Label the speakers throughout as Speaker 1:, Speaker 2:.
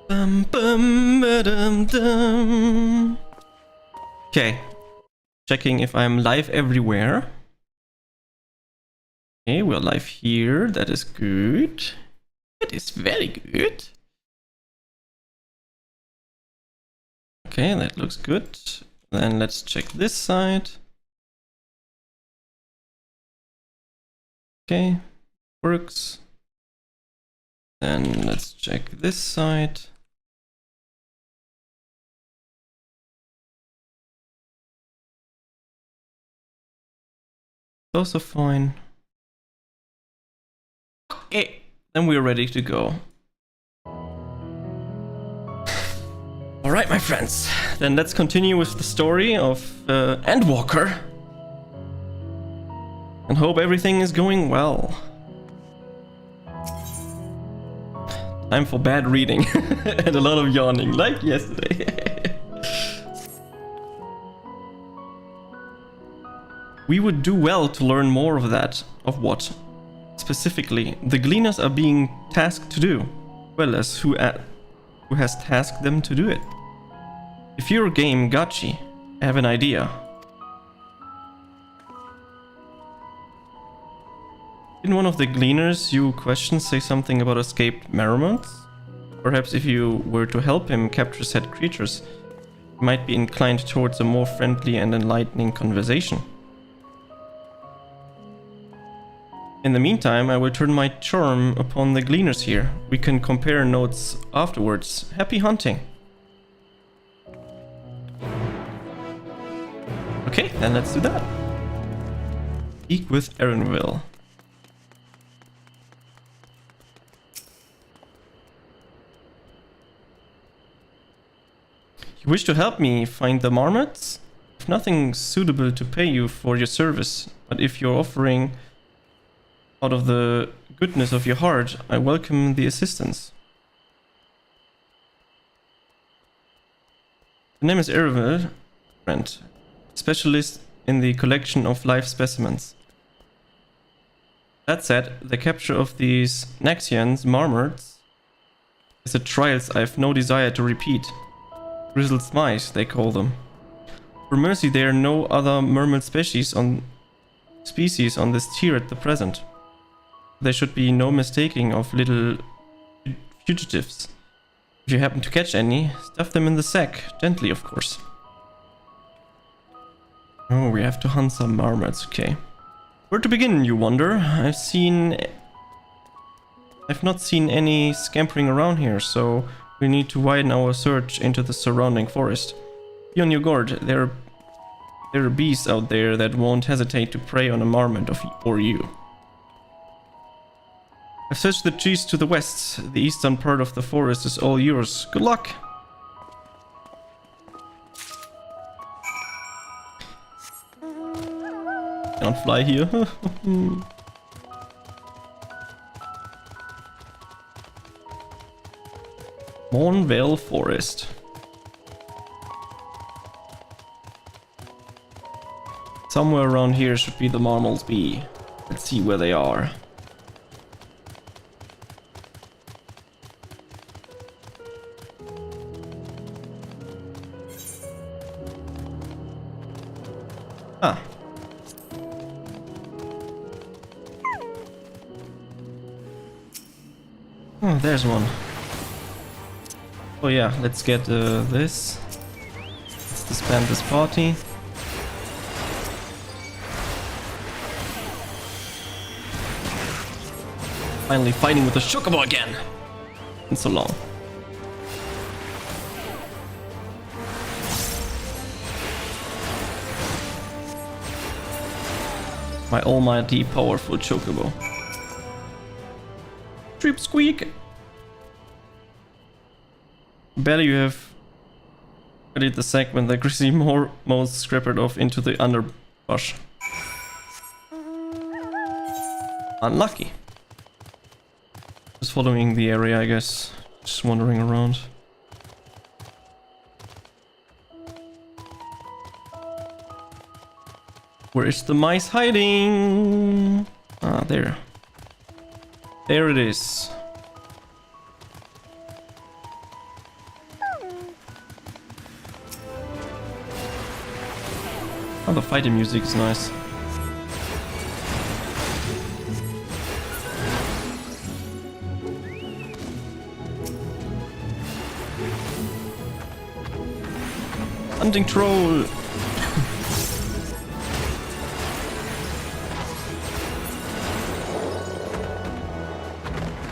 Speaker 1: Bum, bum, ba-dum, dum. Okay. Checking if I'm live everywhere. Okay, we're live here. That is good. That is very good. Okay, that looks good. Then let's check this side. Okay, works. Then let's check this side. Also fine. Okay, then we're ready to go. Alright, my friends, then let's continue with the story of Endwalker. And hope everything is going well. Time for bad reading and a lot of yawning, like yesterday. We would do well to learn more of that. Of what? Specifically, the Gleaners are being tasked to do, well as who has tasked them to do it. If you're game Gachi, I have an idea. Didn't one of the Gleaners you questioned say something about escaped mermaids? Perhaps if you were to help him capture said creatures, he might be inclined towards a more friendly and enlightening conversation. In the meantime, I will turn my charm upon the Gleaners here. We can compare notes afterwards. Happy hunting! Okay, then let's do that. Speak with Erinville. You wish to help me find the marmots? If nothing suitable to pay you for your service, but if you're offering out of the goodness of your heart, I welcome the assistance. The name is Erinville, friend. Specialist in the collection of live specimens. That said, the capture of these Naxians marmots is a trials I have no desire to repeat. Grizzled mice, they call them. For mercy, there are no other mermaid species on this tier at the present. There should be no mistaking of little fugitives. If you happen to catch any, stuff them in the sack, gently of course. Oh, we have to hunt some marmots, okay. Where to begin, you wonder? I've not seen any scampering around here, so we need to widen our search into the surrounding forest. Be on your guard, there are beasts out there that won't hesitate to prey on a marmot or you. I've searched the trees to the west. The eastern part of the forest is all yours. Good luck! Can't fly here. Mornvale Forest. Somewhere around here should be the marmots be. Let's see where they are. Ah. Oh, there's one. Oh yeah, let's get this. Let's disband this party. Finally fighting with the Chocobo again. Been so long. My almighty powerful Chocobo. Trip squeak! Better you have readied the sack when the greasy mouse scrappered off into the underbrush. Unlucky. Just following the area, I guess. Just wandering around. Where is the mice hiding? Ah, there. There it is. Oh, the fighting music is nice. Hunting troll!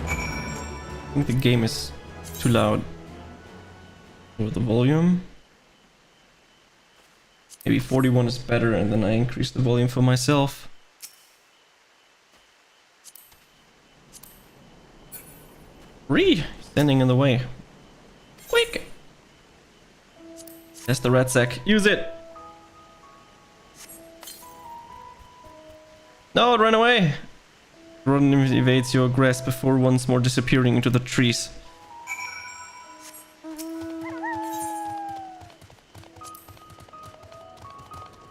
Speaker 1: I think the game is too loud. Lower the volume. Maybe 41 is better, and then I increase the volume for myself. Standing in the way. Quick! That's the red sack. Use it! No, it ran away! Rodden evades your grasp before once more disappearing into the trees.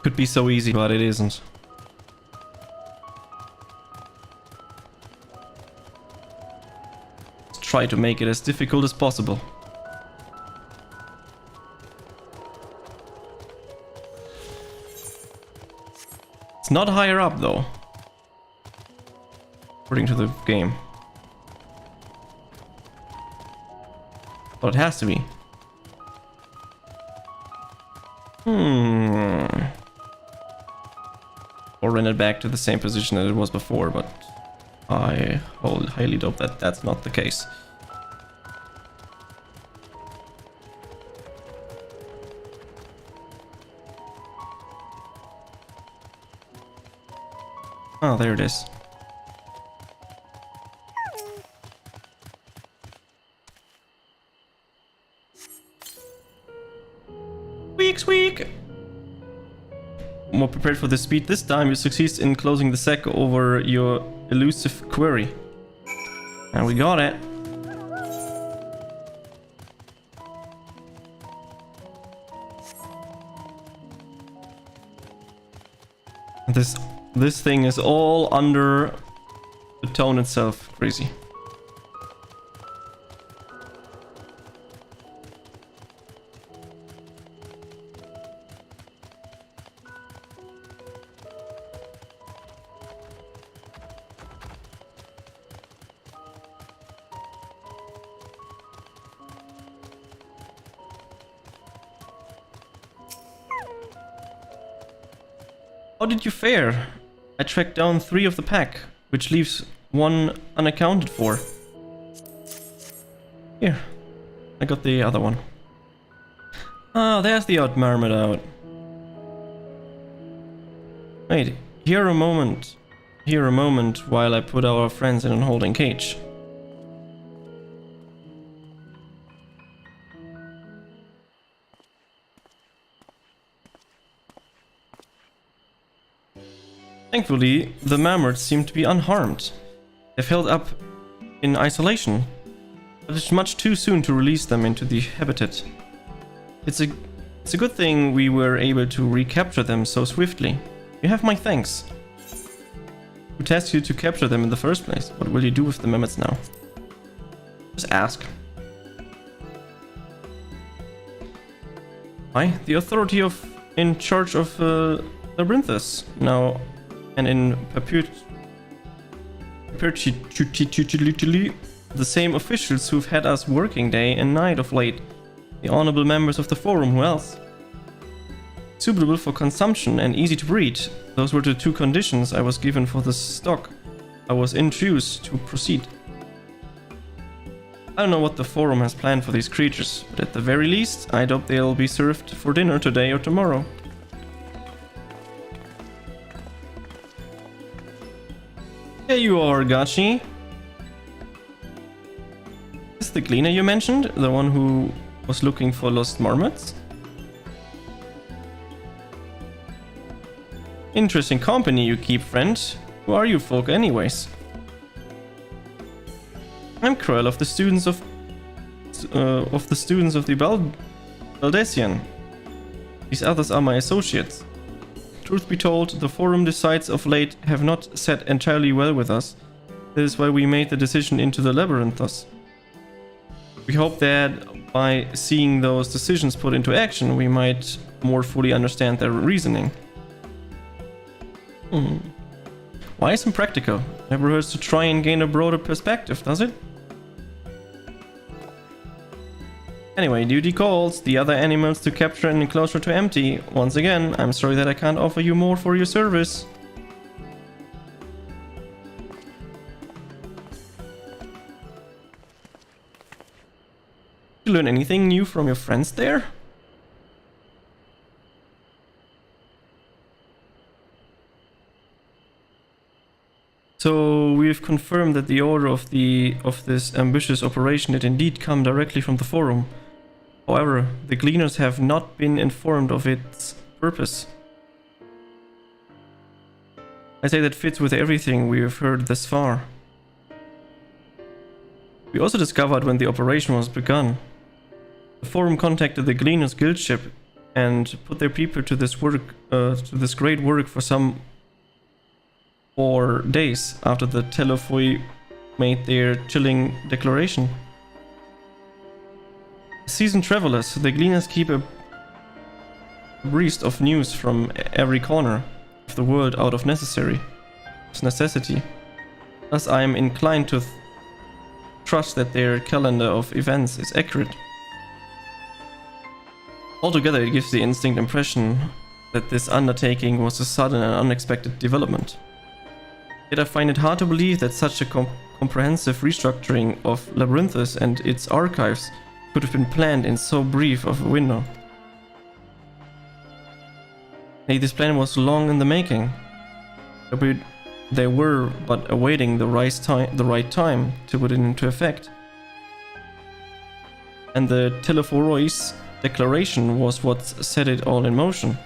Speaker 1: Could be so easy, but it isn't. Let's try to make it as difficult as possible. It's not higher up though, according to the game. But it has to be. Or run it back to the same position that it was before, but I highly doubt that that's not the case. Oh, there it is. Squeak! More prepared for the speed this time, you succeed in closing the sack over your elusive quarry. And we got it. This thing is all under the tone itself. Crazy. How did you fare? I tracked down 3 of the pack, which leaves 1 unaccounted for. Here, I got the other one. Ah, there's the odd marmot out. Wait, here a moment while I put our friends in a holding cage. Thankfully, the marmots seem to be unharmed. They've held up in isolation, but it's much too soon to release them into the habitat. It's a good thing we were able to recapture them so swiftly. You have my thanks. Who tasked you to capture them in the first place? What will you do with the mammoths now? Just ask. I, the authority in charge of Labyrinthus, now and in perpetuity the same officials who've had us working day and night of late. The honorable members of the forum, who else? Suitable for consumption and easy to breed. Those were the 2 conditions I was given for the stock I was introduced to proceed. I don't know what the forum has planned for these creatures, but at the very least, I hope they'll be served for dinner today or tomorrow. There you are, Gachi. Is the cleaner you mentioned the one who was looking for lost marmots? Interesting company you keep, friend. Who are you folk anyways? I'm Krull of the students of the Baldesian. These others are my associates. Truth be told, the forum decides of late have not sat entirely well with us. That is why we made the decision into the Labyrinthus. We hope that by seeing those decisions put into action, we might more fully understand their reasoning. Wise and practical. Never hurts to try and gain a broader perspective, does it? Anyway, duty calls. The other animals to capture and enclosure to empty. Once again, I'm sorry that I can't offer you more for your service. Did you learn anything new from your friends there? So we've confirmed that the order of this ambitious operation did indeed come directly from the forum. However, the Gleaners have not been informed of its purpose. I say that fits with everything we have heard thus far. We also discovered when the operation was begun. The forum contacted the Gleaners guild ship and put their people to this great work for some 4 days after the Lofi made their chilling declaration. Seasoned travelers, the Gleaners keep abreast of news from every corner of the world out of necessity. Thus I am inclined to trust that their calendar of events is accurate. Altogether, it gives the instinct impression that this undertaking was a sudden and unexpected development. Yet I find it hard to believe that such a comprehensive restructuring of Labyrinthus and its archives could have been planned in so brief of a window. Hey, this plan was long in the making. They were but awaiting the right time to put it into effect. And the Teleforois declaration was what set it all in motion.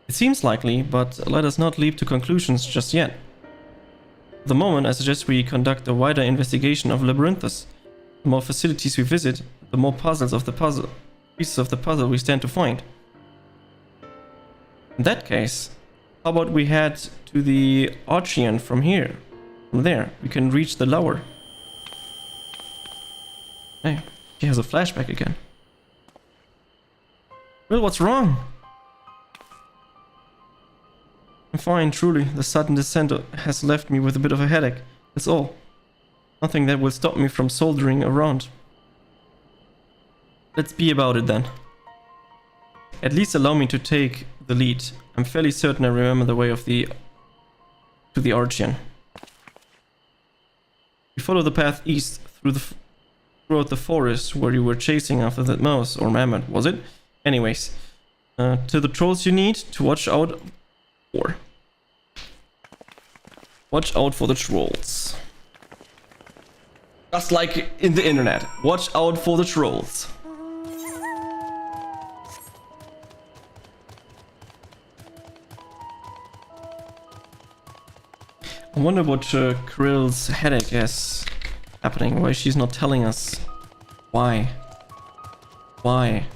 Speaker 1: It seems likely, but let us not leap to conclusions just yet. For the moment, I suggest we conduct a wider investigation of Labyrinthus. The more facilities we visit, the more pieces of the puzzle we stand to find. In that case, how about we head to the Archean from here? From there, we can reach the lower. Hey, she has a flashback again. Well, what's wrong? I'm fine, truly. The sudden descent has left me with a bit of a headache. That's all. Nothing that will stop me from soldiering around. Let's be about it then. At least allow me to take the lead. I'm fairly certain I remember the way of to the Archean. We follow the path east throughout the forest where you were chasing after that mouse or mammoth, was it? Anyways, to the trolls you need to watch out for. Watch out for the trolls. Just like in the internet. Watch out for the trolls. I wonder what Krill's headache is happening. Why she's not telling us. Why? Why?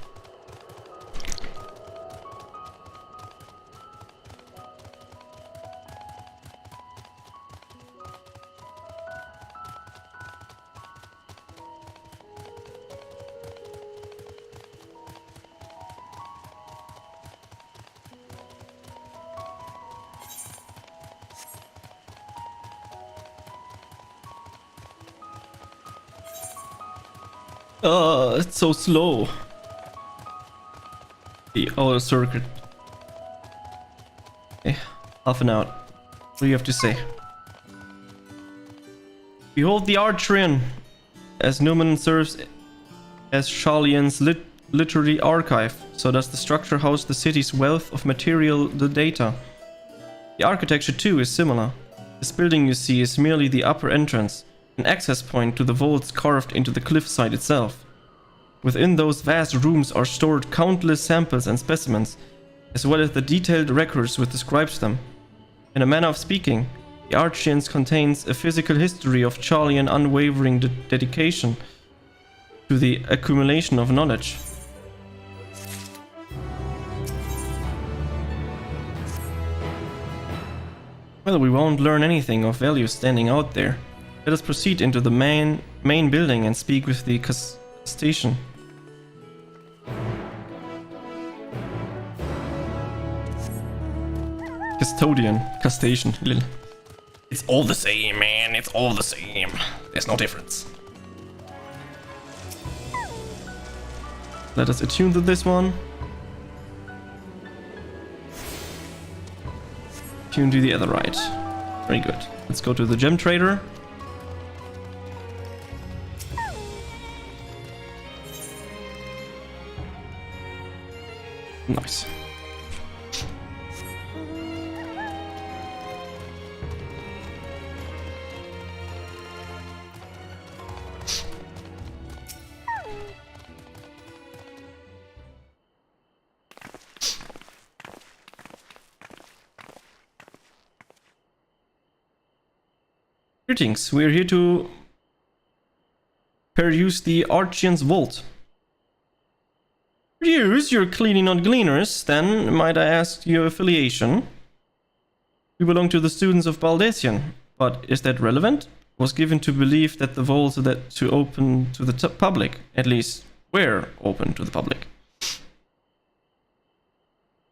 Speaker 1: It's so slow. The outer circuit. Okay, half an hour. What do you have to say? Behold the Archean, as Newman serves as Sharlian's literary archive, so does the structure house the city's wealth of material data. The architecture too is similar. This building you see is merely the upper entrance, an access point to the vaults carved into the cliffside itself. Within those vast rooms are stored countless samples and specimens, as well as the detailed records which describes them. In a manner of speaking, the Archeans contains a physical history of Charlian unwavering dedication to the accumulation of knowledge. Well, we won't learn anything of value standing out there. Let us proceed into the main building and speak with the station. Custodian, lil. It's all the same, man. It's all the same. There's no difference. Let us attune to this one. Tune to the other right. Very good. Let's go to the gem trader. Nice. Greetings, we're here to peruse the Archian's vault. Peruse? You're cleaning on gleaners, then might I ask your affiliation? We belong to the students of Baldesion, but is that relevant? Was given to believe that the vaults are that to open to the public, at least were open to the public.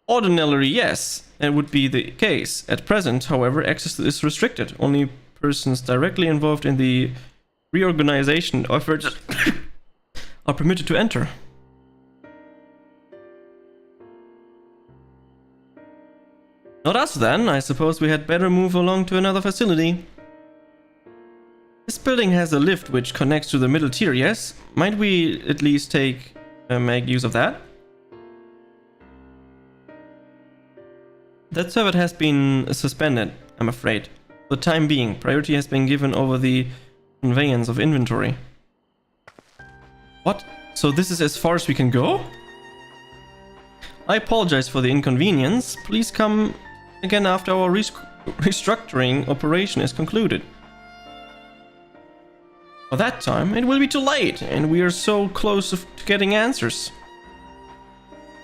Speaker 1: Ordinarily, yes, that would be the case. At present, however, access is restricted. Only persons directly involved in the reorganization efforts are permitted to enter. Not us then. I suppose we had better move along to another facility. This building has a lift which connects to the middle tier, yes? Might we at least make use of that? That server has been suspended, I'm afraid. For the time being, priority has been given over the conveyance of inventory. What? So this is as far as we can go? I apologize for the inconvenience. Please come again after our restructuring operation is concluded. By that time, it will be too late, and we are so close to getting answers.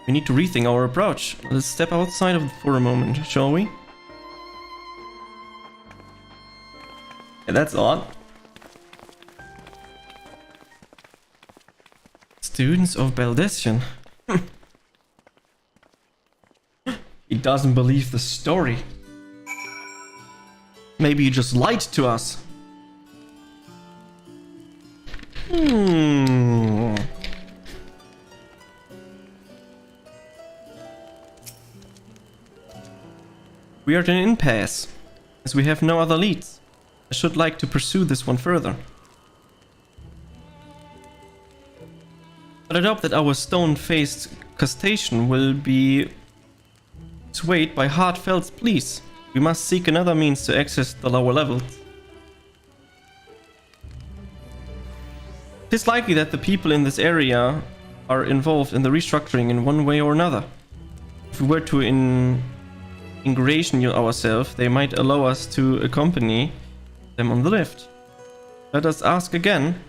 Speaker 1: We need to rethink our approach. Let's step outside for a moment, shall we? Yeah, that's odd. Students of Baldesion. He doesn't believe the story. Maybe he just lied to us. We are at an impasse, as we have no other leads. I should like to pursue this one further. But I hope that our stone-faced crustacean will be swayed by heartfelt pleas. We must seek another means to access the lower levels. It is likely that the people in this area are involved in the restructuring in one way or another. If we were to ingratiate ourselves, they might allow us to accompany them on the lift. Let us ask again.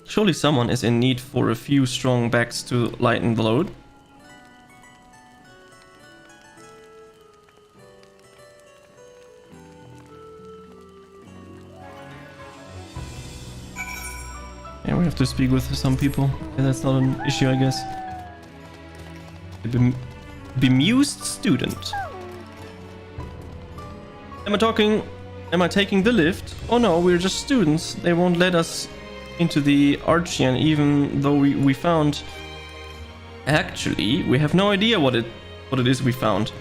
Speaker 1: Surely someone is in need for a few strong backs to lighten the load. Yeah, we have to speak with some people. Yeah, that's not an issue, I guess. Bemused student. Am I taking the lift? Oh no, we're just students. They won't let us into the Archian even though we found... Actually, we have no idea what it is we found.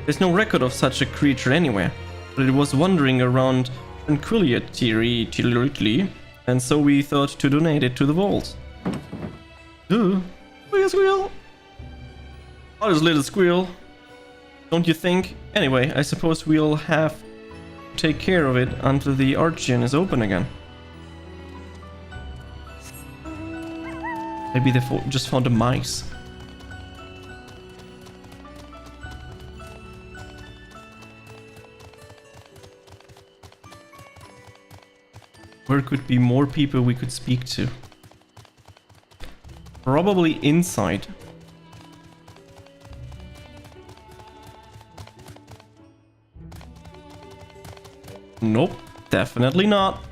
Speaker 1: There's no record of such a creature anywhere. But it was wandering around tranquilly, and so we thought to donate it to the vault. Squeal, squeal. Oh, this little squeal. Don't you think? Anyway, I suppose we'll have to take care of it until the Archian is open again. Maybe they just found a mice. Where could be more people we could speak to? Probably inside. Nope, definitely not.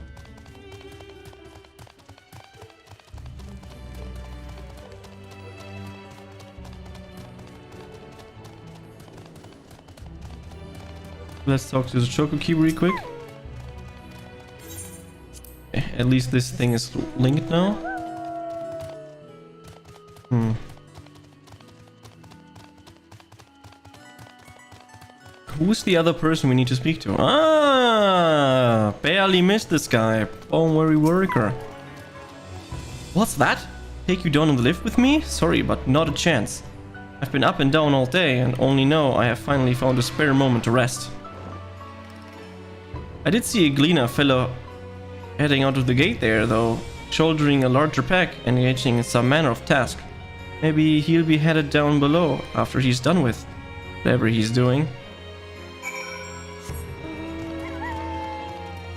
Speaker 1: Let's talk to the Chocoki real quick. Okay, at least this thing is linked now. Who's the other person we need to speak to? Ah, barely missed this guy. Primary worker. What's that? Take you down on the lift with me? Sorry, but not a chance. I've been up and down all day and only know I have finally found a spare moment to rest. I did see a Gleaner fellow heading out of the gate there, though, shouldering a larger pack and engaging in some manner of task. Maybe he'll be headed down below after he's done with whatever he's doing.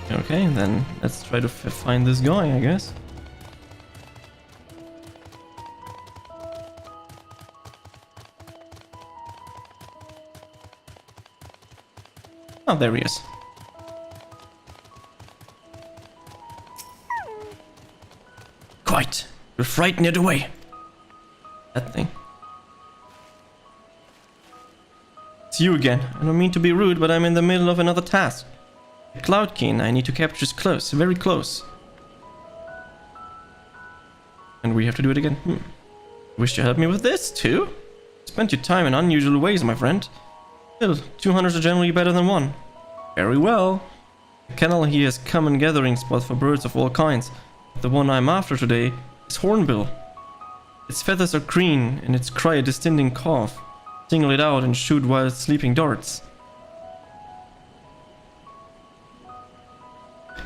Speaker 1: Okay, then let's try to find this guy, I guess. Oh, there he is. Quite. You'll frighten it away. That thing. It's you again. I don't mean to be rude, but I'm in the middle of another task. A Cloud King I need to capture is close, very close. And we have to do it again. Wish to help me with this, too? Spent your time in unusual ways, my friend. Still, 200 are generally better than one. Very well. The kennel here is common gathering spot for birds of all kinds. The one I'm after today is Hornbill. Its feathers are green and its cry a distinct cough. Single it out and shoot while sleeping darts.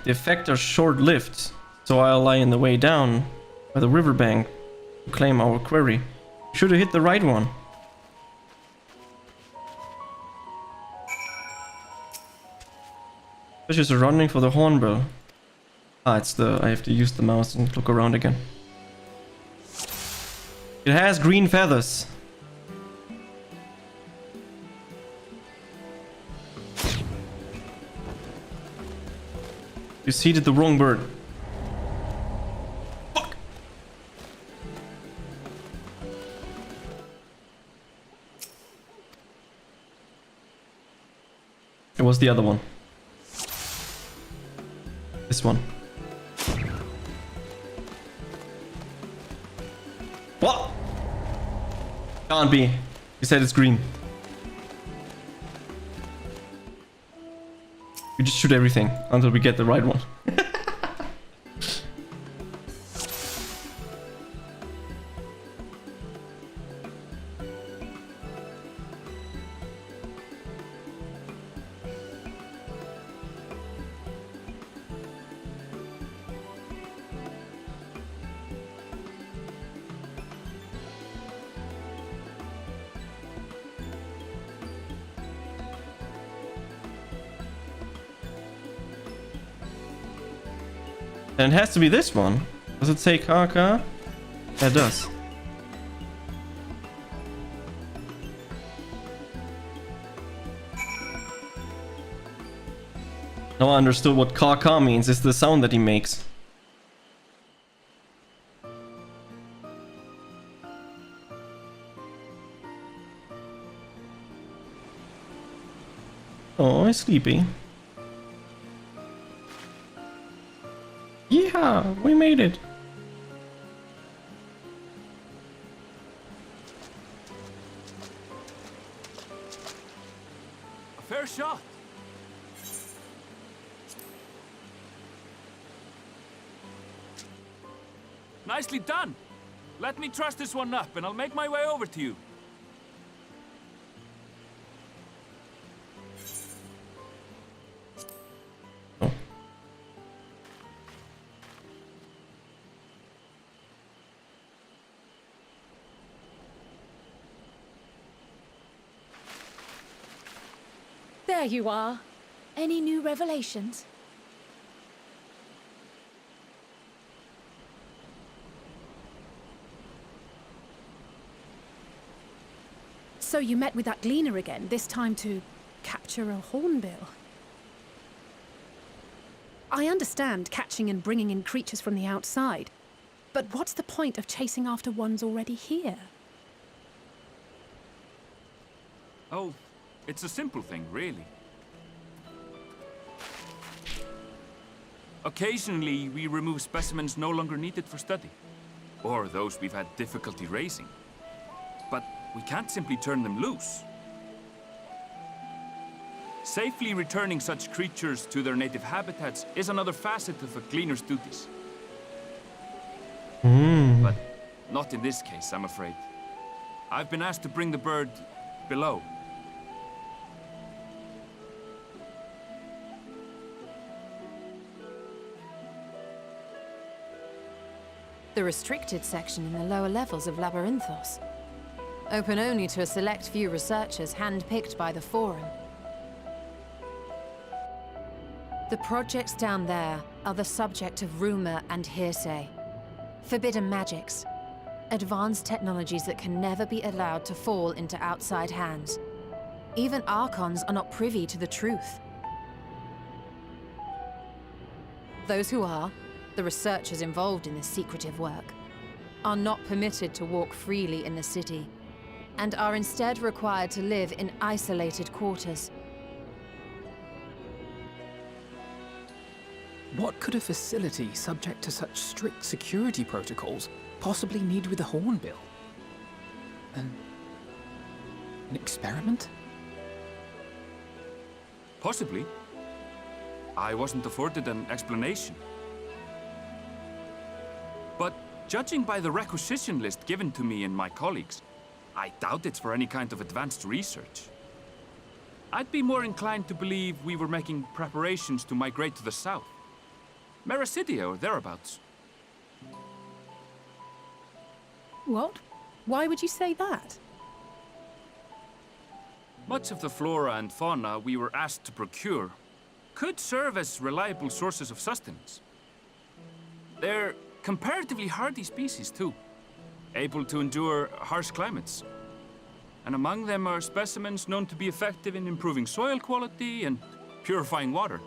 Speaker 1: The effects are short-lived, so I'll lie in the way down by the riverbank to claim our quarry. Should have hit the right one. Fishes are running for the Hornbill. Ah, it's the... I have to use the mouse and look around again. It has green feathers. You seeded the wrong bird. Fuck! It was the other one. This one. What? Can't be. You said it's green. We just shoot everything until we get the right one. And it has to be this one. Does it say Kaka? Yeah, it does. Now I understood what Kaka means. It's the sound that he makes. Oh, he's sleepy. Yeah, we made it.
Speaker 2: A fair shot. Nicely done. Let me truss this one up and I'll make my way over to you.
Speaker 3: There you are. Any new revelations? So you met with that Gleaner again, this time to capture a Hornbill. I understand catching and bringing in creatures from the outside, but what's the point of chasing after ones already here?
Speaker 2: Oh, it's a simple thing, really. Occasionally, we remove specimens no longer needed for study, or those we've had difficulty raising. But we can't simply turn them loose. Safely returning such creatures to their native habitats is another facet of a cleaner's duties. But not in this case, I'm afraid. I've been asked to bring the bird below.
Speaker 4: The restricted section in the lower levels of Labyrinthos. Open only to a select few researchers handpicked by the Forum. The projects down there are the subject of rumor and hearsay. Forbidden magics. Advanced technologies that can never be allowed to fall into outside hands. Even Archons are not privy to the truth. Those who are, the researchers involved in this secretive work, are not permitted to walk freely in the city, and are instead required to live in isolated quarters.
Speaker 5: What could a facility subject to such strict security protocols possibly need with a hornbill? An experiment?
Speaker 2: Possibly. I wasn't afforded an explanation. But judging by the requisition list given to me and my colleagues, I doubt it's for any kind of advanced research. I'd be more inclined to believe we were making preparations to migrate to the south. Mericidia or thereabouts.
Speaker 3: What? Why would you say that?
Speaker 2: Much of the flora and fauna we were asked to procure could serve as reliable sources of sustenance. They're comparatively hardy species too, able to endure harsh climates. And among them are specimens known to be effective in improving soil quality and purifying water.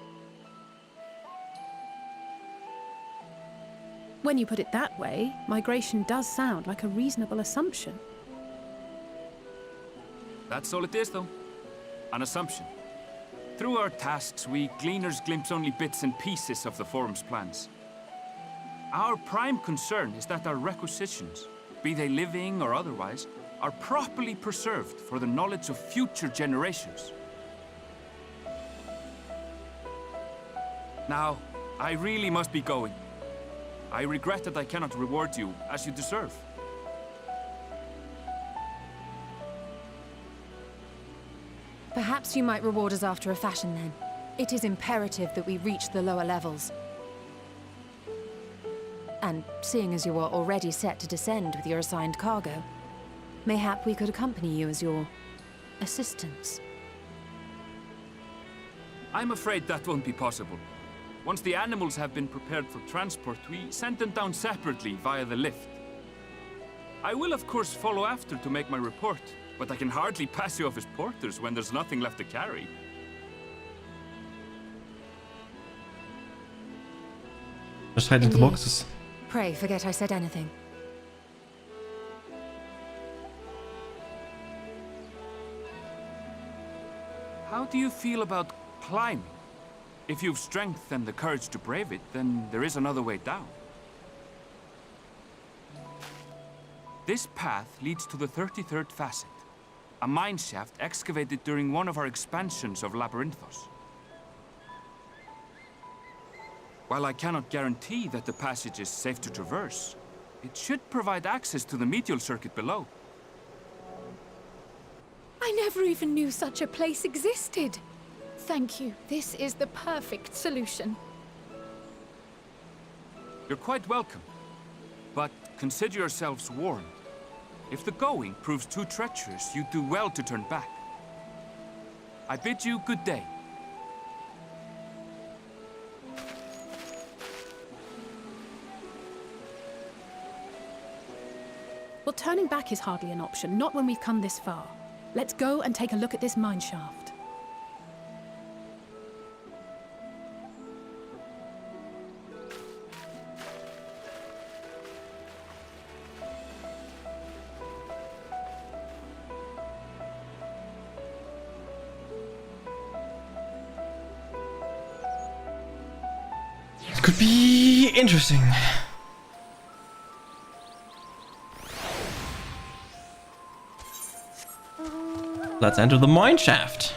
Speaker 3: When you put it that way, migration does sound like a reasonable assumption.
Speaker 2: That's all it is, though. An assumption. Through our tasks, we gleaners glimpse only bits and pieces of the Forum's plans. Our prime concern is that our requisitions, be they living or otherwise, are properly preserved for the knowledge of future generations. Now, I really must be going. I regret that I cannot reward you as you deserve.
Speaker 4: Perhaps you might reward us after a fashion then. It is imperative that we reach the lower levels. And seeing as you are already set to descend with your assigned cargo, mayhap we could accompany you as your assistants.
Speaker 2: I'm afraid that won't be possible. Once the animals have been prepared for transport, we send them down separately via the lift. I will of course follow after to make my report, but I can hardly pass you off as porters when there's nothing left to carry.
Speaker 1: Just hide into
Speaker 4: Indeed.
Speaker 1: boxes.
Speaker 4: Pray forget I said anything.
Speaker 2: How do you feel about climbing? If you've strength and the courage to brave it, then there is another way down. This path leads to the 33rd facet, a mine shaft excavated during one of our expansions of Labyrinthos. While I cannot guarantee that the passage is safe to traverse, it should provide access to the medial circuit below.
Speaker 6: I never even knew such a place existed. Thank you. This is the perfect solution.
Speaker 2: You're quite welcome, but consider yourselves warned. If the going proves too treacherous, you'd do well to turn back. I bid you good day.
Speaker 3: Well, turning back is hardly an option, not when we've come this far. Let's go and take a look at this mine shaft.
Speaker 1: Could be interesting. Let's enter the mine shaft.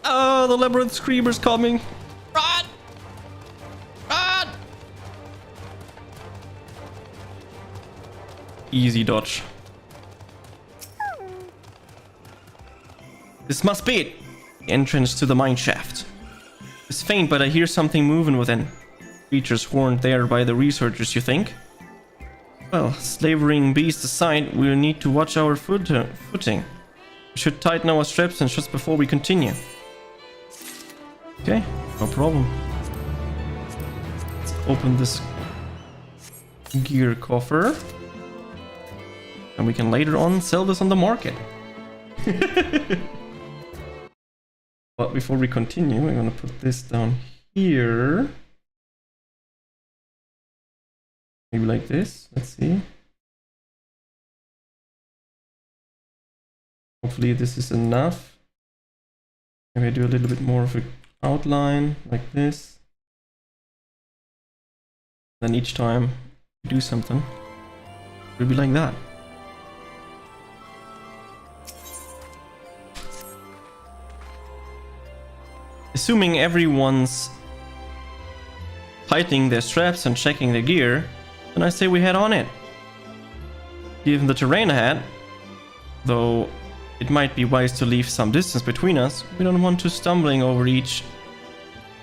Speaker 1: Oh, the labyrinth screamer's coming. Run! Run! Easy dodge. This must be it. The entrance to the mine shaft. It's faint, but I hear something moving within. Creatures warned there by the researchers, you think? Well, slavering beasts aside, we'll need to watch our footing. We should tighten our straps and just before we continue. Okay, no problem. Let's open this gear coffer. And we can later on sell this on the market. But before we continue, we're gonna put this down here. Maybe like this. Let's see. Hopefully this is enough. Maybe I do a little bit more of an outline like this. Then each time we do something, it'll be like that. Assuming everyone's tightening their straps and checking their gear, then I say we head on it. Given the terrain ahead, though it might be wise to leave some distance between us, we don't want to stumbling over each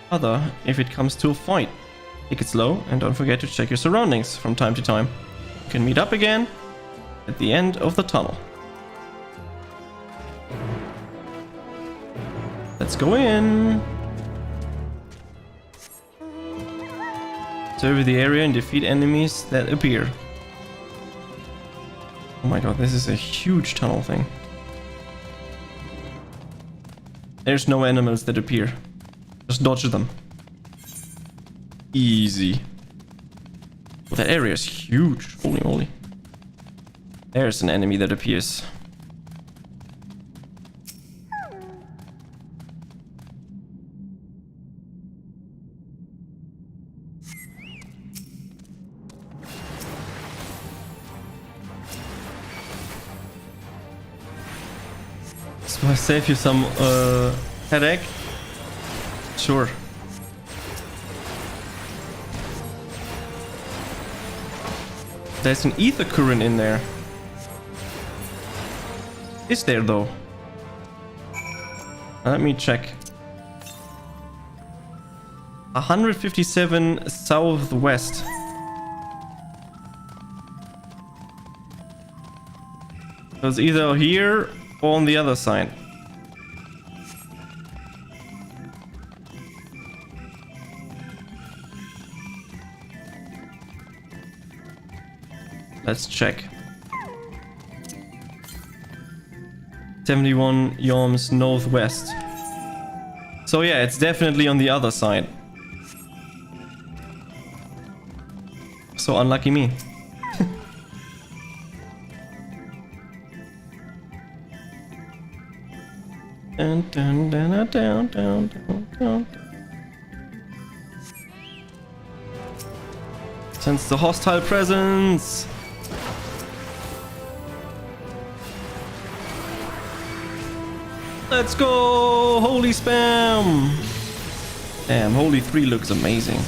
Speaker 1: other if it comes to a fight. Take it slow and don't forget to check your surroundings from time to time. You can meet up again at the end of the tunnel. Let's go in. Survey the area and defeat enemies that appear. Oh my god, this is a huge tunnel thing. There's no animals that appear. Just dodge them. Easy. Oh, that area is huge. Holy moly. There's an enemy that appears. So I save you some headache? Sure. There's an ether current in there. Is there though? Let me check. 157 southwest. So it's either here or on the other side. Let's check. 71 yalms northwest. So yeah, it's definitely on the other side. So unlucky me. Dun, dun, dun, dun, dun, dun, dun. Sense the hostile presence. Let's go! Holy spam! Damn, Holy 3 looks amazing.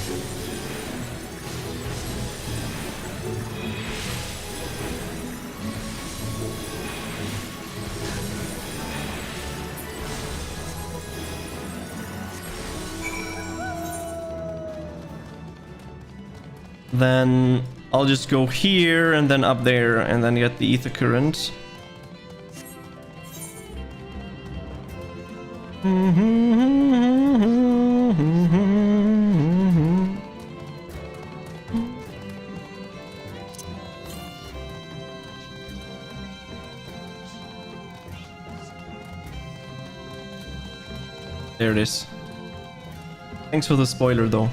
Speaker 1: Then I'll just go here and then up there and then get the ether current. There it is. Thanks for the spoiler though.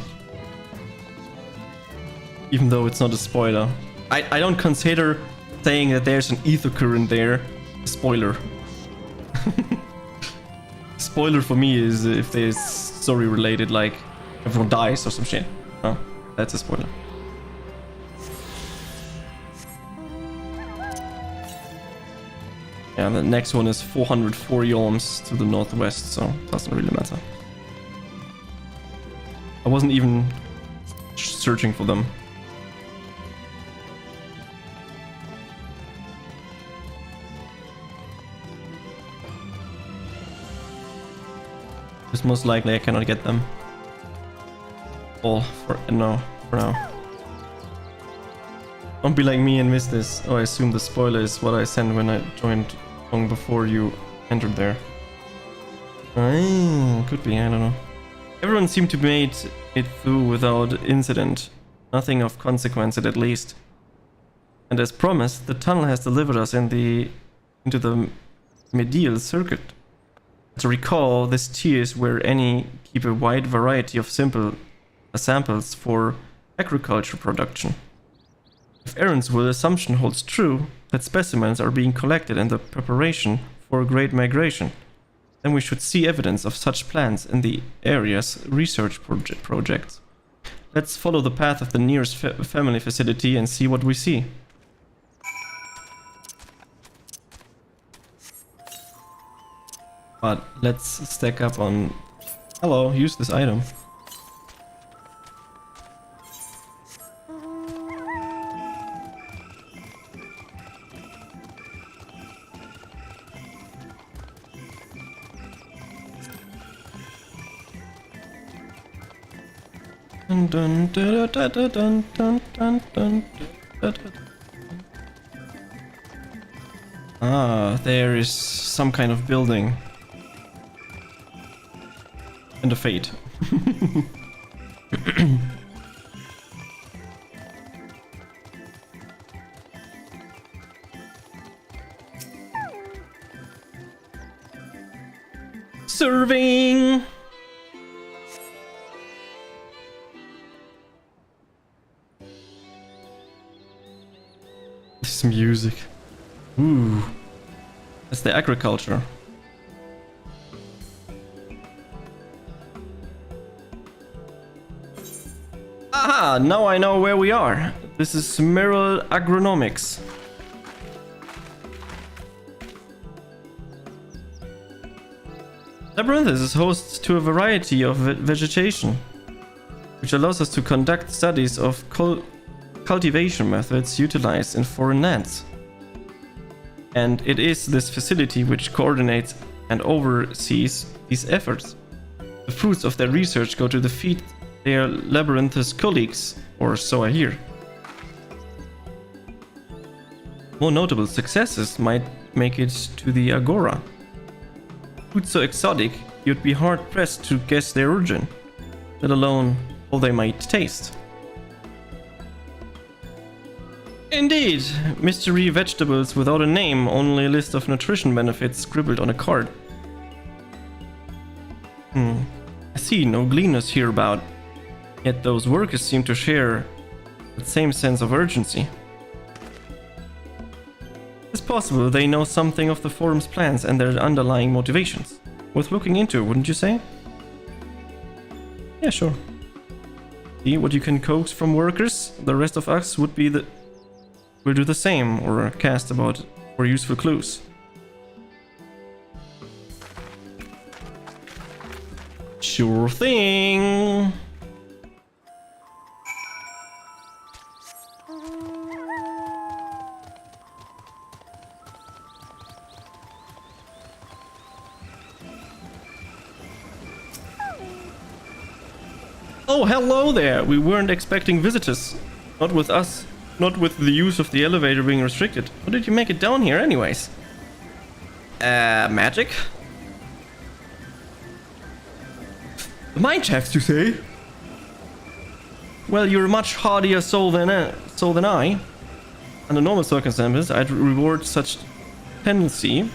Speaker 1: Even though it's not a spoiler. I don't consider saying that there's an ether current there a spoiler. Spoiler for me is if there's story related, like everyone dies or some shit. Oh, that's a spoiler. Yeah, the next one is 404 yawns to the northwest, so it doesn't really matter. I wasn't even searching for them. Because most likely I cannot get them all for now. Don't be like me and miss this. Oh, I assume the spoiler is what I sent when I joined long before you entered there. Could be, I don't know. Everyone seemed to have made it through without incident. Nothing of consequence at least. And as promised, the tunnel has delivered us into the medial circuit. To recall, this tier is where any keep a wide variety of simple samples for agriculture production. If Aaron's will assumption holds true, that specimens are being collected in the preparation for a great migration, then we should see evidence of such plants in the area's research projects. Let's follow the path of the nearest family facility and see what we see. But let's stack up on... Hello, use this item. Ah, there is some kind of building. And a fate. Serving! This music. Ooh. That's the agriculture. Aha! Now I know where we are. This is Mineral Agronomics. Labyrinth is host to a variety of vegetation, which allows us to conduct studies of cultivation methods utilized in foreign lands. And it is this facility which coordinates and oversees these efforts. The fruits of their research go to the feet their Labyrinth's colleagues, or so I hear. More notable successes might make it to the Agora. Food so exotic, you'd be hard-pressed to guess their origin, let alone how they might taste. Indeed, mystery vegetables without a name, only a list of nutrition benefits scribbled on a card. I see no gleaners hereabout, yet those workers seem to share the same sense of urgency. It's possible they know something of the forum's plans and their underlying motivations. Worth looking into, wouldn't you say? Yeah, sure. See what you can coax from workers? The rest of us will do the same, or cast about for useful clues. Sure thing. Oh, hello there! We weren't expecting visitors. Not with us. Not with the use of the elevator being restricted. How did you make it down here anyways? Magic? The mine shafts, you say? Well, you're a much hardier soul than I. Under normal circumstances, I'd reward such tendency.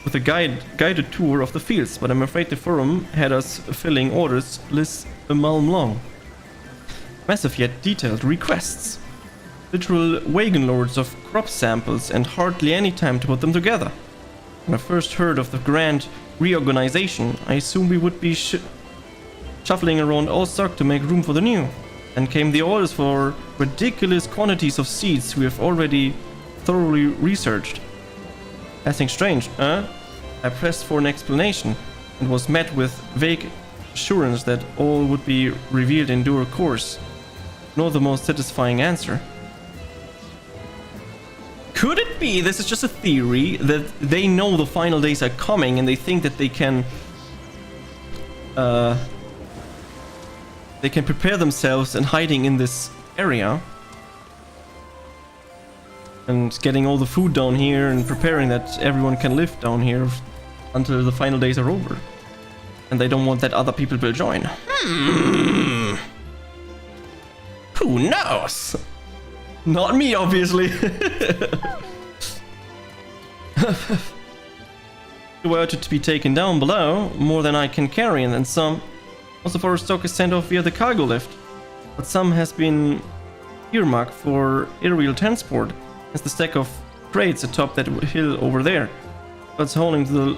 Speaker 1: with a guided tour of the fields, but I'm afraid the forum had us filling orders lists a mile long. Massive yet detailed requests. Literal wagon loads of crop samples and hardly any time to put them together. When I first heard of the grand reorganization, I assumed we would be shuffling around all stock to make room for the new. Then came the orders for ridiculous quantities of seeds we have already thoroughly researched. Nothing strange, huh? I pressed for an explanation and was met with vague assurance that all would be revealed in due course. Nor the most satisfying answer. Could it be this is just a theory that they know the final days are coming and they think that they can prepare themselves and hiding in this area and getting all the food down here and preparing that everyone can live down here until the final days are over, and they don't want that other people will join. Who knows? Not me, obviously. Were to be taken down below, more than I can carry, and then some. Most of our stock is sent off via the cargo lift, but some has been earmarked for aerial transport, as the stack of crates atop that hill over there. But hauling the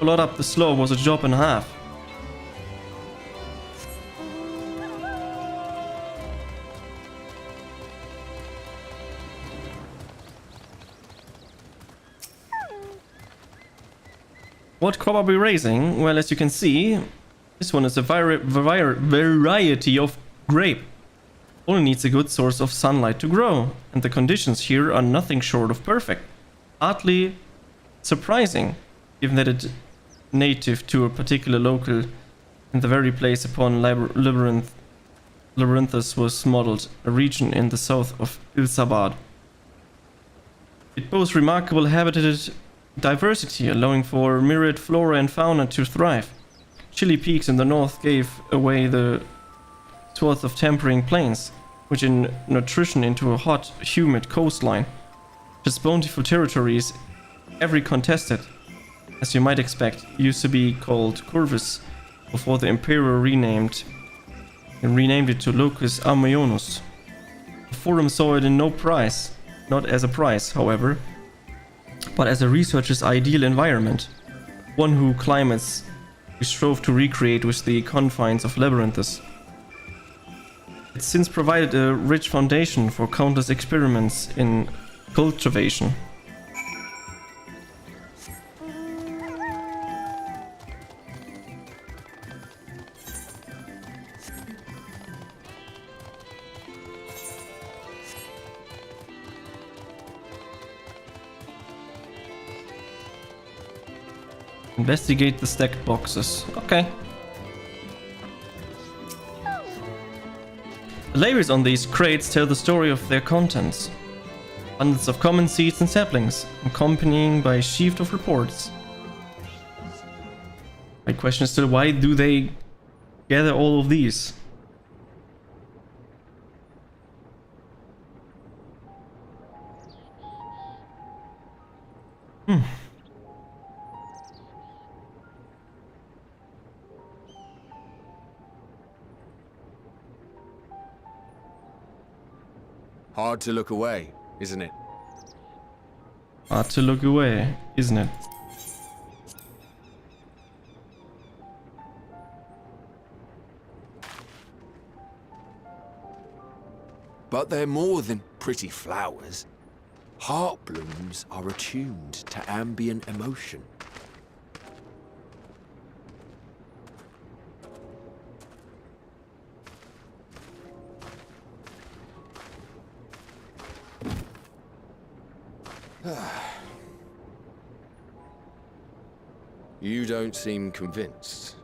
Speaker 1: lot up the slope was a job and a half. What crop are we raising? Well, as you can see, this one is a variety of grape. Only needs a good source of sunlight to grow, and the conditions here are nothing short of perfect. Hardly surprising, given that it's native to a particular local and the very place upon Labyrinthus was modeled, a region in the south of Ilsabad. It boasts remarkable habitat diversity, allowing for myriad flora and fauna to thrive. Chilly peaks in the north gave away the swath of tempering plains, which in nutrition into a hot, humid coastline. Its bountiful territories, every contested, as you might expect, used to be called Corvus before the Emperor renamed it to Locus Amoenus. The forum saw it in no price, not as a prize, however, but as a researcher's ideal environment, one whose climates we strove to recreate with the confines of Labyrinthus. It's since provided a rich foundation for countless experiments in cultivation. Investigate the stacked boxes. Okay. The labels on these crates tell the story of their contents. Bundles of common seeds and saplings, accompanying by a sheaf of reports. My question is still, why do they gather all of these?
Speaker 7: Hard to look away, isn't it?
Speaker 1: Hard to look away, isn't it?
Speaker 7: But they're more than pretty flowers. Heart blooms are attuned to ambient emotion. You don't seem convinced,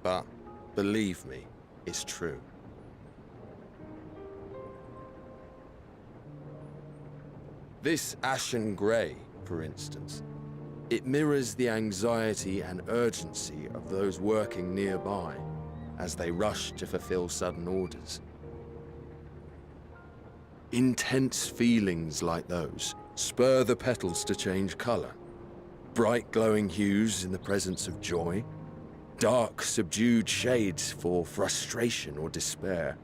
Speaker 7: but believe me, it's true. This ashen grey, for instance, it mirrors the anxiety and urgency of those working nearby as they rush to fulfill sudden orders. Intense feelings like those spur the petals to change colour, Bright glowing hues in the presence of joy. Dark, subdued shades for frustration or despair.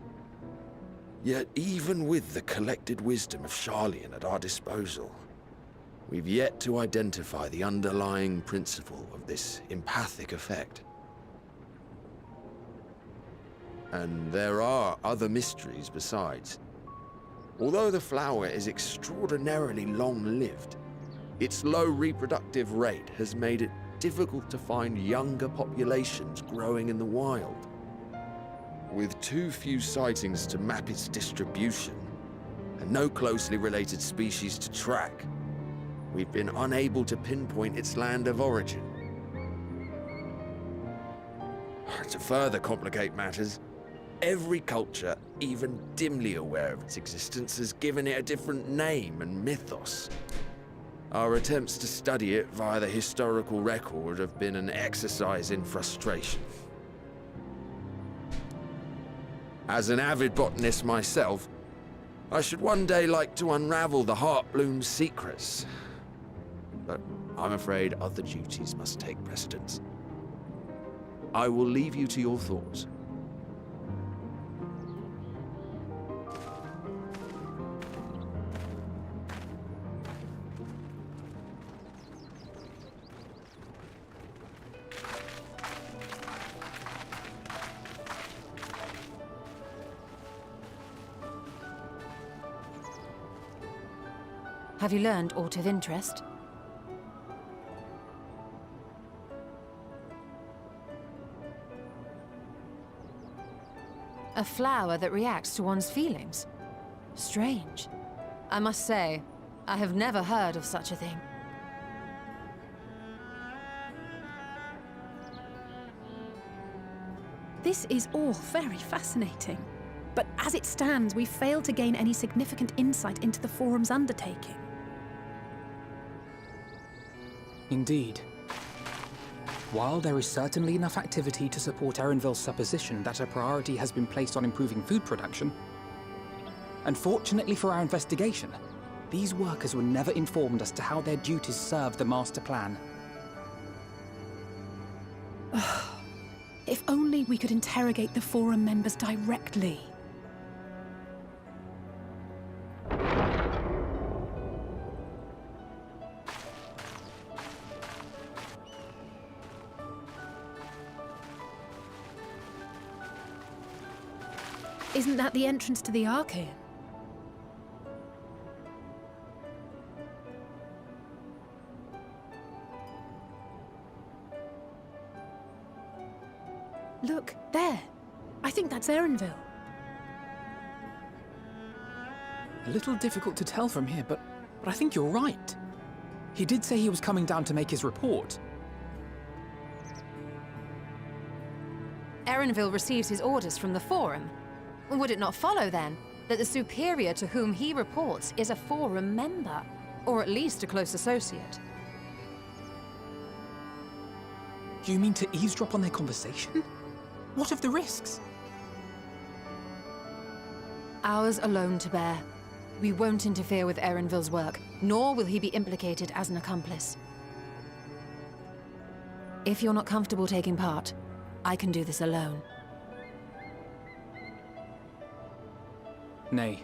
Speaker 7: Yet even with the collected wisdom of Charlian at our disposal, we've yet to identify the underlying principle of this empathic effect. And there are other mysteries besides. Although the flower is extraordinarily long-lived, its low reproductive rate has made it difficult to find younger populations growing in the wild. With too few sightings to map its distribution, and no closely related species to track, we've been unable to pinpoint its land of origin. To further complicate matters, every culture, even dimly aware of its existence, has given it a different name and mythos. Our attempts to study it via the historical record have been an exercise in frustration. As an avid botanist myself, I should one day like to unravel the Heartbloom's secrets. But I'm afraid other duties must take precedence. I will leave you to your thoughts.
Speaker 4: Have you learned aught of interest? A flower that reacts to one's feelings? Strange. I must say, I have never heard of such a thing.
Speaker 3: This is all very fascinating. But as it stands, we've failed to gain any significant insight into the Forum's undertaking.
Speaker 5: Indeed. While there is certainly enough activity to support Erenville's supposition that a priority has been placed on improving food production, unfortunately for our investigation, these workers were never informed as to how their duties serve the master plan.
Speaker 3: If only we could interrogate the Forum members directly. Isn't that the entrance to the Archaean? Look, there. I think that's Erenville.
Speaker 5: A little difficult to tell from here, but I think you're right. He did say he was coming down to make his report.
Speaker 4: Erenville receives his orders from the Forum. Would it not follow, then, that the superior to whom he reports is a Forum member, or at least a close associate?
Speaker 5: You mean to eavesdrop on their conversation? What of the risks?
Speaker 4: Ours alone to bear. We won't interfere with Erenville's work, nor will he be implicated as an accomplice. If you're not comfortable taking part, I can do this alone.
Speaker 5: Nay.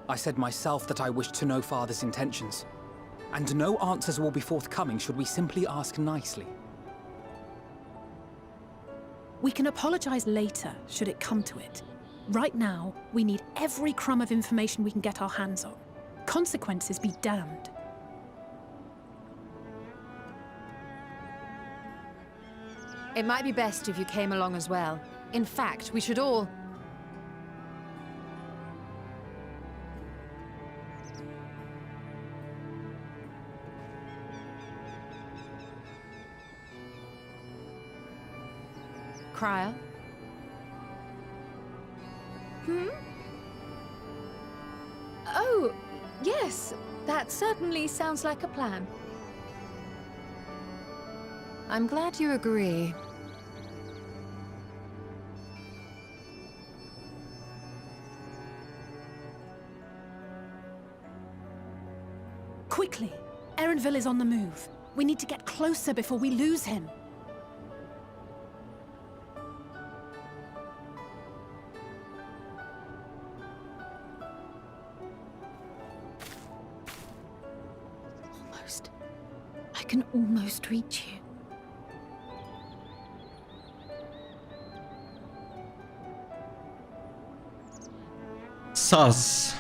Speaker 5: I said myself that I wished to know Father's intentions. And no answers will be forthcoming should we simply ask nicely.
Speaker 3: We can apologize later, should it come to it. Right now, we need every crumb of information we can get our hands on. Consequences be damned.
Speaker 4: It might be best if you came along as well. In fact, we should all... Crier?
Speaker 6: Oh, yes. That certainly sounds like a plan.
Speaker 4: I'm glad you agree.
Speaker 3: Quickly! Erenville is on the move. We need to get closer before we lose him.
Speaker 6: Almost. I can almost reach you.
Speaker 1: Sus.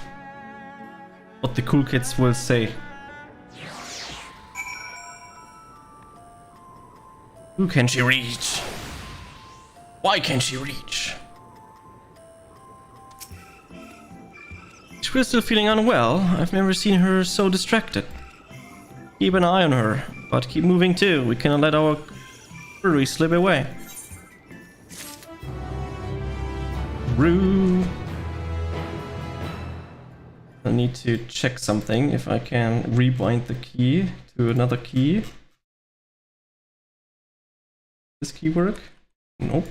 Speaker 1: What the cool kids will say. Who can she reach? Why can't she reach? She's still feeling unwell. I've never seen her so distracted. Keep an eye on her, but keep moving too. We cannot let our furry slip away. Rude. I need to check something if I can rebind the key to another key. This key work? Nope.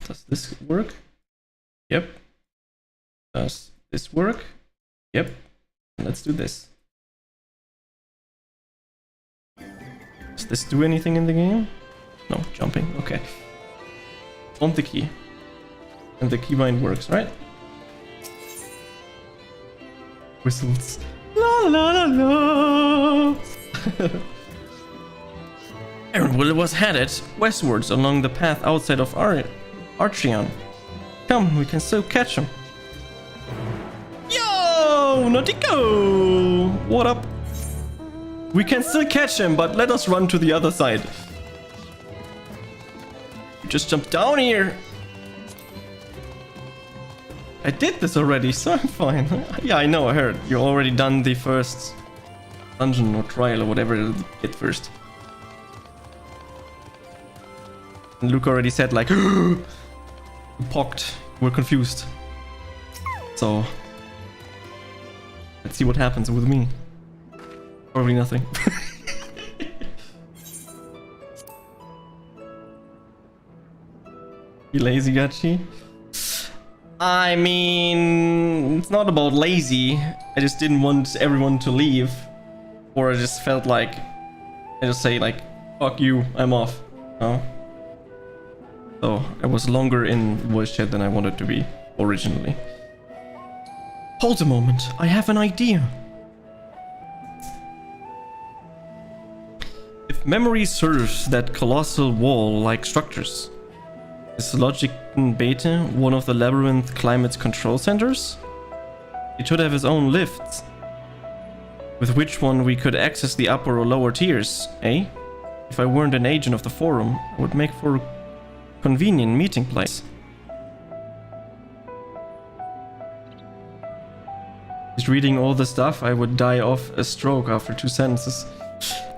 Speaker 1: Does this work? Yep. Does this work? Yep. Let's do this. Does this do anything in the game? No, jumping. Okay. On the key. And the keybind works, right? Whistles. La la la la. Aaron was headed westwards along the path outside of Archeon. Come, we can still catch him. Yo, Nautico! What up? We can still catch him, but let us run to the other side. You just jump down here. I did this already, so I'm fine. Yeah, I know, I heard. You already done the first dungeon or trial or whatever you get first. And Luke already said like, you pocked, we're confused. So, let's see what happens with me. Probably nothing. You lazy Gachi? I mean, it's not about lazy. I just didn't want everyone to leave. Or I just felt like, I just say like, fuck you, I'm off. No? So, I was longer in voice chat than I wanted to be originally. Hold a moment, I have an idea. If memory serves, that colossal wall-like structures. Is Logic Beta one of the Labyrinth Climate's control centers? It should have its own lifts, with which one we could access the upper or lower tiers, eh? If I weren't an agent of the forum, I would make for a convenient meeting place. Just reading all the stuff, I would die off a stroke after 2 sentences.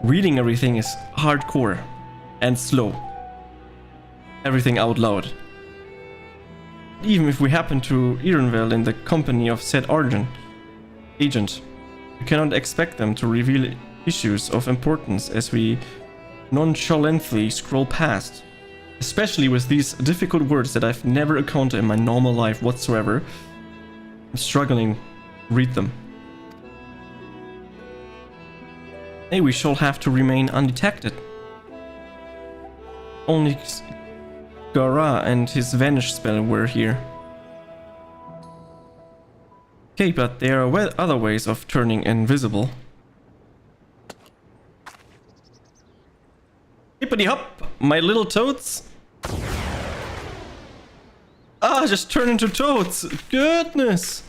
Speaker 1: Reading everything is hardcore and slow. Everything out loud. Even if we happen to Erenville in the company of said agent, we cannot expect them to reveal issues of importance as we nonchalantly scroll past. Especially with these difficult words that I've never encountered in my normal life whatsoever. I'm struggling to read them. Hey, we shall have to remain undetected. Only Gara and his vanish spell were here. Okay, but there are other ways of turning invisible. Hippity hop, my little toads. Ah, just turn into toads. Goodness.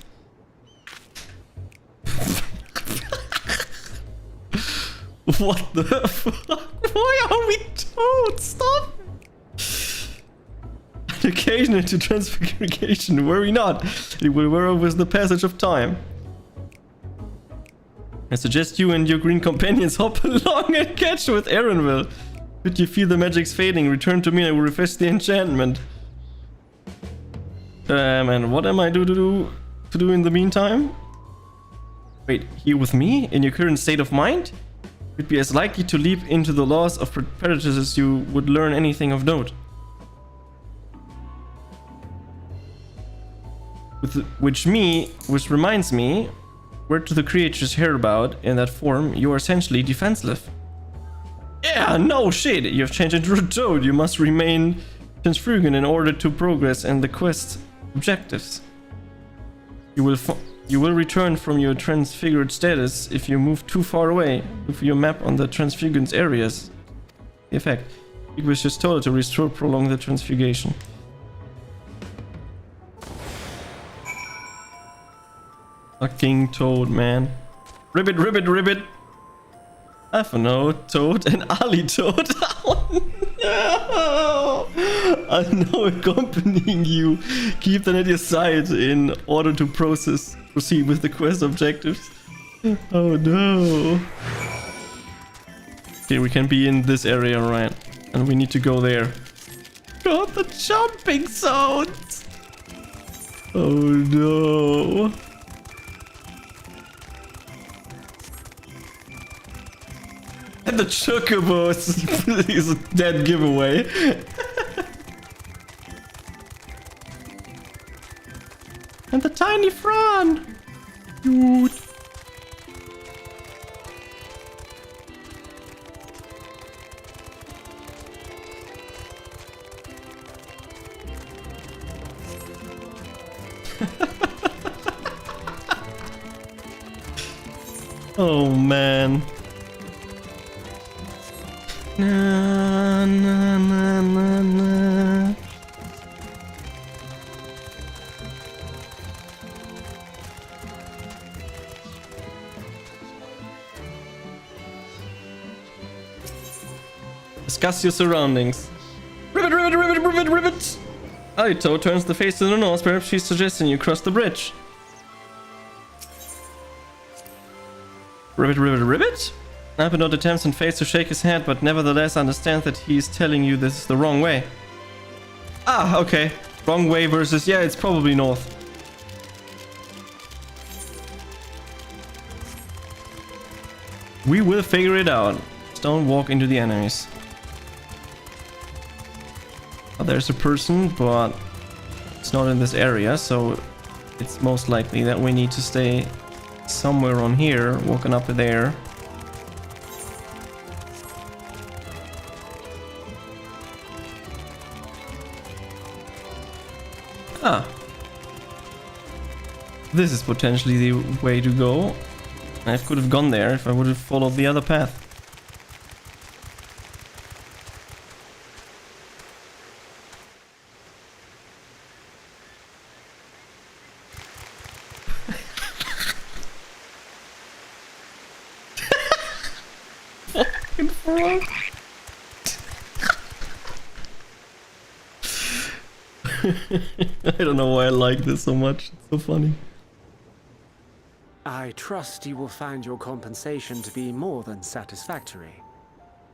Speaker 1: What the fuck? Why are we toads? Stop. Occasionally to transfiguration, worry not. It will wear off with the passage of time. I suggest you and your green companions hop along and catch with Erenville. Could you feel the magic's fading? Return to me and I will refresh the enchantment. And what am I to do in the meantime? Wait, here with me? In your current state of mind? You'd be as likely to leap into the laws of predators as you would learn anything of note. Which reminds me, where to the creatures hereabout in that form, you are essentially defenseless. yeah, no shit. You have changed into a toad. You must remain transfugan in order to progress in the quest objectives. You will return from your transfigured status if you move too far away. With your map on the transfugant's areas. The effect. It was just told to restore prolong the transfiguration. Fucking toad, man. Ribbit, ribbit, ribbit. I have no toad and Ali toad. Oh, no. I know accompanying you. Keep them at your side in order to proceed with the quest objectives. Oh no. Okay, we can be in this area, right? And we need to go there. God, the jumping sounds. Oh no. And the chocobo is a dead giveaway. And the tiny Fran. Dude. Oh man. Na, na, na, na, na. Discuss your surroundings. Ribbit, ribbit, ribbit, ribbit, ribbit! Alito turns the face to the north. Perhaps she's suggesting you cross the bridge. Ribbit, ribbit, ribbit? Alito attempts in face to shake his head, but nevertheless understands that he is telling you this is the wrong way. Ah, okay. Wrong way versus... yeah, it's probably north. We will figure it out. Just don't walk into the enemies. Oh, there's a person, but it's not in this area, so it's most likely that we need to stay somewhere on here, walking up there. Ah. This is potentially the way to go. I could have gone there if I would have followed the other path. Fucking frog. I don't know why I like this so much. It's so funny.
Speaker 8: I trust you will find your compensation to be more than satisfactory.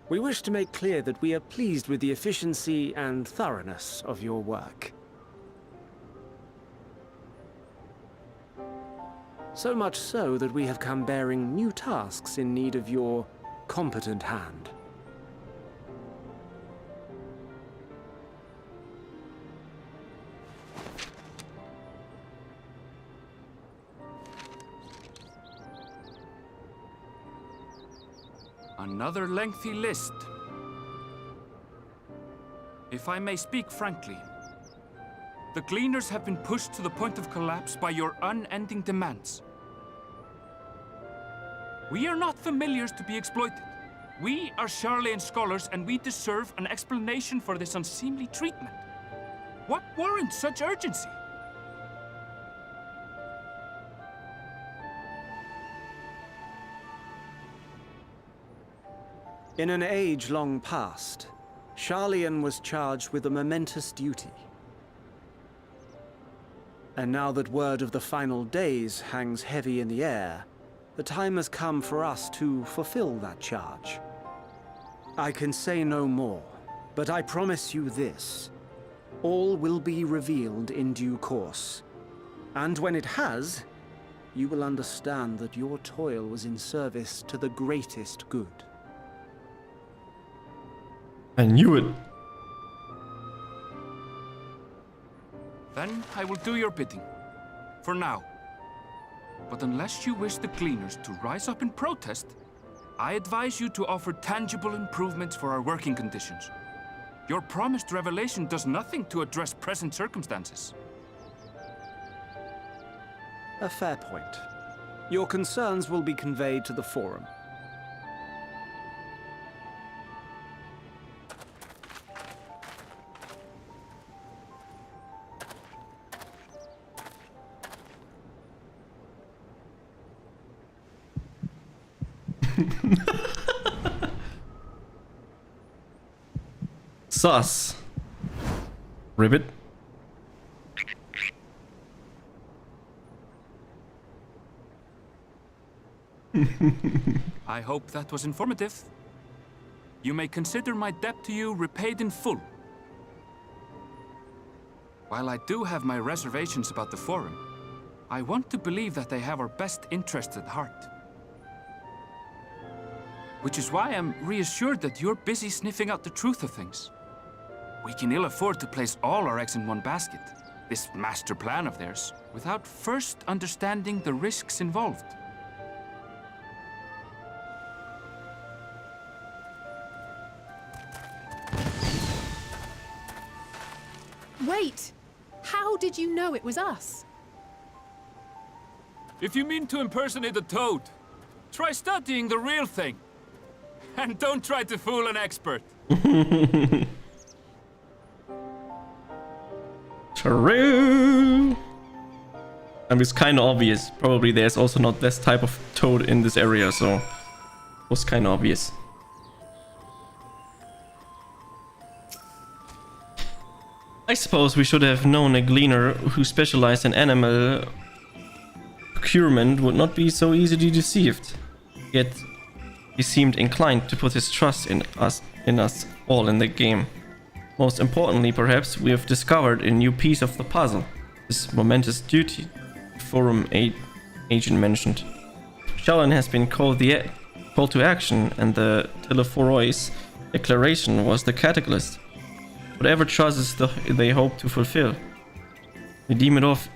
Speaker 8: We wish to make clear that we are pleased with the efficiency and thoroughness of your work. So much so that we have come bearing new tasks in need of your competent hand.
Speaker 2: Another lengthy list. If I may speak frankly, the Gleaners have been pushed to the point of collapse by your unending demands. We are not familiars to be exploited. We are Charlean scholars, and we deserve an explanation for this unseemly treatment. What warrants such urgency?
Speaker 8: In an age long past, Charlean was charged with a momentous duty. And now that word of the final days hangs heavy in the air, the time has come for us to fulfill that charge. I can say no more, but I promise you this. All will be revealed in due course. And when it has, you will understand that your toil was in service to the greatest good.
Speaker 1: I knew it.
Speaker 2: Then I will do your bidding. For now. But unless you wish the Gleaners to rise up in protest, I advise you to offer tangible improvements for our working conditions. Your promised revelation does nothing to address present circumstances.
Speaker 8: A fair point. Your concerns will be conveyed to the Forum.
Speaker 1: Sus. Ribbit.
Speaker 2: I hope that was informative. You may consider my debt to you repaid in full. While I do have my reservations about the Forum, I want to believe that they have our best interests at heart. Which is why I'm reassured that you're busy sniffing out the truth of things. We can ill afford to place all our eggs in one basket, this master plan of theirs, without first understanding the risks involved.
Speaker 3: Wait! How did you know it was us?
Speaker 2: If you mean to impersonate a toad, try studying the real thing. And don't try to fool an expert.
Speaker 1: True. And it's kind of obvious. Probably there's also not this type of toad in this area, so it was kind of obvious. I suppose we should have known a gleaner who specialized in animal procurement would not be so easily deceived. Yet he seemed inclined to put his trust in us all in the game. Most importantly, perhaps, we have discovered a new piece of the puzzle. This momentous duty the Forum agent mentioned. Shallan has been called to action, and the Telephorois declaration was the catalyst. Whatever choices they hope to fulfill, we deem it of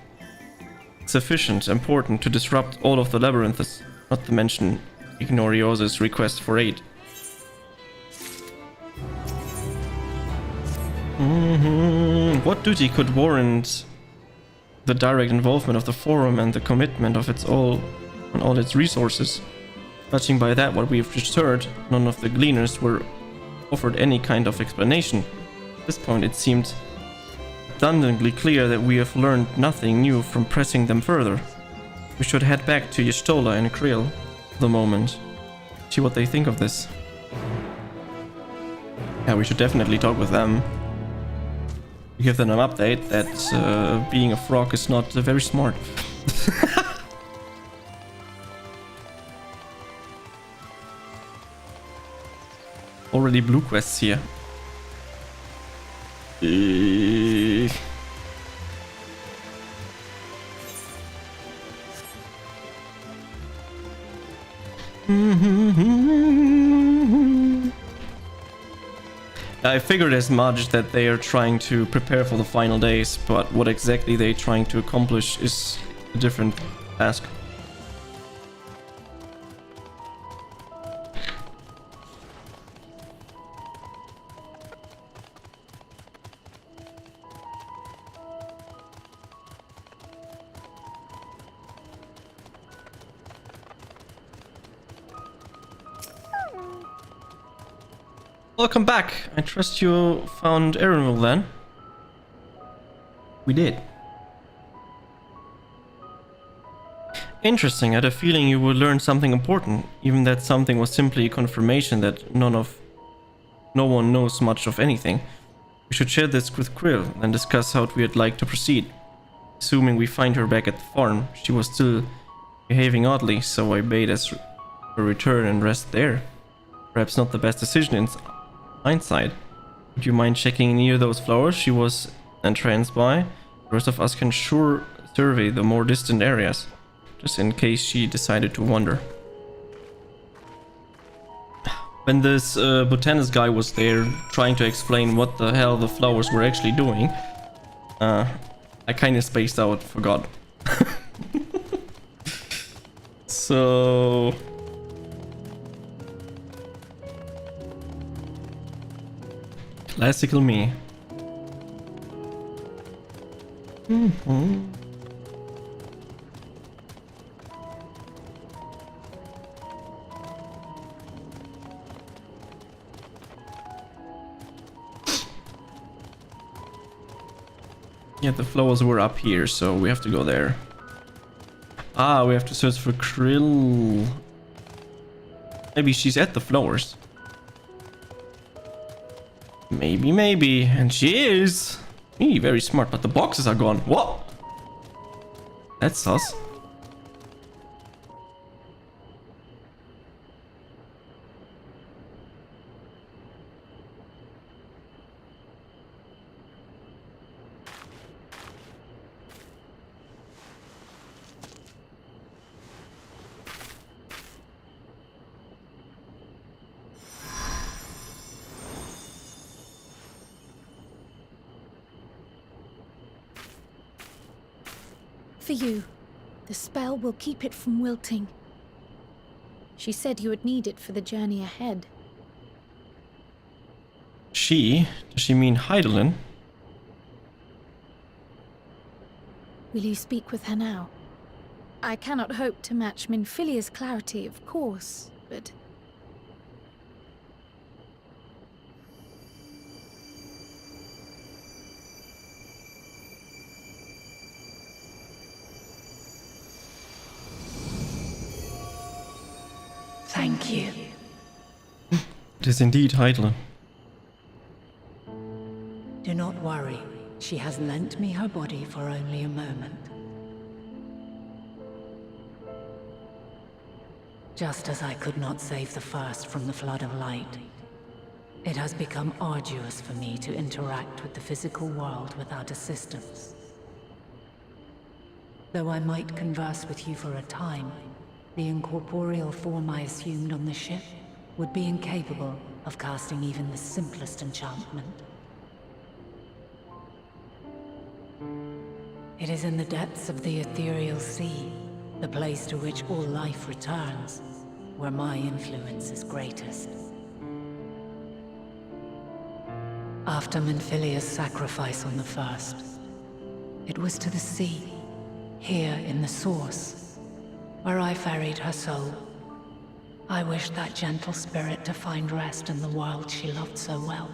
Speaker 1: sufficient important to disrupt all of the labyrinths, not to mention Ignoriosa's request for aid. What duty could warrant the direct involvement of the Forum and the commitment of all its resources? Judging by that, what we have just heard, none of the gleaners were offered any kind of explanation. At this point, it seemed abundantly clear that we have learned nothing new from pressing them further. We should head back to Y'shtola and Krill for the moment. See what they think of this. Yeah, we should definitely talk with them. Give them an update that being a frog is not very smart. Already blue quests here. I figured as much that they are trying to prepare for the final days, but what exactly they're trying to accomplish is a different task. Welcome back. I trust you found Erenville then. We did. Interesting. I had a feeling you would learn something important, even that something was simply a confirmation that no one knows much of anything. We should share this with Krill and discuss how we'd like to proceed. Assuming we find her back at the farm, she was still behaving oddly, so I bade us a return and rest there. Perhaps not the best decision in hindsight. Would you mind checking near those flowers she was entranced by? The rest of us can sure survey the more distant areas, just in case she decided to wander. When this botanist guy was there trying to explain what the hell the flowers were actually doing, I kind of spaced out, forgot. So Classical me. Yeah, the flowers were up here, so we have to go there. Ah, we have to search for Krill. Maybe she's at the flowers. Maybe. And she is. Very smart, but the boxes are gone. What? That's sus.
Speaker 6: For you. The spell will keep it from wilting. She said you would need it for the journey ahead.
Speaker 1: She? Does she mean Heidelin?
Speaker 6: Will you speak with her now? I cannot hope to match Minfilia's clarity, of course, but...
Speaker 9: Thank you.
Speaker 1: It is indeed Heidelin.
Speaker 9: Do not worry. She has lent me her body for only a moment. Just as I could not save the first from the flood of light, it has become arduous for me to interact with the physical world without assistance. Though I might converse with you for a time, the incorporeal form I assumed on the ship would be incapable of casting even the simplest enchantment. It is in the depths of the ethereal sea, the place to which all life returns, where my influence is greatest. After Minfilia's sacrifice on the first, it was to the sea, here in the source, where I ferried her soul. I wished that gentle spirit to find rest in the world she loved so well.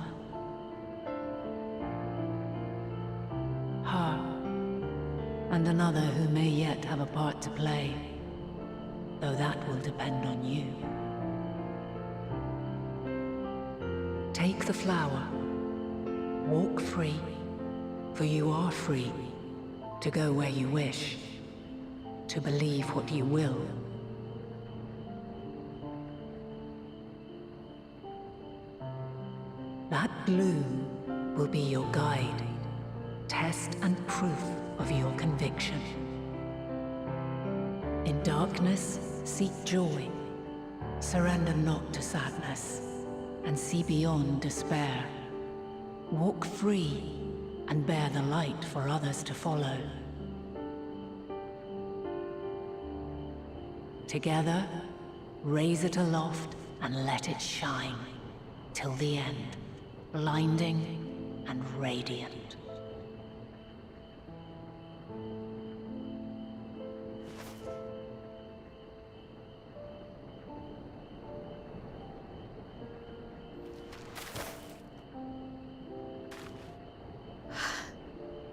Speaker 9: Her, and another who may yet have a part to play, though that will depend on you. Take the flower, walk free, for you are free to go where you wish, to believe what you will. That bloom will be your guide, test and proof of your conviction. In darkness, seek joy. Surrender not to sadness, and see beyond despair. Walk free, and bear the light for others to follow. Together, raise it aloft and let it shine, till the end, blinding and radiant.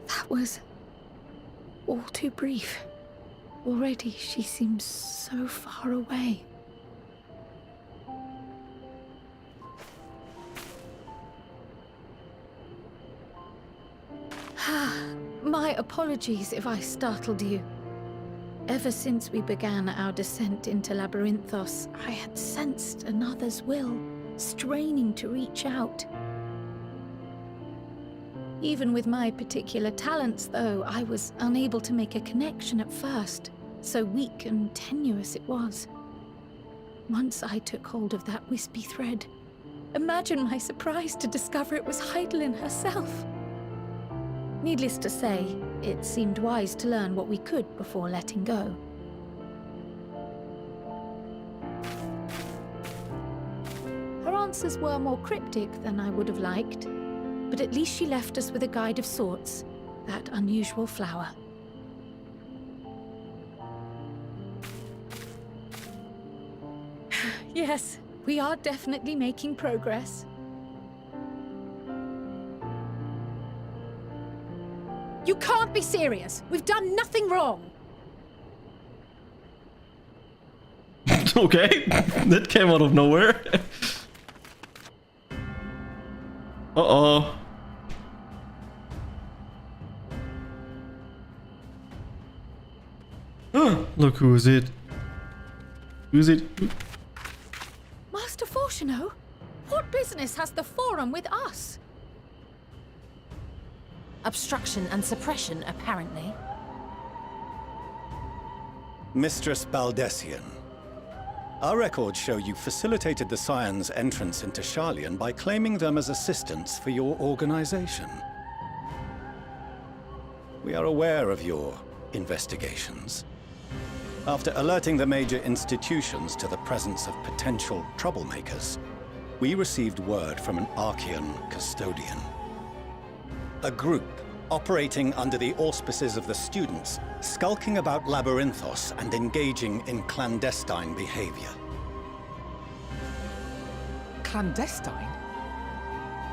Speaker 6: That was all too brief. Already she seems so far away. My apologies if I startled you. Ever since we began our descent into Labyrinthos, I had sensed another's will, straining to reach out. Even with my particular talents, though, I was unable to make a connection at first, so weak and tenuous it was. Once I took hold of that wispy thread, imagine my surprise to discover it was Heidelin herself. Needless to say, it seemed wise to learn what we could before letting go. Her answers were more cryptic than I would have liked, but at least she left us with a guide of sorts. That unusual flower. Yes, we are definitely making progress.
Speaker 3: You can't be serious! We've done nothing wrong!
Speaker 1: Okay, that came out of nowhere. Uh-oh. Look who is it. Who's it?
Speaker 6: Master Fortuno, what business has the Forum with us?
Speaker 4: Obstruction and suppression, apparently.
Speaker 10: Mistress Baldessian, our records show you facilitated the Scions' entrance into Sharlayan by claiming them as assistants for your organization. We are aware of your investigations. After alerting the major institutions to the presence of potential troublemakers, we received word from an Archean custodian. A group operating under the auspices of the students, skulking about Labyrinthos and engaging in clandestine behavior.
Speaker 5: Clandestine?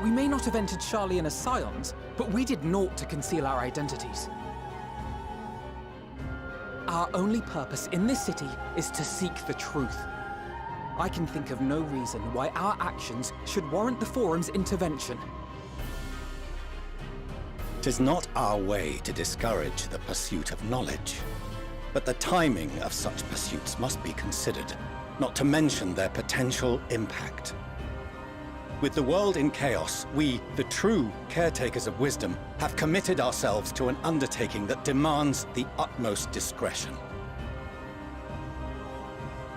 Speaker 5: We may not have entered Sharlayan as Scions, but we did naught to conceal our identities. Our only purpose in this city is to seek the truth. I can think of no reason why our actions should warrant the Forum's intervention.
Speaker 10: 'Tis not our way to discourage the pursuit of knowledge, but the timing of such pursuits must be considered, not to mention their potential impact. With the world in chaos, we, the true caretakers of wisdom, have committed ourselves to an undertaking that demands the utmost discretion.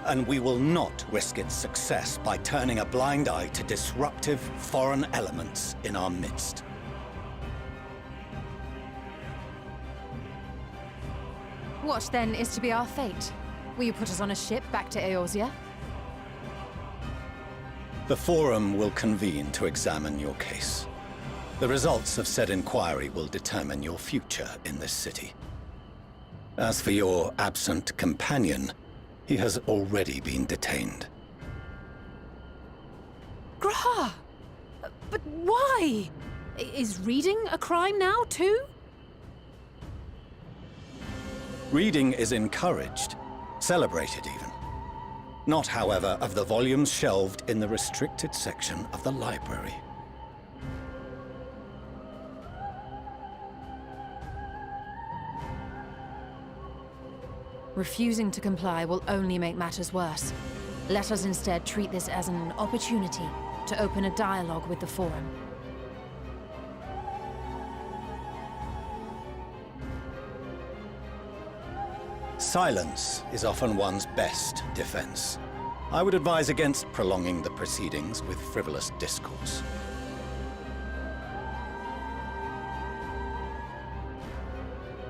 Speaker 10: And we will not risk its success by turning a blind eye to disruptive foreign elements in our midst.
Speaker 4: What then is to be our fate? Will you put us on a ship back to Eorzea?
Speaker 10: The Forum will convene to examine your case. The results of said inquiry will determine your future in this city. As for your absent companion, he has already been detained.
Speaker 3: Graha! But why? Is reading a crime now, too?
Speaker 10: Reading is encouraged, celebrated even. Not, however, of the volumes shelved in the restricted section of the library.
Speaker 4: Refusing to comply will only make matters worse. Let us instead treat this as an opportunity to open a dialogue with the Forum.
Speaker 10: Silence is often one's best defense. I would advise against prolonging the proceedings with frivolous discourse.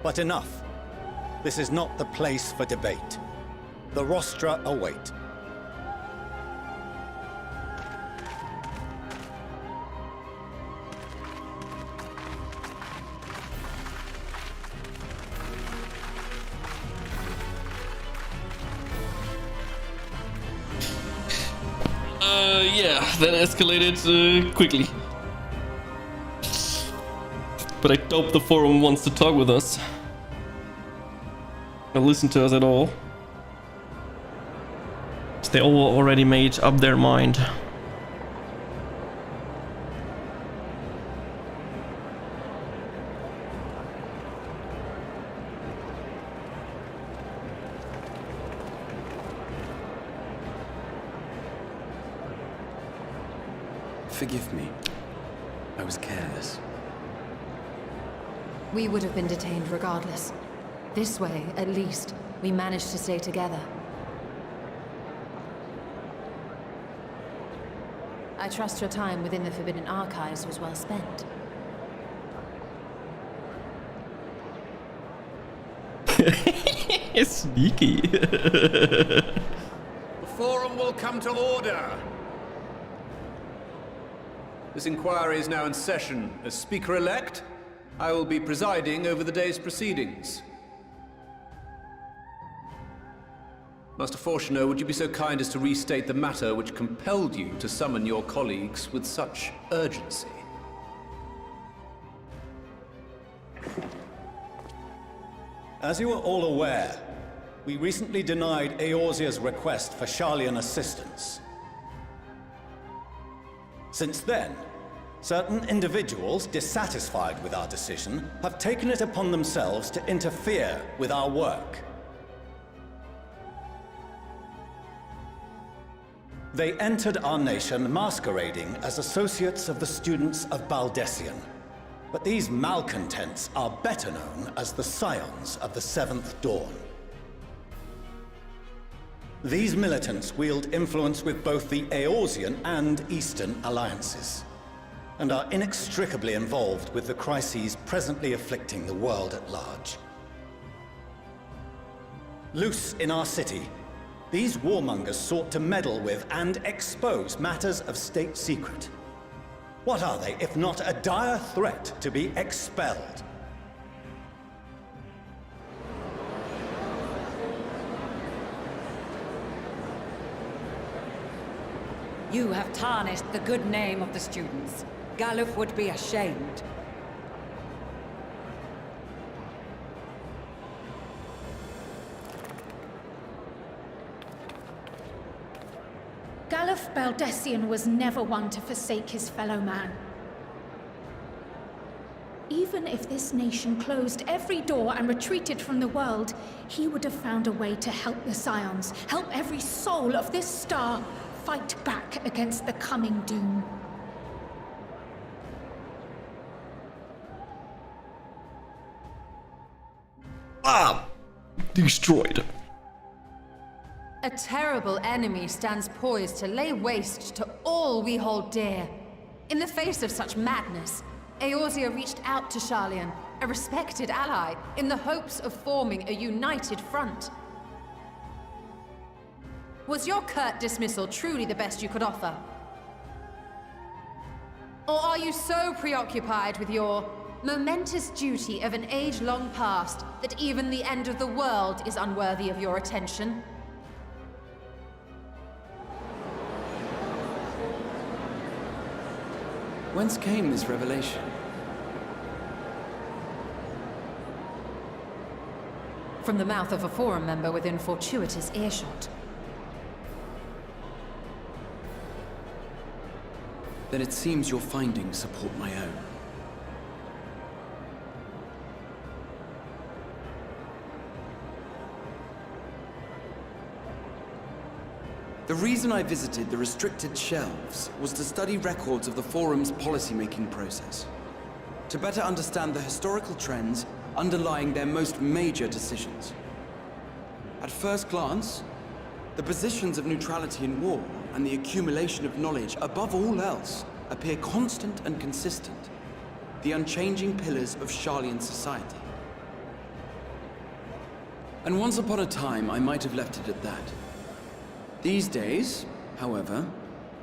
Speaker 10: But enough. This is not the place for debate. The rostra await.
Speaker 1: Yeah, that escalated quickly. But I doubt the Forum wants to talk with us. Or listen to us at all. They all already made up their mind.
Speaker 8: Forgive me. I was careless.
Speaker 4: We would have been detained regardless. This way, at least, we managed to stay together. I trust your time within the Forbidden Archives was well spent.
Speaker 1: Sneaky.
Speaker 11: The Forum will come to order. This inquiry is now in session. As Speaker-elect, I will be presiding over the day's proceedings. Master Fortuner, would you be so kind as to restate the matter which compelled you to summon your colleagues with such urgency?
Speaker 10: As you are all aware, we recently denied Eorzea's request for Sharlayan assistance. Since then, certain individuals dissatisfied with our decision have taken it upon themselves to interfere with our work. They entered our nation masquerading as associates of the students of Baldessian. But these malcontents are better known as the Scions of the Seventh Dawn. These militants wield influence with both the Eorzean and Eastern alliances, and are inextricably involved with the crises presently afflicting the world at large. Loose in our city, these warmongers sought to meddle with and expose matters of state secret. What are they, if not a dire threat to be expelled?
Speaker 12: You have tarnished the good name of the students. Galuf would be ashamed.
Speaker 6: Galuf Baldessian was never one to forsake his fellow man. Even if this nation closed every door and retreated from the world, he would have found a way to help the Scions, help every soul of this star fight back against the coming doom.
Speaker 1: Destroyed.
Speaker 4: A terrible enemy stands poised to lay waste to all we hold dear. In the face of such madness, Eorzea reached out to Sharlayan, a respected ally, in the hopes of forming a united front. Was your curt dismissal truly the best you could offer? Or are you so preoccupied with your momentous duty of an age long past that even the end of the world is unworthy of your attention?
Speaker 13: Whence came this revelation?
Speaker 4: From the mouth of a forum member within fortuitous earshot.
Speaker 13: Then it seems your findings support my own. The reason I visited the restricted shelves was to study records of the Forum's policymaking process, to better understand the historical trends underlying their most major decisions. At first glance, the positions of neutrality in war and the accumulation of knowledge above all else appear constant and consistent, the unchanging pillars of Sharlayan society. And once upon a time, I might have left it at that. These days, however,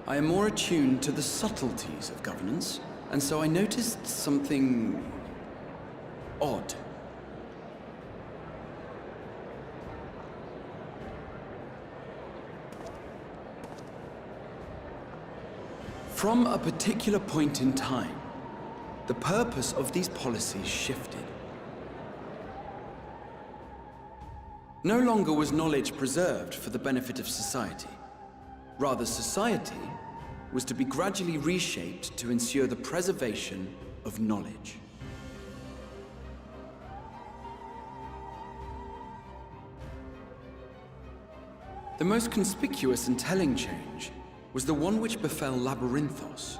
Speaker 13: I am more attuned to the subtleties of governance, and so I noticed something odd. From a particular point in time, the purpose of these policies shifted. No longer was knowledge preserved for the benefit of society. Rather, society was to be gradually reshaped to ensure the preservation of knowledge. The most conspicuous and telling change was the one which befell Labyrinthos.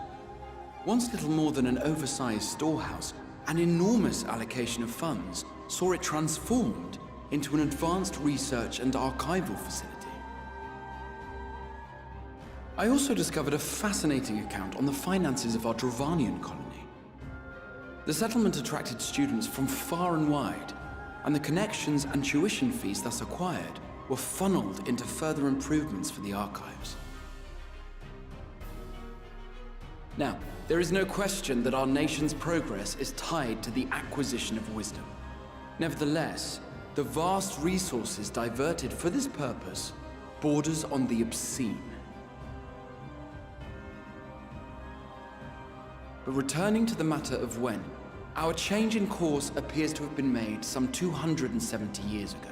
Speaker 13: Once little more than an oversized storehouse, an enormous allocation of funds saw it transformed into an advanced research and archival facility. I also discovered a fascinating account on the finances of our Dravanian colony. The settlement attracted students from far and wide, and the connections and tuition fees thus acquired were funneled into further improvements for the archives. Now, There is no question that our nation's progress is tied to the acquisition of wisdom. Nevertheless, the vast resources diverted for this purpose borders on the obscene. But returning to the matter of when, our change in course appears to have been made some 270 years ago.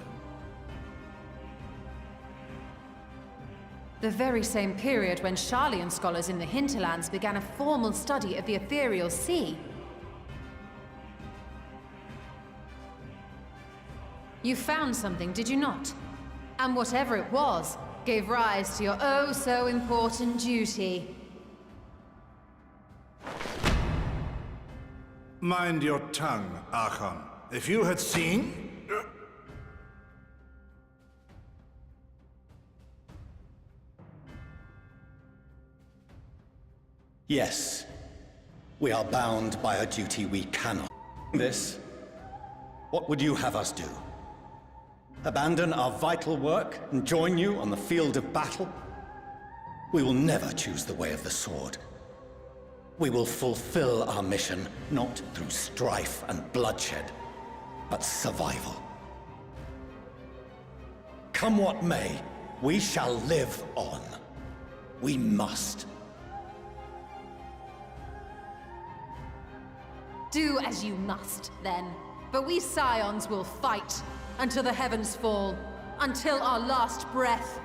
Speaker 4: The very same period when Sharlayan scholars in the hinterlands began a formal study of the ethereal sea. You found something, did you not? And whatever it was, gave rise to your oh-so-important duty.
Speaker 14: Mind your tongue, Archon. If you had seen...
Speaker 10: Yes. We are bound by a duty we cannot. This, what would you have us do? Abandon our vital work and join you on the field of battle? We will never choose the way of the sword. We will fulfill our mission, not through strife and bloodshed, but survival. Come what may, we shall live on. We must.
Speaker 4: Do as you must, then. But we Scions will fight until the heavens fall, until our last breath.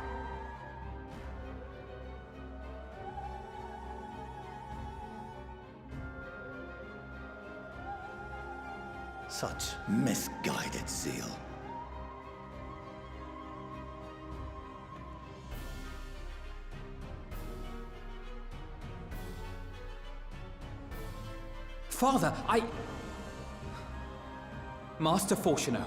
Speaker 10: Such misguided zeal.
Speaker 5: Father, Master Fortuno.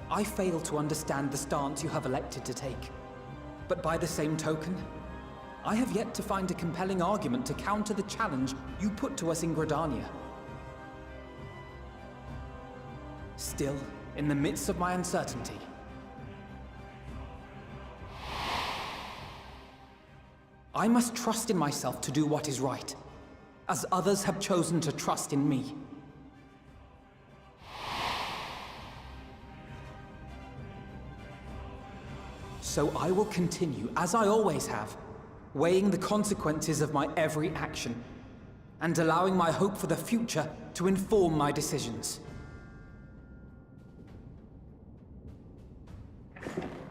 Speaker 5: I fail to understand the stance you have elected to take. But by the same token, I have yet to find a compelling argument to counter the challenge you put to us in Gridania. Still, in the midst of my uncertainty, I must trust in myself to do what is right, as others have chosen to trust in me. So I will continue, as I always have, weighing the consequences of my every action, and allowing my hope for the future to inform my decisions.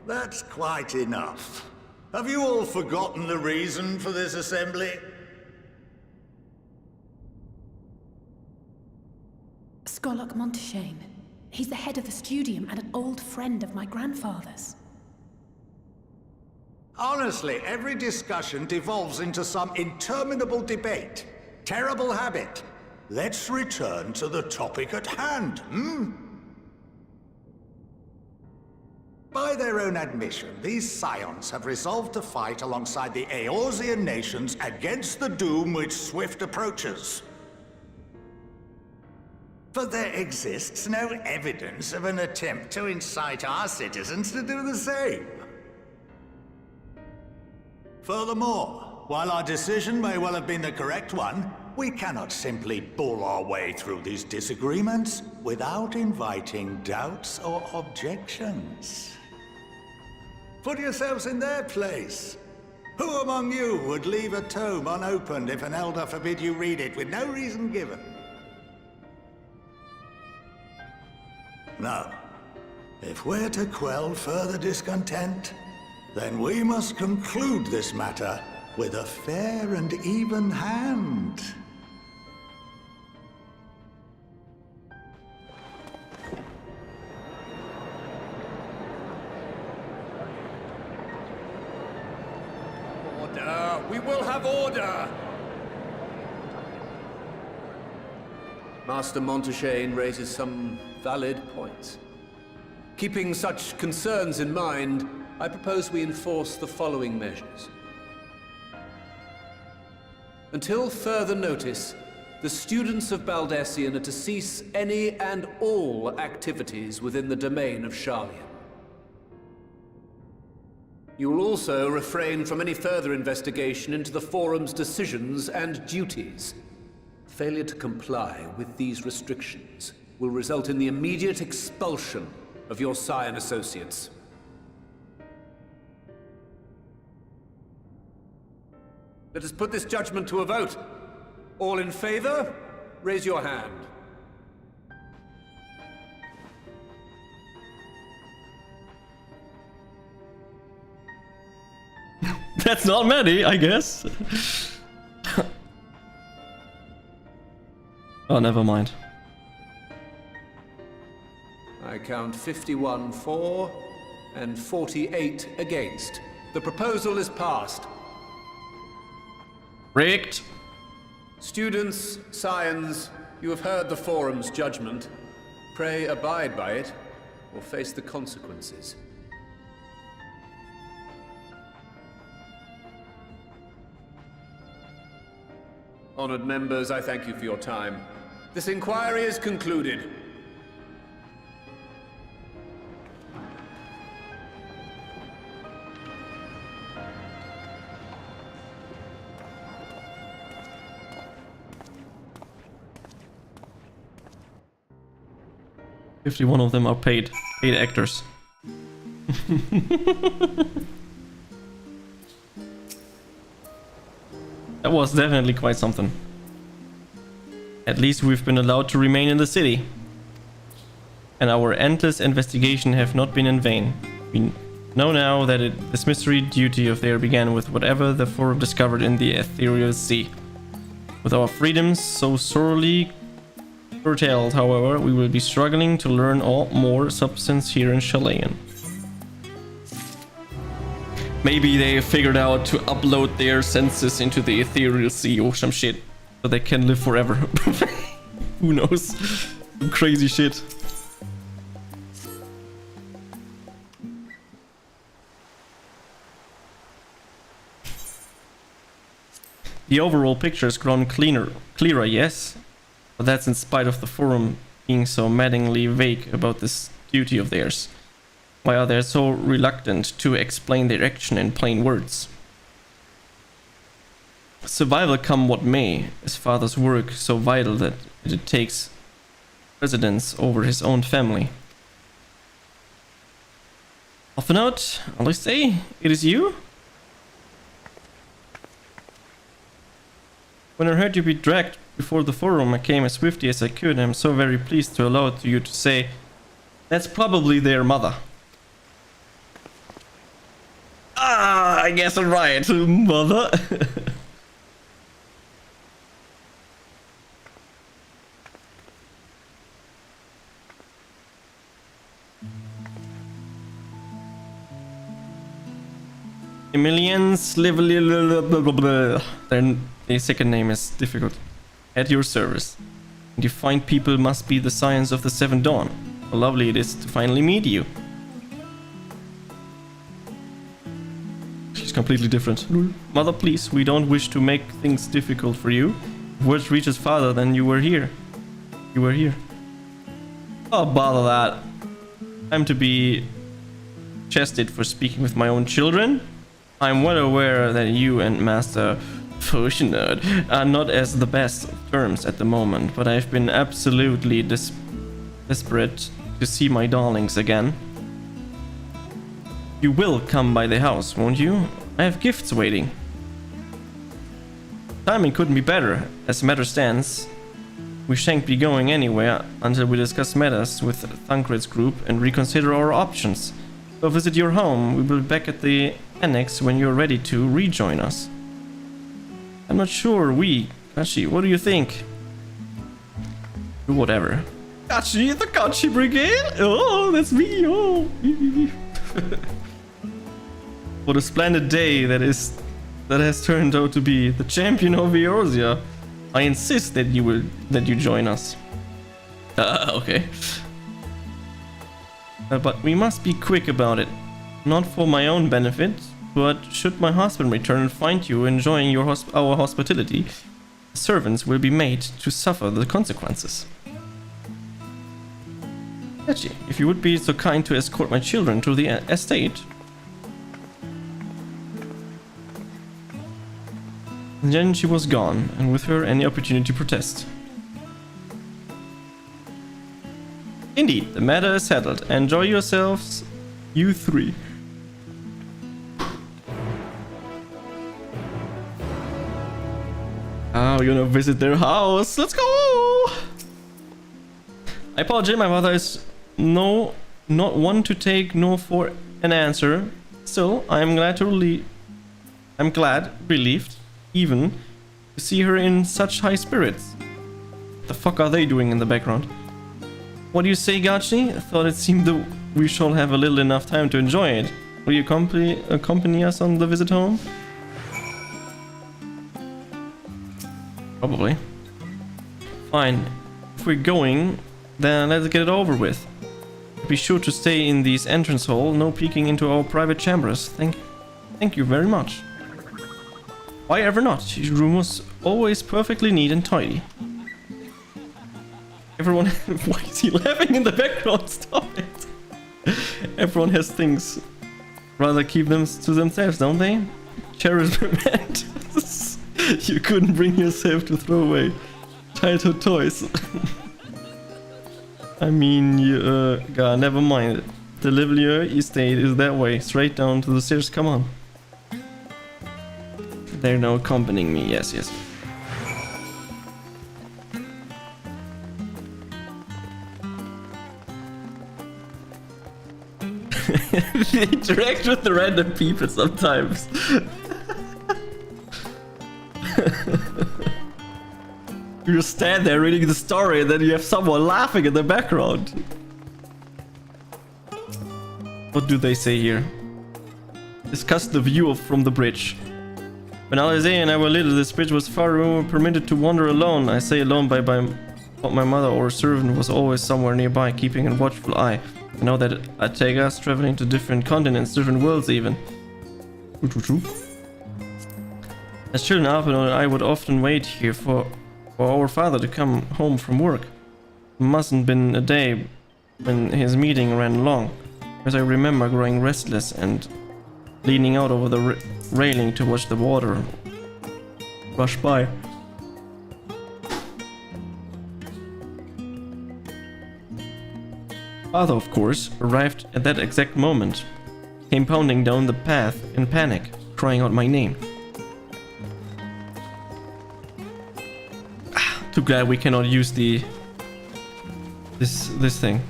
Speaker 14: That's quite enough. Have you all forgotten the reason for this assembly?
Speaker 3: Skolok Monteshane. He's the head of the Studium and an old friend of my grandfather's.
Speaker 14: Honestly, every discussion devolves into some interminable debate. Terrible habit. Let's return to the topic at hand, By their own admission, these Scions have resolved to fight alongside the Eorzean nations against the doom which swift approaches. But there exists no evidence of an attempt to incite our citizens to do the same. Furthermore, while our decision may well have been the correct one, we cannot simply bull our way through these disagreements without inviting doubts or objections. Put yourselves in their place. Who among you would leave a tome unopened if an elder forbid you read it with no reason given? Now, if we're to quell further discontent, then we must conclude this matter with a fair and even hand.
Speaker 11: Order! We will have order! Master Monteshane raises some valid points. Keeping such concerns in mind, I propose we enforce the following measures. Until further notice, the students of Baldesion are to cease any and all activities within the domain of Sharlayan. You will also refrain from any further investigation into the Forum's decisions and duties. Failure to comply with these restrictions will result in the immediate expulsion of your Scion associates. Let us put this judgment to a vote. All in favor, raise your hand.
Speaker 1: That's not many, I guess. Oh, never mind.
Speaker 11: I count 51 for and 48 against. The proposal is passed.
Speaker 1: Rigged.
Speaker 11: Students, Scions, you have heard the Forum's judgment. Pray abide by it, or face the consequences. Honored members, I thank you for your time. This inquiry is concluded.
Speaker 1: One of them are paid actors. That was definitely quite something. At least we've been allowed to remain in the city. And our endless investigation have not been in vain. We know now that this mystery duty of theirs began with whatever the Forum discovered in the ethereal sea. With our freedoms so sorely curtailed, however, we will be struggling to learn all more substance here in Chilean. Maybe they figured out to upload their senses into the ethereal sea or some shit, so they can live forever. Who knows? Some crazy shit. The overall picture has grown clearer, yes, but that's in spite of the Forum being so maddeningly vague about this duty of theirs. Why are they so reluctant to explain their action in plain words? Survival come what may, is father's work so vital that it takes precedence over his own family. Off a note, I'll say, it is you? When I heard you be dragged before the Forum, I came as swiftly as I could, and I'm so very pleased to allow you to say, that's probably their mother. Ah, I guess I'm right, mother. Emilian's their second name is difficult. At your service. And you find people must be the Scions of the Seven Dawn. How lovely it is to finally meet you. She's completely different. Mother, please, we don't wish to make things difficult for you. If words reaches farther, then you were here. You were here. Oh, bother that. I'm to be chested for speaking with my own children. I'm well aware that you and Master Potion Nerd are not as the best of terms at the moment, but I've been absolutely desperate to see my darlings again. You will come by the house, won't you? I have gifts waiting. Timing couldn't be better. As matter stands, we shan't be going anywhere until we discuss matters with Thancred's group and reconsider our options. So visit your home. We will be back at the annex when you're ready to rejoin us. I'm not sure Gachi, what do you think? Do whatever. Gachi, the Gachi Brigade? Oh, that's me, oh. What a splendid day that has turned out to be. The champion of Eorzea. I insist that you join us. Okay. But we must be quick about it. Not for my own benefit, but should my husband return and find you enjoying our hospitality, servants will be made to suffer the consequences. Gachi, if you would be so kind to escort my children to the estate. And then she was gone, and with her any opportunity to protest. Indeed, the matter is settled. Enjoy yourselves, you three. Ah, we're gonna visit their house. Let's go! I apologize, my mother is not one to take no for an answer. Still, I'm glad, relieved, even, to see her in such high spirits. What the fuck are they doing in the background? What do you say, Gachi? I thought it seemed that we shall have a little enough time to enjoy it. Will you accompany us on the visit home? Probably. Fine. If we're going, then let's get it over with. Be sure to stay in these entrance hall, no peeking into our private chambers. Thank you very much. Why ever not? Your room was always perfectly neat and tidy. Everyone... Why is he laughing in the background? Stop it. Everyone has things. Rather keep them to themselves, don't they? Cherish mementos. You couldn't bring yourself to throw away childhood toys. I mean, God, never mind. The Livelier estate is that way, straight down to the stairs. Come on. They're now accompanying me. Yes, yes. They interact with the random people sometimes. You just stand there reading the story and then you have someone laughing in the background. What do they say here? Discuss the view from the bridge. When Alize and I were little, this bridge was far more permitted to wander alone. I say alone but my mother or servant was always somewhere nearby, keeping a watchful eye. I know that I take us traveling to different continents, different worlds even. True. As children, Alpino and I would often wait here for our father to come home from work. It mustn't been a day when his meeting ran long, because I remember growing restless and leaning out over the railing to watch the water rush by. Father, of course, arrived at that exact moment, came pounding down the path in panic, crying out my name. Too glad we cannot use this thing.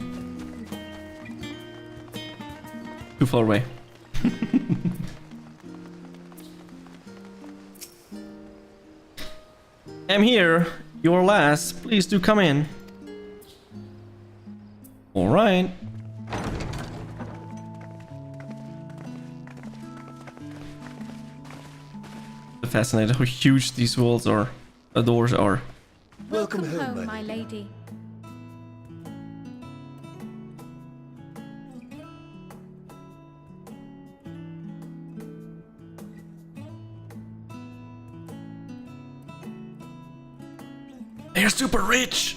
Speaker 1: Too far away. I'm here, your last. Please do come in. All right. Fascinating how huge these walls are. Doors are.
Speaker 6: Welcome home, my lady.
Speaker 1: They're super rich.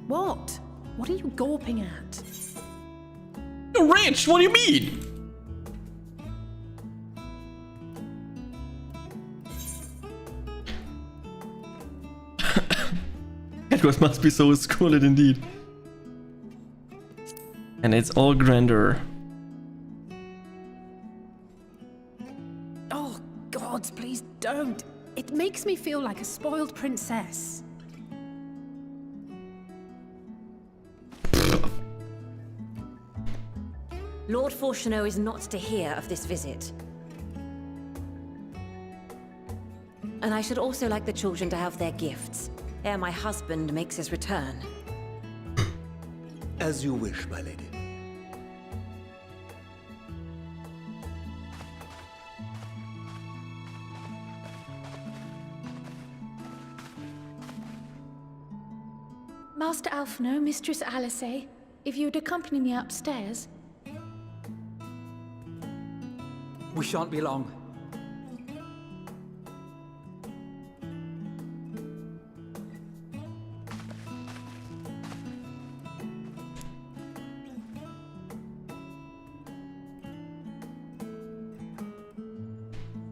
Speaker 3: What? What are you gawping at?
Speaker 1: You're rich, what do you mean? Edward must be so squalid indeed. And it's all grandeur.
Speaker 3: Oh, gods, please don't. It makes me feel like a spoiled princess.
Speaker 15: Lord Fortuneau is not to hear of this visit. And I should also like the children to have their gifts, ere my husband makes his return.
Speaker 16: As you wish, my lady.
Speaker 6: Master Alphino, Mistress Alice, if you'd accompany me upstairs.
Speaker 5: We shan't be long.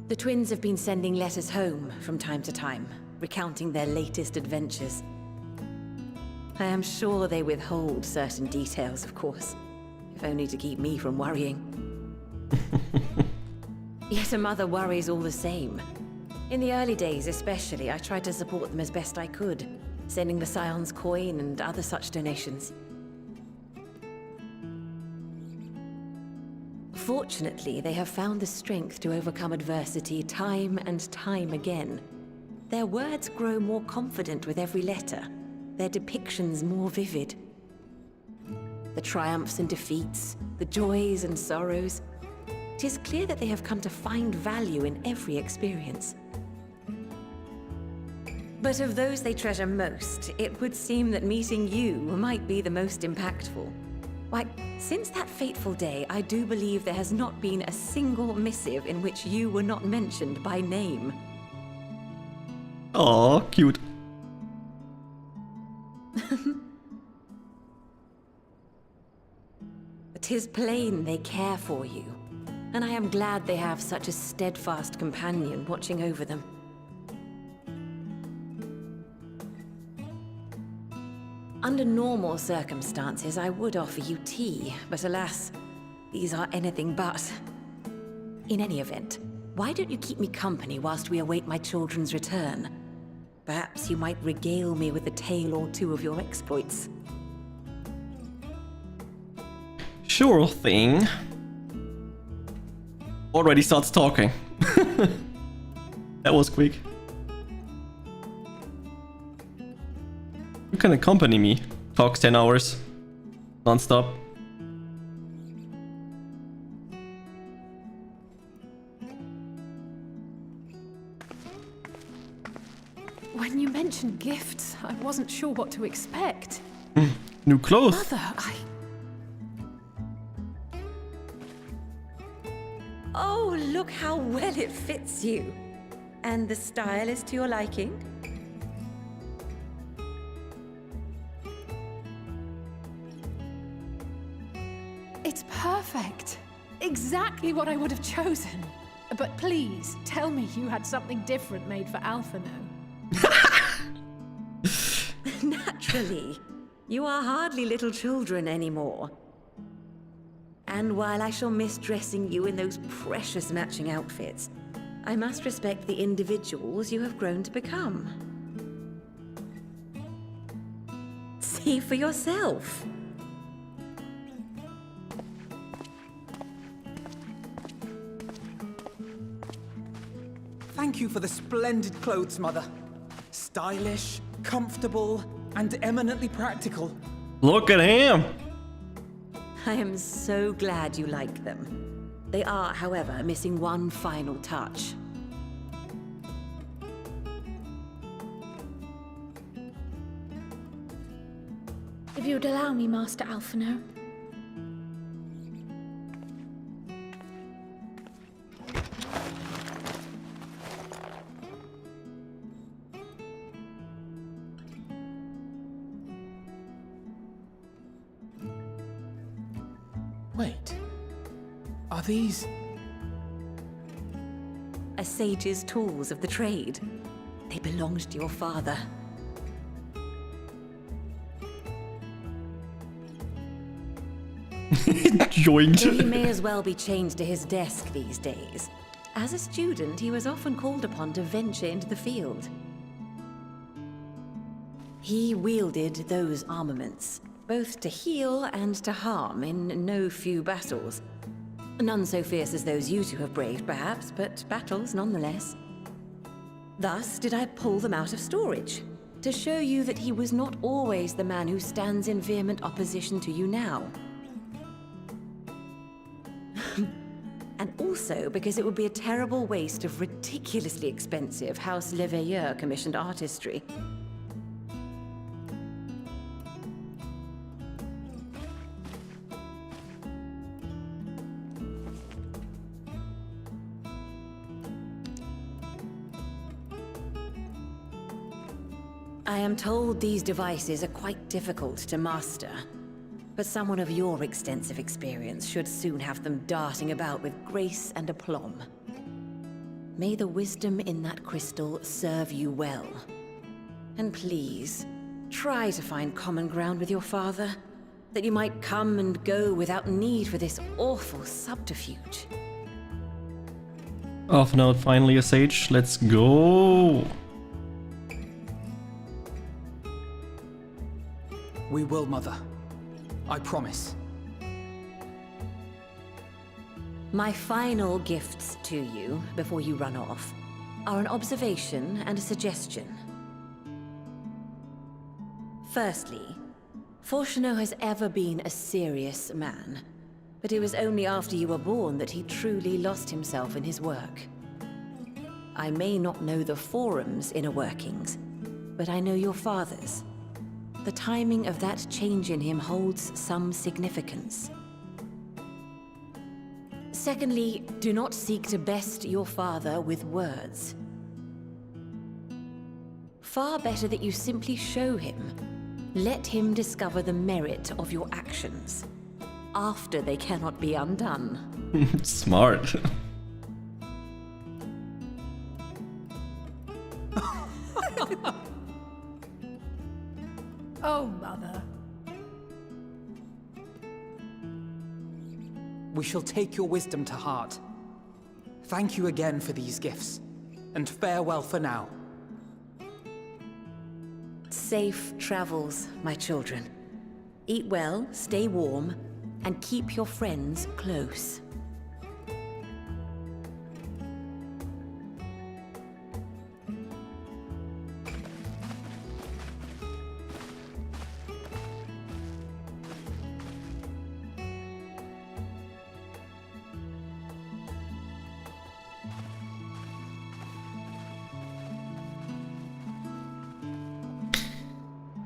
Speaker 15: The twins have been sending letters home from time to time, recounting their latest adventures. I am sure they withhold certain details, of course, if only to keep me from worrying. Yet a mother worries all the same. In the early days especially, I tried to support them as best I could, sending the Scion's coin and other such donations. Fortunately, they have found the strength to overcome adversity time and time again. Their words grow more confident with every letter, their depictions more vivid. The triumphs and defeats, the joys and sorrows. It is clear that they have come to find value in every experience. But of those they treasure most, it would seem that meeting you might be the most impactful. Why, since that fateful day, I do believe there has not been a single missive in which you were not mentioned by name.
Speaker 1: Oh, cute.
Speaker 15: It is plain they care for you, and I am glad they have such a steadfast companion watching over them. Under normal circumstances, I would offer you tea, but alas, these are anything but. In any event, why don't you keep me company whilst we await my children's return? Perhaps you might regale me with a tale or two of your exploits.
Speaker 1: Sure thing. Already starts talking. That was quick. You can accompany me. Talks 10 hours. Non-stop.
Speaker 3: When you mentioned gifts, I wasn't sure what to expect.
Speaker 1: New clothes.
Speaker 3: Mother,
Speaker 15: Oh, look how well it fits you. And the style is to your liking?
Speaker 3: It's perfect. Exactly what I would have chosen. But please, tell me you had something different made for Alphino.
Speaker 15: Naturally. You are hardly little children anymore. And while I shall miss dressing you in those precious matching outfits, I must respect the individuals you have grown to become. See for yourself.
Speaker 5: Thank you for the splendid clothes, Mother. Stylish, comfortable, and eminently practical.
Speaker 1: Look at him!
Speaker 15: I am so glad you like them. They are, however, missing one final touch.
Speaker 6: If you'd allow me, Master Alphino.
Speaker 5: Wait. Are these...
Speaker 15: A sage's tools of the trade. They belonged to your father.
Speaker 1: Joined.
Speaker 15: Though he may as well be chained to his desk these days. As a student, he was often called upon to venture into the field. He wielded those armaments, both to heal and to harm in no few battles. None so fierce as those you two have braved, perhaps, but battles nonetheless. Thus did I pull them out of storage, to show you that he was not always the man who stands in vehement opposition to you now. And also because it would be a terrible waste of ridiculously expensive House Leveilleur commissioned artistry. I am told these devices are quite difficult to master. But someone of your extensive experience should soon have them darting about with grace and aplomb. May the wisdom in that crystal serve you well. And please, try to find common ground with your father, that you might come and go without need for this awful subterfuge.
Speaker 1: Half an hour finally a sage. Let's go.
Speaker 5: We will, Mother. I promise.
Speaker 15: My final gifts to you, before you run off, are an observation and a suggestion. Firstly, Fortuno has ever been a serious man, but it was only after you were born that he truly lost himself in his work. I may not know the Forum's inner workings, but I know your father's. The timing of that change in him holds some significance. Secondly, do not seek to best your father with words. Far better that you simply show him. Let him discover the merit of your actions, after they cannot be undone.
Speaker 1: Smart.
Speaker 3: Oh, Mother.
Speaker 5: We shall take your wisdom to heart. Thank you again for these gifts, and farewell for now.
Speaker 15: Safe travels, my children. Eat well, stay warm, and keep your friends close.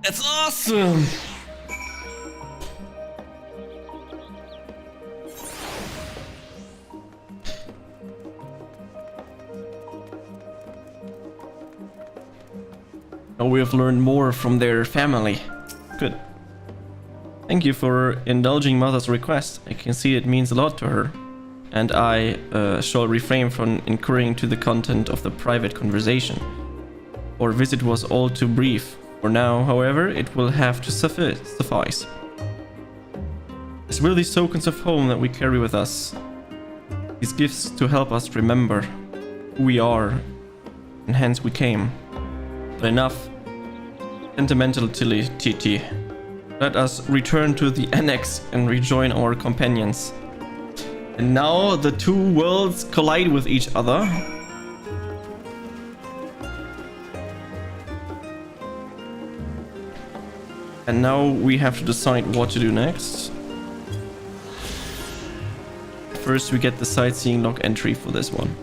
Speaker 1: That's awesome! Now we have learned more from their family. Good. Thank you for indulging Mother's request. I can see it means a lot to her. And I shall refrain from inquiring to the content of the private conversation. Our visit was all too brief. For now, however, it will have to suffice. It's really tokens of home that we carry with us. These gifts to help us remember who we are, and hence we came. But enough sentimentality. Let us return to the annex and rejoin our companions. And now the two worlds collide with each other. And now we have to decide what to do next. First we get the sightseeing log entry for this one.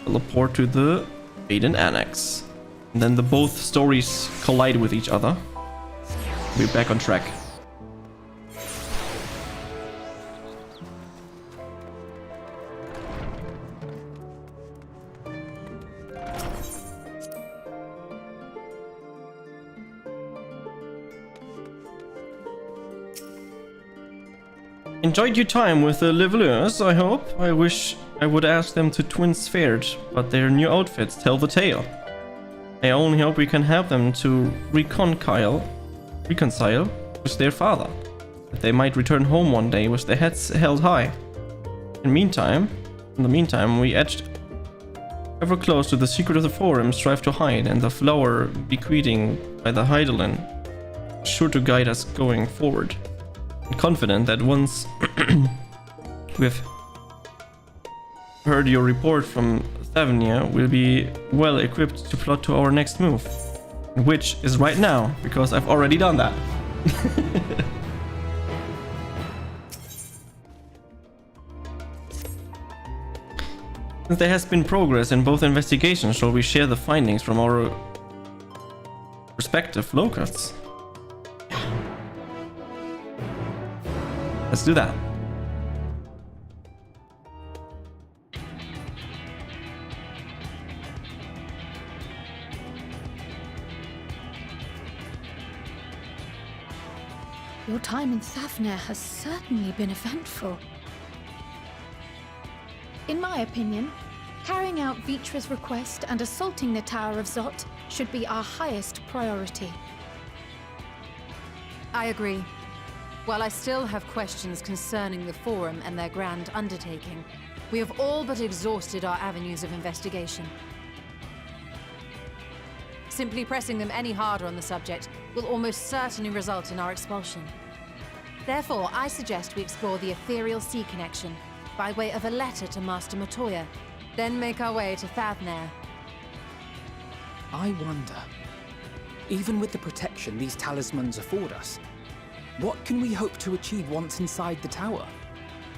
Speaker 1: Teleport to the Aiden Annex. And then the both stories collide with each other. We're back on track. Enjoyed your time with the Levelers, I hope. I wish I would ask them to twin sphered, but their new outfits tell the tale. I only hope we can help them to reconcile with their father, that they might return home one day with their heads held high. In the meantime, we edged ever close to the secret of the Forum, strive to hide, and the flower bequeathing by the Heidelin is sure to guide us going forward. I'm confident that once we've heard your report from Thavnia, we'll be well equipped to plot to our next move. Which is right now, because I've already done that. Since there has been progress in both investigations, shall we share the findings from our respective locals? Let's do that.
Speaker 6: Your time in Thavnia has certainly been eventful. In my opinion, carrying out Vitra's request and assaulting the Tower of Zot should be our highest priority.
Speaker 4: I agree. While I still have questions concerning the Forum and their grand undertaking, we have all but exhausted our avenues of investigation. Simply pressing them any harder on the subject will almost certainly result in our expulsion. Therefore, I suggest we explore the ethereal sea connection by way of a letter to Master Matoya, then make our way to Thavnair.
Speaker 5: I wonder, even with the protection these talismans afford us, what can we hope to achieve once inside the tower?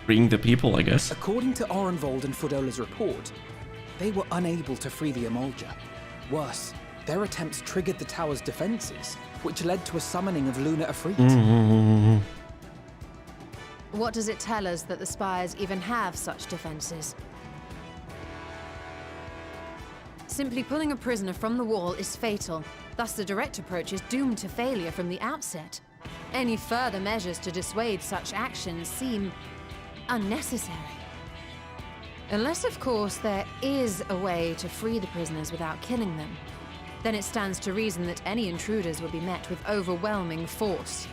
Speaker 1: Freeing the people, I guess.
Speaker 5: According to Orenvold and Fodola's report, they were unable to free the Emulger. Worse, their attempts triggered the tower's defenses, which led to a summoning of Luna Afrit.
Speaker 4: What does it tell us that the Spires even have such defenses? Simply pulling a prisoner from the wall is fatal, thus the direct approach is doomed to failure from the outset. Any further measures to dissuade such actions seem unnecessary. Unless, of course, there is a way to free the prisoners without killing them. Then it stands to reason that any intruders will be met with overwhelming force.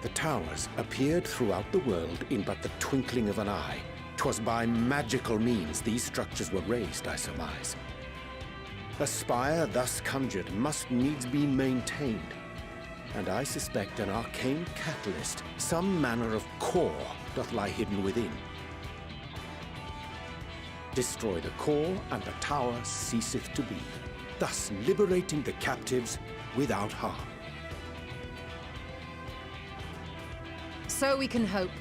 Speaker 16: The towers appeared throughout the world in but the twinkling of an eye. 'Twas by magical means these structures were raised, I surmise. A spire thus conjured must needs be maintained, and I suspect an arcane catalyst, some manner of core, doth lie hidden within. Destroy the core, and the tower ceaseth to be, thus liberating the captives without harm.
Speaker 4: So we can hope,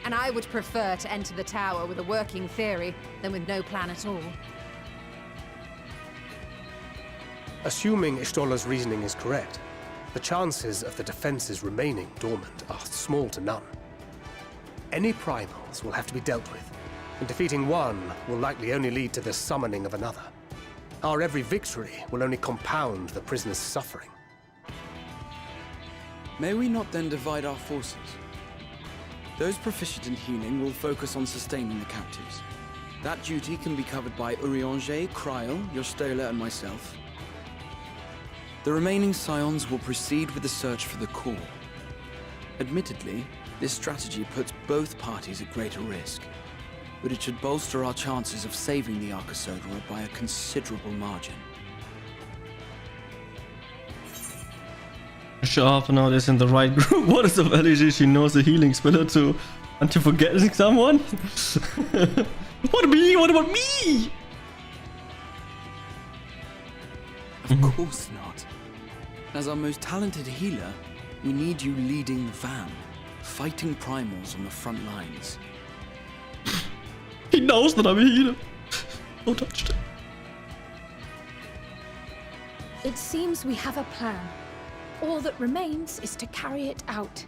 Speaker 4: and I would prefer to enter the tower with a working theory than with no plan at all.
Speaker 17: Assuming Ishtola's reasoning is correct, the chances of the defenses remaining dormant are small to none. Any primals will have to be dealt with, and defeating one will likely only lead to the summoning of another. Our every victory will only compound the prisoner's suffering.
Speaker 13: May we not then divide our forces? Those proficient in healing will focus on sustaining the captives. That duty can be covered by Urianger, Kryl, Yostola, and myself. The remaining Scions will proceed with the search for the core. Admittedly, this strategy puts both parties at greater risk, but it should bolster our chances of saving the Arcosodra by a considerable margin.
Speaker 1: Sharpener is in the right group. What is the value? She knows a healing spell or two until forgetting someone? What me? What about me?
Speaker 13: Of course not. As our most talented healer, we need you leading the van, fighting primals on the front lines.
Speaker 1: He knows that I'm a healer. Oh, touched it.
Speaker 6: It seems we have a plan. All that remains is to carry it out.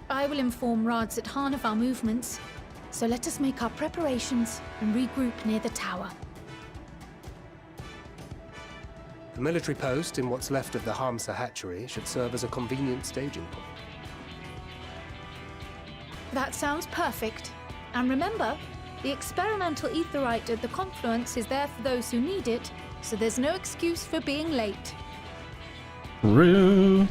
Speaker 6: I will inform Radzat Han of our movements, so let us make our preparations and regroup near the tower.
Speaker 17: The military post in what's left of the Hamsa hatchery should serve as a convenient staging point.
Speaker 6: That sounds perfect. And remember, the experimental aetheryte at the confluence is there for those who need it, so there's no excuse for being late.
Speaker 1: Real.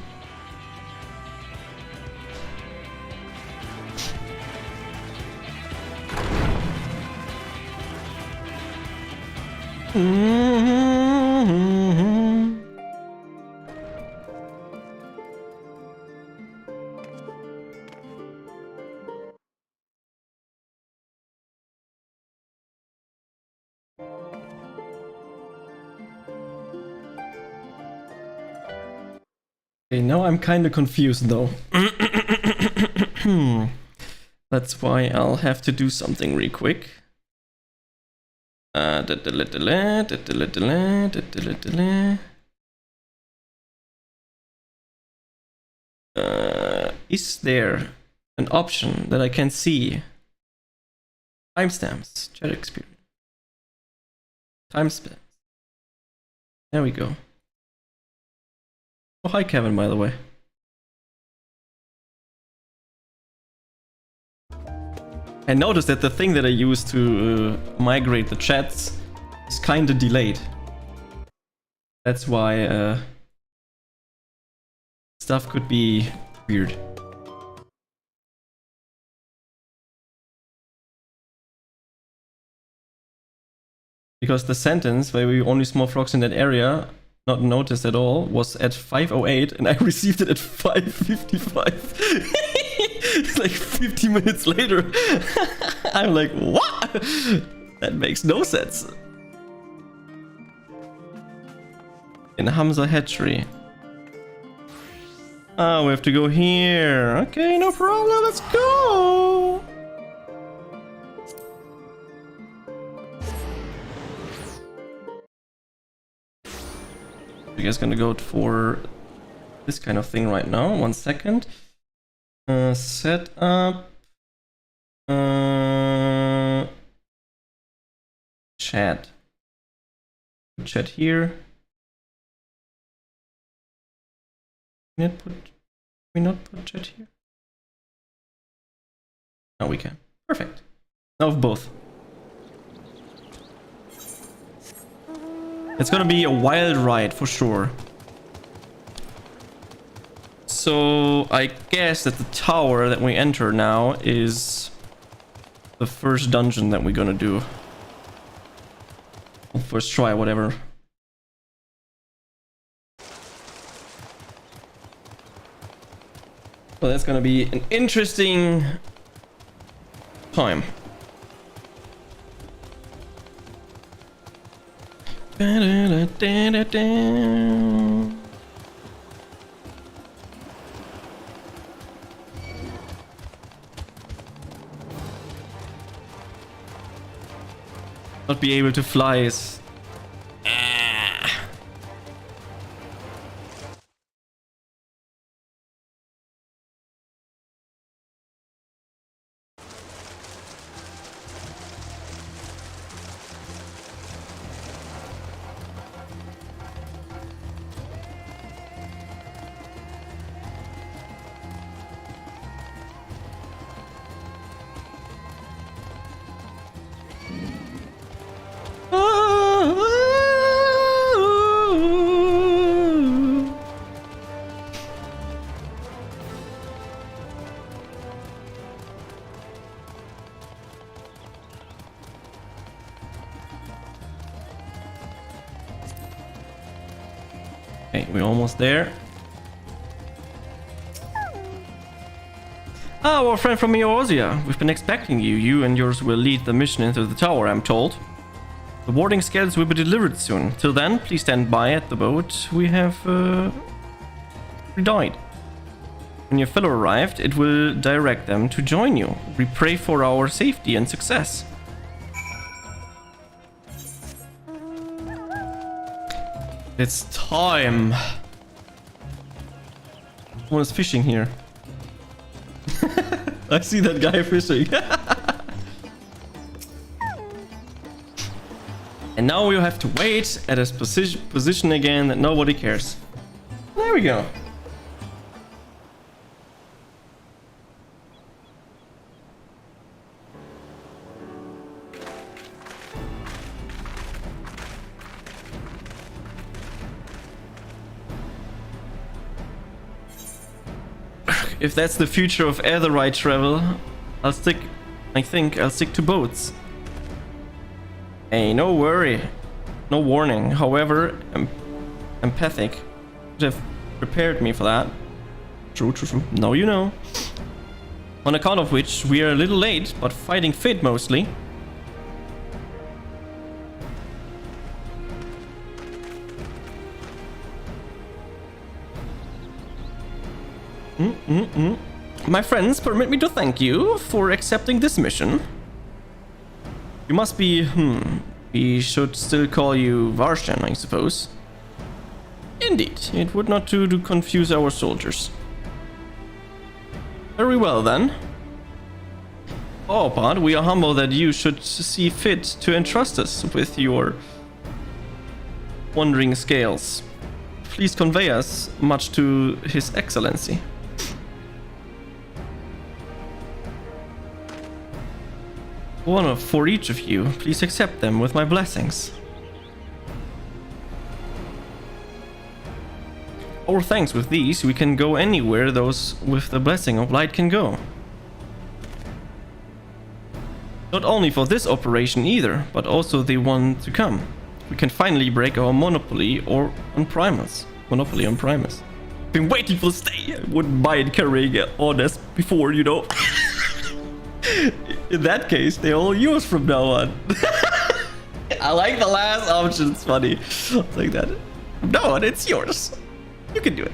Speaker 1: Okay, now I'm kind of confused though. That's why I'll have to do something real quick. Is there an option that I can see? Timestamps, chat experience. Timestamps. There we go. Oh, hi Kevin, by the way. I noticed that the thing that I use to migrate the chats is kinda delayed. That's why stuff could be weird. Because the sentence where we only small frogs in that area, not noticed at all, was at 5:08 and I received it at 5:55. It's like 50 minutes later. I'm like, what? That makes no sense. In Hamza Hatchery. Ah, we have to go here. Okay, no problem, let's go. You guys gonna go for this kind of thing right now? 1 second. Set up. Chat. Chat here. Can we not put chat here? No, we can. Perfect. Now of both. It's gonna be a wild ride for sure. So I guess that the tower that we enter now is the first dungeon that we're gonna do. Or first try, whatever. Well, that's gonna be an interesting time. Not be able to fly is... Okay, we're almost there. Ah, our friend from Eorzea. We've been expecting you. You and yours will lead the mission into the tower, I'm told. The warding scales will be delivered soon. Till then, please stand by at the boat. We have died. When your fellow arrived, it will direct them to join you. We pray for our safety and success. It's time. Someone is fishing here. I see that guy fishing. And now we'll have to wait at his position again that nobody cares. There we go. If that's the future of Aetherite travel, I think I'll stick to boats. Hey, no worry. No warning. However, empathic would have prepared me for that. True. Now you know. On account of which, we are a little late, but fighting fit mostly. My friends, permit me to thank you for accepting this mission. You must be, we should still call you Varshan, I suppose. Indeed, it would not do to confuse our soldiers. Very well then. Oh, but we are humble that you should see fit to entrust us with your wandering scales. Please convey us much to His Excellency. One for each of you. Please accept them with my blessings. Our thanks with these, we can go anywhere those with the blessing of light can go. Not only for this operation either, but also the one to come. We can finally break our monopoly on primals. Monopoly on Primus. Been waiting for this day. I wouldn't mind carrying orders before, you know. In that case, they're all yours from now on. I like the last option. It's funny. I'll take that. From now on, it's yours. You can do it.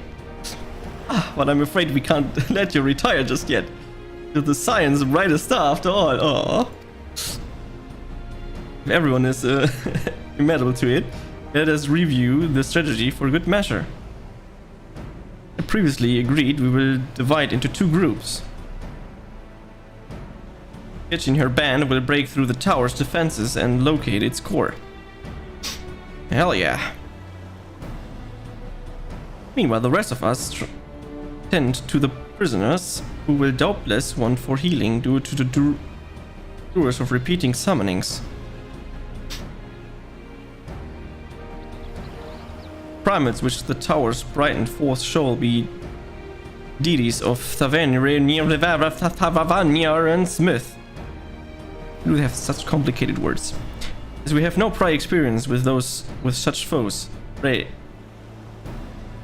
Speaker 1: But I'm afraid we can't let you retire just yet. You're the science brightest star after all. Aww. If everyone is amenable to it, let us review the strategy for good measure. I previously agreed we will divide into 2 groups. Gachi and her band will break through the tower's defenses and locate its core. Hell yeah. Meanwhile, the rest of us tend to the prisoners, who will doubtless want for healing due to the doers of repeating summonings. Primates which the tower's brightened forth shall be deities of Thavania and Smith. Do they have such complicated words? As we have no prior experience with such foes, pray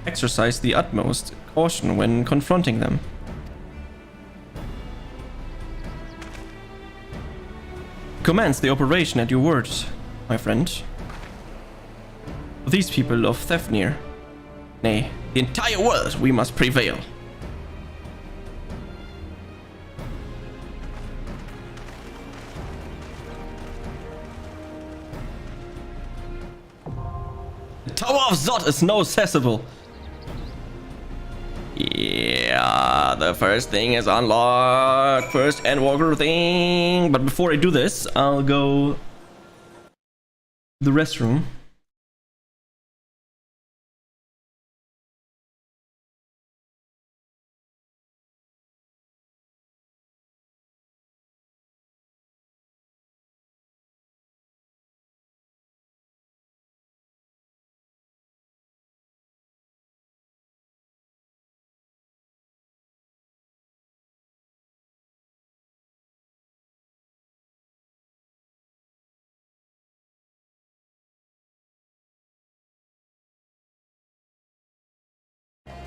Speaker 1: exercise the utmost caution when confronting them. Commence the operation at your word, my friend. For these people of Thavnir, nay, the entire world, we must prevail. The Tower of Zod is now accessible. Yeah, the first thing is unlocked. First Endwalker thing. But before I do this, I'll go to the restroom.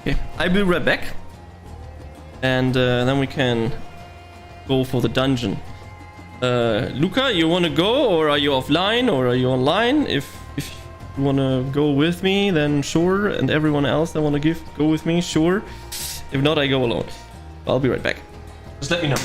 Speaker 1: Okay, I'll be right back, and then we can go for the dungeon. Luca, you want to go, or are you offline, or are you online? If you want to go with me, then sure, and everyone else that want to go with me, sure. If not, I go alone. I'll be right back. Just let me know.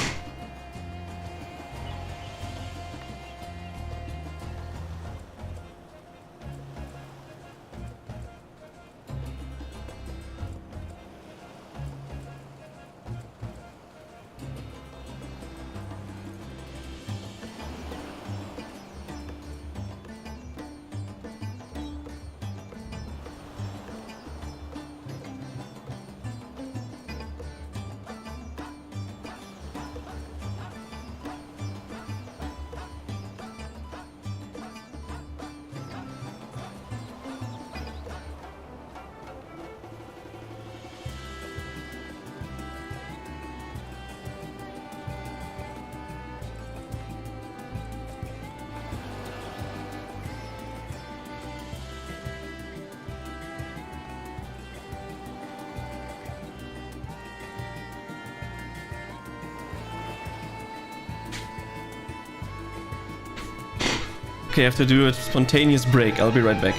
Speaker 1: Okay, I have to do a spontaneous break. I'll be right back.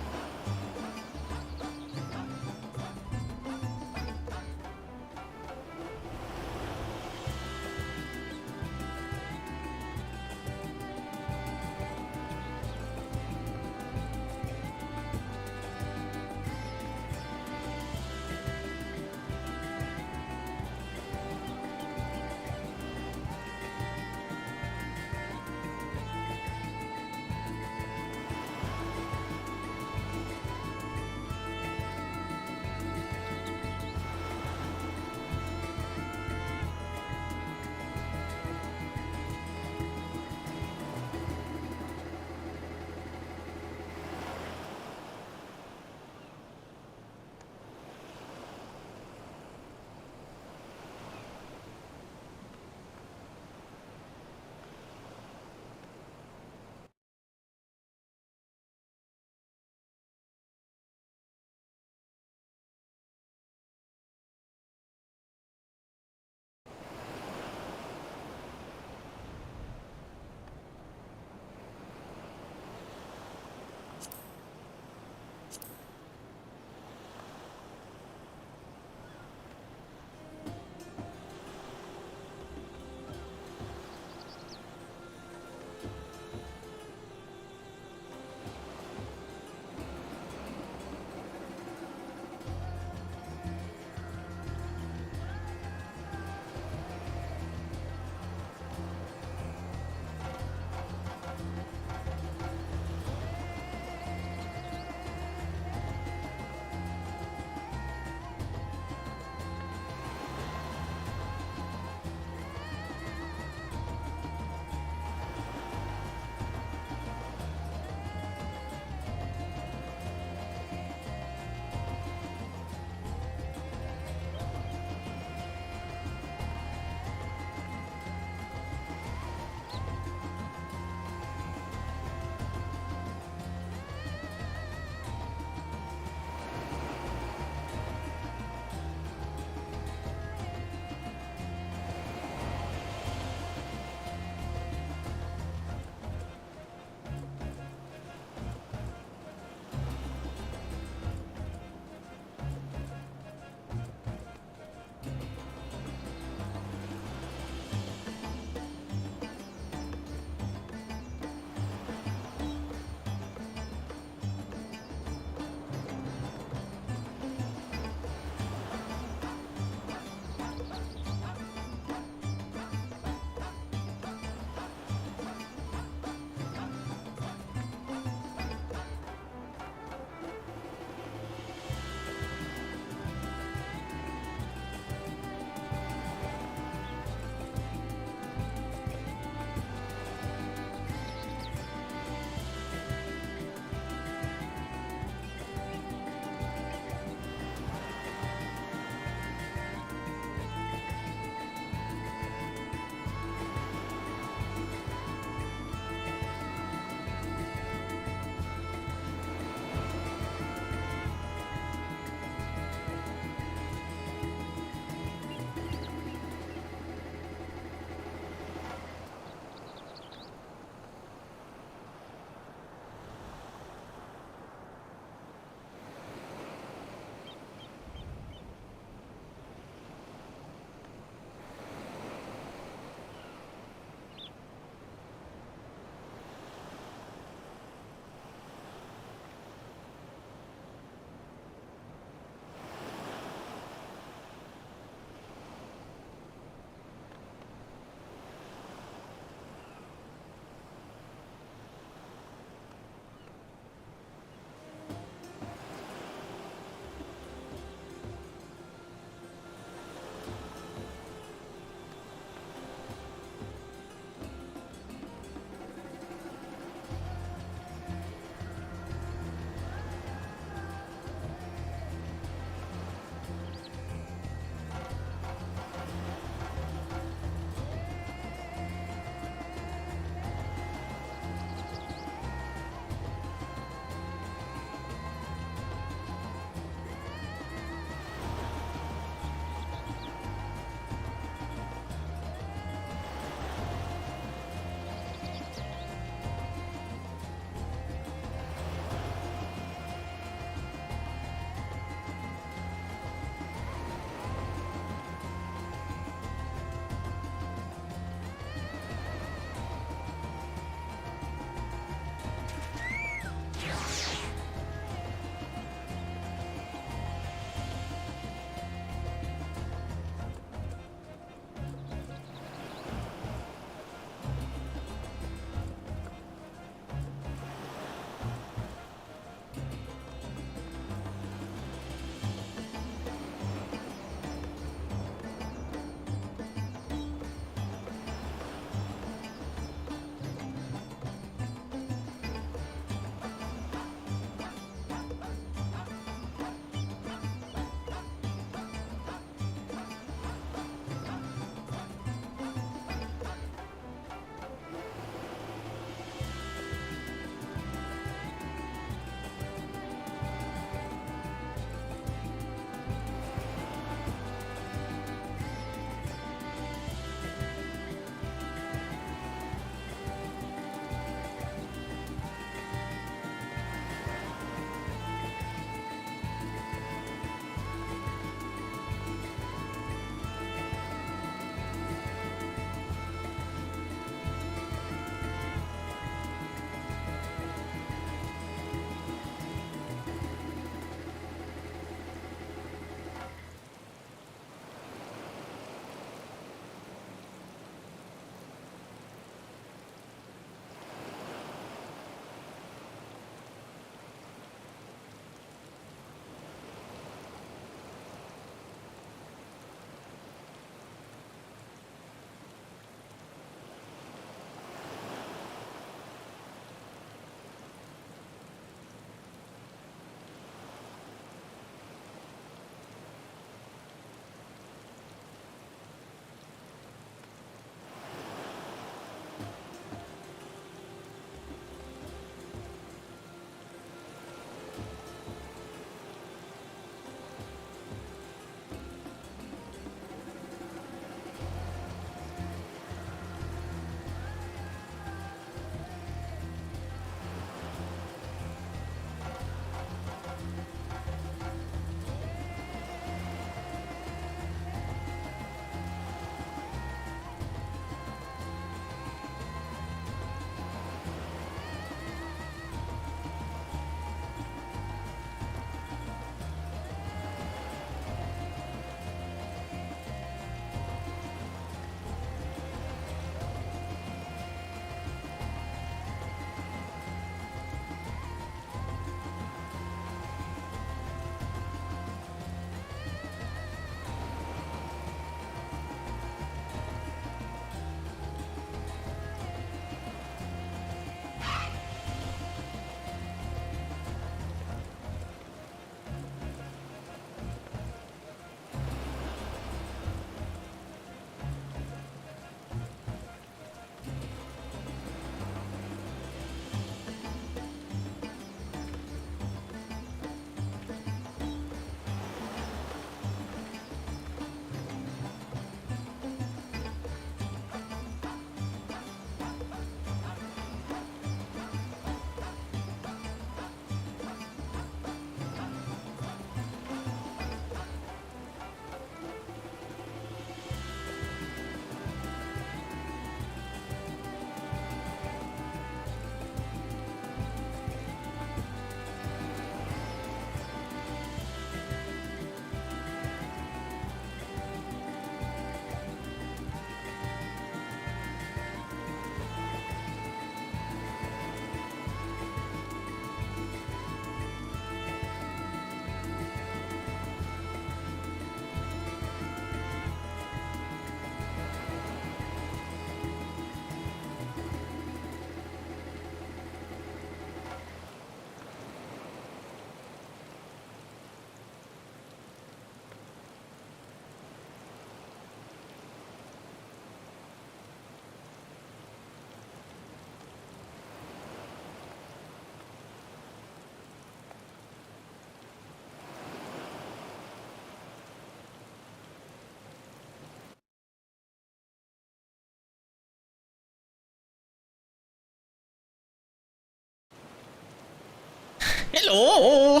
Speaker 1: Hello!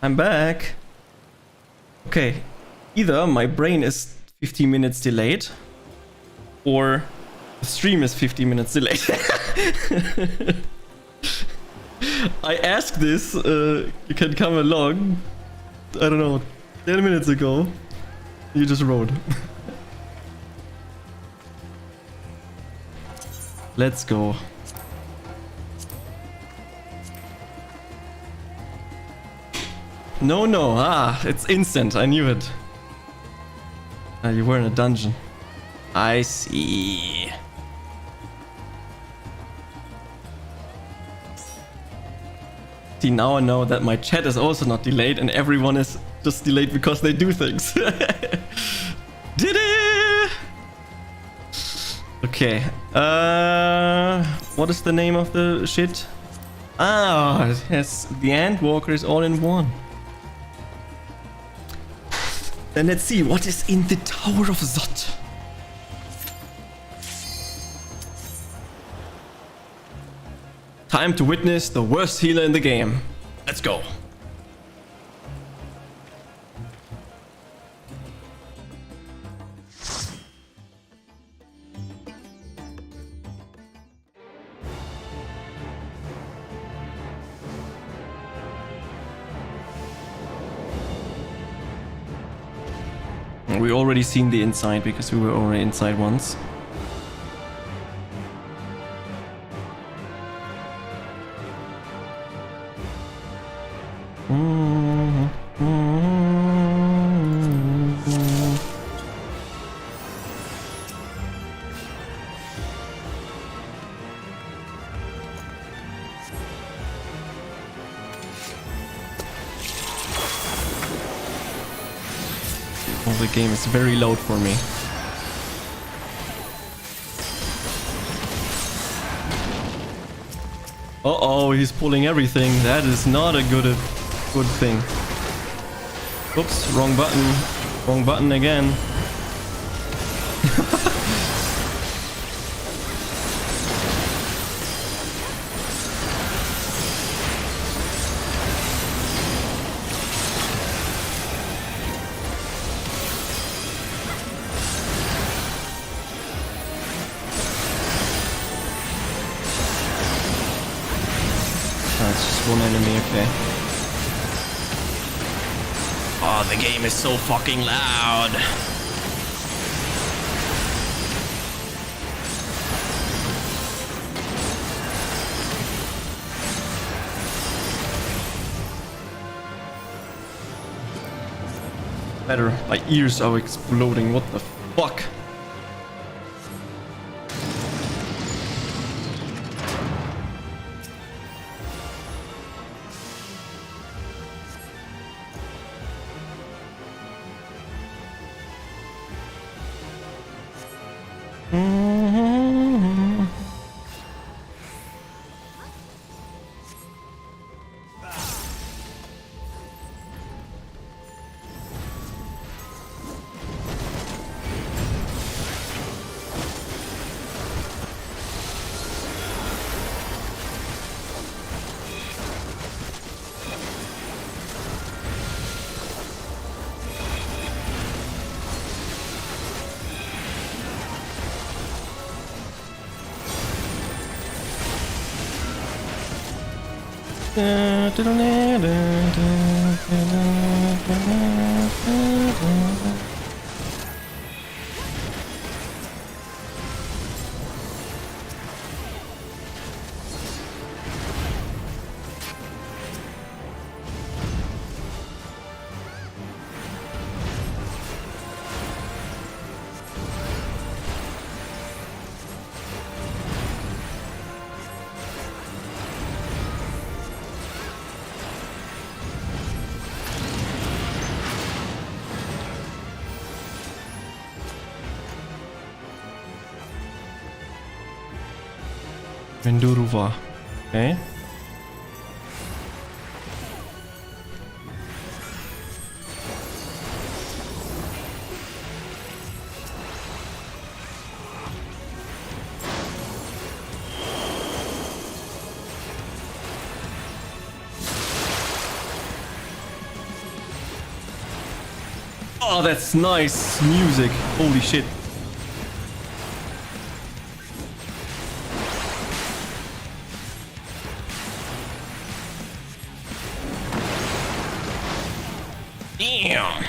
Speaker 1: I'm back. Okay, either my brain is 15 minutes delayed, or the stream is 15 minutes delayed. I asked this, you can come along, I don't know, 10 minutes ago. You just wrote. Let's go. No, no, it's instant, I knew it. You were in a dungeon. I see. See, now I know that my chat is also not delayed and everyone is just delayed because they do things. Did it! Okay. What is the name of the shit? Yes, the Endwalker is all in one. Then let's see what is in the Tower of Zot. Time to witness the worst healer in the game. Let's go. We already seen the inside because we were already inside once. The game is very loud for me. Uh-oh, he's pulling everything. That is not a good thing. Oops, wrong button. Wrong button again. One enemy, okay. Oh, the game is so fucking loud. Better, my ears are exploding, what the fuck? Venduruva. Okay. Oh, that's nice music. Holy shit. Damn.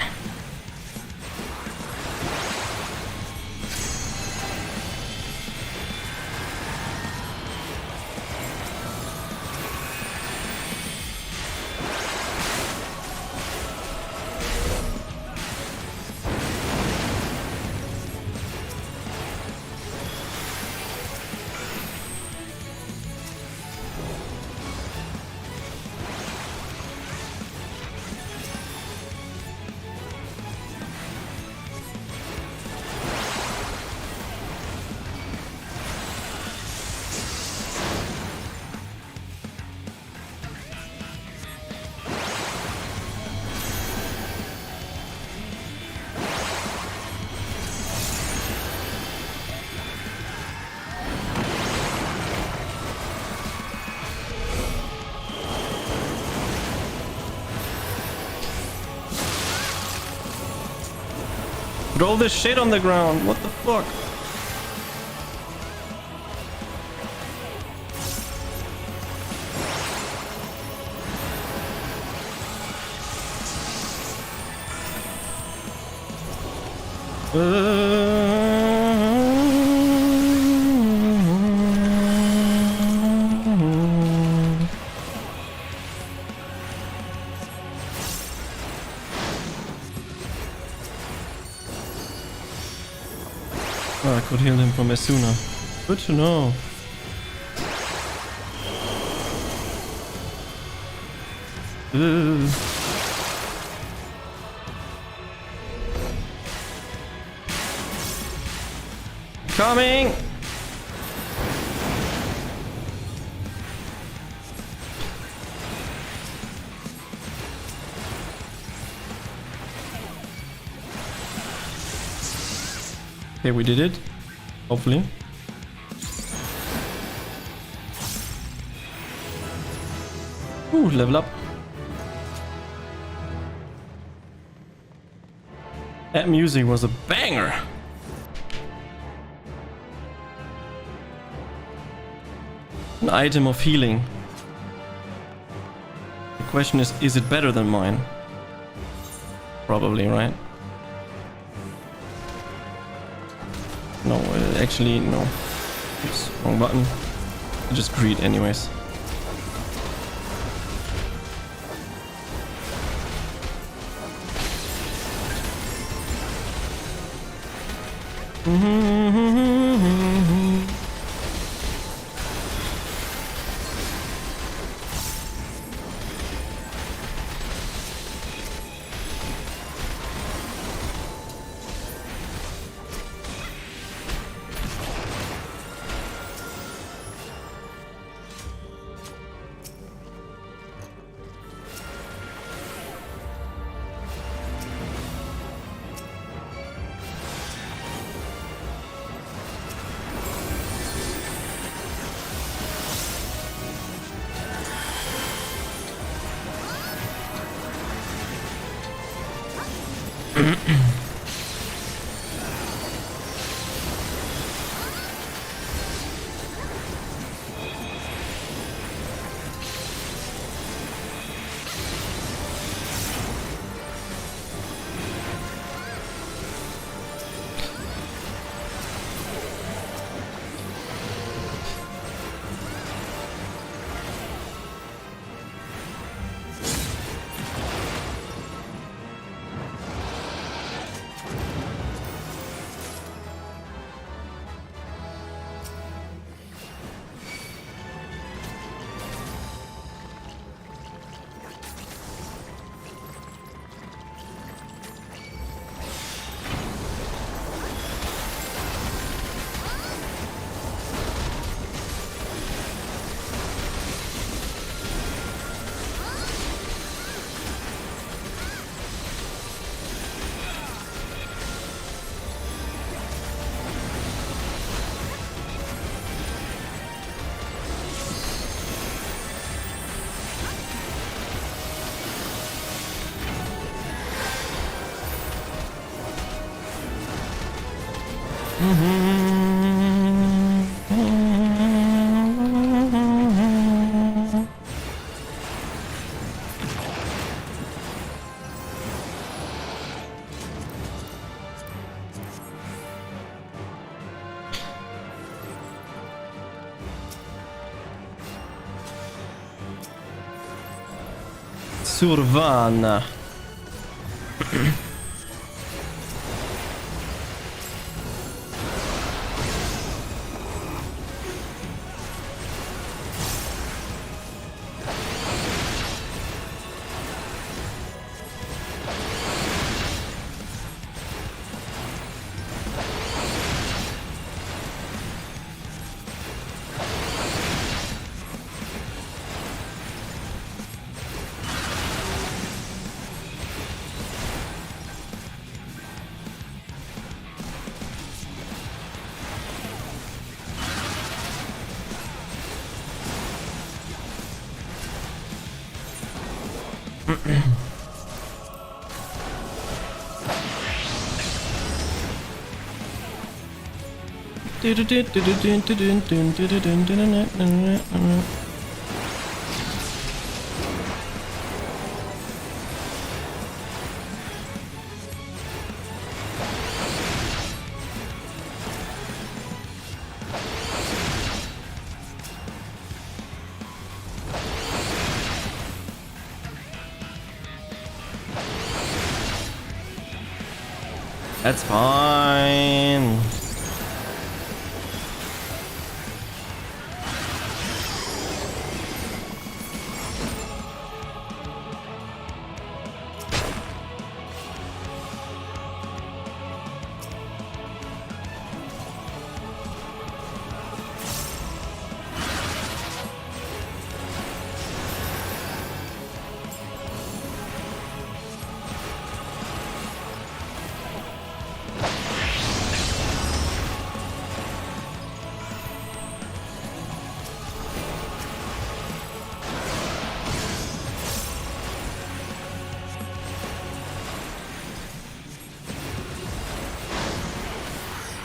Speaker 1: Put all this shit on the ground. What the fuck? Oh, I could heal him from Asuna. Good to know. Coming! Okay, we did it. Hopefully. Ooh, level up. That music was a banger. An item of healing. The question is it better than mine? Probably, right? No, actually, no. Oops, wrong button. I just greed anyways. Survana. That's fine.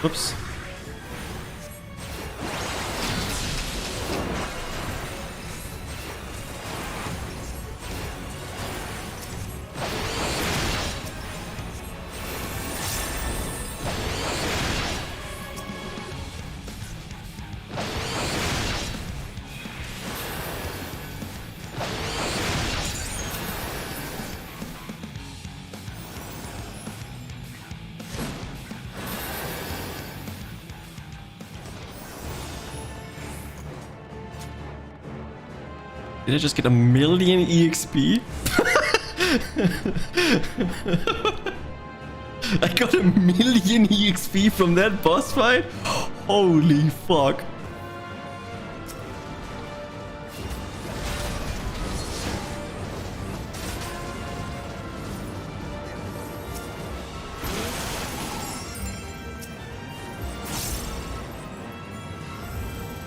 Speaker 1: Oops. Did I just get a million EXP? I got a million EXP from that boss fight? Holy fuck.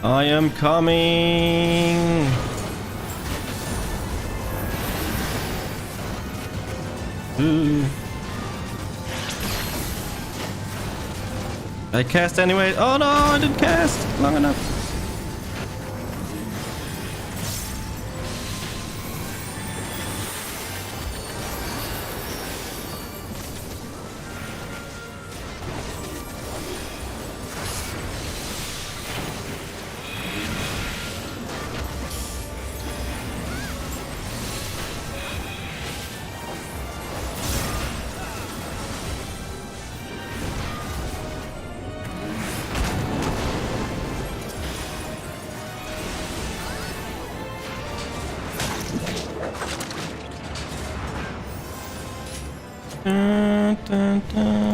Speaker 1: I am coming. Ooh. I cast anyway. Oh no, I didn't cast long enough. Dun, dun, dun.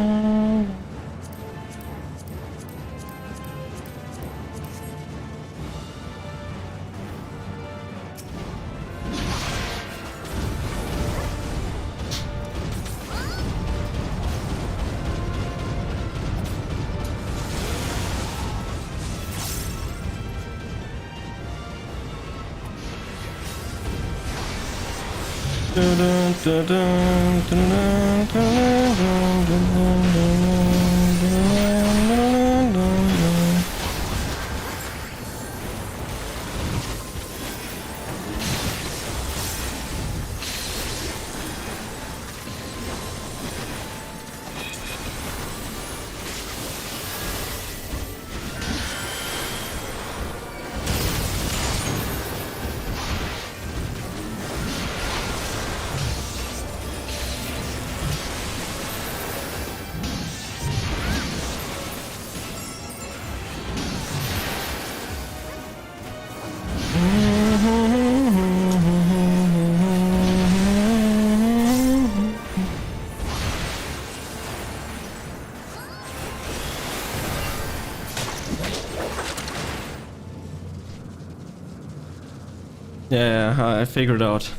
Speaker 1: Yeah, I figured out.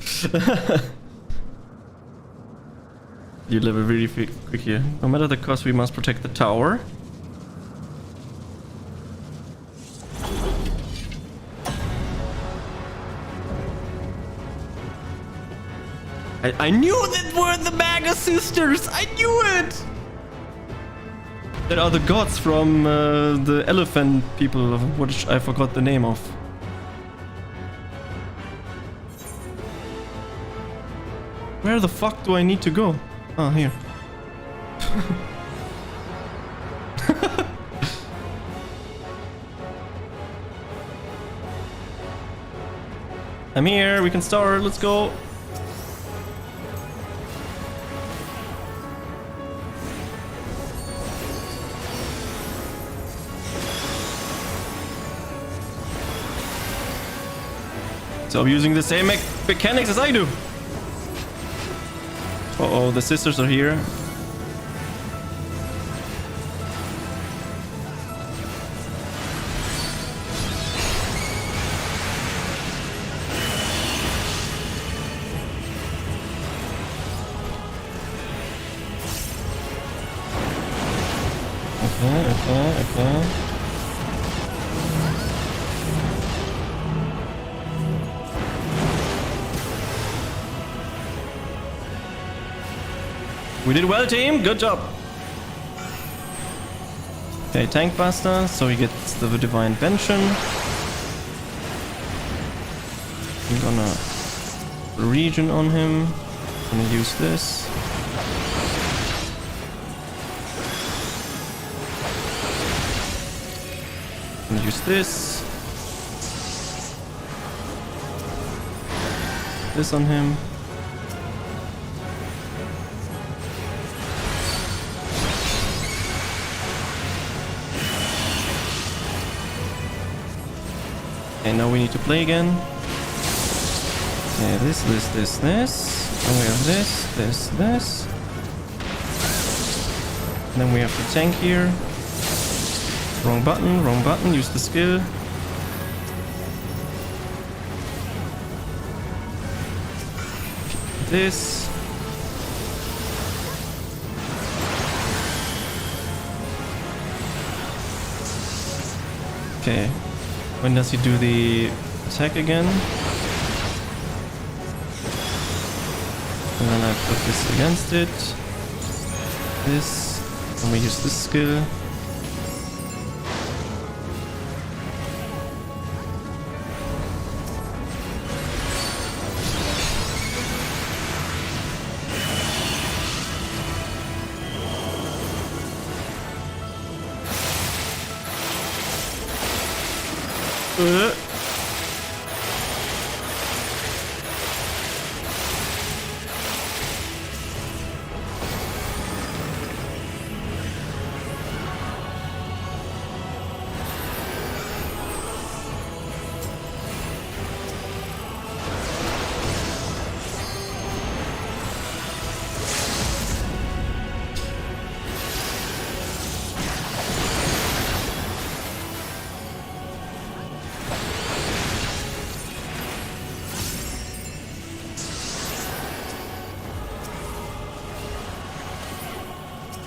Speaker 1: You level really quick here. No matter the cost, we must protect the tower. I knew that were the Maga Sisters! I knew it! That are the gods from the elephant people, which I forgot the name of. Where the fuck do I need to go? Oh, here. I'm here, we can start, let's go. So I'm using the same mechanics as I do. Uh-oh, the sisters are here. Okay. We did well, team. Good job. Okay, Tank Buster, so he gets the Divine Vengeance. I'm gonna regen on him. I'm gonna use this. I'm gonna use this. This on him. Okay, now we need to play again. Okay, this. And we have this. And then we have the tank here. Wrong button, use the skill. This. Okay. When does he do the attack again? And then I put this against it. This. And we use this skill.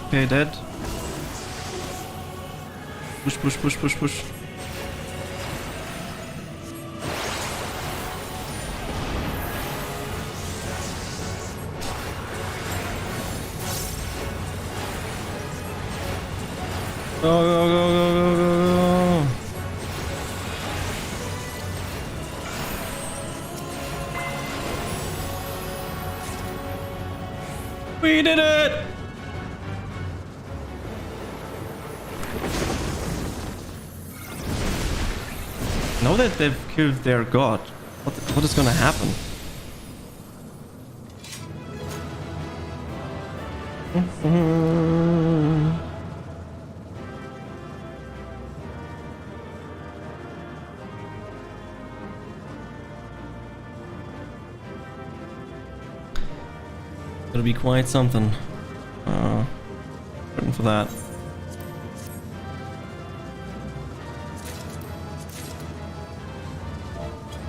Speaker 1: Okay, dead. Push. Go. We did it! Now that they've killed their god, what is gonna happen? It'll be quite something. Waiting for that.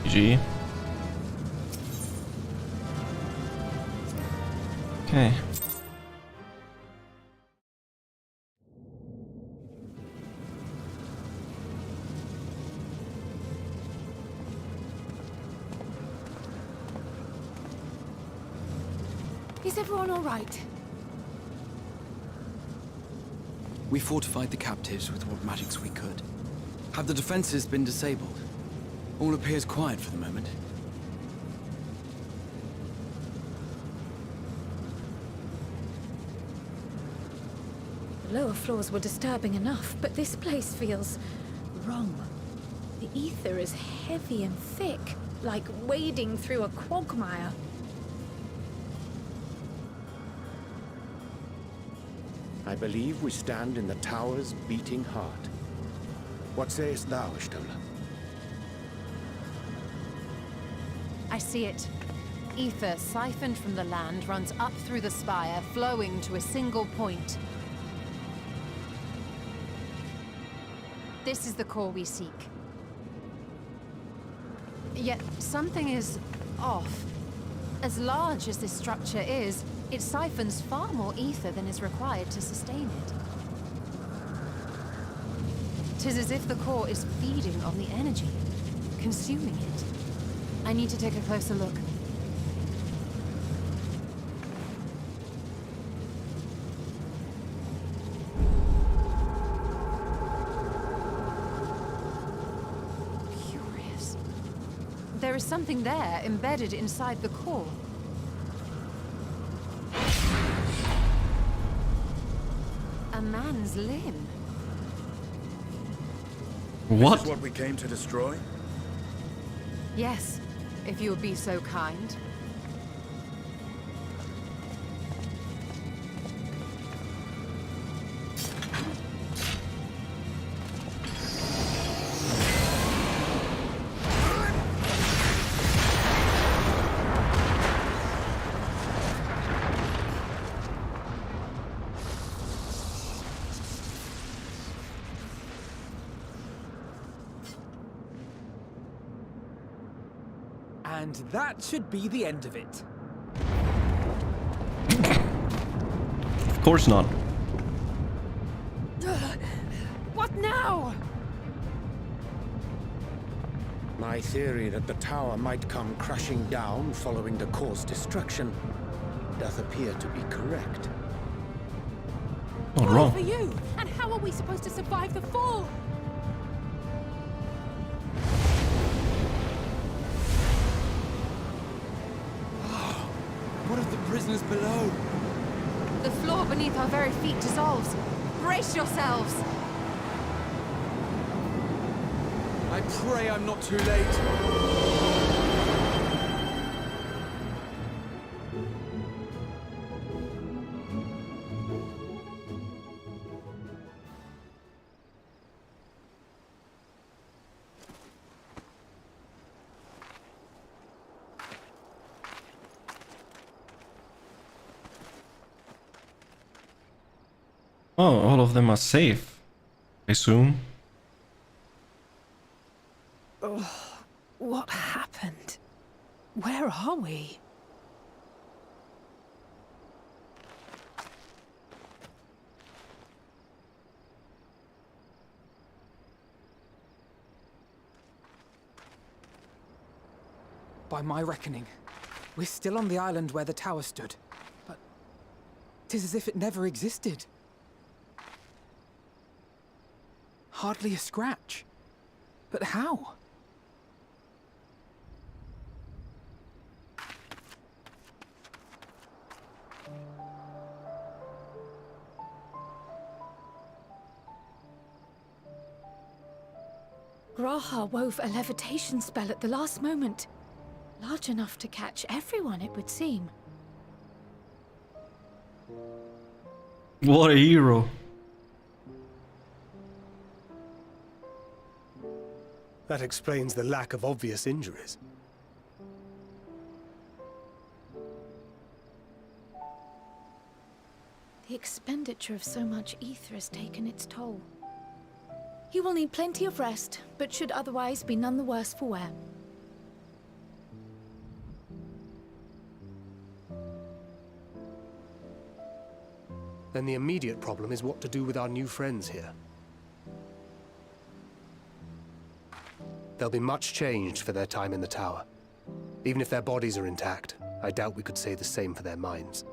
Speaker 1: GG. Okay.
Speaker 6: Is everyone all right?
Speaker 13: We fortified the captives with what magics we could. Have the defenses been disabled? All appears quiet for the moment.
Speaker 6: The lower floors were disturbing enough, but this place feels wrong. The ether is heavy and thick, like wading through a quagmire.
Speaker 16: I believe we stand in the tower's beating heart. What sayest thou, Ishtola?
Speaker 4: I see it. Ether siphoned from the land runs up through the spire, flowing to a single point. This is the core we seek. Yet something is off. As large as this structure is, it siphons far more ether than is required to sustain it. 'Tis as if the core is feeding on the energy, consuming it. I need to take a closer look. Curious. There is something there embedded inside the core. A man's limb.
Speaker 1: What?
Speaker 13: This is what we came to destroy?
Speaker 4: Yes, if you would be so kind.
Speaker 5: And that should be the end of it.
Speaker 1: Of course not.
Speaker 3: What now?
Speaker 16: My theory that the tower might come crashing down following the core's destruction doth appear to be correct.
Speaker 1: Not
Speaker 3: Why
Speaker 1: wrong.
Speaker 3: for you? And how are we supposed to survive the fall?
Speaker 13: What of the prisoners below?
Speaker 4: The floor beneath our very feet dissolves. Brace yourselves!
Speaker 13: I pray I'm not too late.
Speaker 1: Oh, all of them are safe, I assume.
Speaker 3: Oh, what happened? Where are we?
Speaker 5: By my reckoning, we're still on the island where the tower stood. But 'tis as if it never existed. Hardly a scratch. But how?
Speaker 6: Graha wove a levitation spell at the last moment. Large enough to catch everyone, it would seem.
Speaker 1: What a hero.
Speaker 17: That explains the lack of obvious injuries.
Speaker 6: The expenditure of so much ether has taken its toll. He will need plenty of rest, but should otherwise be none the worse for wear.
Speaker 17: then the immediate problem is what to do with our new friends here. They'll be much changed for their time in the tower. Even if their bodies are intact, I doubt we could say the same for their minds.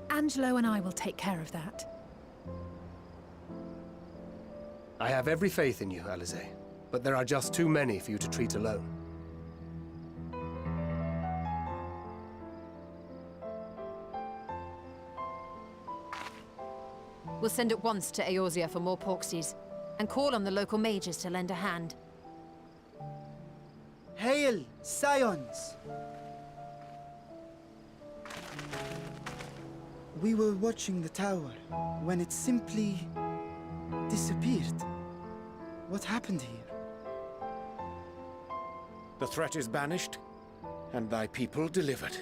Speaker 3: Angelo and I will take care of that.
Speaker 17: I have every faith in you, Alize, but there are just too many for you to treat alone.
Speaker 4: We'll send at once to Eorzea for more Porksies, and call on the local mages to lend a hand.
Speaker 18: Hail, Scions! We were watching the tower when it simply disappeared. What happened here?
Speaker 16: The threat is banished, and thy people delivered.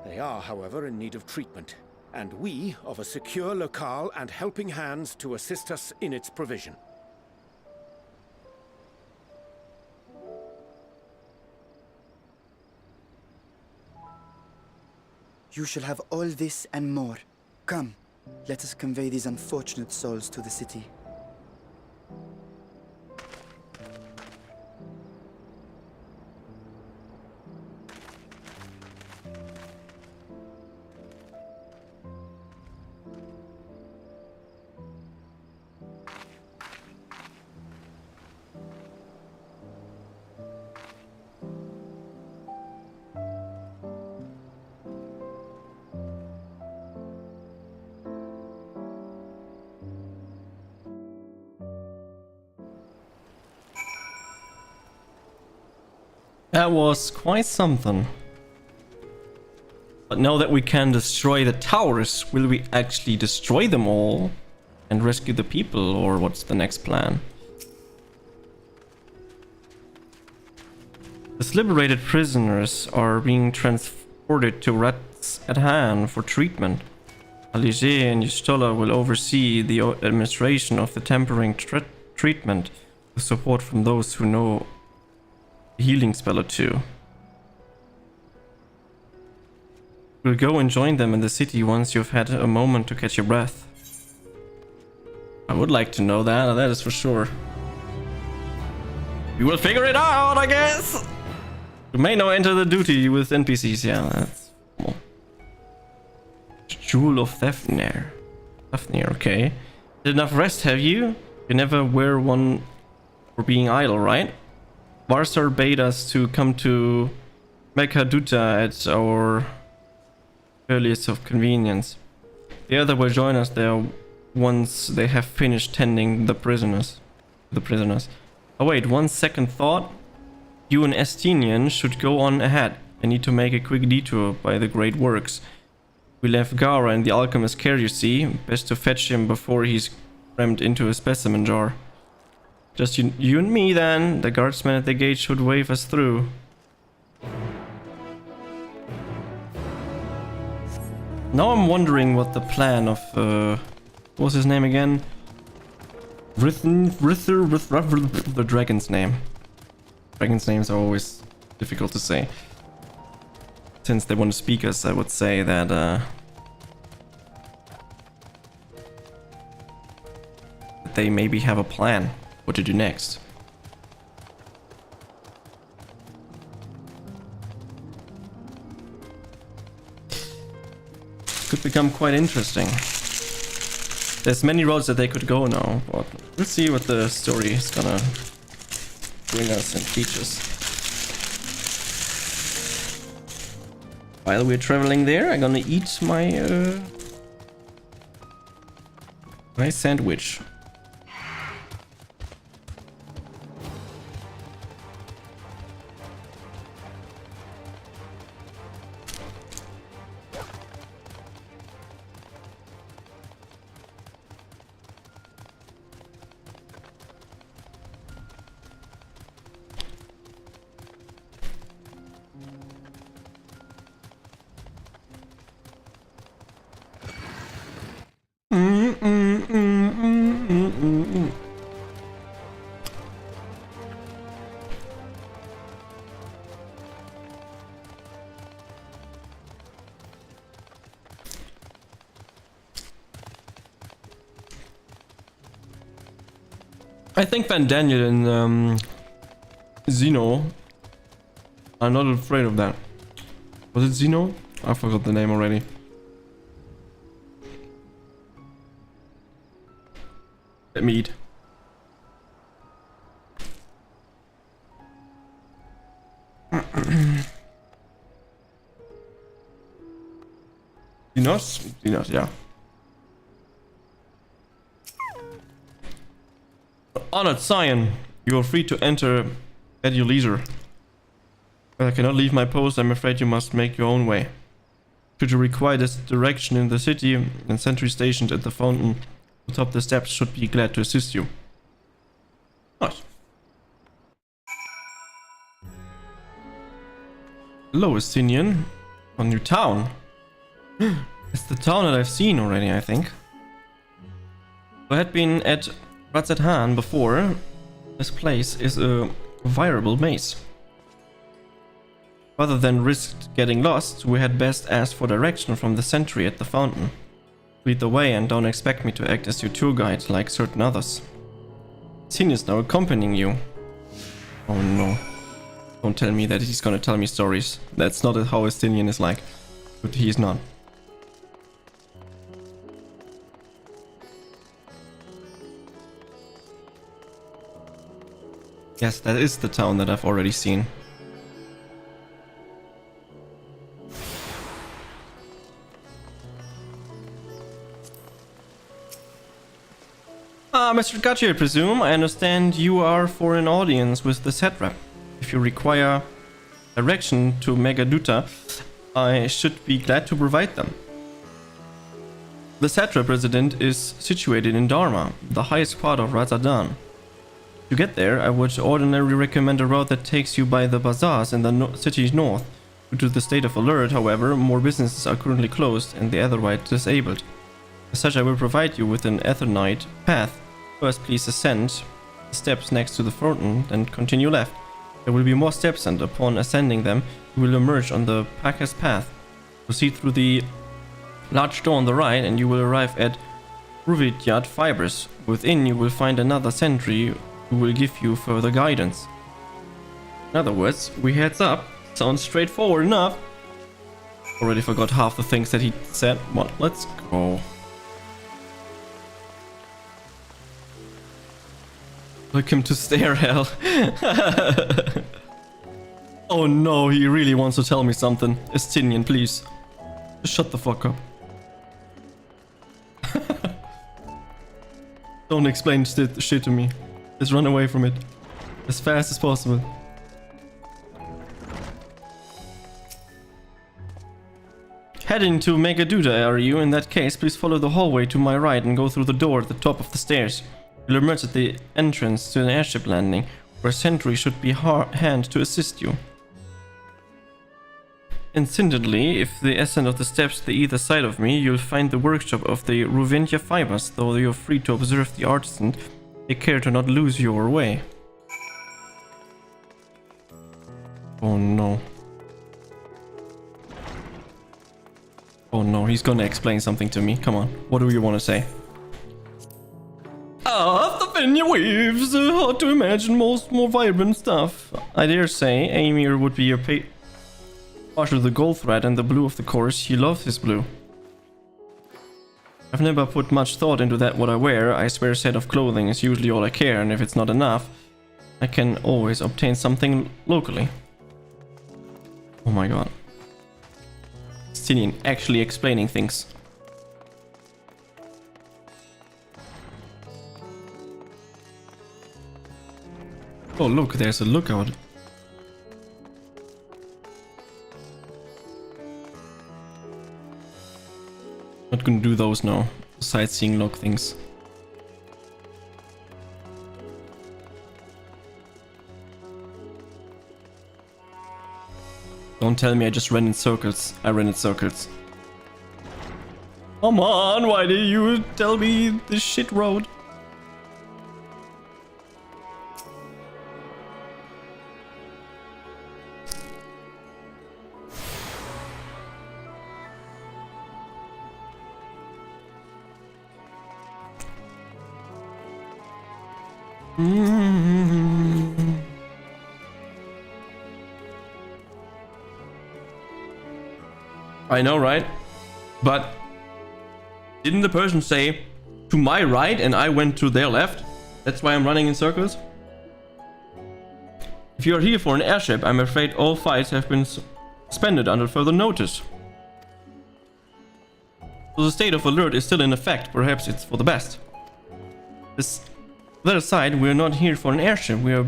Speaker 16: They are, however, in need of treatment, and we of a secure locale and helping hands to assist us in its provision.
Speaker 18: You shall have all this and more. Come, let us convey these unfortunate souls to the city.
Speaker 1: That was quite something. But now that we can destroy the towers, will we actually destroy them all and rescue the people, or what's the next plan? The liberated prisoners are being transported to Rats at Hand for treatment. Alize and Y'shtola will oversee the administration of the tempering treatment with support from those who know a healing spell or two. We'll go and join them in the city once you've had a moment to catch your breath. I would like to know that, that is for sure. We will figure it out, I guess! You may now enter the duty with NPCs, yeah, that's cool. Jewel of Thefnir. Thefnir, okay. Had enough rest, have you? You never wear one for being idle, right? Varsar bade us to come to Mekaduta at our earliest of convenience. The other will join us there once they have finished tending the prisoners. Oh wait, one second thought. You and Estinian should go on ahead. I need to make a quick detour by the Great Works. We left Gara in the alchemist's care, you see. Best to fetch him before he's crammed into a specimen jar. Just you and me then. The guardsmen at the gate should wave us through. Now I'm wondering what the plan of what's his name again? The dragon's name. Dragons' names are always difficult to say. Since they want to speak us, I would say that they maybe have a plan what to do next. Could become quite interesting. There's many roads that they could go now, but we'll see what the story is gonna bring us and teach us. While we're traveling there, I'm gonna eat my my sandwich. I think Van Daniel and Zeno are not afraid of that. Was it Zeno? I forgot the name already. Let me eat. Dinos? Dinos, yeah. Honored Scion, you are free to enter at your leisure. But I cannot leave my post, I'm afraid you must make your own way. Should you require this direction in the city, and sentry stationed at the fountain atop the steps should be glad to assist you. Nice. Hello, Estinian. A new town. It's the town that I've seen already, I think. I had been at Ratzathan before. This place is a viable maze. Rather than risk getting lost, we had best ask for direction from the sentry at the fountain. Lead the way and don't expect me to act as your tour guide like certain others. Sin is now accompanying you. Oh no. Don't tell me that he's gonna tell me stories. That's not how Estinian is like. But he's not. Yes, that is the town that I've already seen. Mr. Gachi, I presume. I understand you are for an audience with the satrap. If you require direction to Megaduta, I should be glad to provide them. The satrap residence is situated in Dharma, the highest part of Razadan. To get there, I would ordinarily recommend a route that takes you by the bazaars in the city's north. Due to the state of alert, however, more businesses are currently closed and the otherwise disabled. As such, I will provide you with an Aethernite path. First, please ascend the steps next to the fountain, then continue left. There will be more steps, and upon ascending them, you will emerge on the Packer's path. Proceed through the large door on the right, and you will arrive at Ruvidyat Fibers. Within, you will find another sentry who will give you further guidance. In other words, we heads up. Sounds straightforward enough. Already forgot half the things that he said. Well, let's go. Welcome to Stair Hell. Oh no, he really wants to tell me something. Estinian, please. Just shut the fuck up. Don't explain shit to me. Just run away from it. As fast as possible. Heading to Megaduta, are you? In that case, please follow the hallway to my right and go through the door at the top of the stairs. You'll emerge at the entrance to an airship landing, where a sentry should be hand to assist you. Incidentally, if the ascent of the steps to either side of me, you'll find the workshop of the Ruvidia Fibers, though you're free to observe the artisan. Take care to not lose your way. Oh no. Oh no, he's gonna explain something to me. Come on, what do you want to say? The Venya weaves, hard to imagine more vibrant stuff. I dare say Amir would be your partial the gold thread and the blue of the course. He loves his blue. I've never put much thought into that what I wear. I swear a set of clothing is usually all I care, and if it's not enough, I can always obtain something locally. Oh my god. Estinian actually explaining things. Oh look, there's a lookout. Not gonna do those now. Sightseeing log things. Don't tell me I just ran in circles. I ran in circles. Come on, why did you tell me this shit road? I know, right? But didn't the person say to my right and I went to their left? That's why I'm running in circles? If you are here for an airship, I'm afraid all flights have been suspended until further notice. So the state of alert is still in effect. Perhaps it's for the best. This other side, we're not here for an airship. We are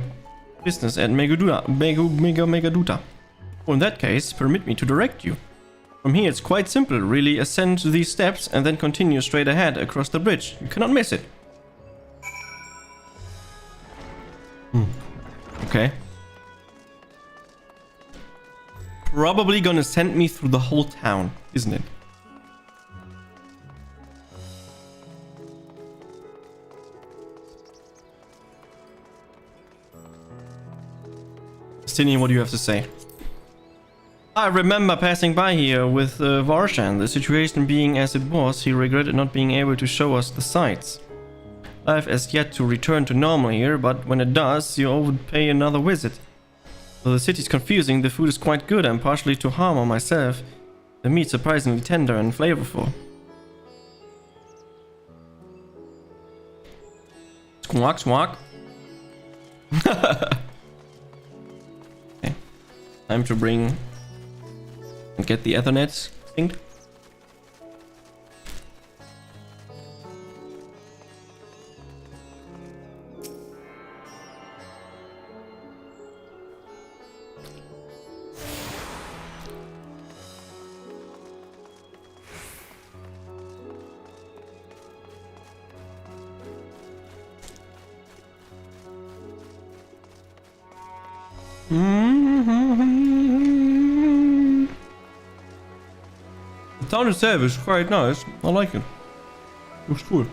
Speaker 1: business at Megaduta. Well, in that case, permit me to direct you. From here, it's quite simple. Really ascend these steps and then continue straight ahead across the bridge. You cannot miss it. Okay. Probably gonna send me through the whole town, isn't it? Justinian, what do you have to say? I remember passing by here with Varshan. The situation being as it was, he regretted not being able to show us the sights. Life has yet to return to normal here, but when it does, you all would pay another visit. Though the city's confusing, the food is quite good. I'm partially to Harmer myself. The meat's surprisingly tender and flavorful. Squawk, squawk. Okay. Time to bring and get the Ethernet synced. The town itself is quite nice. I like it. Looks cool.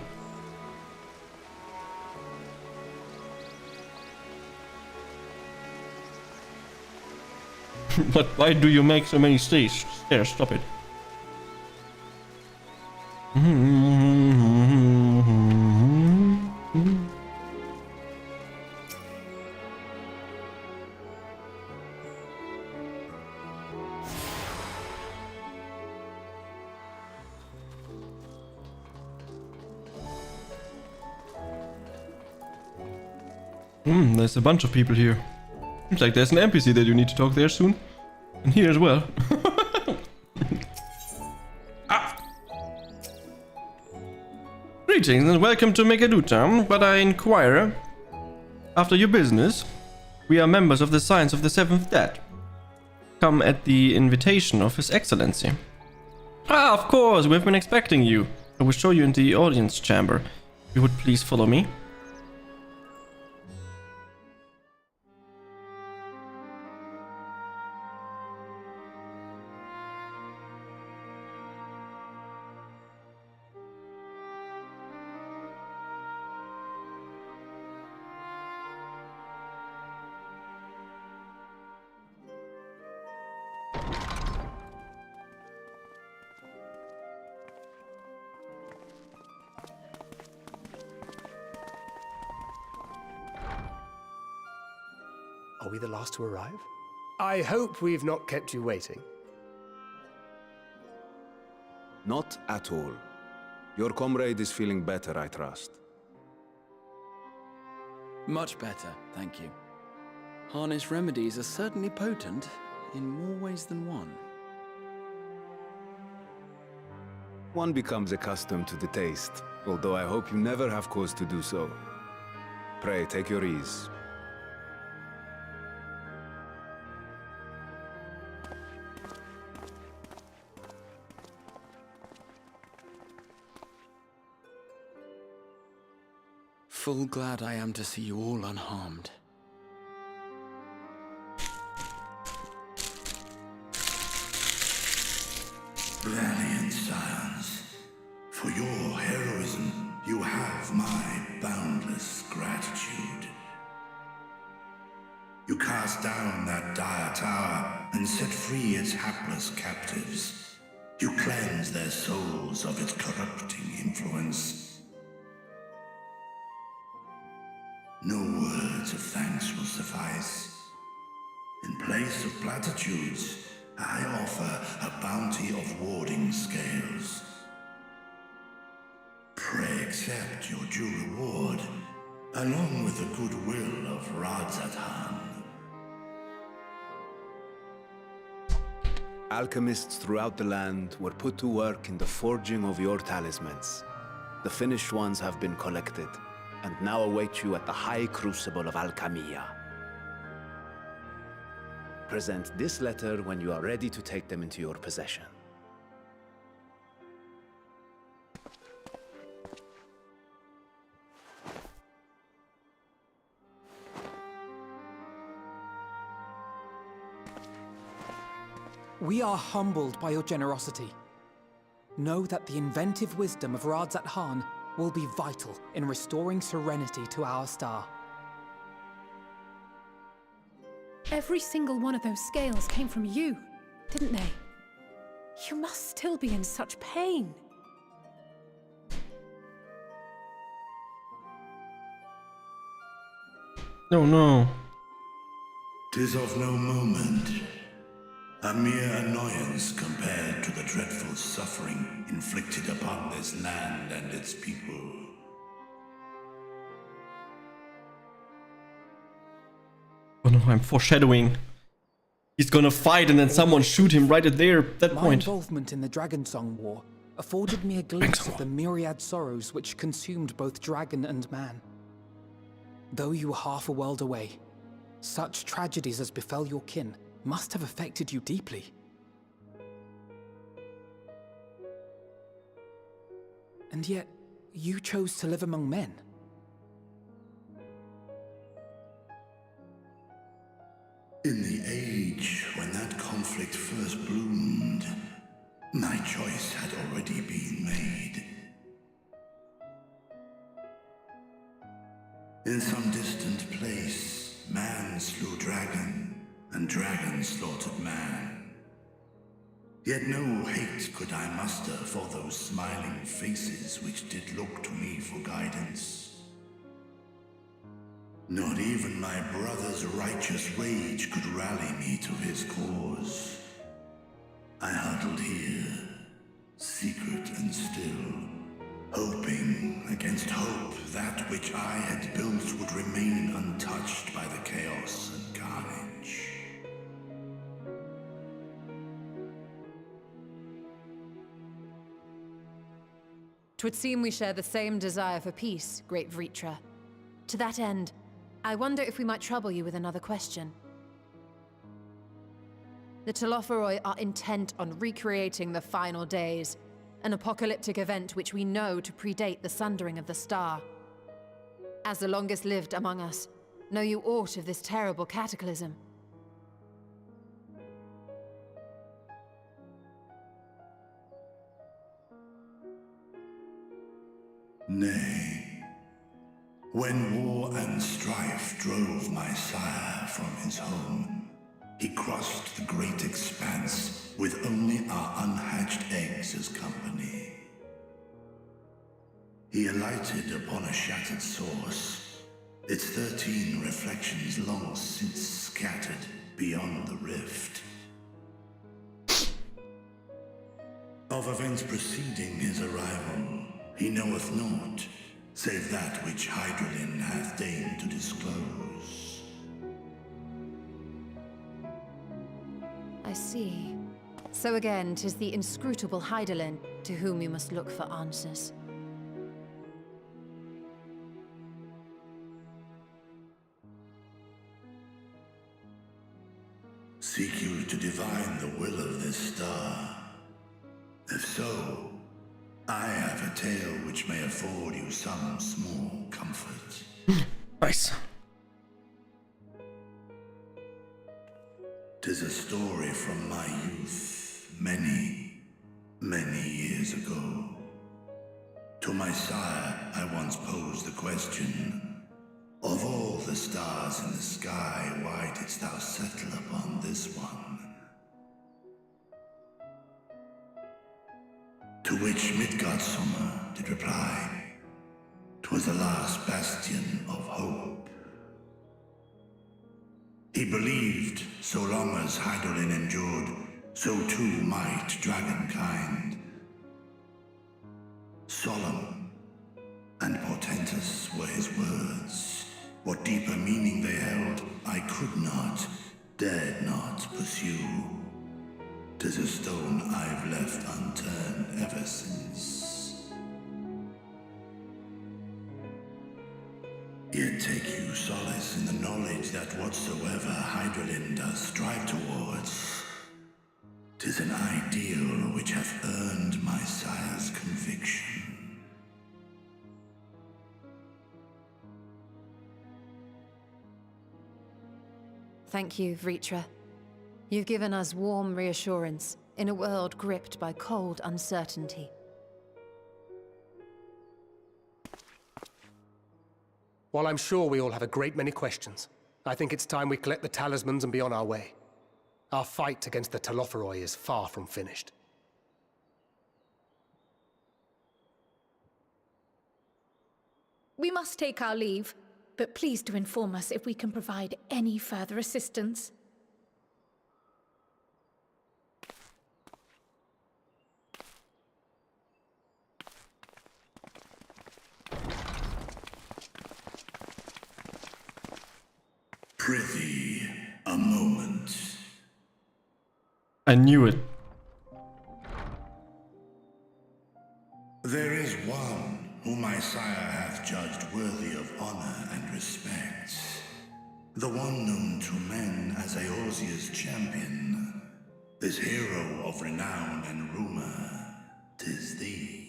Speaker 1: But why do you make so many stairs? Stop it. There's a bunch of people here. Seems like there's an NPC that you need to talk there soon. And here as well. Greetings and welcome to Megaduta, but I inquire after your business. We are members of the Science of the Seventh Dead. Come at the invitation of His Excellency. Ah, of course, we've been expecting you. I will show you into the audience chamber. If you would please follow me.
Speaker 17: Are we the last to arrive? I hope we've not kept you waiting.
Speaker 7: Not at all. Your comrade is feeling better, I trust.
Speaker 13: Much better, thank you. Harness remedies are certainly potent in more ways than one.
Speaker 7: One becomes accustomed to the taste, although I hope you never have cause to do so. Pray, take your ease.
Speaker 13: Full glad I am to see you all unharmed.
Speaker 19: Valiant scions, for your heroism, you have my boundless gratitude. You cast down that dire tower and set free its hapless captives. You cleanse their souls of its corrupting influence. No of thanks will suffice. In place of platitudes, I offer a bounty of warding scales. Pray accept your due reward, along with the goodwill of Radzathan.
Speaker 8: Alchemists throughout the land were put to work in the forging of your talismans. The finished ones have been collected, and now await you at the High Crucible of Alchemia. Present this letter when you are ready to take them into your possession.
Speaker 5: We are humbled by your generosity. Know that the inventive wisdom of Radzathan will be vital in restoring serenity to our star.
Speaker 3: Every single one of those scales came from you, didn't they? You must still be in such pain.
Speaker 1: Oh no.
Speaker 19: 'Tis of no moment. A mere annoyance compared to the dreadful suffering inflicted upon this land and its people.
Speaker 1: Oh no, I'm foreshadowing. He's gonna fight and then someone shoot him right at that
Speaker 5: My
Speaker 1: point.
Speaker 5: involvement in the Dragonsong War afforded me a glimpse of the myriad sorrows which consumed both dragon and man. Though you were half a world away, such tragedies as befell your kin must have affected you deeply. And yet, you chose to live among men.
Speaker 19: In the age when that conflict first bloomed, my choice had already been made. In some distant place, man slew dragon, and dragon slaughtered man. Yet no hate could I muster for those smiling faces which did look to me for guidance. Not even my brother's righteous rage could rally me to his cause. I huddled here, secret and still, hoping against hope that which I had built would remain untouched by the chaos and carnage.
Speaker 4: Twould seem we share the same desire for peace, great Vritra. To that end, I wonder if we might trouble you with another question. The Telophoroi are intent on recreating the final days, an apocalyptic event which we know to predate the sundering of the star. As the longest lived among us, know you aught of this terrible cataclysm?
Speaker 19: Nay. When war and strife drove my sire from his home, he crossed the great expanse with only our unhatched eggs as company. He alighted upon a shattered source, its 13 reflections long since scattered beyond the rift. Of events preceding his arrival, he knoweth naught, save that which Hydralin hath deigned to disclose.
Speaker 4: I see. So again, 'tis the inscrutable Hydralin to whom we must look for answers.
Speaker 19: Seek you to divine the will of this star? If so, I have a tale which may afford you some small comfort.
Speaker 1: Nice.
Speaker 19: 'Tis a story from my youth, many, many years ago. To my sire, I once posed the question, of all the stars in the sky, why didst thou settle upon this one? To which Midgardsummer did reply, 'twas the last bastion of hope. He believed so long as Hydaelyn endured, so too might dragonkind. Solemn and portentous were his words. What deeper meaning they held, I could not, dared not pursue. 'Tis a stone I've left unturned ever since. Yet take you solace in the knowledge that whatsoever Hydaelyn does strive towards, 'tis an ideal which hath earned my sire's conviction.
Speaker 4: Thank you, Vritra. You've given us warm reassurance in a world gripped by cold uncertainty.
Speaker 17: While I'm sure we all have a great many questions, I think it's time we collect the talismans and be on our way. Our fight against the Telophoroi is far from finished.
Speaker 6: We must take our leave, but please do inform us if we can provide any further assistance.
Speaker 19: Prithee, a moment.
Speaker 1: I knew it.
Speaker 19: There is one whom my sire hath judged worthy of honor and respect. The one known to men as Eorzea's champion. This hero of renown and rumor, 'tis thee.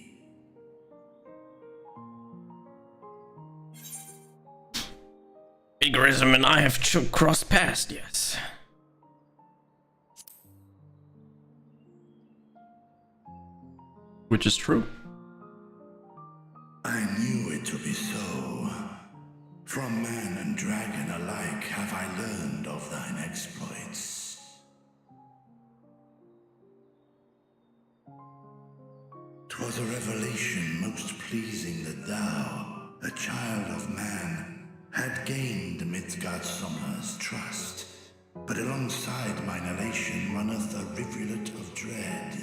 Speaker 1: Egoism and I have crossed paths, yes. Which is true.
Speaker 19: I knew it to be so. From man and dragon alike have I learned of thine exploits. 'Twas a revelation most pleasing that thou, a child of man, had gained Midgardsormr's trust, but alongside mine elation runneth a rivulet of dread.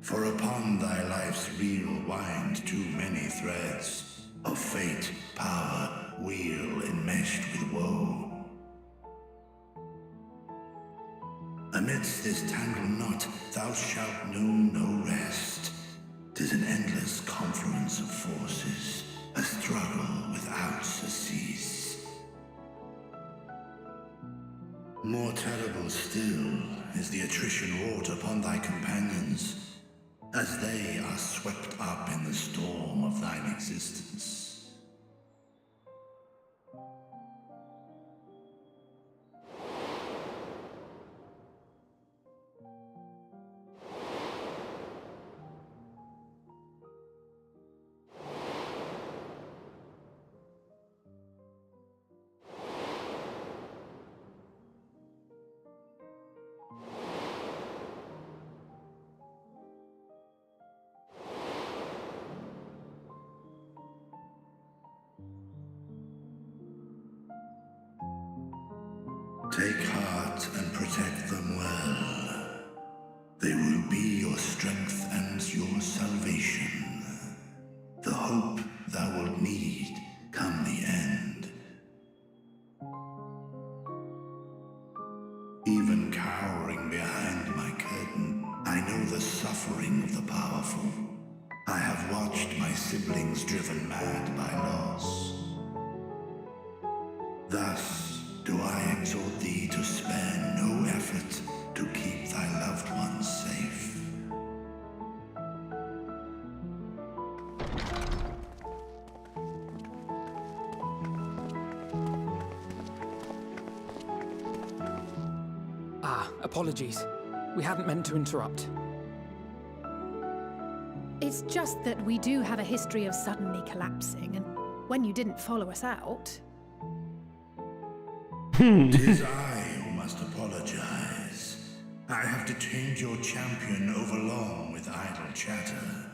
Speaker 19: For upon thy life's reel wind too many threads of fate, power, weal enmeshed with woe. Amidst this tangled knot thou shalt know no rest. 'Tis an endless confluence of forces, a struggle without surcease. More terrible still is the attrition wrought upon thy companions, as they are swept up in the storm of thine existence. Take heart and protect them well. They will be your strength and your salvation. The hope thou wilt need come the end. Even cowering behind my curtain, I know the suffering of the powerful. I have watched my siblings driven mad by loss. Thus do I exhort thee to spare no effort to keep thy loved ones safe.
Speaker 5: Apologies. We hadn't meant to interrupt.
Speaker 3: It's just that we do have a history of suddenly collapsing, and when you didn't follow us out...
Speaker 19: 'Tis I who must apologize. I have detained your champion overlong with idle chatter.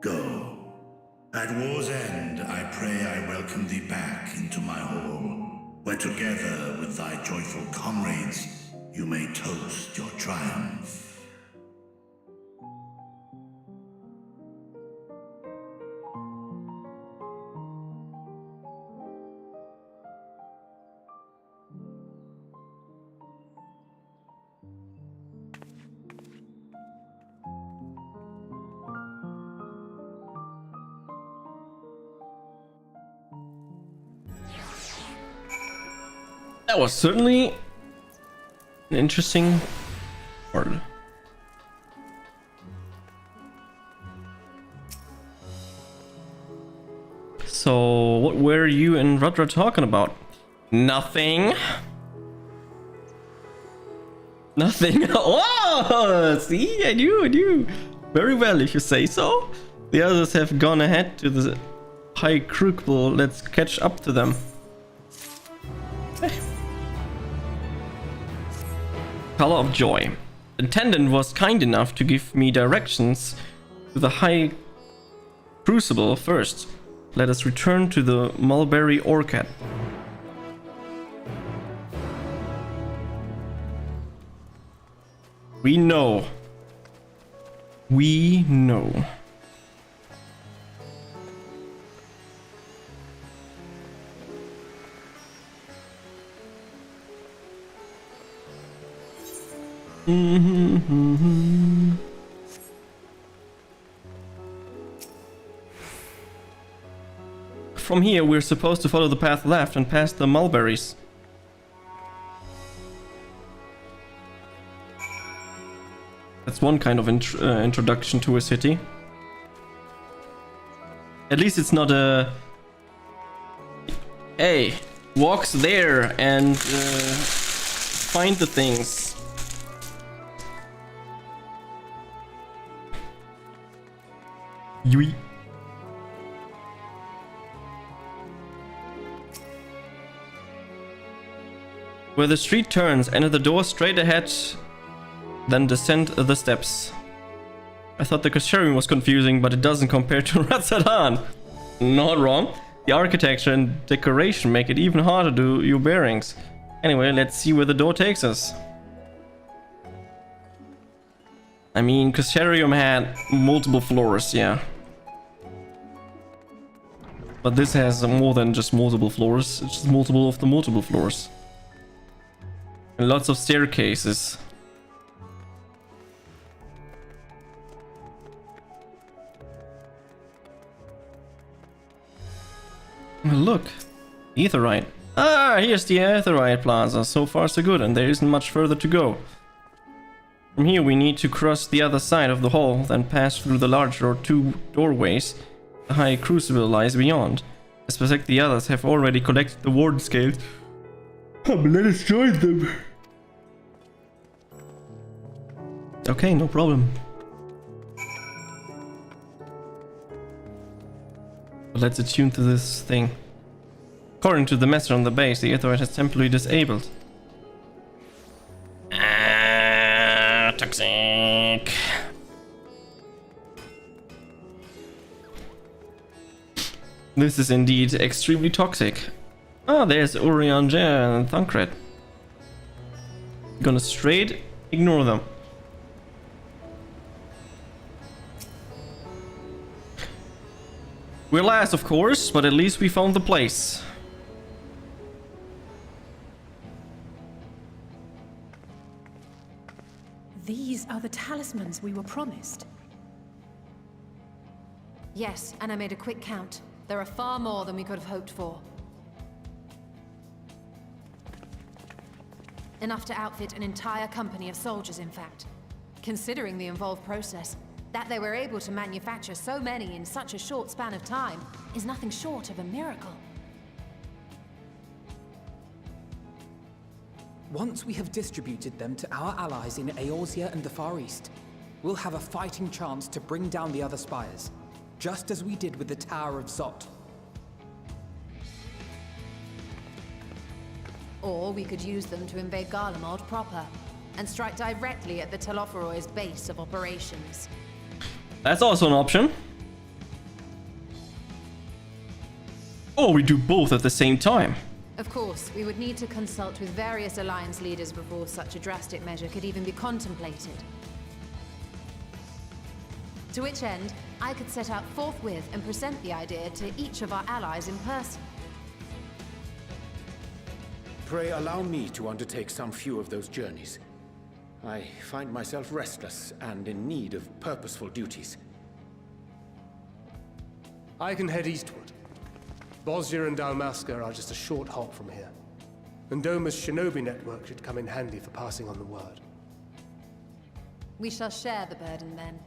Speaker 19: Go. At war's end, I pray I welcome thee back into my hall, where together with thy joyful comrades, you may toast your triumph.
Speaker 1: That was certainly an interesting part. So, what were you and Rudra talking about? Nothing. Nothing. Oh, see, I knew. Very well, if you say so. The others have gone ahead to the High Crucible. Let's catch up to them. Color of Joy. The attendant was kind enough to give me directions to the High Crucible first. Let us return to the Mulberry Orchard. We know. We know. From here, we're supposed to follow the path left and past the mulberries. That's one kind of introduction to a city. At least it's not a... Hey, walks there and find the things. Yui. Where the street turns, enter the door straight ahead, then descend the steps. I thought the Kashari was confusing, but it doesn't compare to Ratzadan. Not wrong. The architecture and decoration make it even harder to do your bearings. Anyway, let's see where the door takes us. I mean, Kasharium had multiple floors, yeah. But this has more than just multiple floors. It's just multiple of the multiple floors. And lots of staircases. Look, Aetheryte. Ah, here's the Aetheryte Plaza. So far so good, and there isn't much further to go. From here we need to cross the other side of the hall, then pass through the larger two doorways. The High Crucible lies beyond. I suspect the others have already collected the Warden Scales. Let us join them. Okay, no problem. Let's attune to this thing. According to the message on the base, the Aetheryte has temporarily disabled. Toxic. This is indeed extremely toxic. Ah, there's Orion, Jer, and Thunkred. Gonna straight ignore them. We're last, of course, but at least we found the place.
Speaker 3: These are the talismans we were promised.
Speaker 4: Yes, and I made a quick count. There are far more than we could have hoped for. Enough to outfit an entire company of soldiers, in fact. Considering the involved process, that they were able to manufacture so many in such a short span of time is nothing short of a miracle.
Speaker 5: Once we have distributed them to our allies in Eorzea and the Far East, we'll have a fighting chance to bring down the other spires, just as we did with the Tower of Zot.
Speaker 4: Or we could use them to invade Garlemald proper, and strike directly at the Telophoroid's base of operations.
Speaker 1: That's also an option. Or we do both at the same time.
Speaker 4: Of course, we would need to consult with various Alliance leaders before such a drastic measure could even be contemplated. To which end, I could set out forthwith and present the idea to each of our allies in person.
Speaker 16: Pray allow me to undertake some few of those journeys. I find myself restless and in need of purposeful duties.
Speaker 17: I can head eastward. Bosnia and Dalmasca are just a short hop from here. And Doma's shinobi network should come in handy for passing on the word.
Speaker 4: We shall share the burden then.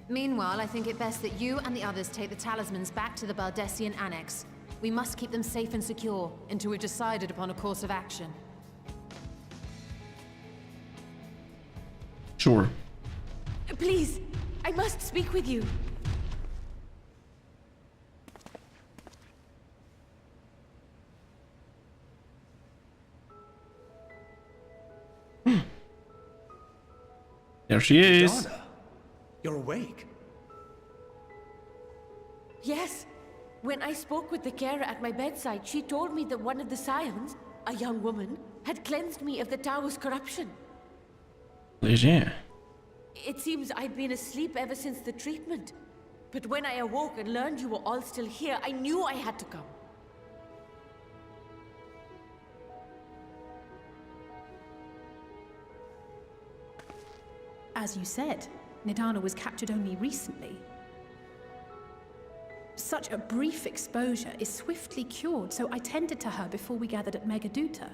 Speaker 4: Meanwhile, I think it best that you and the others take the talismans back to the Baldessian Annex. We must keep them safe and secure until we've decided upon a course of action.
Speaker 1: Sure.
Speaker 15: Please, I must speak with you.
Speaker 1: There she is.
Speaker 5: Donna, you're awake.
Speaker 15: Yes. When I spoke with the carer at my bedside, she told me that one of the scions, a young woman, had cleansed me of the tower's corruption.
Speaker 1: Léger.
Speaker 15: It seems I'd been asleep ever since the treatment. But when I awoke and learned you were all still here, I knew I had to come.
Speaker 3: As you said, Nidana was captured only recently. Such a brief exposure is swiftly cured, so I tended to her before we gathered at Megaduta.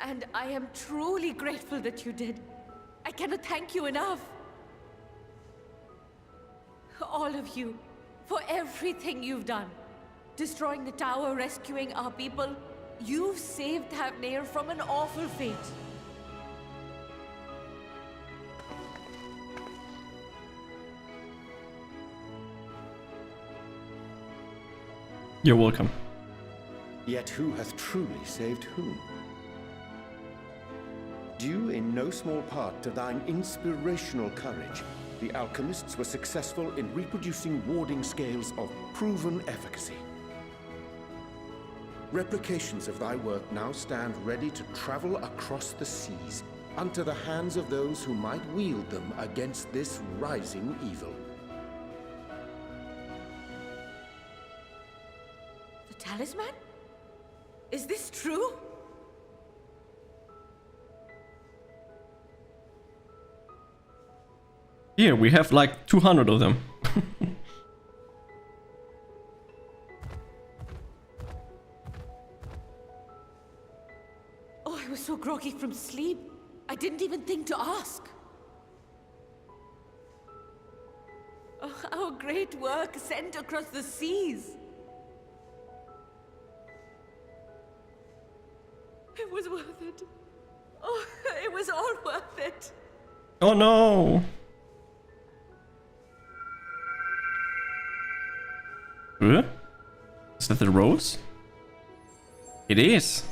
Speaker 15: And I am truly grateful that you did. I cannot thank you enough. All of you, for everything you've done. Destroying the tower, rescuing our people. You've saved Havnir from an awful fate.
Speaker 1: You're welcome.
Speaker 16: Yet who hath truly saved whom? Due in no small part to thine inspirational courage, the alchemists were successful in reproducing warding scales of proven efficacy. Replications of thy work now stand ready to travel across the seas, unto the hands of those who might wield them against this rising evil.
Speaker 15: The talisman? Is this true?
Speaker 1: Here, we have like 200 of them.
Speaker 15: Oh, I was so groggy from sleep. I didn't even think to ask. Oh, our great work sent across the seas. It was worth it. Oh, it was all worth it.
Speaker 1: Oh no! Huh? Is that the rose? It is.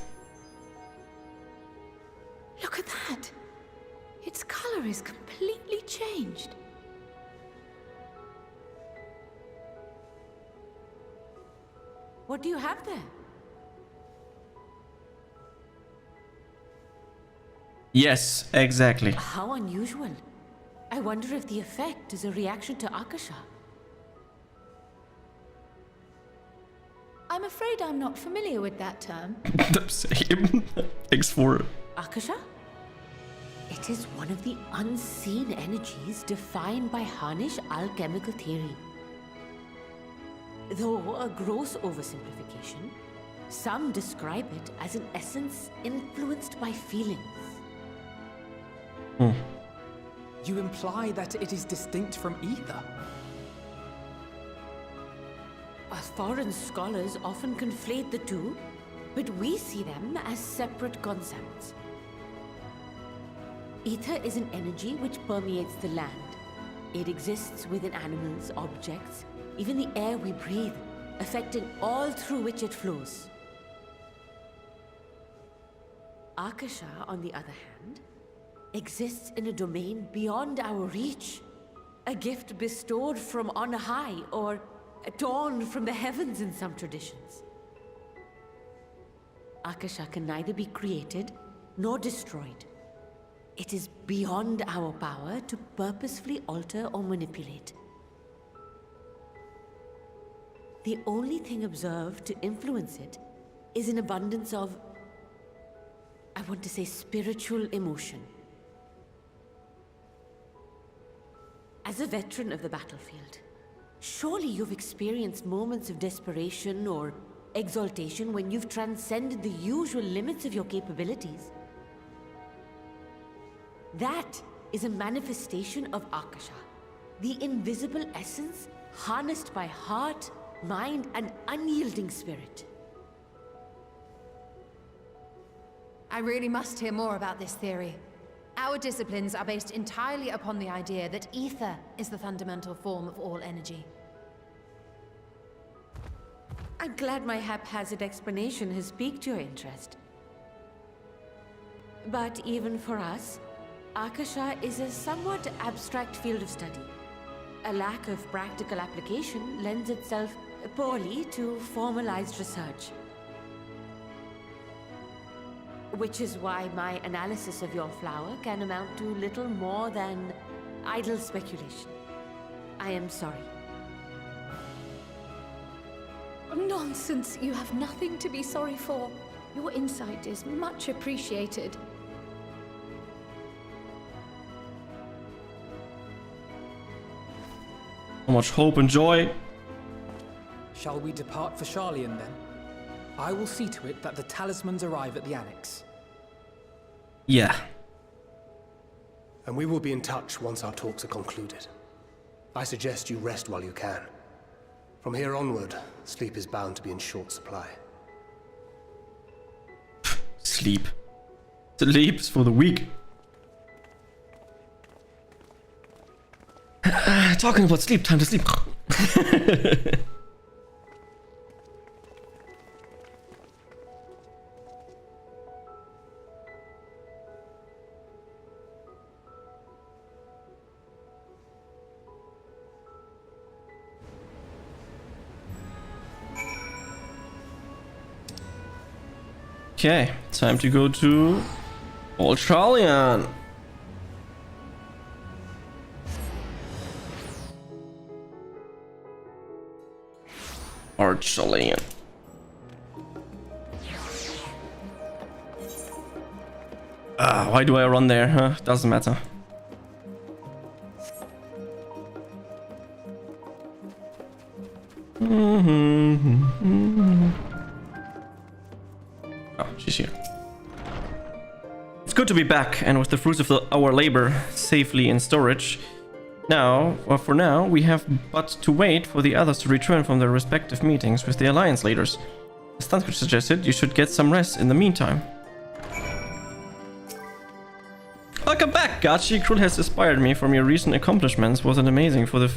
Speaker 6: Look at that. Its color is completely changed.
Speaker 15: What do you have there?
Speaker 1: Yes, exactly.
Speaker 15: How unusual. I wonder if the effect is a reaction to Akasha.
Speaker 6: I'm afraid I'm not familiar with that term.
Speaker 1: Same. Thanks for it.
Speaker 15: Akasha? It is one of the unseen energies defined by Harnish alchemical theory. Though a gross oversimplification, some describe it as an essence influenced by feelings.
Speaker 5: You imply that it is distinct from ether.
Speaker 15: Foreign scholars often conflate the two, but we see them as separate concepts. Ether is an energy which permeates the land. It exists within animals, objects, even the air we breathe, affecting all through which it flows. Akasha, on the other hand, exists in a domain beyond our reach. A gift bestowed from on high, or torn from the heavens in some traditions. Akasha can neither be created nor destroyed. It is beyond our power to purposefully alter or manipulate. The only thing observed to influence it is an abundance of, I want to say, spiritual emotion. As a veteran of the battlefield, surely you've experienced moments of desperation or exaltation when you've transcended the usual limits of your capabilities. That is a manifestation of Akasha, the invisible essence harnessed by heart, mind, and unyielding spirit.
Speaker 4: I really must hear more about this theory. Our disciplines are based entirely upon the idea that ether is the fundamental form of all energy.
Speaker 15: I'm glad my haphazard explanation has piqued your interest. But even for us, Akasha is a somewhat abstract field of study. A lack of practical application lends itself poorly to formalized research. Which is why my analysis of your flower can amount to little more than idle speculation. I am sorry.
Speaker 6: Nonsense! You have nothing to be sorry for. Your insight is much appreciated.
Speaker 1: So much hope and joy.
Speaker 5: Shall we depart for Sharlayan then? I will see to it that the talismans arrive at the Annex.
Speaker 1: Yeah.
Speaker 17: And we will be in touch once our talks are concluded. I suggest you rest while you can. From here onward, sleep is bound to be in short supply.
Speaker 1: Sleep. Sleep's for the weak. Talking about sleep, time to sleep. Okay, time to go to Old Sharlayan. Sharlayan. Why do I run there, huh? Doesn't matter. Oh, she's here. It's good to be back, and with the fruits of our labor safely in storage. Now, well, for now, we have but to wait for the others to return from their respective meetings with the Alliance leaders. As Thankred suggested, you should get some rest in the meantime. Welcome back, Gachi. Krull has inspired me from your recent accomplishments. Was it amazing for the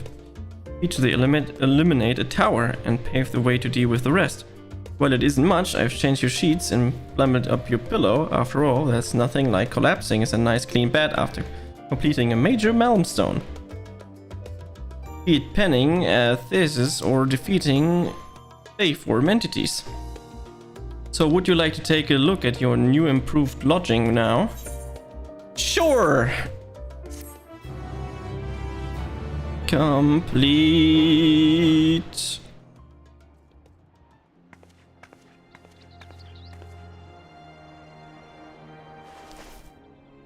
Speaker 1: feat to eliminate a tower and pave the way to deal with the rest? Well, it isn't much. I've changed your sheets and plummeted up your pillow. After all, there's nothing like collapsing as a nice clean bed after completing a major milestone. Be it penning a thesis or defeating Bayform entities. So would you like to take a look at your new improved lodging now? Sure! Complete.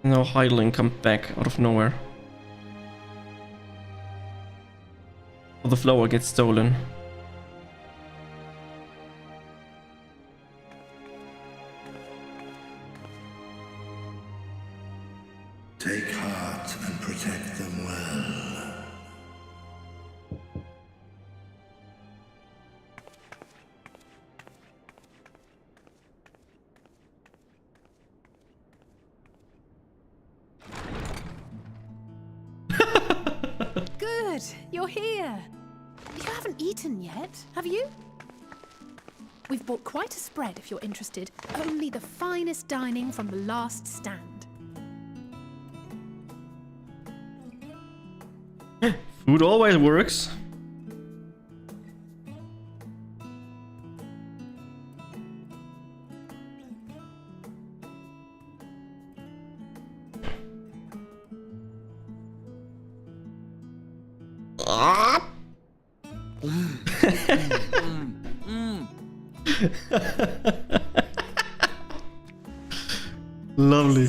Speaker 1: No, Heidelin come back out of nowhere. The flower gets stolen.
Speaker 19: Take heart and protect them well.
Speaker 3: Good, you're here. You haven't eaten yet, have you? We've bought quite a spread if you're interested. Only the finest dining from the last stand.
Speaker 1: Food always works. Lovely.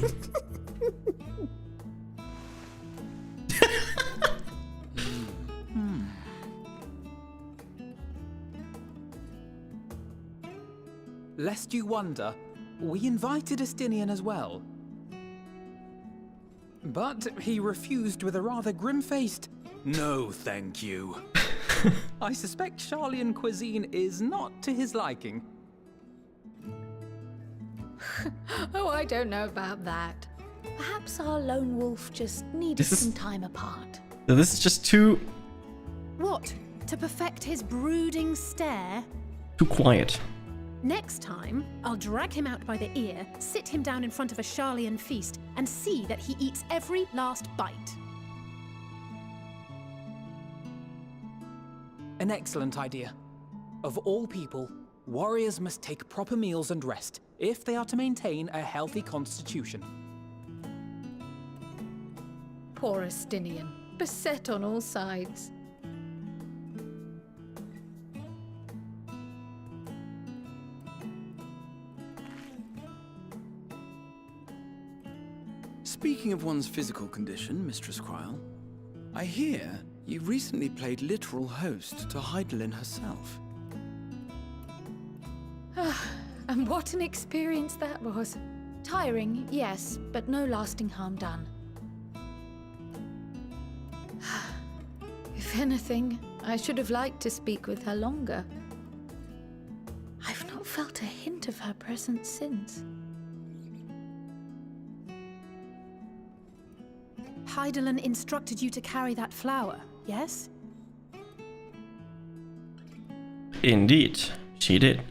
Speaker 5: Lest you wonder, we invited Estinian as well. But he refused with a rather grim-faced, "No, thank you." I suspect Charlian cuisine is not to his liking.
Speaker 6: Oh, I don't know about that. Perhaps our lone wolf just needed some time apart.
Speaker 1: This is just too
Speaker 3: What? To perfect his brooding stare?
Speaker 1: quiet.
Speaker 3: Next time, I'll drag him out by the ear, sit him down in front of a Charlian feast, and see that he eats every last bite.
Speaker 5: An excellent idea. Of all people, warriors must take proper meals and rest if they are to maintain a healthy constitution.
Speaker 6: Poor Estinian, beset on all sides.
Speaker 13: Speaking of one's physical condition, Mistress Quile, I hear you recently played literal host to Heidelin herself.
Speaker 6: And what an experience that was. Tiring, yes, but no lasting harm done. If anything, I should have liked to speak with her longer. I've not felt a hint of her presence since.
Speaker 3: Heidelin instructed you to carry that flower, yes?
Speaker 1: Indeed, she did.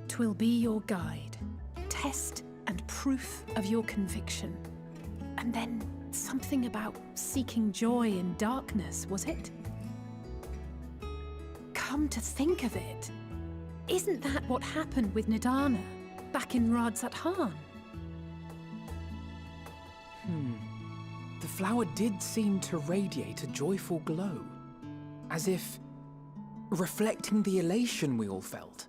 Speaker 3: 'Twill be your guide, test and proof of your conviction. And then something about seeking joy in darkness, was it? Come to think of it, isn't that what happened with Nidana back in Radzat-Han?
Speaker 5: The flower did seem to radiate a joyful glow, as if reflecting the elation we all felt,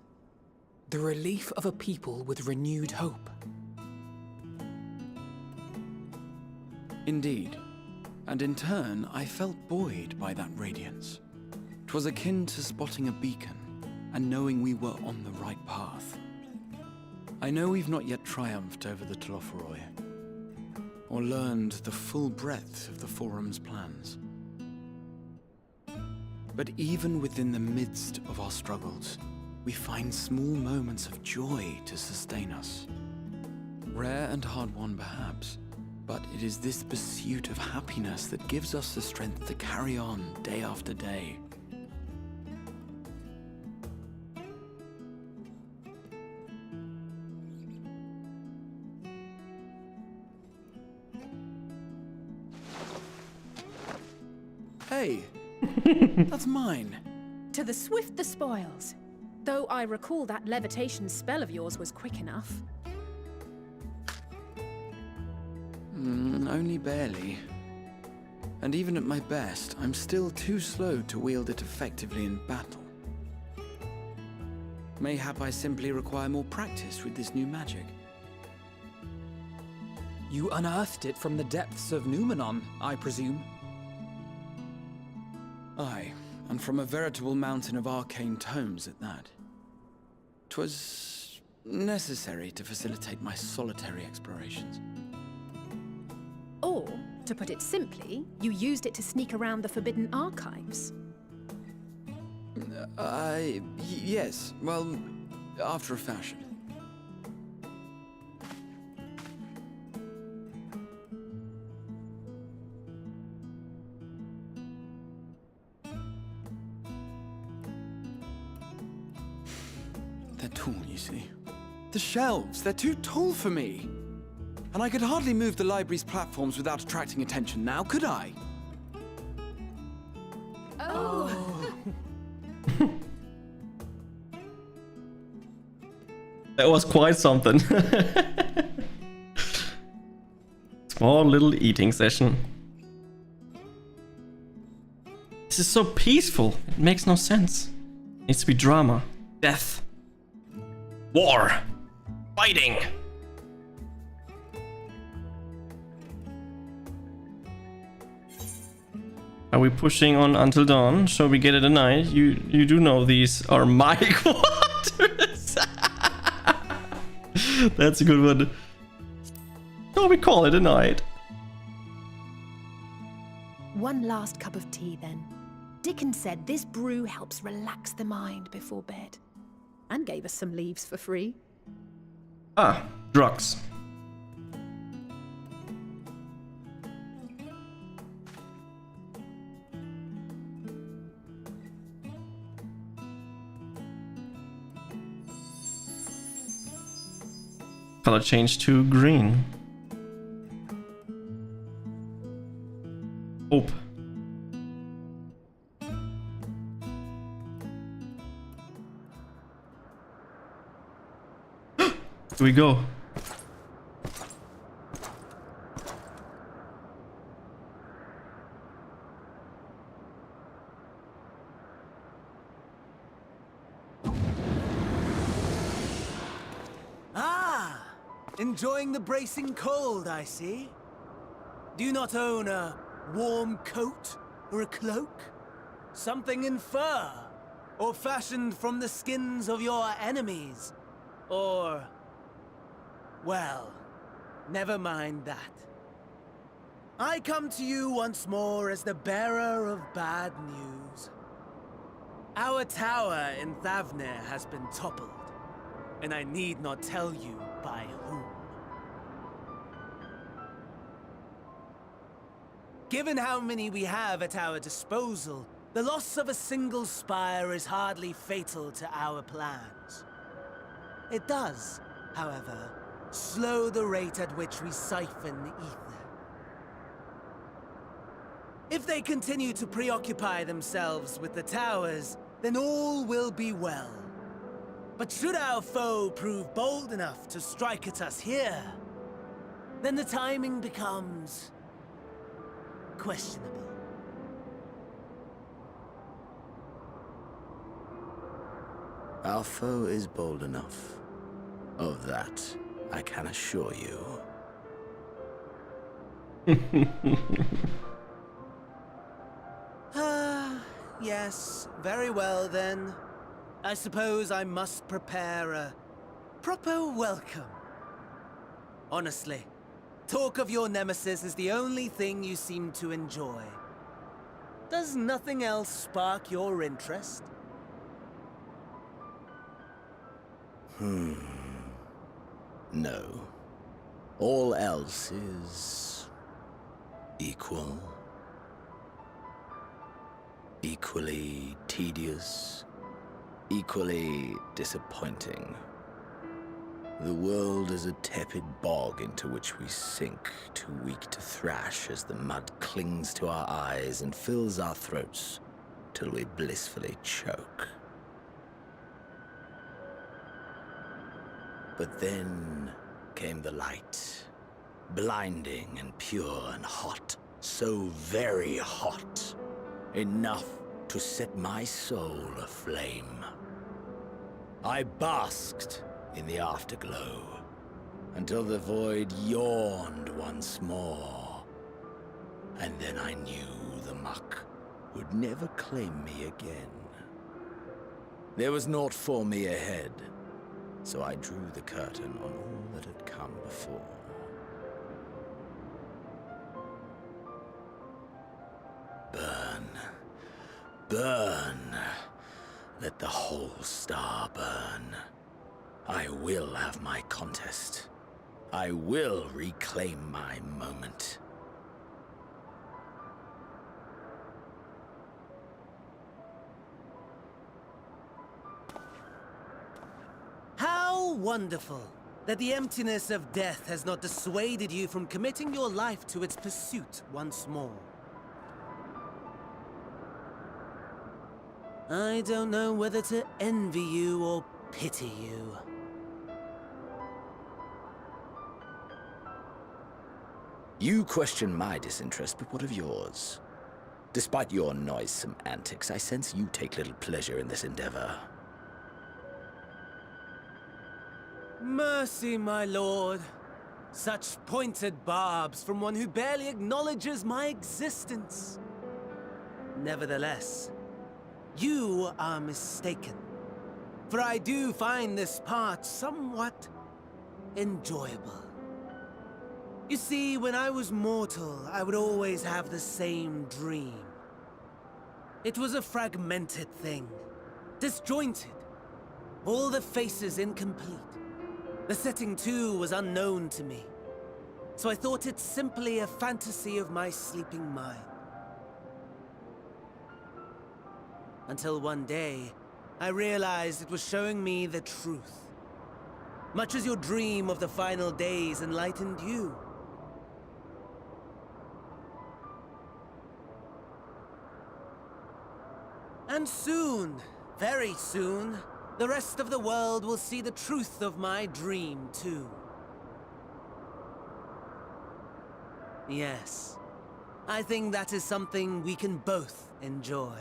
Speaker 5: the relief of a people with renewed hope.
Speaker 13: Indeed, and in turn, I felt buoyed by that radiance. 'Twas akin to spotting a beacon and knowing we were on the right path. I know we've not yet triumphed over the Telophoroi, or learned the full breadth of the Forum's plans. But even within the midst of our struggles, we find small moments of joy to sustain us. Rare and hard-won perhaps, but it is this pursuit of happiness that gives us the strength to carry on day after day. Hey, that's mine.
Speaker 3: To the swift the spoils. Though I recall that levitation spell of yours was quick enough.
Speaker 13: Only barely. And even at my best, I'm still too slow to wield it effectively in battle. Mayhap I simply require more practice with this new magic.
Speaker 5: You unearthed it from the depths of Numenon, I presume?
Speaker 13: Aye, and from a veritable mountain of arcane tomes at that. 'Twas necessary to facilitate my solitary explorations.
Speaker 3: Or, to put it simply, you used it to sneak around the Forbidden Archives.
Speaker 13: Yes, well, after a fashion. They're tall, you see. The shelves, they're too tall for me. And I could hardly move the library's platforms without attracting attention now, could I?
Speaker 1: That was quite something. Small little eating session. This is so peaceful. It makes no sense. It needs to be drama. Death. War. Fighting. Are we pushing on until dawn? Shall we get it tonight? You do know these are my quarters. That's a good one. Shall we call it a night?
Speaker 3: One last cup of tea then. Dickens said this brew helps relax the mind before bed. And gave us some leaves for free.
Speaker 1: Ah, drugs. Color change to green. Hope. Here we go.
Speaker 20: Enjoying the bracing cold, I see. Do you not own a warm coat or a cloak? Something in fur? Or fashioned from the skins of your enemies? Or... well, never mind that. I come to you once more as the bearer of bad news. Our tower in Thavnir has been toppled, and I need not tell you by whom. Given how many we have at our disposal, the loss of a single spire is hardly fatal to our plans. It does, however, slow the rate at which we siphon the ether. If they continue to preoccupy themselves with the towers, then all will be well. But should our foe prove bold enough to strike at us here, then the timing becomes questionable.
Speaker 16: Our foe is bold enough. Of that, I can assure you.
Speaker 20: Yes, very well then. I suppose I must prepare a proper welcome. Honestly, talk of your nemesis is the only thing you seem to enjoy. Does nothing else spark your interest?
Speaker 16: No. All else is... equal. Equally tedious. Equally disappointing. The world is a tepid bog into which we sink, too weak to thrash as the mud clings to our eyes and fills our throats till we blissfully choke. But then came the light, blinding and pure and hot, so very hot, enough to set my soul aflame. I basked in the afterglow until the void yawned once more, and then I knew the muck would never claim me again. There was naught for me ahead, so I drew the curtain on all that had come before. Burn. Burn. Let the whole star burn. I will have my contest. I will reclaim my moment.
Speaker 20: How wonderful that the emptiness of death has not dissuaded you from committing your life to its pursuit once more. I don't know whether to envy you or pity you.
Speaker 21: You question my disinterest, but what of yours? Despite your noisome antics, I sense you take little pleasure in this endeavor.
Speaker 20: Mercy, my lord. Such pointed barbs from one who barely acknowledges my existence. Nevertheless, you are mistaken. For I do find this part somewhat enjoyable. You see, when I was mortal, I would always have the same dream. It was a fragmented thing, disjointed, all the faces incomplete. The setting, too, was unknown to me, so I thought it simply a fantasy of my sleeping mind. Until one day, I realized it was showing me the truth. Much as your dream of the final days enlightened you. And soon, very soon, the rest of the world will see the truth of my dream, too. Yes, I think that is something we can both enjoy.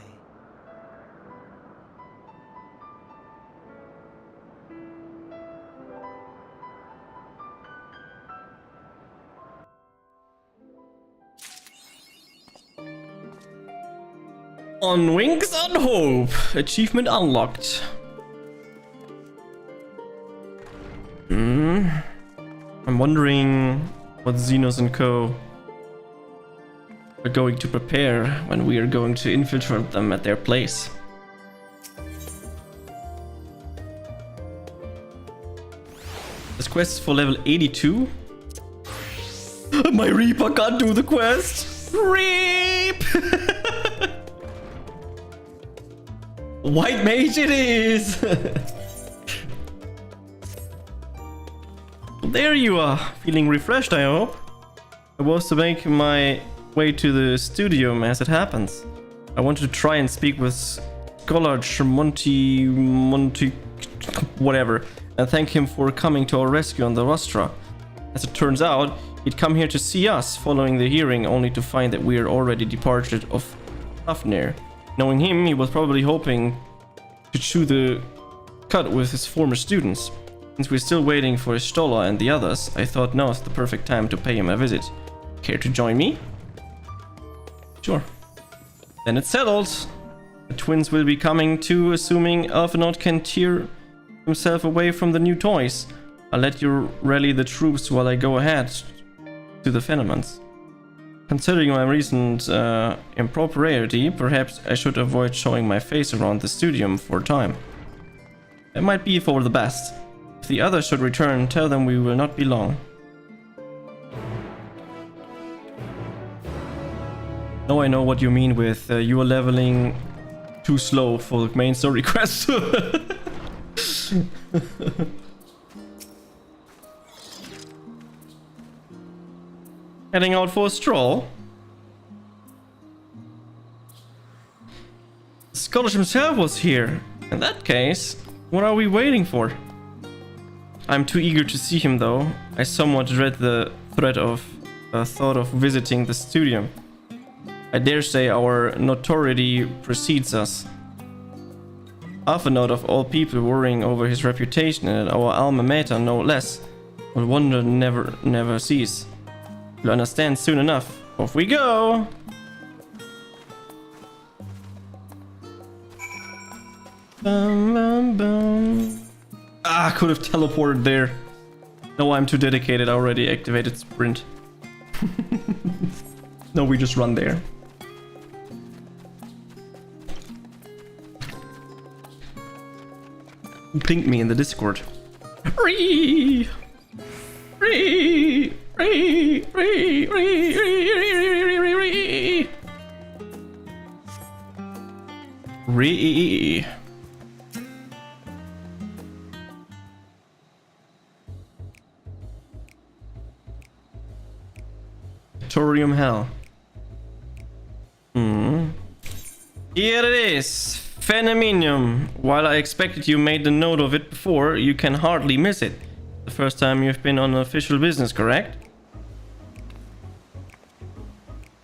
Speaker 1: On Wings on Hope. Achievement unlocked. I'm wondering what Xenos and Co. are going to prepare when we are going to infiltrate them at their place. This quest is for level 82. My Reaper can't do the quest. Reap! White mage it is! There you are, feeling refreshed, I hope. I was to make my way to the studio as it happens. I wanted to try and speak with Scholar Monty, whatever, and thank him for coming to our rescue on the Rostra. As it turns out, he'd come here to see us following the hearing, only to find that we are already departed of Hafnir. Knowing him, he was probably hoping to chew the cud with his former students. Since we're still waiting for Stola and the others, I thought now's the perfect time to pay him a visit. Care to join me? Sure. Then it's settled. The twins will be coming too, assuming Alphinaud can tear himself away from the new toys. I'll let you rally the troops while I go ahead to the Fenomans. Considering my recent impropriety, perhaps I should avoid showing my face around the studium for a time. It might be for the best. If the others should return, tell them we will not be long. Now I know what you mean with you are leveling too slow for the main story quest. Heading out for a stroll. The Scottish himself was here. In that case, what are we waiting for? I'm too eager to see him though. I somewhat dread the thought of visiting the studio. I dare say our notoriety precedes us. Alphinaud of all people worrying over his reputation and our alma mater no less. But wonder never cease. You'll understand soon enough. Off we go! Bum, bum, bum. Ah, could have teleported there. No, I'm too dedicated. I already activated sprint. No, we just run there. Who pinged me in the Discord? Ree! Ree! Ree! Ree! Ree! Ree! Ree! Thorium Hell. Here it is. Phenominium. While I expected you made a note of it before, you can hardly miss it. The first time you've been on official business, correct?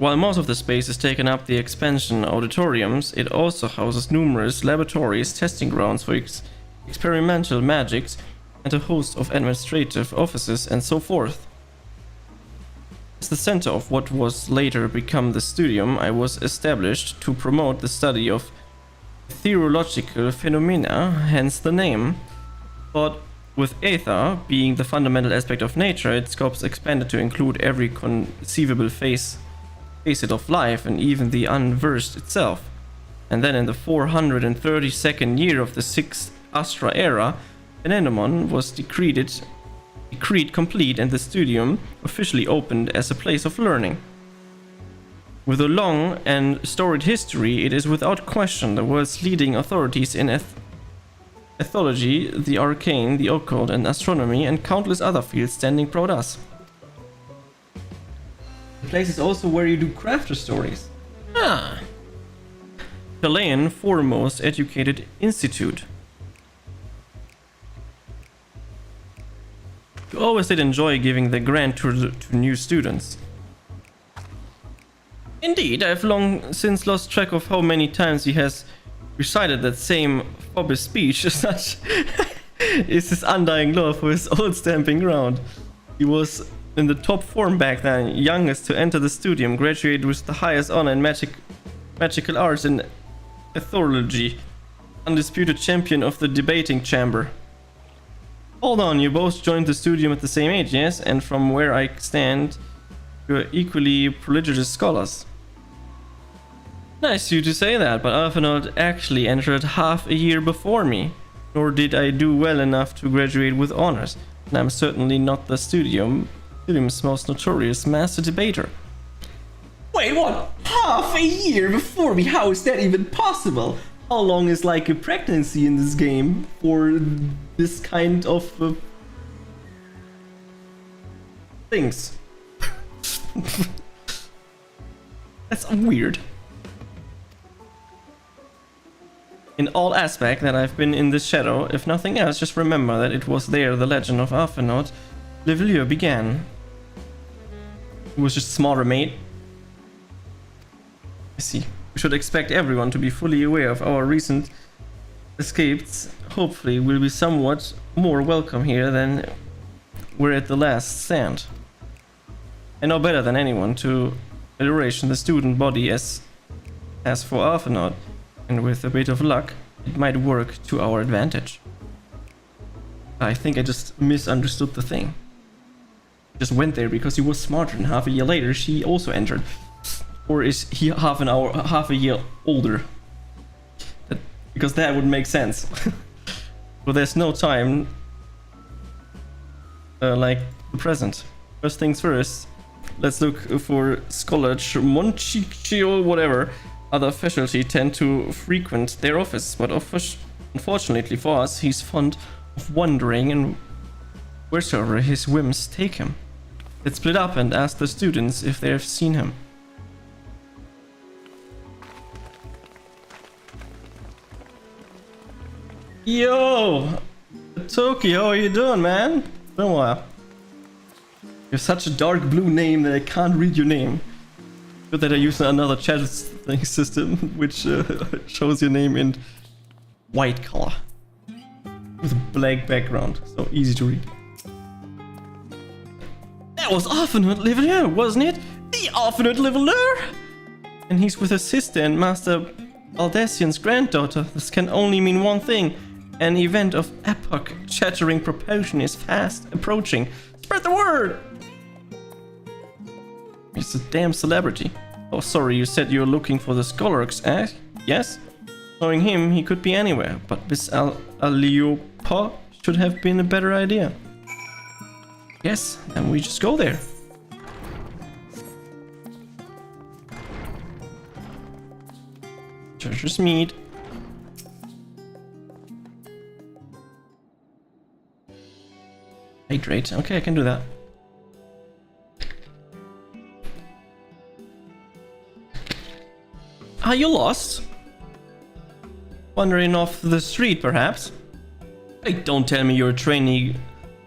Speaker 1: While most of the space is taken up the expansion auditoriums, it also houses numerous laboratories, testing grounds for experimental magics, and a host of administrative offices and so forth. As the center of what was later become the studium, I was established to promote the study of theological phenomena, hence the name. But with ether being the fundamental aspect of nature, its scopes expanded to include every conceivable facet of life and even the unversed itself. And then in the 432nd year of the 6th Astra era, an Anemone was decreed complete and the studium officially opened as a place of learning. With a long and storied history, it is without question the world's leading authorities in ethology, the arcane, the occult, and astronomy, and countless other fields standing proud us. The place is also where you do crafter stories. Ah. Chilean foremost educated institute. You always did enjoy giving the grand tour to new students. Indeed, I have long since lost track of how many times he has recited that same Phobos speech. Such is his undying love for his old stamping ground. He was in the top form back then, youngest to enter the studium, graduated with the highest honor in magical arts and ethology, undisputed champion of the debating chamber. Hold on, you both joined the studium at the same age, yes? And from where I stand, you're equally prodigious scholars. Nice of you to say that, but Arfanold actually entered half a year before me. Nor did I do well enough to graduate with honors, and I'm certainly not the studium's most notorious master debater. Wait, what? Half a year before me? How is that even possible? How long is like a pregnancy in this game for this kind of things? That's weird. In all aspects that I've been in this shadow, if nothing else, just remember that it was there the legend of Arfanold Levelier began. It was just smarter, mate. I see. We should expect everyone to be fully aware of our recent escapes. Hopefully we'll be somewhat more welcome here than we're at the last stand. I know better than anyone to iteration the student body as for Arfanold, and with a bit of luck, it might work to our advantage. I think I just misunderstood the thing. Just went there because he was smarter, and half a year later she also entered. Or is he half a year older? Because that would make sense. But there's no time like the present. First things first, let's look for Scholage, Monchichio, whatever. Other faculty tend to frequent their office, but unfortunately for us, he's fond of wandering and wheresoever his whims take him. Let's split up and ask the students if they have seen him. Yo! Toki, how are you doing, man? Been a while. You have such a dark blue name that I can't read your name. Good that I use another chat system, which shows your name in white color. With a black background, so easy to read. That was Arfanold Levelier, wasn't it? The Arfanold Levelier! And he's with his sister and Master Baldassian's granddaughter. This can only mean one thing. An event of epoch-shattering proportion is fast approaching. Spread the word! He's a damn celebrity. Oh, sorry, you said you're looking for the Scholarks, eh? Yes? Knowing him, he could be anywhere, but Miss Aliopa should have been a better idea. Yes, then we just go there. Treasures meet. Hydrate. Okay, I can do that. Are you lost? Wandering off the street, perhaps? Hey, don't tell me you're a trainee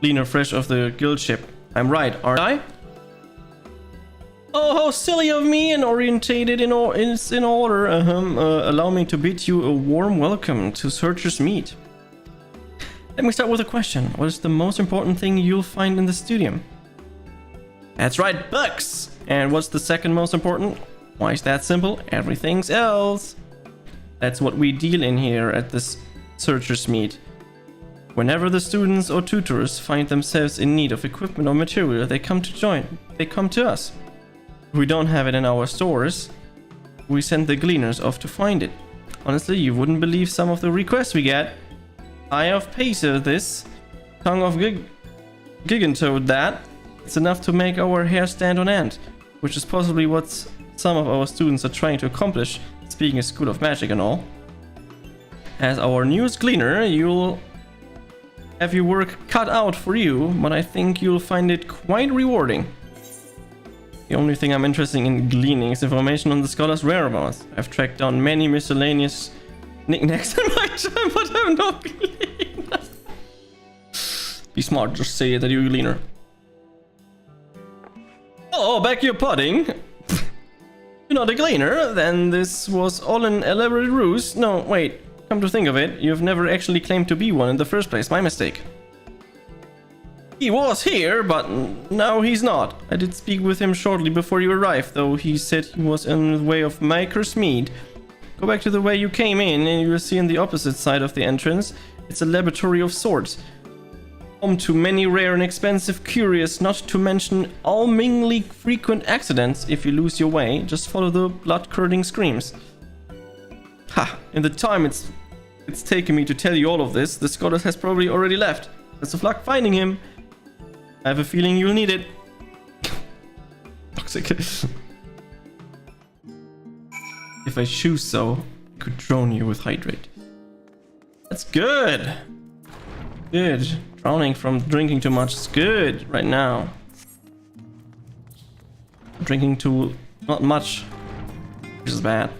Speaker 1: cleaner fresh off the guild ship. I'm right, aren't I? Oh, how silly of me, and orientated it's in order. Allow me to bid you a warm welcome to Searcher's Meet. Let me start with a question. What is the most important thing you'll find in the studio? That's right, books! And what's the second most important? Why is that simple? Everything else. That's what we deal in here at this Searcher's Meet. Whenever the students or tutors find themselves in need of equipment or material, they come to us. If we don't have it in our stores, we send the gleaners off to find it. Honestly, you wouldn't believe some of the requests we get. Eye of Pacer this, tongue of Gigantoad that. It's enough to make our hair stand on end, which is possibly what some of our students are trying to accomplish, speaking a school of magic and all. As our newest gleaner, you'll have your work cut out for you, but I think you'll find it quite rewarding. The only thing I'm interested in gleaning is information on the scholar's whereabouts. I've tracked down many miscellaneous knickknacks in my time, but I'm no gleaner. Be smart, just say that you're a gleaner. Oh, back your pudding. You're not a gleaner? Then this was all an elaborate ruse? No, wait. Come to think of it, you've never actually claimed to be one in the first place. My mistake. He was here, but now he's not. I did speak with him shortly before you arrived, though he said he was in the way of Maker's Mead. Go back to the way you came in, and you will see on the opposite side of the entrance. It's a laboratory of sorts. Home to many rare and expensive curios, not to mention alarmingly frequent accidents. If you lose your way, just follow the blood-curdling screams. Ha! In the time it's taken me to tell you all of this, the scholar has probably already left. Best of luck finding him. I have a feeling you'll need it. Toxic. If I choose so, I could drown you with hydrate. That's good. Good. Drowning from drinking too much is good right now. Drinking too not much, which is bad.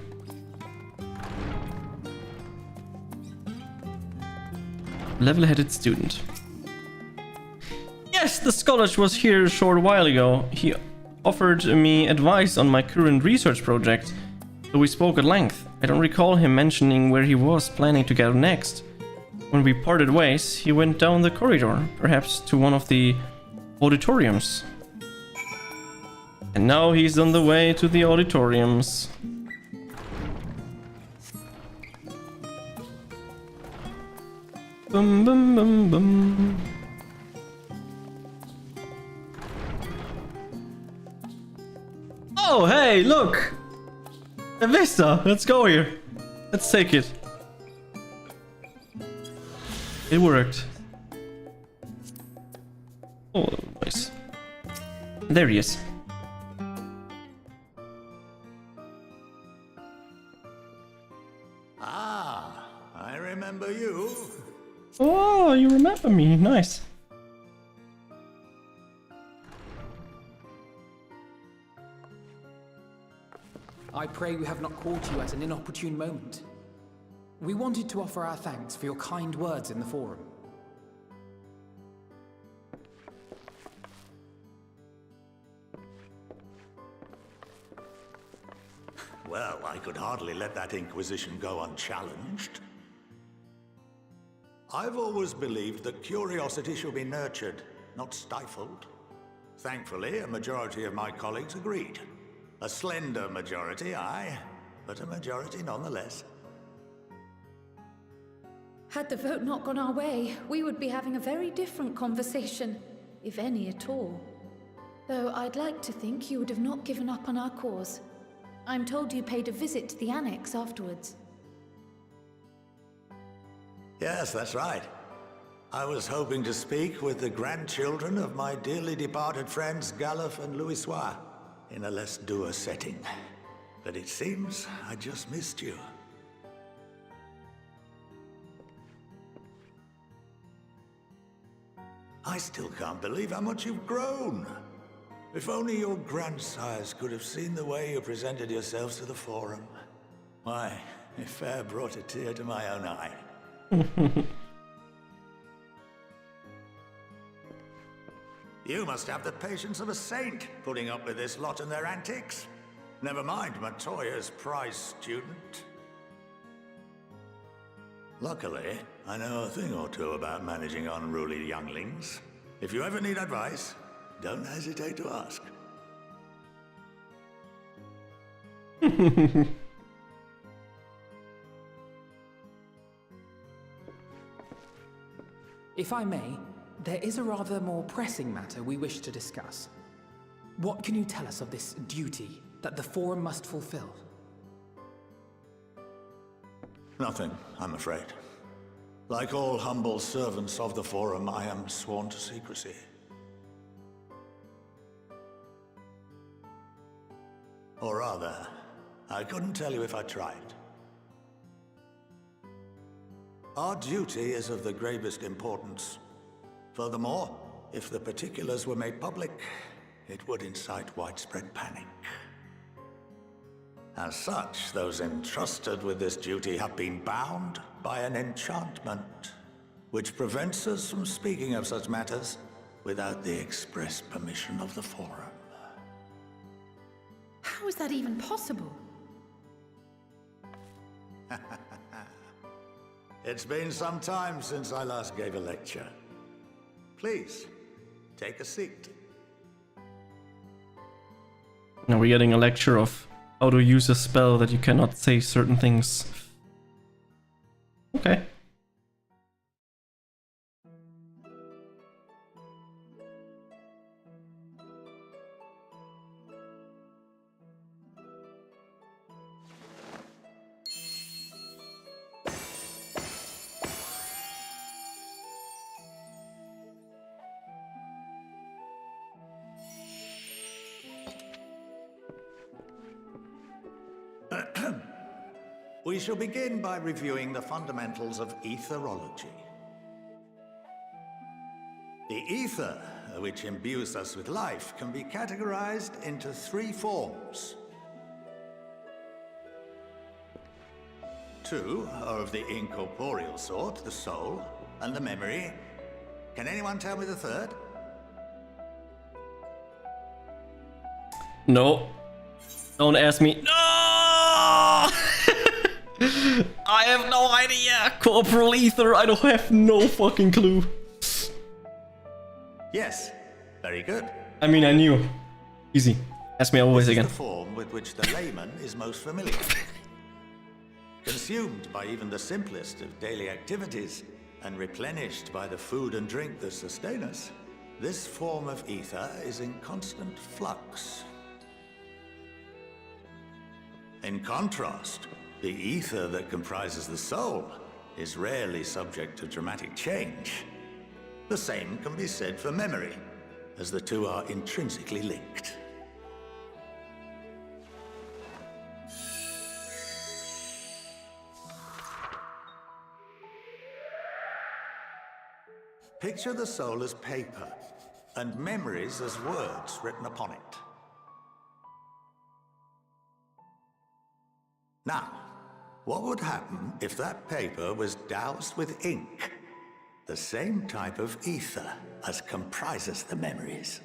Speaker 1: Level-headed student. Yes, the scholar was here a short while ago. He offered me advice on my current research project, so we spoke at length. I don't recall him mentioning where he was planning to go next. When we parted ways, he went down the corridor, perhaps to one of the auditoriums. And now he's on the way to the auditoriums. Bum bum bum bum. Oh, hey, look! A vista! Let's go here. Let's take it. It worked. Oh, nice. There he is.
Speaker 14: Ah, I remember you.
Speaker 1: Oh, you remember me. Nice.
Speaker 5: I pray we have not caught you at an inopportune moment. We wanted to offer our thanks for your kind words in the forum.
Speaker 14: Well, I could hardly let that inquisition go unchallenged. I've always believed that curiosity should be nurtured, not stifled. Thankfully, a majority of my colleagues agreed. A slender majority, aye, but a majority nonetheless.
Speaker 6: Had the vote not gone our way, we would be having a very different conversation, if any at all. Though I'd like to think you would have not given up on our cause. I'm told you paid a visit to the annex afterwards.
Speaker 14: Yes, that's right. I was hoping to speak with the grandchildren of my dearly departed friends GachiLofi and Louisoix in a less dour setting. But it seems I just missed you. I still can't believe how much you've grown. If only your grandsires could have seen the way you presented yourselves to the forum. Why, it fair brought a tear to my own eye. You must have the patience of a saint, putting up with this lot and their antics. Never mind Matoya's prize student. Luckily, I know a thing or two about managing unruly younglings. If you ever need advice, don't hesitate to ask.
Speaker 5: If I may, there is a rather more pressing matter we wish to discuss. What can you tell us of this duty that the Forum must fulfill?
Speaker 14: Nothing, I'm afraid. Like all humble servants of the Forum, I am sworn to secrecy. Or rather, I couldn't tell you if I tried. Our duty is of the gravest importance. Furthermore, if the particulars were made public, it would incite widespread panic. As such, those entrusted with this duty have been bound by an enchantment, which prevents us from speaking of such matters without the express permission of the Forum.
Speaker 3: How is that even possible?
Speaker 14: It's been some time since I last gave a lecture. Please, take a seat.
Speaker 1: Now we're getting a lecture of how to use a spell that you cannot say certain things. Okay.
Speaker 14: We shall begin by reviewing the fundamentals of etherology. The ether, which imbues us with life, can be categorized into three forms. Two are of the incorporeal sort, the soul and the memory. Can anyone tell me the third?
Speaker 1: No. Don't ask me. No! I have no idea. Corporal ether, I don't have no fucking clue.
Speaker 14: Yes, very good.
Speaker 1: I mean, I knew. Easy. Ask me always again.
Speaker 14: This is the form with which the layman is most familiar. Consumed by even the simplest of daily activities, and replenished by the food and drink that sustain us, this form of ether is in constant flux. In contrast, the ether that comprises the soul is rarely subject to dramatic change. The same can be said for memory, as the two are intrinsically linked. Picture the soul as paper, and memories as words written upon it. Now, what would happen if that paper was doused with ink? The same type of ether as comprises the memories.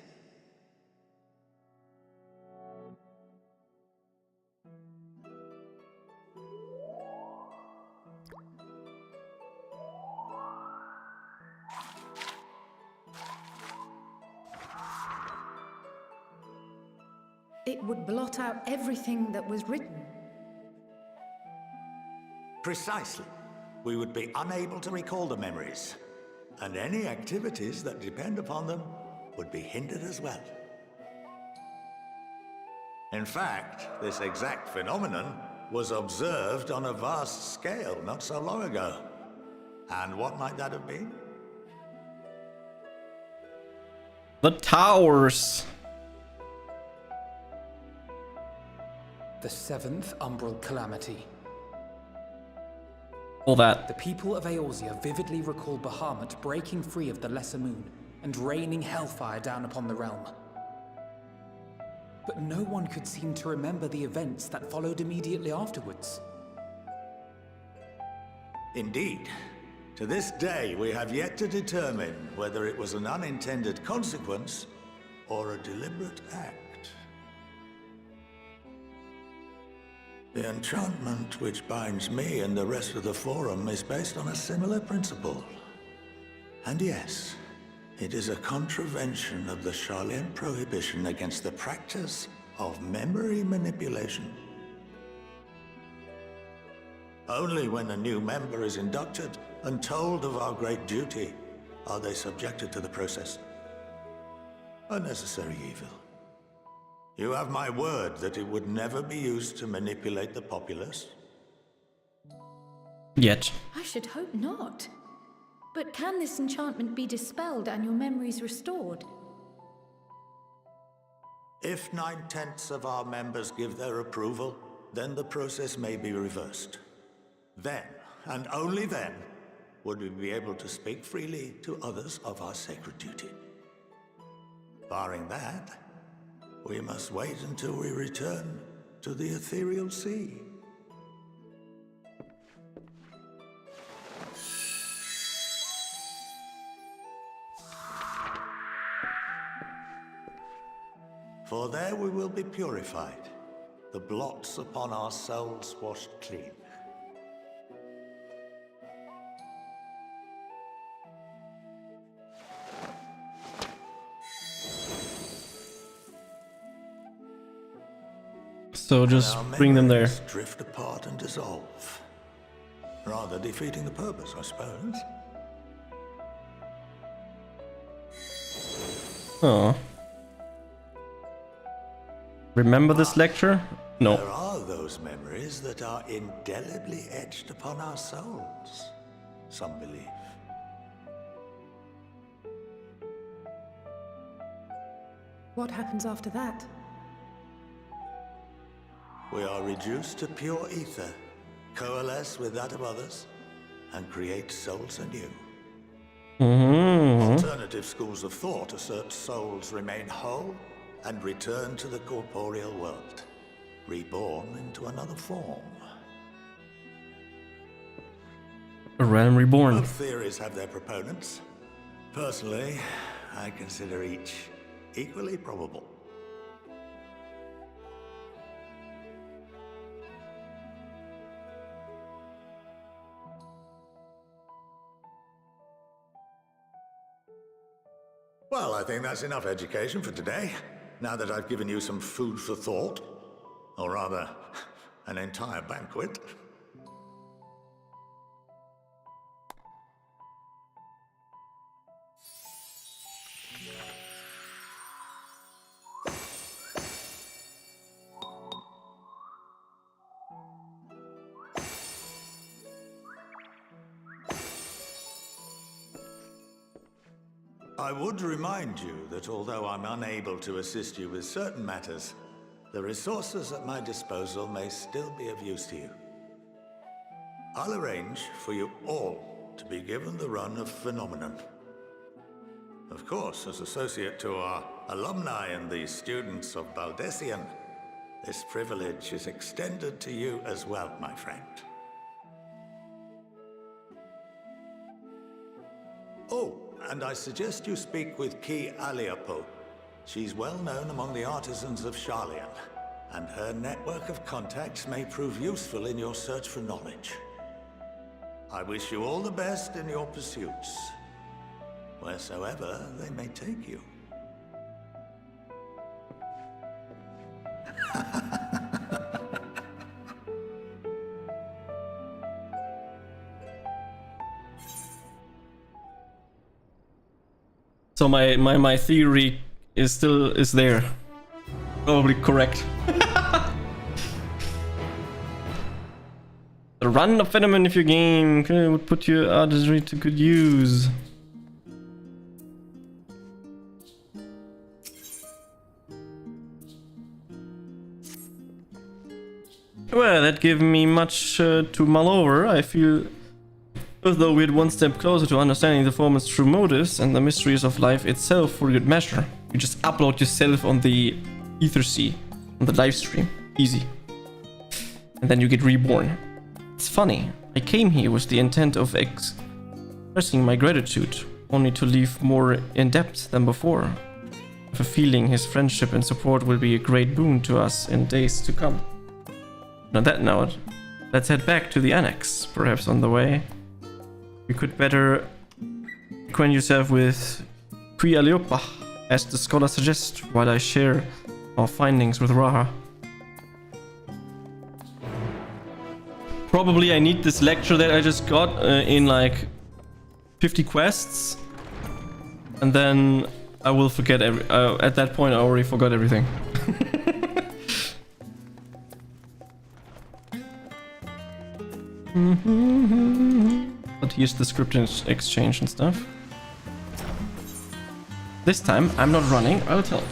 Speaker 3: It would blot out everything that was written.
Speaker 14: Precisely. We would be unable to recall the memories, and any activities that depend upon them would be hindered as well. In fact, this exact phenomenon was observed on a vast scale not so long ago. And what might that have been?
Speaker 1: The towers.
Speaker 5: The seventh umbral calamity.
Speaker 1: All that.
Speaker 5: The people of Eorzea vividly recall Bahamut breaking free of the Lesser Moon and raining hellfire down upon the realm. But no one could seem to remember the events that followed immediately afterwards.
Speaker 14: Indeed. To this day, we have yet to determine whether it was an unintended consequence or a deliberate act. The enchantment which binds me and the rest of the Forum is based on a similar principle. And yes, it is a contravention of the Sharlayan prohibition against the practice of memory manipulation. Only when a new member is inducted and told of our great duty are they subjected to the process. A necessary evil. You have my word that it would never be used to manipulate the populace?
Speaker 1: Yet.
Speaker 6: I should hope not. But can this enchantment be dispelled and your memories restored?
Speaker 14: If 9/10 of our members give their approval, then the process may be reversed. Then, and only then, would we be able to speak freely to others of our sacred duty. Barring that, we must wait until we return to the ethereal sea. For there we will be purified, the blots upon our souls washed clean.
Speaker 1: So just bring them there.
Speaker 14: Drift apart and dissolve. Rather defeating the purpose, I suppose.
Speaker 1: Oh. Remember this lecture? No.
Speaker 14: There are those memories that are indelibly etched upon our souls, some believe.
Speaker 3: What happens after that?
Speaker 14: We are reduced to pure ether, coalesce with that of others, and create souls anew. Alternative schools of thought assert souls remain whole and return to the corporeal world, reborn into another form.
Speaker 1: A realm reborn.
Speaker 14: Both theories have their proponents. Personally, I consider each equally probable. Well, I think that's enough education for today, now that I've given you some food for thought. Or rather, an entire banquet. I would remind you that although I'm unable to assist you with certain matters, the resources at my disposal may still be of use to you. I'll arrange for you all to be given the run of Phenomenon. Of course, as associate to our alumni and the students of Baldessian, this privilege is extended to you as well, my friend. Oh, and I suggest you speak with Ki Aliapo. She's well known among the artisans of Sharlayan, and her network of contacts may prove useful in your search for knowledge. I wish you all the best in your pursuits, wheresoever they may take you.
Speaker 1: So my theory is still there. Probably correct. The run of Phenomenon if your game would put your artistry to good use. Well, that gave me much to mull over. I feel as though we're one step closer to understanding the Foreman's true motives and the mysteries of life itself for good measure. You just upload yourself on the Ether Sea, on the live stream. Easy. And then you get reborn. It's funny. I came here with the intent of expressing my gratitude, only to leave more in depth than before. I have a feeling his friendship and support will be a great boon to us in days to come. And on that note, let's head back to the annex. Perhaps on the way, you could better acquaint yourself with Krialiopa, as the scholar suggests, while I share our findings with Raha. Probably I need this lecture that I just got in like 50 quests, and then I will forget at that point I already forgot everything. But here's the script exchange and stuff. This time I'm not running, I'll tell.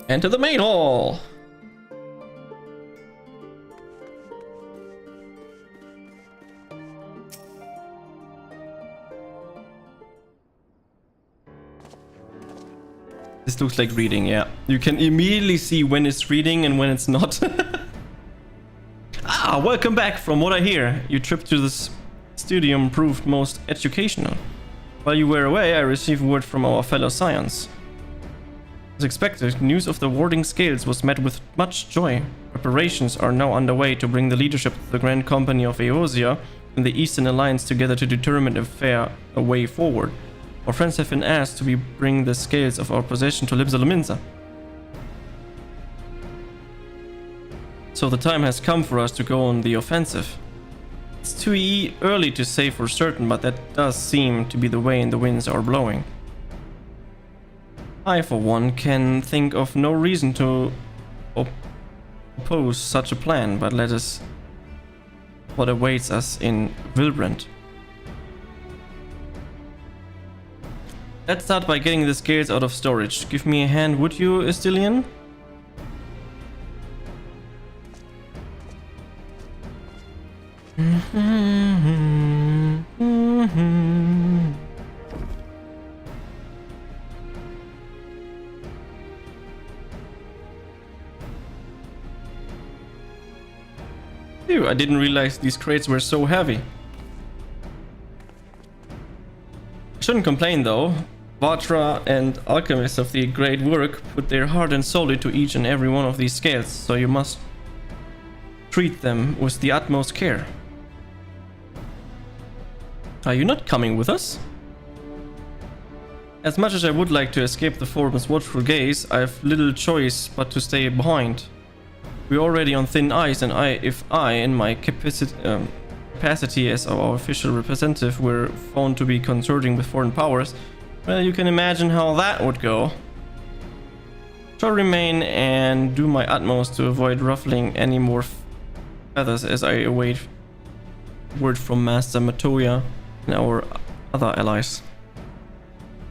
Speaker 1: Enter the main hall. This looks like reading, yeah. You can immediately see when it's reading and when it's not. Ah, welcome back. From what I hear, your trip to this studium proved most educational. While you were away, I received word from our fellow scions. As expected, news of the warding scales was met with much joy. Preparations are now underway to bring the leadership of the Grand Company of Eosia and the Eastern Alliance together to determine a way forward. Our friends have been asked to bring the scales of our possession to Limsa. So the time has come for us to go on the offensive. It's too early to say for certain, but that does seem to be the way the winds are blowing. I, for one, can think of no reason to oppose such a plan, but let us what awaits us in Vilbrand. Let's start by getting the scales out of storage. Give me a hand, would you, Estilian? Phew, I didn't realize these crates were so heavy. I shouldn't complain though. Vatra and alchemists of the great work put their heart and soul into each and every one of these scales, so you must treat them with the utmost care. Are you not coming with us? As much as I would like to escape the Forum's watchful gaze, I have little choice but to stay behind. We're already on thin ice, and if I, in my capacity as our official representative, were found to be consorting with foreign powers, well, you can imagine how that would go. Shall remain and do my utmost to avoid ruffling any more feathers as I await word from Master Matoya and our other allies.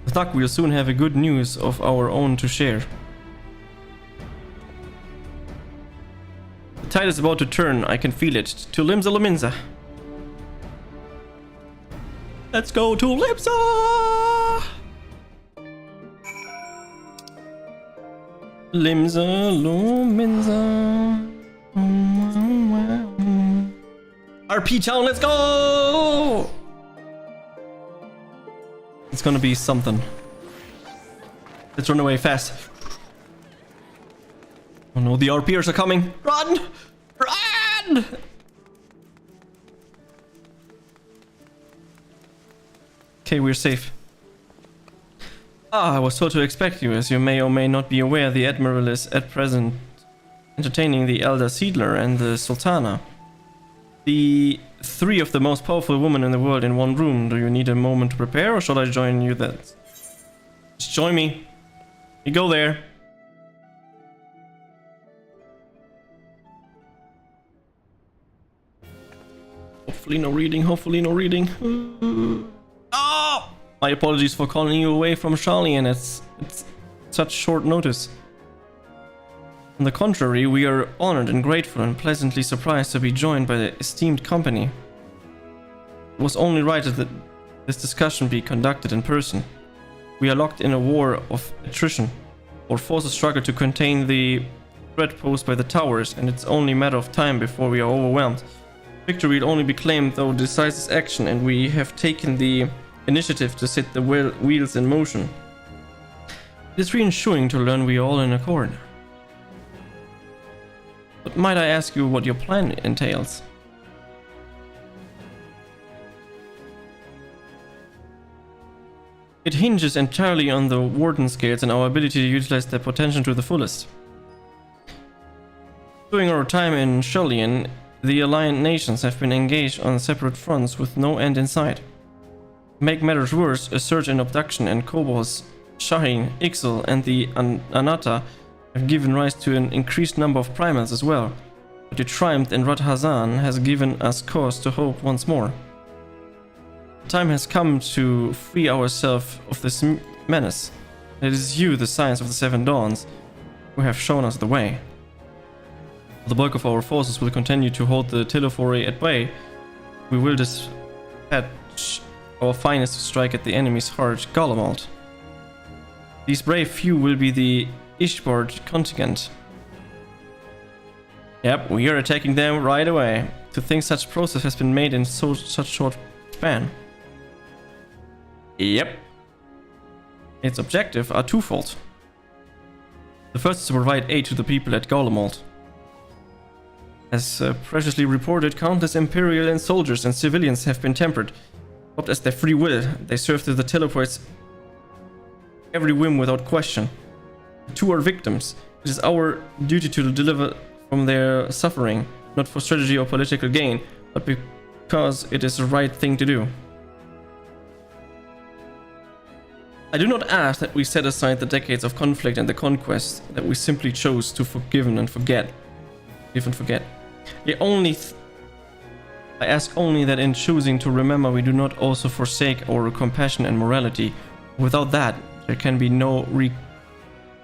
Speaker 1: With luck, we'll soon have a good news of our own to share. The tide is about to turn, I can feel it. To Limsa. Let's go to Limsa! RP town, let's go! It's gonna be something. Let's run away fast. Oh no, the RPers are coming. Run! Run! Okay, we're safe. I was told to expect you. As you may or may not be aware, the Admiral is at present entertaining the Elder Seedler and the Sultana. The three of the most powerful women in the world in one room. Do you need a moment to prepare, or shall I join you then? Just join me. You go there. Hopefully no reading, hopefully no reading. Oh! My apologies for calling you away from Charlie, and it's such short notice. On the contrary, we are honored and grateful and pleasantly surprised to be joined by the esteemed company. It was only right that this discussion be conducted in person. We are locked in a war of attrition. Our forces struggle to contain the threat posed by the towers, and it's only a matter of time before we are overwhelmed. Victory will only be claimed through decisive action, and we have taken the initiative to set the wheels in motion. It is reassuring to learn we are all in accord. But might I ask you what your plan entails? It hinges entirely on the Warden scales and our ability to utilize their potential to the fullest. During our time in Sholian, the Alliant nations have been engaged on separate fronts with no end in sight. To make matters worse, a surge in abduction and Kobos, Shaheen, Ixal and the Anata have given rise to an increased number of primals as well. But your triumph in Rad Hazan has given us cause to hope once more. The time has come to free ourselves of this menace. It is you, the Science of the Seven Dawns, who have shown us the way. The bulk of our forces will continue to hold the Telephori at bay. We will dispatch our finest to strike at the enemy's heart, Garlemald. These brave few will be the Ishbard contingent. Yep, we are attacking them right away. To think such process has been made in such short span. Yep. Its objective are twofold. The first is to provide aid to the people at Garlemald. As preciously reported, countless Imperial and soldiers and civilians have been tempered. Robbed as their free will, they serve to the teleports every whim without question. The two are victims. It is our duty to deliver from their suffering, not for strategy or political gain, but because it is the right thing to do. I do not ask that we set aside the decades of conflict and the conquest that we simply chose to forgive and forget. I ask only that in choosing to remember we do not also forsake our compassion and morality. Without that, there can be no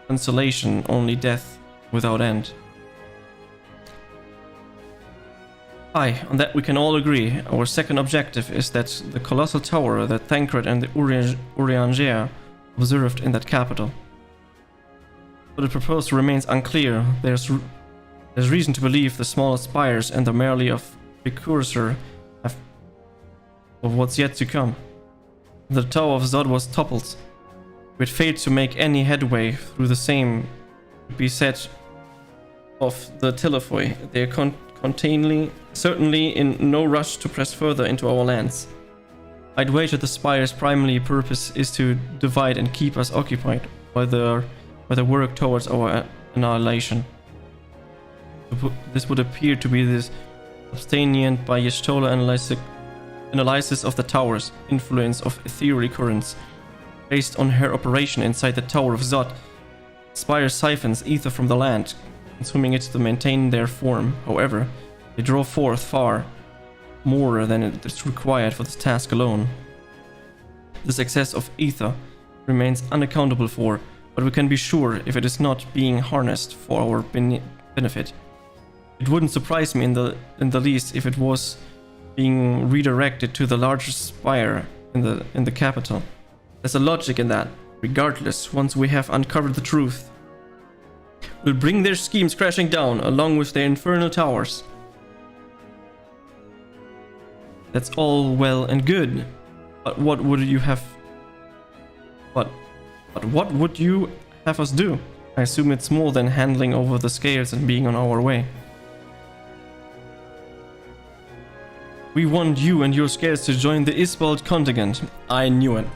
Speaker 1: reconciliation, only death without end. Aye, on that we can all agree. Our second objective is that the colossal tower that Thancred and the Urianger observed in that capital. But the proposal remains unclear. There's reason to believe the smaller spires and the merely of precursor of what's yet to come. The Tower of Zod was toppled. We had failed to make any headway through the same beset of the Telephoi. They are certainly in no rush to press further into our lands. I'd wager the spire's primary purpose is to divide and keep us occupied while they work towards our annihilation. This would appear to be this substantiated by Y'shtola analysis of the tower's influence of ethereal currents. Based on her operation inside the Tower of Zod, Spire siphons ether from the land, consuming it to maintain their form. However, they draw forth far more than is required for this task alone. This excess of ether remains unaccountable for, but we can be sure if it is not being harnessed for our benefit. It wouldn't surprise me in the least if it was being redirected to the largest spire in the capital. There's a logic in that. Regardless, once we have uncovered the truth, we'll bring their schemes crashing down along with their infernal towers. That's all well and good, but what would you have? But what would you have us do? I assume it's more than handling over the scales and being on our way. We want you and your scales to join the Isbald contingent. I knew it.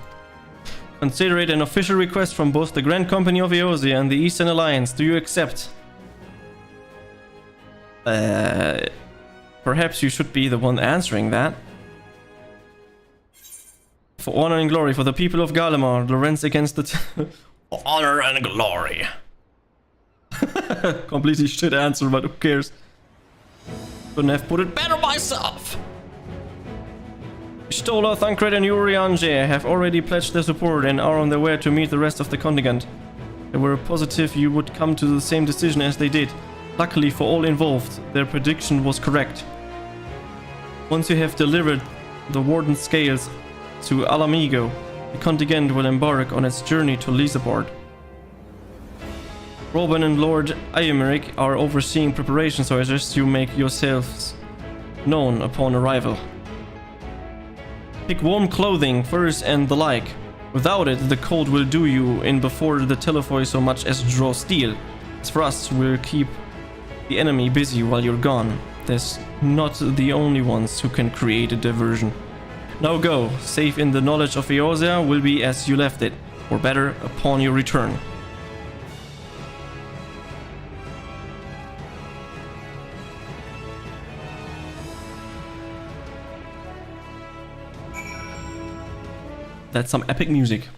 Speaker 1: Consider it an official request from both the Grand Company of Eosia and the Eastern Alliance. Do you accept? Perhaps you should be the one answering that. For honor and glory for the people of Garlemald, Lorenz against the for honor and glory. Completely shit answer, but who cares? Couldn't have put it better myself. Stola, Thancred and Urianger have already pledged their support and are on their way to meet the rest of the contingent. They were positive you would come to the same decision as they did. Luckily for all involved, their prediction was correct. Once you have delivered the Warden scales to Alamigo, the contingent will embark on its journey to Lisabord. Robin and Lord Ayemeric are overseeing preparations, so I suggest you make yourselves known upon arrival. Pick warm clothing, furs and the like. Without it, the cold will do you in before the telephone so much as draw steel. As for us, we'll keep the enemy busy while you're gone. There's not the only ones who can create a diversion. Now go, safe in the knowledge of Eorzea will be as you left it, or better, upon your return. That's some epic music.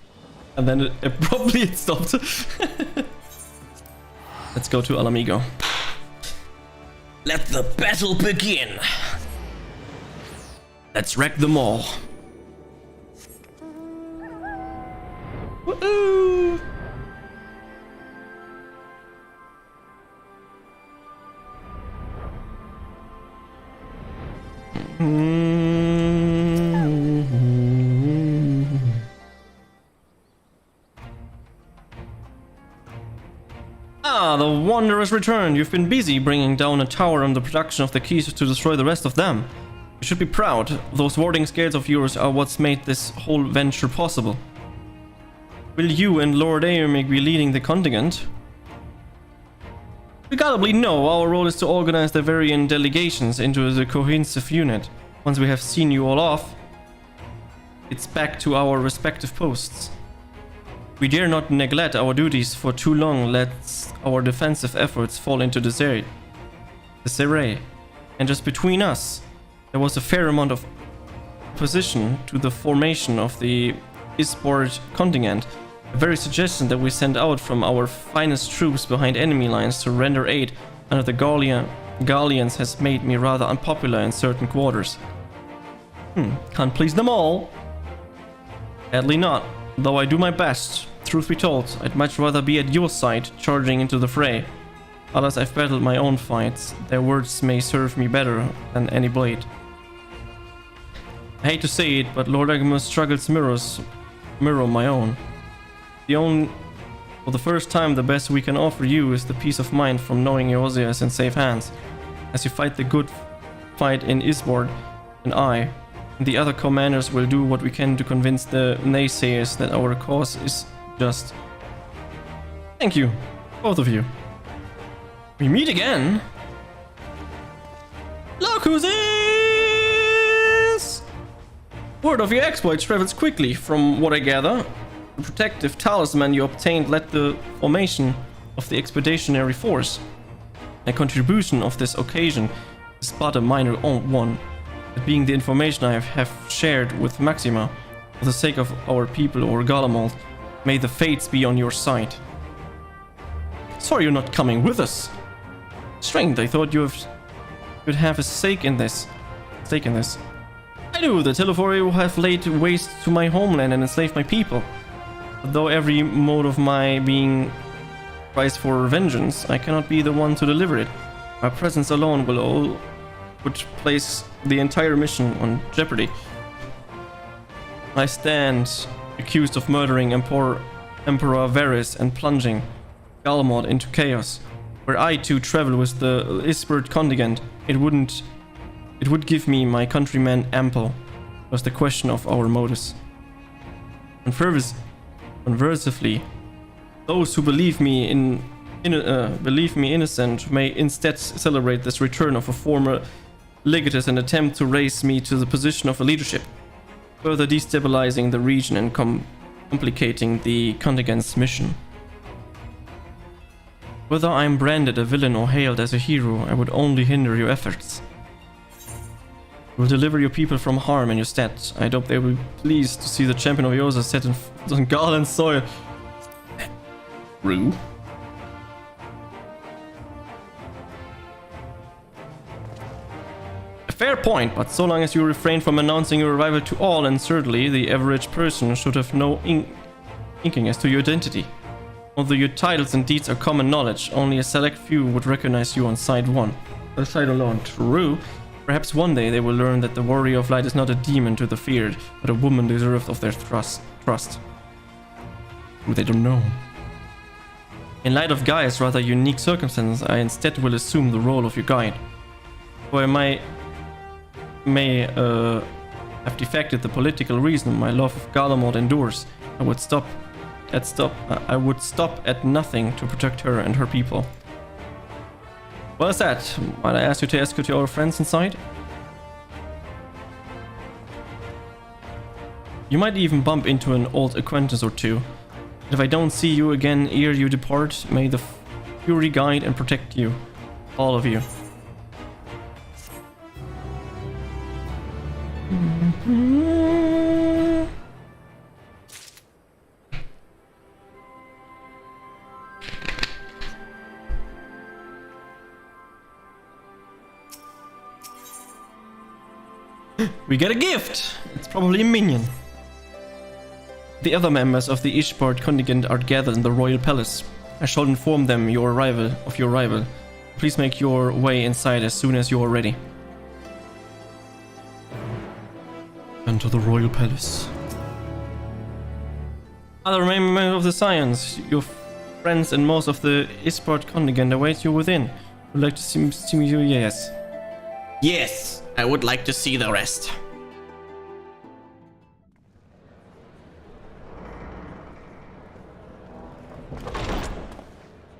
Speaker 1: And then it probably stopped. Let's go to Alamigo. Let the battle begin. Let's wreck them all. Woohoo! Ah, the Wanderer has returned. You've been busy bringing down a tower and the production of the keys to destroy the rest of them. You should be proud. Those warding scales of yours are what's made this whole venture possible. Will you and Lord Ayemeric be leading the contingent? Regrettably, no. Our role is to organize the varying delegations into the cohesive unit. Once we have seen you all off, it's back to our respective posts. We dare not neglect our duties for too long, lest our defensive efforts fall into disarray. And just between us, there was a fair amount of opposition to the formation of the Isbord contingent. The very suggestion that we send out from our finest troops behind enemy lines to render aid under the Gallians has made me rather unpopular in certain quarters. Can't please them all. Sadly not, though I do my best. Truth be told, I'd much rather be at your side, charging into the fray. Others I've battled my own fights. Their words may serve me better than any blade. I hate to say it, but Lord Agamot's struggles mirror my own. For the first time, the best we can offer you is the peace of mind from knowing Eorzea is in safe hands. As you fight the good fight in Isbord, and I and the other commanders will do what we can to convince the naysayers that our cause is just. Thank you, both of you. We meet again. Look who's this! Word of your exploits travels quickly, from what I gather. The protective talisman you obtained led the formation of the expeditionary force. A contribution of this occasion is but a minor one. It being the information I have shared with Maxima, for the sake of our people or Garlemald, may the fates be on your side. Sorry you're not coming with us. Strange, I thought you'd have a stake in this. I do. The Telefori have laid waste to my homeland and enslaved my people. But though every mode of my being cries for vengeance, I cannot be the one to deliver it. My presence alone would place the entire mission on jeopardy. I stand accused of murdering Emperor Varys and plunging Galmod into chaos. Were I to travel with the Isbord contingent, it would give me my countrymen ample. It was the question of our modus. Conversely, those who believe me innocent may instead celebrate this return of a former legatus and attempt to raise me to the position of a leadership, further destabilizing the region and complicating the contingent's mission. Whether I am branded a villain or hailed as a hero, I would only hinder your efforts. You will deliver your people from harm in your stead. I hope they will be pleased to see the champion of Eorzea set on Garland's soil. Rue. A fair point, but so long as you refrain from announcing your arrival to all, and certainly the average person should have no inkling as to your identity. Although your titles and deeds are common knowledge, only a select few would recognize you on sight alone. True. Perhaps one day they will learn that the Warrior of Light is not a demon to be feared, but a woman deserved of their trust. They don't know. In light of Gaia's rather unique circumstances, I instead will assume the role of your guide. For I may have defected the political reason my love of Garlemald endures. I would stop at nothing to protect her and her people. Well said. Might I ask you to escort your friends inside? You might even bump into an old acquaintance or two. If I don't see you again ere you depart, may the Fury guide and protect you. All of you. We get a gift! It's probably a minion. The other members of the Ishbard contingent are gathered in the royal palace. I shall inform them of your arrival. Please make your way inside as soon as you are ready. Enter the royal palace. Other members of the Scions, your friends and most of the Ishbard contingent await you within. Would like to see you? Yes. Yes, I would like to see the rest.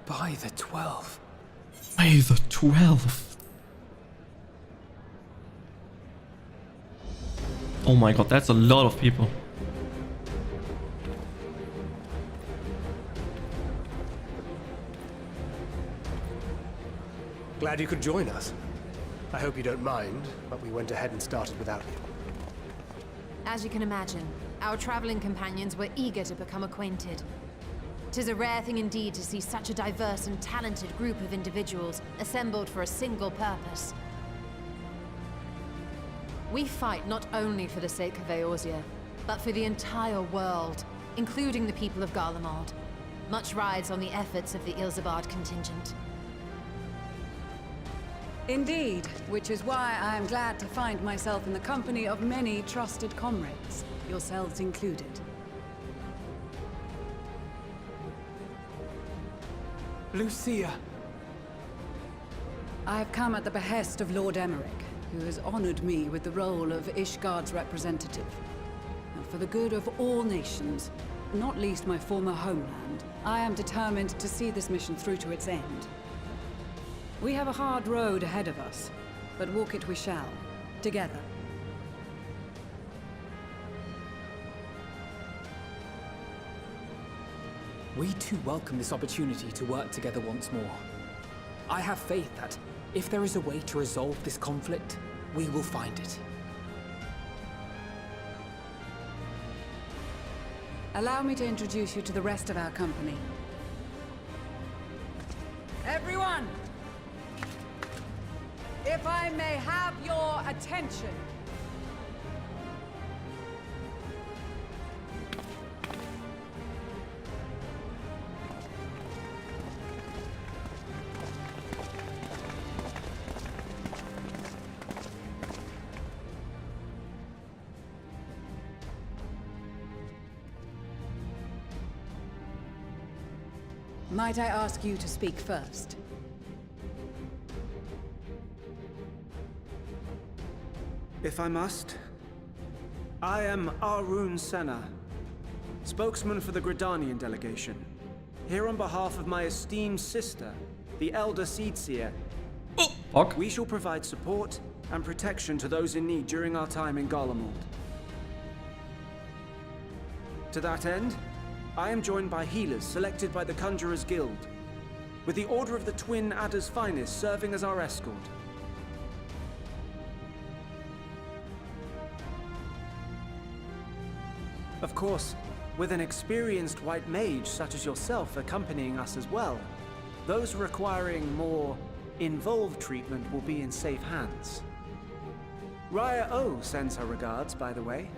Speaker 5: By the 12.
Speaker 1: By the 12. Oh my god, that's a lot of people.
Speaker 17: Glad you could join us. I hope you don't mind, but we went ahead and started without you.
Speaker 4: As you can imagine, our traveling companions were eager to become acquainted. 'Tis a rare thing indeed to see such a diverse and talented group of individuals assembled for a single purpose. We fight not only for the sake of Eorzea, but for the entire world, including the people of Garlemald. Much rides on the efforts of the Ilzabard contingent.
Speaker 12: Indeed, which is why I am glad to find myself in the company of many trusted comrades, yourselves included.
Speaker 5: Lucia!
Speaker 12: I have come at the behest of Lord Emmerich, who has honored me with the role of Ishgard's representative. And for the good of all nations, not least my former homeland, I am determined to see this mission through to its end. We have a hard road ahead of us, but walk it we shall, together.
Speaker 5: We too welcome this opportunity to work together once more. I have faith that, if there is a way to resolve this conflict, we will find it.
Speaker 12: Allow me to introduce you to the rest of our company. Everyone! If I may have your attention. Might I ask you to speak first?
Speaker 8: If I must, I am Arun Senna, spokesman for the Gridanian delegation, here on behalf of my esteemed sister, the Elder Seedseer. We shall provide support and protection to those in need during our time in Garlemald. To that end, I am joined by healers selected by the Conjurers Guild, with the Order of the Twin Adder's Finest serving as our escort. Of course, with an experienced white mage such as yourself accompanying us as well, those requiring more involved treatment will be in safe hands. Raya O sends her regards, by the way.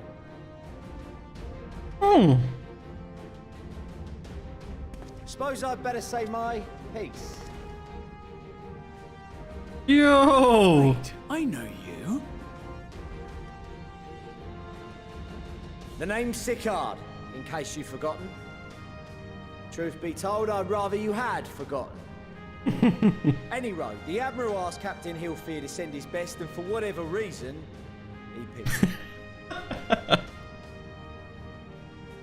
Speaker 2: Suppose I'd better say my piece.
Speaker 1: Yo!
Speaker 2: Wait, I know you. The name's Sicard, in case you've forgotten. Truth be told, I'd rather you had forgotten. Anyway, the Admiral asked Captain Hillfear to send his best, and for whatever reason, he picked me.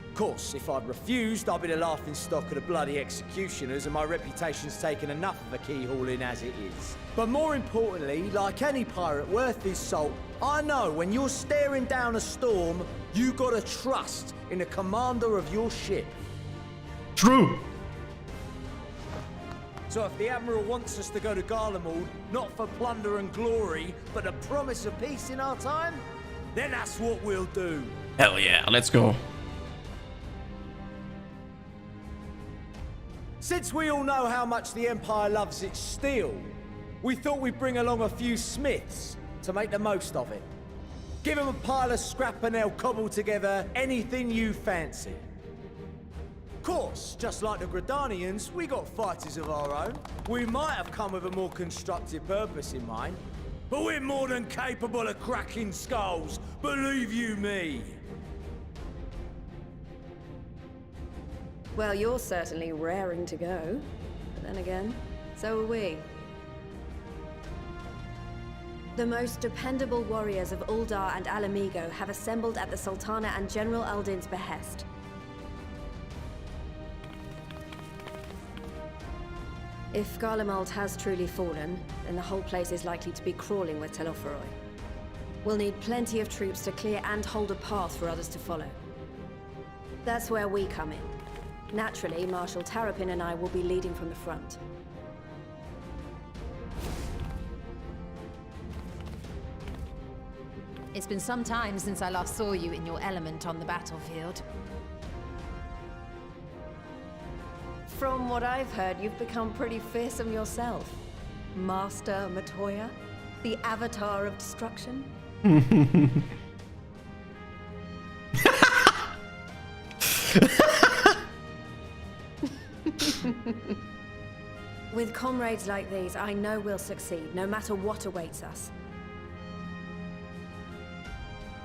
Speaker 2: Of course, if I'd refused, I'd be the laughing stock of the bloody executioners, and my reputation's taken enough of a keyhauling as it is. But more importantly, like any pirate worth his salt, I know when you're staring down a storm, you gotta trust in the commander of your ship.
Speaker 1: True.
Speaker 2: So if the Admiral wants us to go to Garlemald, not for plunder and glory, but the promise of peace in our time, then that's what we'll do.
Speaker 1: Hell yeah, let's go.
Speaker 2: Since we all know how much the Empire loves its steel, we thought we'd bring along a few smiths to make the most of it. Give them a pile of scrap and they'll cobble together anything you fancy. Of course, just like the Gridanians, we got fighters of our own. We might have come with a more constructive purpose in mind, but we're more than capable of cracking skulls, believe you me.
Speaker 9: Well, you're certainly raring to go. But then again, so are we. The most dependable warriors of Uldar and Alamigo have assembled at the Sultana and General Aldin's behest. If Garlemald has truly fallen, then the whole place is likely to be crawling with Telophoroi. We'll need plenty of troops to clear and hold a path for others to follow. That's where we come in. Naturally, Marshal Terrapin and I will be leading from the front.
Speaker 4: It's been some time since I last saw you in your element on the battlefield.
Speaker 9: From what I've heard, you've become pretty fearsome yourself. Master Matoya, the avatar of destruction. With comrades like these, I know we'll succeed, no matter what awaits us.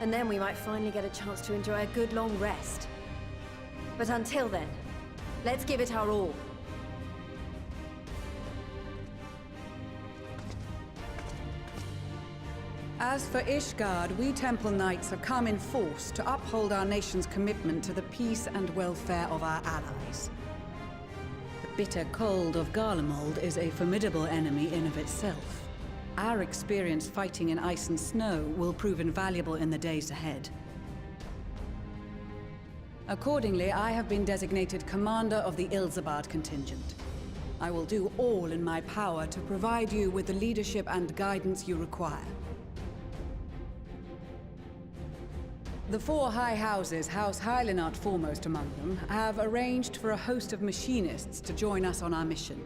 Speaker 9: And then we might finally get a chance to enjoy a good long rest. But until then, let's give it our all.
Speaker 12: As for Ishgard, we Temple Knights have come in force to uphold our nation's commitment to the peace and welfare of our allies. The bitter cold of Garlemald is a formidable enemy in of itself. Our experience fighting in ice and snow will prove invaluable in the days ahead. Accordingly, I have been designated commander of the Ilzabard contingent. I will do all in my power to provide you with the leadership and guidance you require. The four high houses, House Hylinart foremost among them, have arranged for a host of machinists to join us on our mission.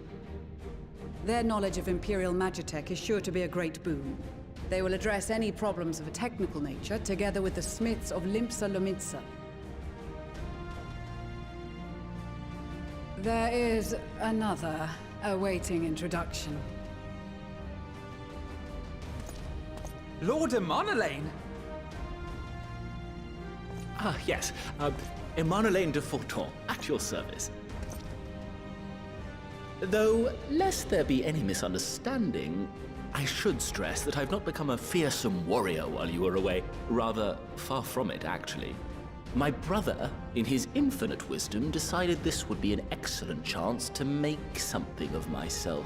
Speaker 12: Their knowledge of Imperial Magitech is sure to be a great boon. They will address any problems of a technical nature, together with the smiths of Limpsa Lomitsa. There is another awaiting introduction.
Speaker 5: Lord Emanolain?
Speaker 22: Ah, yes. Emanolain de Forton, at your service. Though, lest there be any misunderstanding, I should stress that I've not become a fearsome warrior while you were away. Rather, far from it, actually. My brother, in his infinite wisdom, decided this would be an excellent chance to make something of myself.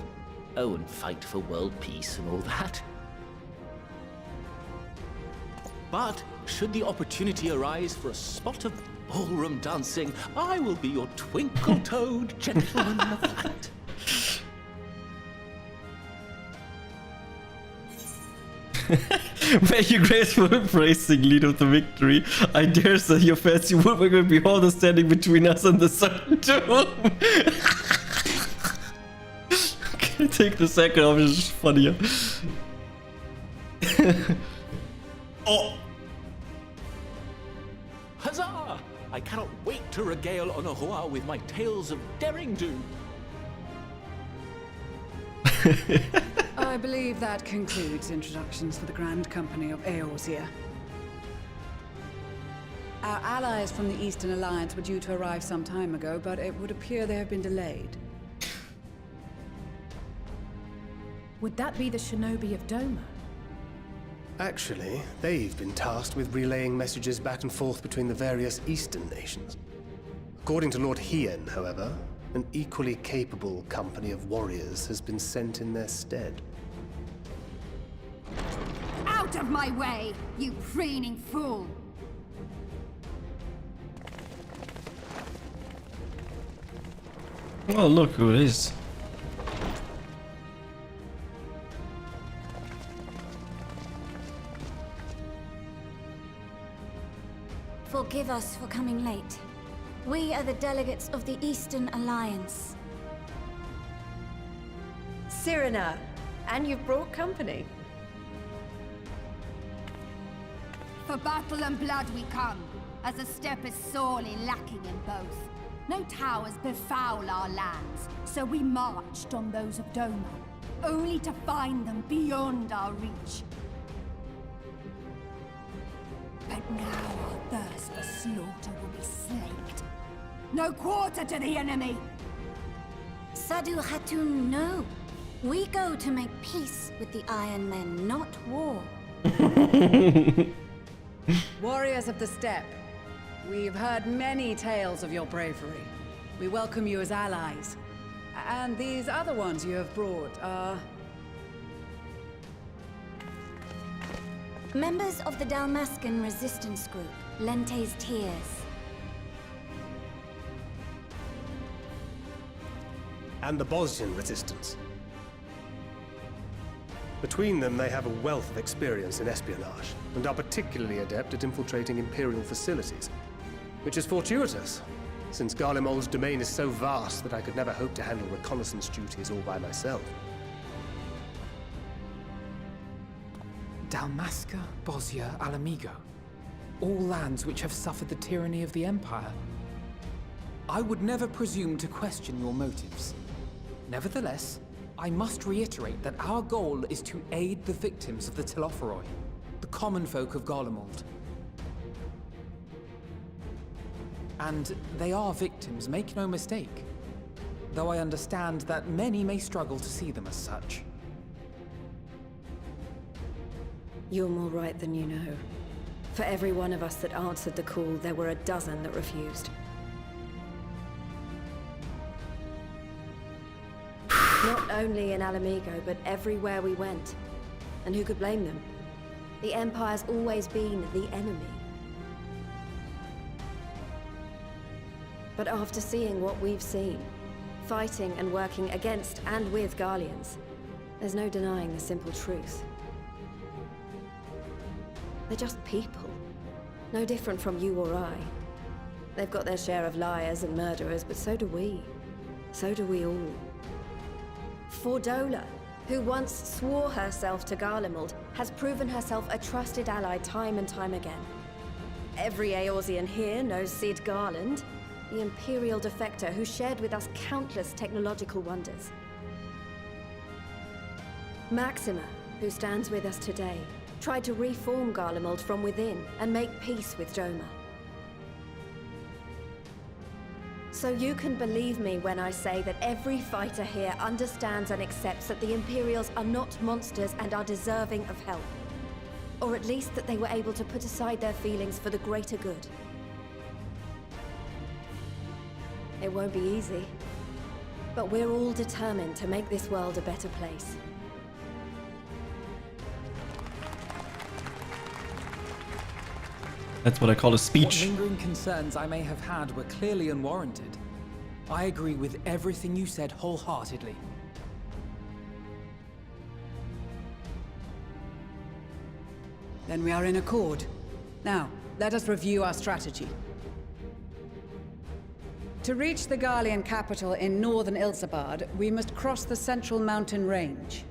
Speaker 22: Oh, and fight for world peace and all that. But, should the opportunity arise for a spot of ballroom dancing, I will be your twinkle-toed gentleman of that.
Speaker 1: May you graceful praising lead of the victory. I dare say your fancy woodwork will be all the standing between us and the sun tomb. Can I take the second off? It's just funnier. Oh!
Speaker 22: Huzzah! I cannot wait to regale Onohua with my tales of daring-do.
Speaker 12: I believe that concludes introductions for the Grand Company of Eorzea. Our allies from the Eastern Alliance were due to arrive some time ago, but it would appear they have been delayed.
Speaker 3: Would that be the shinobi of Doma?
Speaker 17: Actually, they've been tasked with relaying messages back and forth between the various Eastern nations. According to Lord Hien, however, an equally capable company of warriors has been sent in their stead.
Speaker 10: Out of my way, you preening fool!
Speaker 1: Well, look who it is.
Speaker 10: Forgive us for coming late. We are the delegates of the Eastern Alliance.
Speaker 9: Cyrena, and you've brought company.
Speaker 10: For battle and blood we come, as the steppe is sorely lacking in both. No towers befoul our lands, so we marched on those of Doma, only to find them beyond our reach. But now our thirst for slaughter will be slaked. No quarter to the enemy!
Speaker 11: Sadu Hatun, no. We go to make peace with the Iron Men, not war.
Speaker 12: Warriors of the steppe, we've heard many tales of your bravery. We welcome you as allies. And these other ones you have brought are...
Speaker 11: Members of the Dalmascan resistance group, Lente's Tears.
Speaker 17: And the Bosnian resistance. Between them, they have a wealth of experience in espionage, and are particularly adept at infiltrating Imperial facilities. Which is fortuitous, since Garlemald's domain is so vast that I could never hope to handle reconnaissance duties all by myself.
Speaker 5: Dalmasca, Bosnia, Alamigo. All lands which have suffered the tyranny of the Empire. I would never presume to question your motives. Nevertheless, I must reiterate that our goal is to aid the victims of the Telophoroi, the common folk of Garlemald. And they are victims, make no mistake. Though I understand that many may struggle to see them as such.
Speaker 9: You're more right than you know. For every one of us that answered the call, there were a dozen that refused. Not only in Alamigo, but everywhere we went. And who could blame them? The Empire's always been the enemy. But after seeing what we've seen, fighting and working against and with Garleans, there's no denying the simple truth. They're just people. No different from you or I. They've got their share of liars and murderers, but so do we. So do we all. Fordola, who once swore herself to Garlemald, has proven herself a trusted ally time and time again. Every Eorzean here knows Cid Garland, the Imperial defector who shared with us countless technological wonders. Maxima, who stands with us today, tried to reform Garlemald from within and make peace with Doma. So you can believe me when I say that every fighter here understands and accepts that the Imperials are not monsters and are deserving of help. Or at least that they were able to put aside their feelings for the greater good. It won't be easy, but we're all determined to make this world a better place.
Speaker 1: That's what I call a speech.
Speaker 5: What lingering concerns I may have had were clearly unwarranted. I agree with everything you said wholeheartedly.
Speaker 12: Then we are in accord. Now, let us review our strategy. To reach the Garlean capital in northern Ilsabard, we must cross the central mountain range.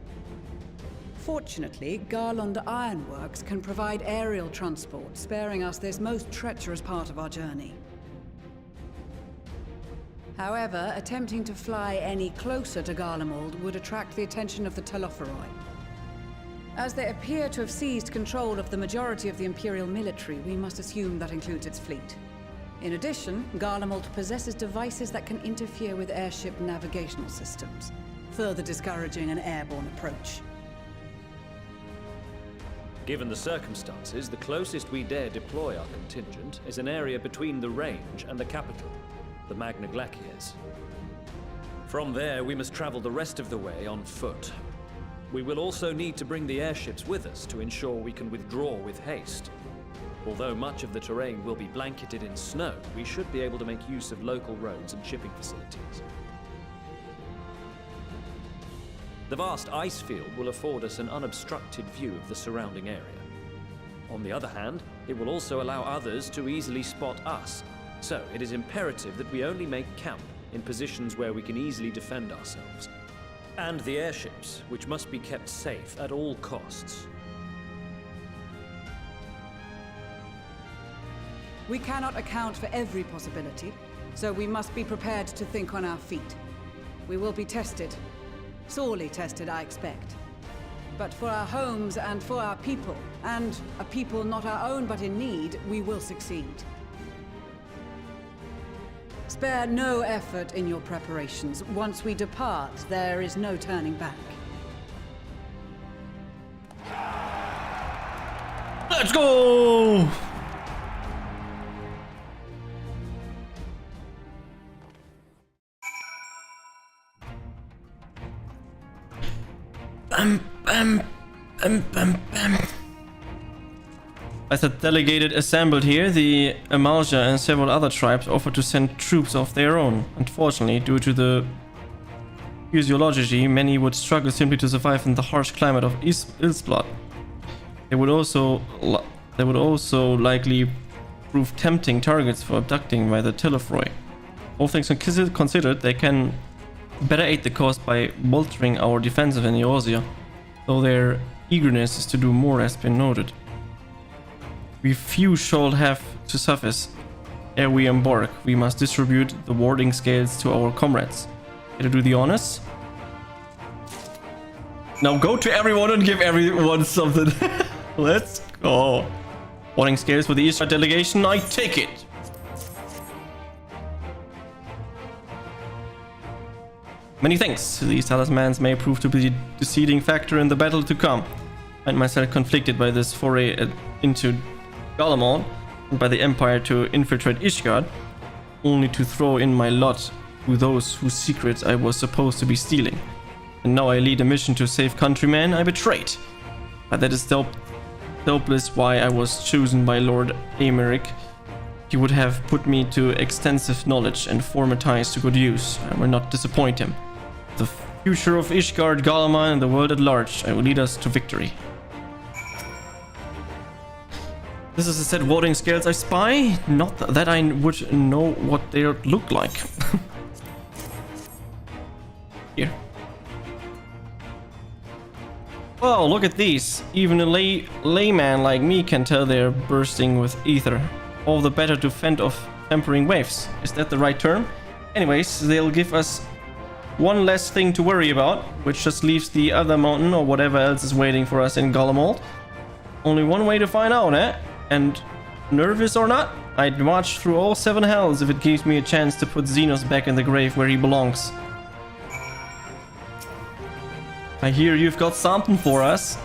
Speaker 12: Fortunately, Garland Ironworks can provide aerial transport, sparing us this most treacherous part of our journey. However, attempting to fly any closer to Garlemald would attract the attention of the Telophoroi. As they appear to have seized control of the majority of the Imperial military, we must assume that includes its fleet. In addition, Garlemald possesses devices that can interfere with airship navigational systems, further discouraging an airborne approach.
Speaker 7: Given the circumstances, the closest we dare deploy our contingent is an area between the range and the capital, the Magna Glaciers. From there, we must travel the rest of the way on foot. We will also need to bring the airships with us to ensure we can withdraw with haste. Although much of the terrain will be blanketed in snow, we should be able to make use of local roads and shipping facilities. The vast ice field will afford us an unobstructed view of the surrounding area. On the other hand, it will also allow others to easily spot us, so it is imperative that we only make camp in positions where we can easily defend ourselves. And the airships, which must be kept safe at all costs.
Speaker 12: We cannot account for every possibility, so we must be prepared to think on our feet. We will be tested. Sorely tested, I expect. But for our homes and for our people, and a people not our own but in need, we will succeed. Spare no effort in your preparations. Once we depart, there is no turning back.
Speaker 1: Let's go! Bam, bam, bam, bam, bam. As a delegated assembled here, the Amalja and several other tribes offered to send troops of their own. Unfortunately, due to the physiology, many would struggle simply to survive in the harsh climate of Ilsblad. They would also likely prove tempting targets for abducting by the Telefroi. All things considered, they can better aid the cause by bolstering our defensive in Eorzea, though their eagerness is to do more has been noted. We few shall have to suffice. Ere we embark, we must distribute the warding scales to our comrades. Can you do the honors? Now go to everyone and give everyone something. Let's go. Warding scales for the Ishtar delegation, I take it. Many thanks. These talismans may prove to be the deciding factor in the battle to come. I find myself conflicted by this foray into Garlemald and by the Empire to infiltrate Ishgard, only to throw in my lot to those whose secrets I was supposed to be stealing. And now I lead a mission to save countrymen I betrayed. But that is doubtless why I was chosen by Lord Aymeric. He would have put me to extensive knowledge and former ties to good use. I will not disappoint him. The future of Ishgard, Garlemald, and the world at large, I will lead us to victory. This is a set of warding scales I spy. Not that I would know what they look like. Here. Oh, look at these. Even a layman like me can tell they're bursting with ether. All the better to fend off tempering waves. Is that the right term? Anyways, they'll give us one less thing to worry about, which just leaves the other mountain or whatever else is waiting for us in Garlemald. Only one way to find out, eh? And nervous or not, I'd march through all 7 hells if it gives me a chance to put Xenos back in the grave where he belongs. I hear you've got something for us.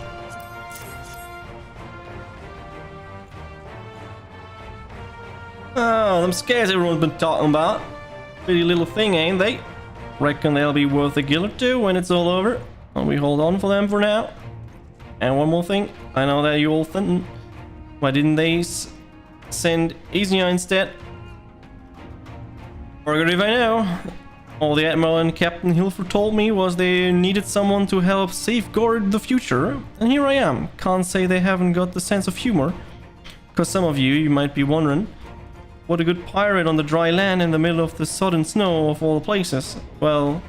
Speaker 1: Oh, them scares everyone's been talking about. Pretty little thing, ain't they? Reckon they'll be worth a gill or two when it's all over. And we hold on for them for now. And one more thing, I know that you all thinking, why didn't they send Iznia instead? Forget if I know. All the Admiral and Captain Hilford told me was they needed someone to help safeguard the future. And here I am. Can't say they haven't got the sense of humor. Because some of you might be wondering, what a good pirate on the dry land in the middle of the sodden snow of all places. Well,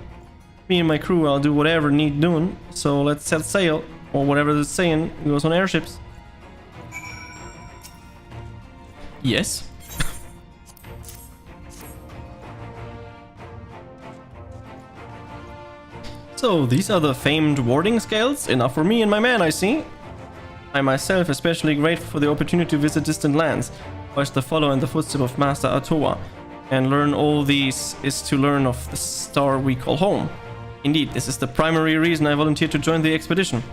Speaker 1: me and my crew, I'll do whatever need doing. So let's set sail, or whatever the saying goes on airships. Yes. So these are the famed warding scales. Enough for me and my man, I see. I myself especially grateful for the opportunity to visit distant lands, whilst to follow in the footsteps of Master Atoa, and learn all these is to learn of the star we call home. Indeed, this is the primary reason I volunteered to join the expedition.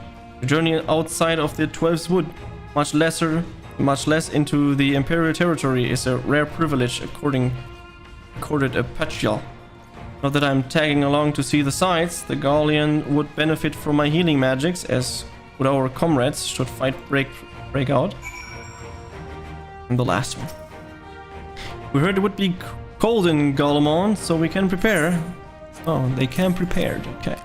Speaker 1: To journey outside of the 12's Wood, much less into the Imperial territory, is a rare privilege accorded a patrial. Not that I'm tagging along to see the sights, the Gallian would benefit from my healing magics, as would our comrades should fight break out. And the last one. We heard it would be cold in Galamon, so we can prepare. Oh, they can prepare, okay.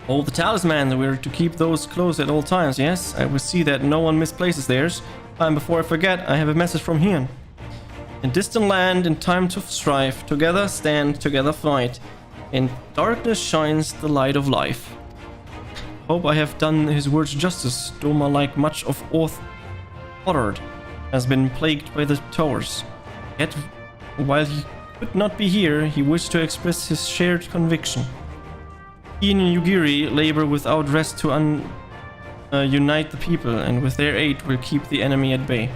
Speaker 1: All the talismans, we're to keep those close at all times, yes? I will see that no one misplaces theirs. And before I forget, I have a message from Hien. In distant land, in times of strife, together stand, together fight. In darkness shines the light of life. Hope I have done his words justice. Doma, like much of Othard, has been plagued by the towers. Yet, while he could not be here, he wished to express his shared conviction. He and Yugiri labor without rest to unite the people, and with their aid will keep the enemy at bay.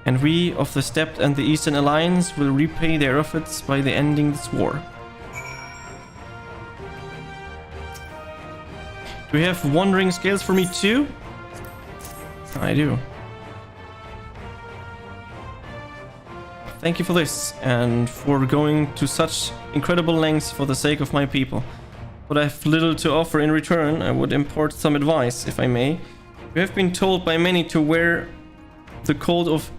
Speaker 1: And we of the Steppe and the Eastern Alliance will repay their efforts by the ending this war. Do we have wandering scales for me too? I do. Thank you for this, and for going to such incredible lengths for the sake of my people. But I have little to offer in return. I would impart some advice, if I may. We have been told by many to wear the code of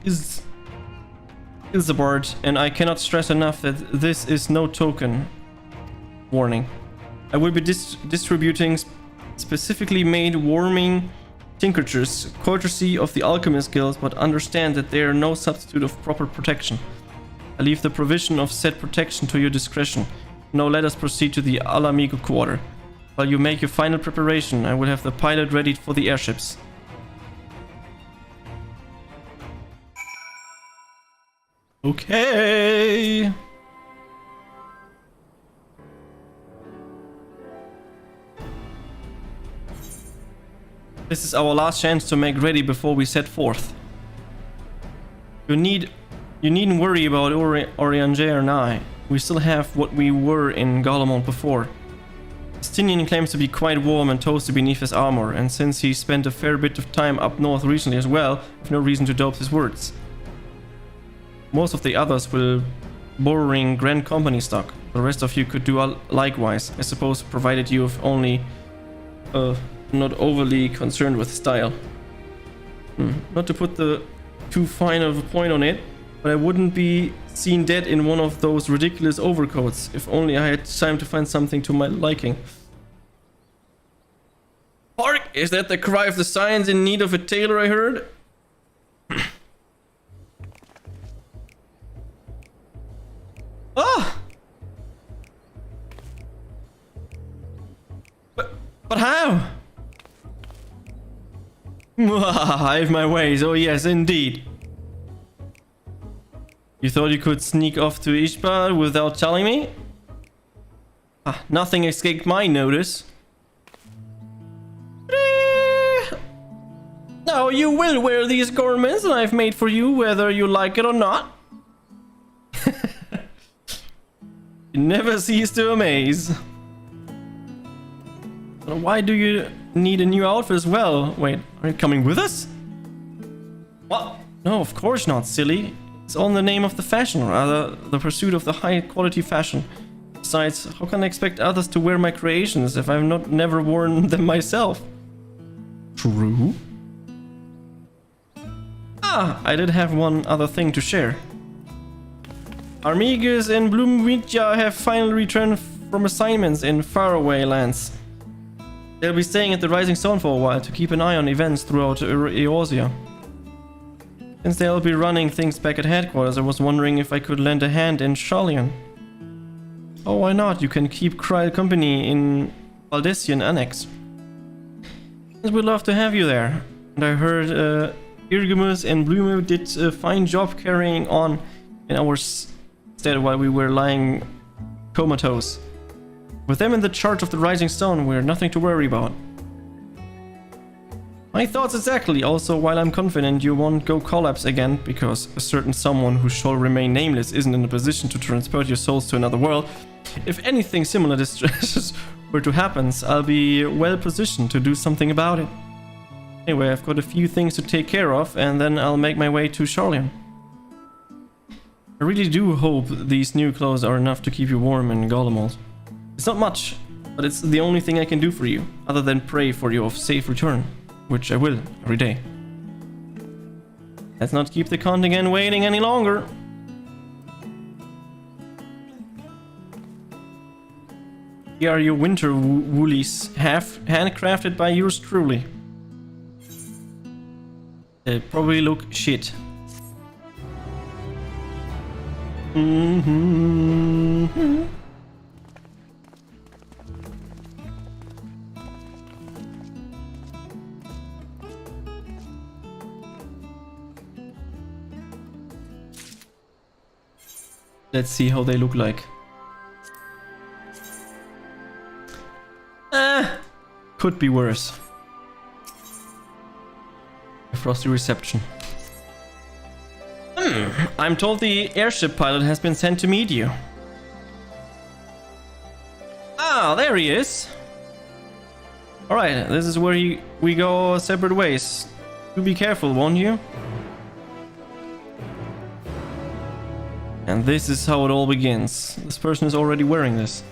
Speaker 1: Isabard, and I cannot stress enough that this is no token. Warning. I will be distributing specifically made warming tinctures, courtesy of the Alchemist Guild, but understand that they are no substitute of proper protection. I leave the provision of said protection to your discretion. Now let us proceed to the Alamigo quarter. While you make your final preparation, I will have the pilot ready for the airships. Okay. This is our last chance to make ready before we set forth. You needn't worry about Oriange and I. We still have what we were in Galamon before. Stinian claims to be quite warm and toasty beneath his armor, and since he spent a fair bit of time up north recently as well, I've no reason to doubt his words. Most of the others will borrowing Grand Company stock. The rest of you could do likewise, I suppose, provided you have only not overly concerned with style. Not to put too fine of a point on it, but I wouldn't be seen dead in one of those ridiculous overcoats, if only I had time to find something to my liking. Hark! Is that the cry of the Scions in need of a tailor I heard? Ah! But how? I have my ways, oh yes, indeed. You thought you could sneak off to Ishbar without telling me? Nothing escaped my notice. Now you will wear these garments that I've made for you, whether you like it or not. You never cease to amaze. Why do you need a new outfit as well? Wait, are you coming with us? What? No, of course not, silly. It's all in the name of the fashion, rather the pursuit of the high quality fashion. Besides, how can I expect others to wear my creations if I've never worn them myself? True. I did have one other thing to share. Armigas and Bloomwidja have finally returned from assignments in faraway lands. They'll be staying at the Rising Stone for a while to keep an eye on events throughout Eorzea. Since they'll be running things back at headquarters, I was wondering if I could lend a hand in Sharlayan. Oh, why not? You can keep Kryl company in Valdesian Annex. We'd love to have you there. And I heard Irgimus and Blume did a fine job carrying on in our stead while we were lying comatose. With them in the charge of the Rising Stone, we're nothing to worry about. My thoughts exactly. Also, while I'm confident you won't go collapse again, because a certain someone who shall remain nameless isn't in a position to transport your souls to another world, if anything similar distresses were to happen, I'll be well positioned to do something about it. Anyway, I've got a few things to take care of, and then I'll make my way to Charlian. I really do hope these new clothes are enough to keep you warm in Garlemald. It's not much, but it's the only thing I can do for you, other than pray for your safe return, which I will every day. Let's not keep the contingent waiting any longer. Here are your winter woolies, half handcrafted by yours truly. They probably look shit. Mm-hmm. Let's see how they look like. Could be worse. A frosty reception. I'm told the airship pilot has been sent to meet you. Ah, there he is. Alright, this is where we go separate ways. Do be careful, won't you? And this is how it all begins. This person is already wearing this.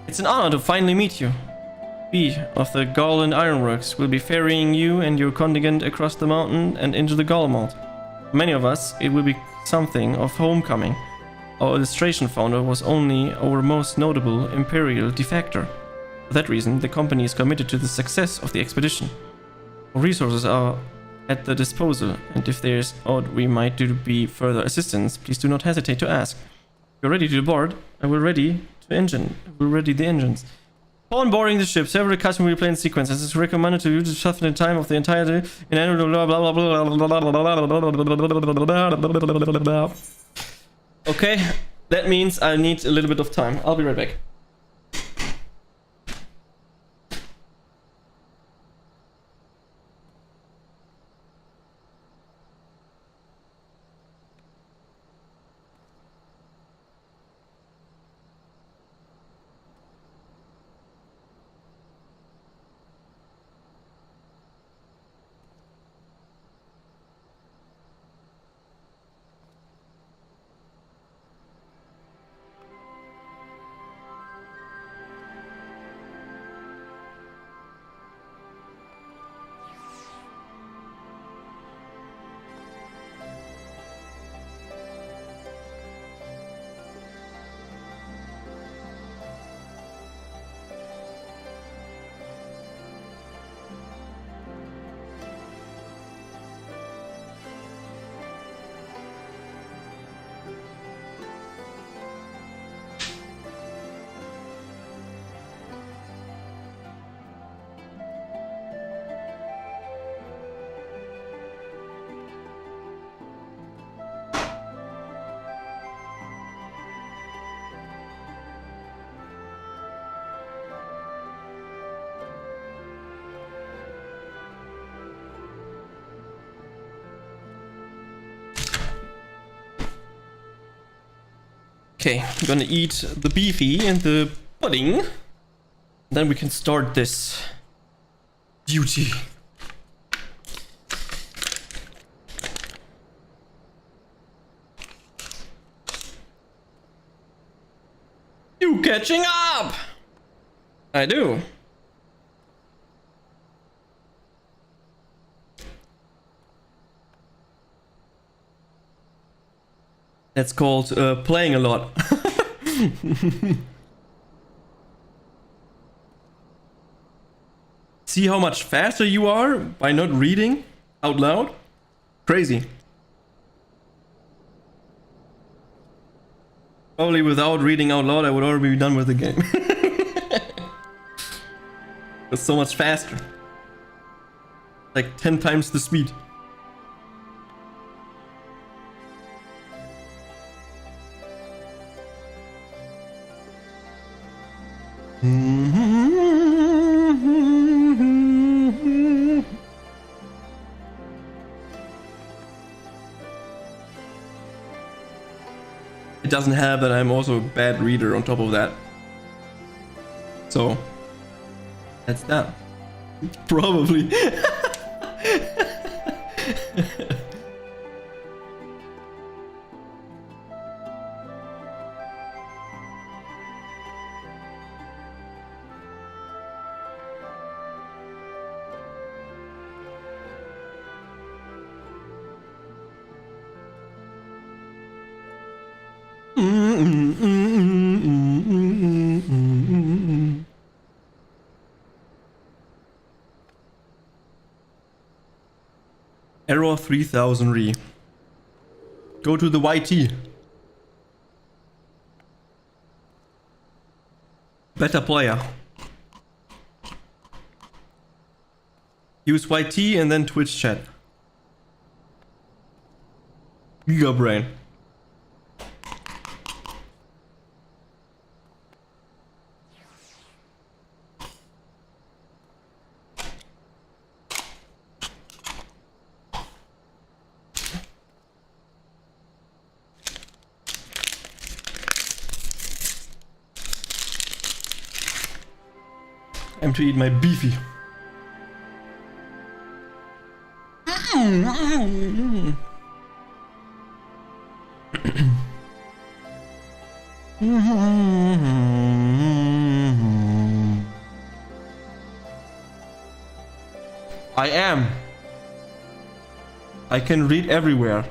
Speaker 1: It's an honor to finally meet you. We of the Garland Ironworks will be ferrying you and your contingent across the mountain and into the Garlemald. For many of us, it will be something of homecoming. Our illustration founder was only our most notable imperial defector. For that reason, the company is committed to the success of the expedition. Our resources are at the disposal, and if there's aught we might do to be further assistance, please do not hesitate to ask. If you're ready to board, I will ready the engines. Upon boarding the ship, several customary plane sequences is recommended to you to suffer the time of the entire day in annual blah blah blah blah. Okay, that means I need a little bit of time. I'll be right back. Okay, I'm gonna eat the beefy and the pudding. Then we can start this duty. You catching up? I do. That's called playing a lot. See how much faster you are by not reading out loud? Crazy. Probably without reading out loud, I would already be done with the game. It's so much faster. Like 10 times the speed. It doesn't help that I'm also a bad reader on top of that. So, that's that. Probably. Error 3000 re. Go to the YT. Better player. Use YT and then Twitch chat. Giga brain. Time to eat my beefy. I am. I can read everywhere.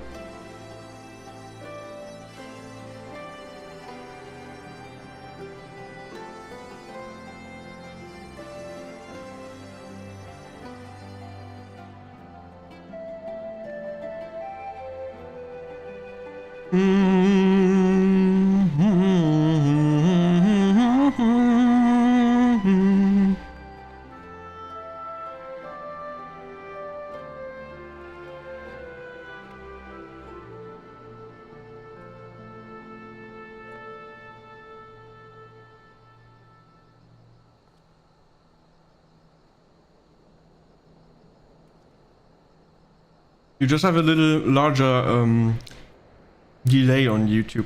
Speaker 1: You just have a little larger delay on YouTube.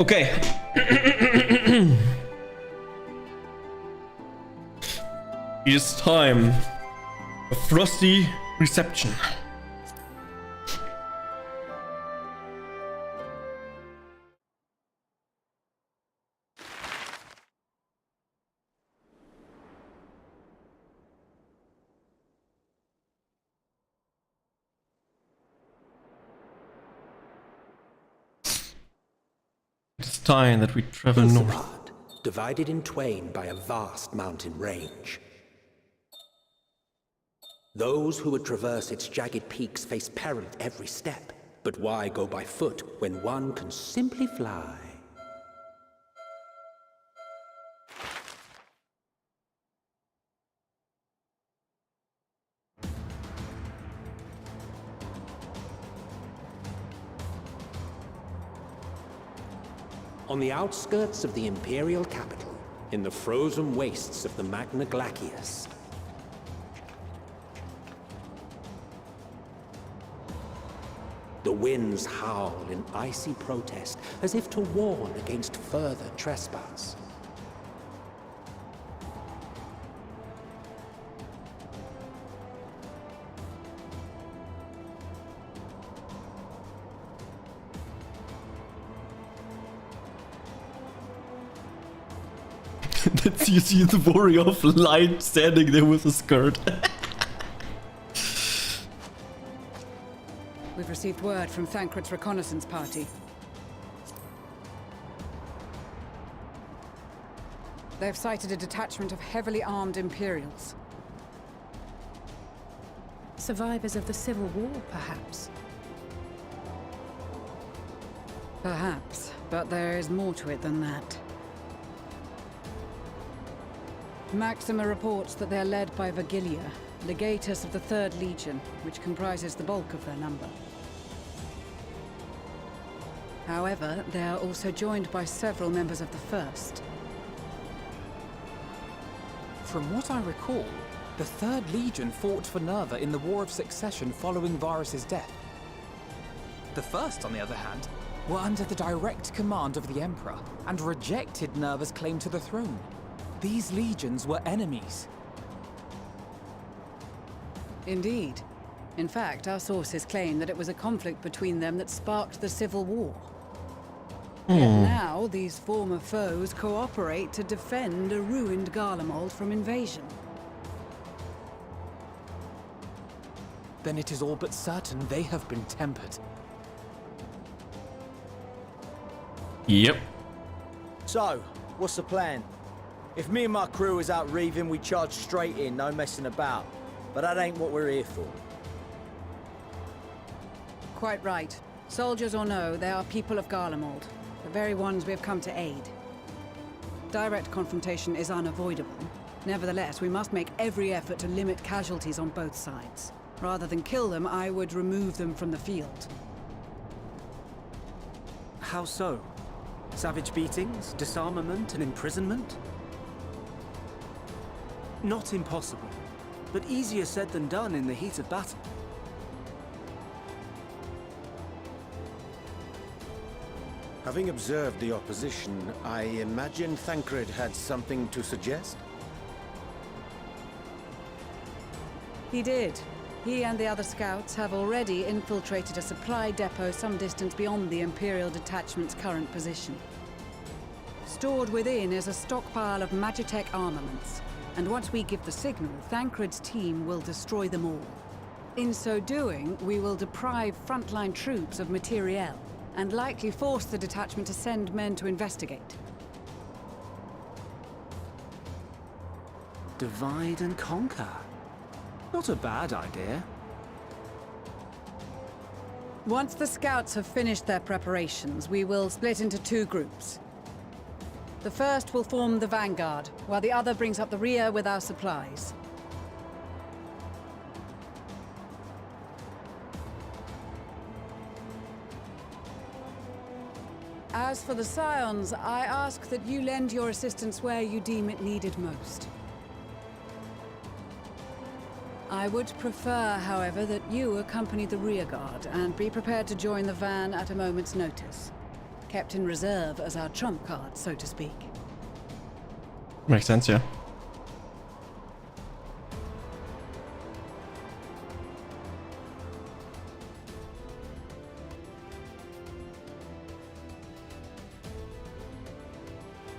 Speaker 1: Okay. It is time. A frosty reception. It is time that we travel north.
Speaker 16: Divided in twain by a vast mountain range. Those who would traverse its jagged peaks face peril at every step. But why go by foot when one can simply fly? On the outskirts of the Imperial capital, in the frozen wastes of the Magna Glacius, The winds howl in icy protest, as if to warn against further trespass.
Speaker 1: That's you see the warrior of light standing there with a skirt.
Speaker 12: We've received word from Thancred's reconnaissance party. They've sighted a detachment of heavily armed Imperials.
Speaker 3: Survivors of the Civil War, perhaps?
Speaker 12: Perhaps, but there is more to it than that. Maxima reports that they are led by Vergilia, legatus of the 3rd Legion, which comprises the bulk of their number. However, they are also joined by several members of the 1st.
Speaker 5: From what I recall, the 3rd Legion fought for Nerva in the War of Succession following Varus's death. The 1st, on the other hand, were under the direct command of the Emperor and rejected Nerva's claim to the throne. These legions were enemies.
Speaker 12: Indeed. In fact, our sources claim that it was a conflict between them that sparked the Civil War. Yet now, these former foes cooperate to defend a ruined Garlemald from invasion.
Speaker 5: Then it is all but certain they have been tempered.
Speaker 1: Yep.
Speaker 2: So, what's the plan? If me and my crew is out reaving, we charge straight in, no messing about. But that ain't what we're here for.
Speaker 12: Quite right. Soldiers or no, they are people of Garlemald, the very ones we have come to aid. Direct confrontation is unavoidable. Nevertheless, we must make every effort to limit casualties on both sides. Rather than kill them, I would remove them from the field.
Speaker 8: How so? Savage beatings, disarmament, and imprisonment? Not impossible, but easier said than done in the heat of battle.
Speaker 16: Having observed the opposition, I imagine Thancred had something to suggest?
Speaker 12: He did. He and the other scouts have already infiltrated a supply depot some distance beyond the Imperial detachment's current position. Stored within is a stockpile of Magitech armaments, and once we give the signal, Thancred's team will destroy them all. In so doing, we will deprive frontline troops of materiel, and likely force the detachment to send men to investigate.
Speaker 8: Divide and conquer. Not a bad idea.
Speaker 12: Once the scouts have finished their preparations, we will split into 2 groups. The first will form the vanguard, while the other brings up the rear with our supplies. As for the Scions, I ask that you lend your assistance where you deem it needed most. I would prefer, however, that you accompany the rearguard and be prepared to join the van at a moment's notice. Kept in reserve as our trump card, so to speak.
Speaker 1: Makes sense, yeah.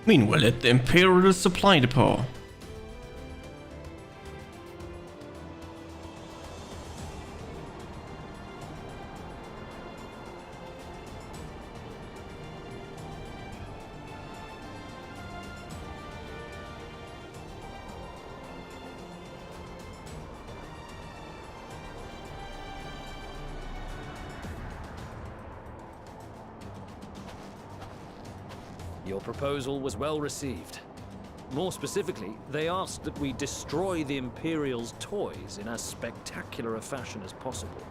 Speaker 1: Meanwhile, at the Imperial Supply Depot.
Speaker 7: Your proposal was well received. More specifically, they asked that we destroy the Imperial's toys in as spectacular a fashion as possible.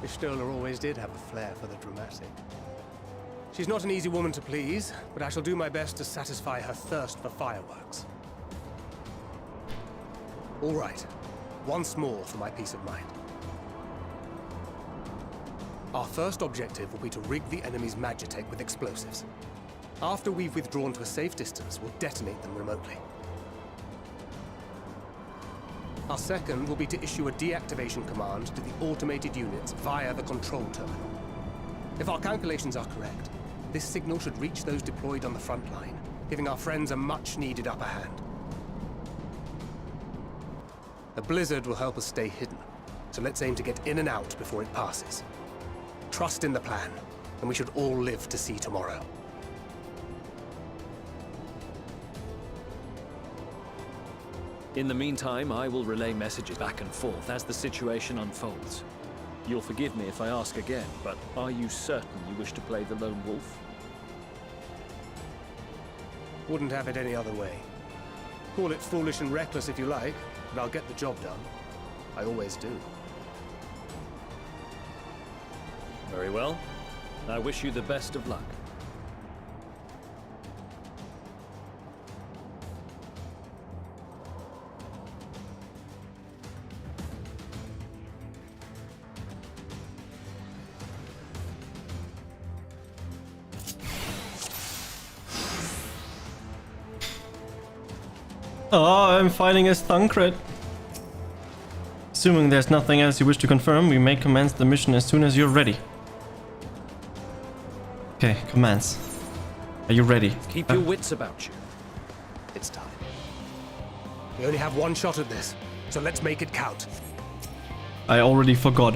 Speaker 17: Y'shtola always did have a flair for the dramatic. She's not an easy woman to please, but I shall do my best to satisfy her thirst for fireworks. All right. once more for my peace of mind. Our first objective will be to rig the enemy's magitech with explosives. After we've withdrawn to a safe distance, we'll detonate them remotely. Our second will be to issue a deactivation command to the automated units via the control terminal. If our calculations are correct, this signal should reach those deployed on the front line, giving our friends a much-needed upper hand. The blizzard will help us stay hidden, so let's aim to get in and out before it passes. Trust in the plan, and we should all live to see tomorrow.
Speaker 7: In the meantime, I will relay messages back and forth as the situation unfolds. You'll forgive me if I ask again, but are you certain you wish to play the lone wolf?
Speaker 17: Wouldn't have it any other way. Call it foolish and reckless if you like, but I'll get the job done. I always do.
Speaker 7: Very well. I wish you the best of luck.
Speaker 1: Oh, I'm fighting as Thancred. Assuming there's nothing else you wish to confirm, we may commence the mission as soon as you're ready. Okay, commence. Are you ready?
Speaker 7: Keep your wits about you.
Speaker 17: It's time. We only have one shot at this, so let's make it count.
Speaker 1: I already forgot.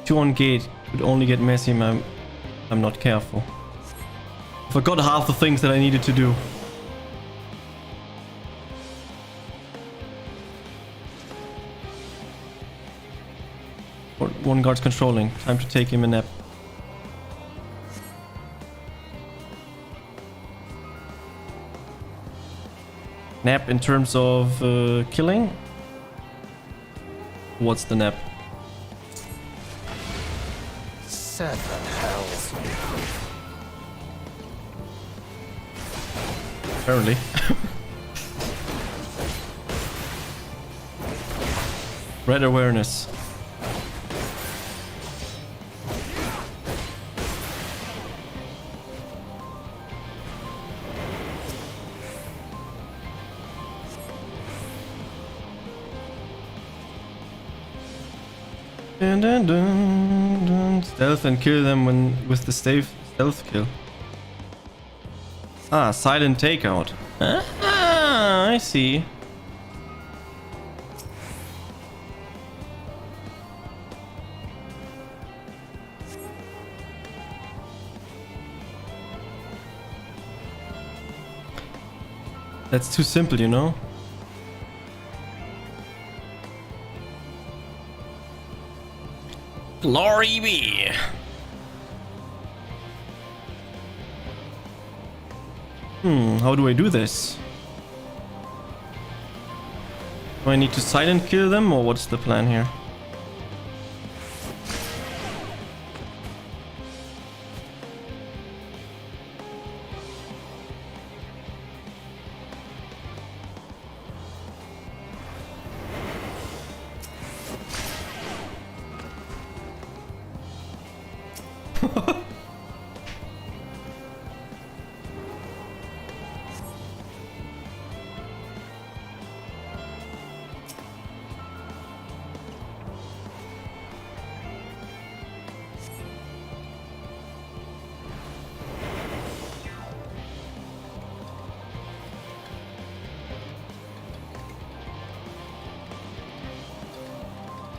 Speaker 1: 2 on gate could only get messy if I'm not careful. Forgot half the things that I needed to do. One guard's controlling. Time to take him a nap. Nap in terms of killing? What's the nap?
Speaker 17: 7 hells.
Speaker 1: Apparently. Red awareness. Dun, dun, dun, dun. Stealth and kill them with the stealth kill. Ah, silent takeout. Ah, I see. That's too simple, you know? Glory be! How do I do this? Do I need to silent kill them, or what's the plan here?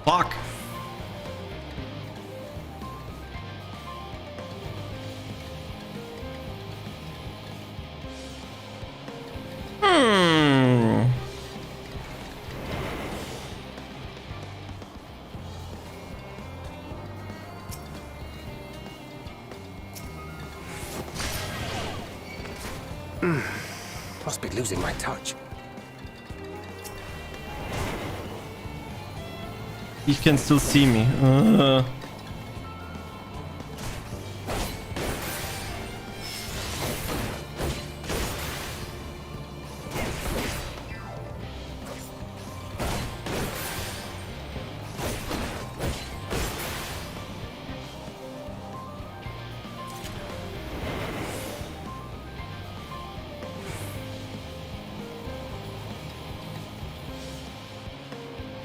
Speaker 1: Fuck!
Speaker 17: Must be losing my touch.
Speaker 1: He can still see me.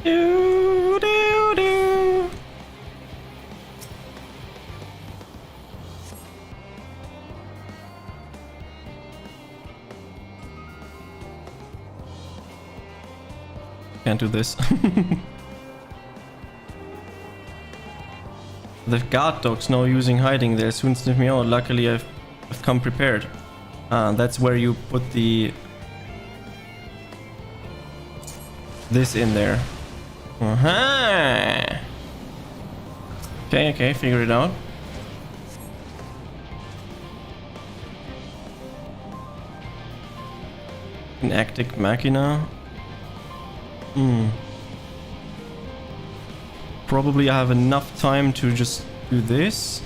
Speaker 1: Do, do, do. Can't do this. The guard dogs know using hiding. They'll soon sniff me out. Luckily, I've come prepared. That's where you put this in there. Uh-huh. Okay, figure it out. An Actic Machina. Probably I have enough time to just do this.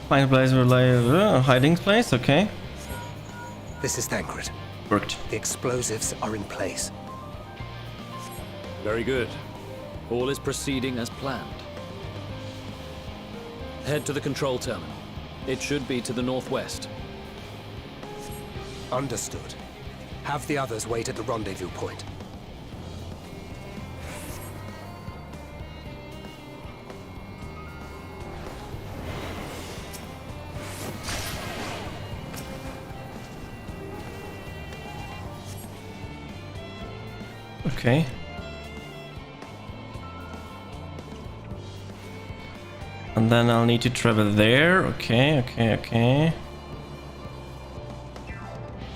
Speaker 1: Find a place where hiding place, okay.
Speaker 17: This is Thancred.
Speaker 1: Worked.
Speaker 17: The explosives are in place.
Speaker 7: Very good. All is proceeding as planned. Head to the control terminal. It should be to the northwest.
Speaker 17: Understood. Have the others wait at the rendezvous point.
Speaker 1: Okay. And then I'll need to travel there. Okay.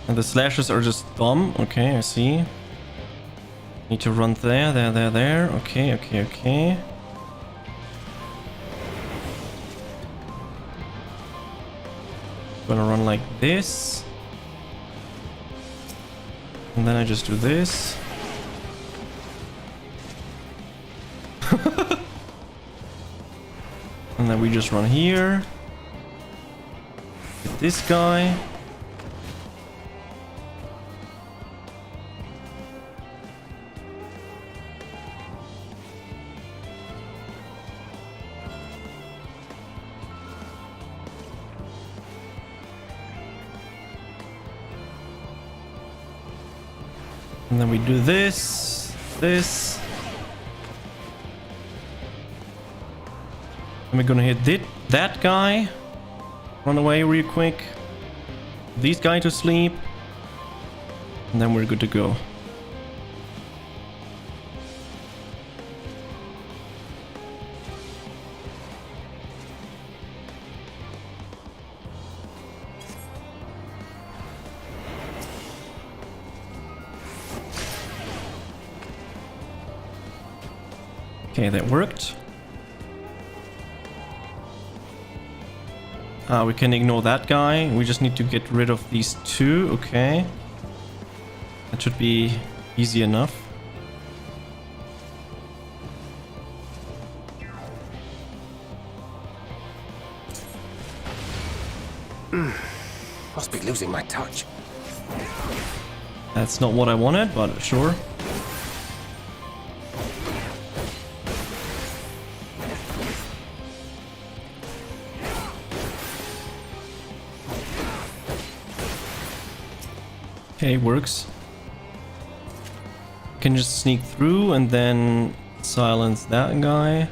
Speaker 1: And the slashes are just dumb. Okay, I see. Need to run there. Okay. Gonna run like this. And then I just do this. And then we just run here. Get this guy. And then we do this. And we're gonna hit that guy. Run away real quick. These guys to sleep. And then we're good to go. Okay, that worked. We can ignore that guy. We just need to get rid of these two. Okay. That should be easy enough.
Speaker 17: Must be losing my touch.
Speaker 1: That's not what I wanted, but sure. Okay, works. Can just sneak through and then silence that guy.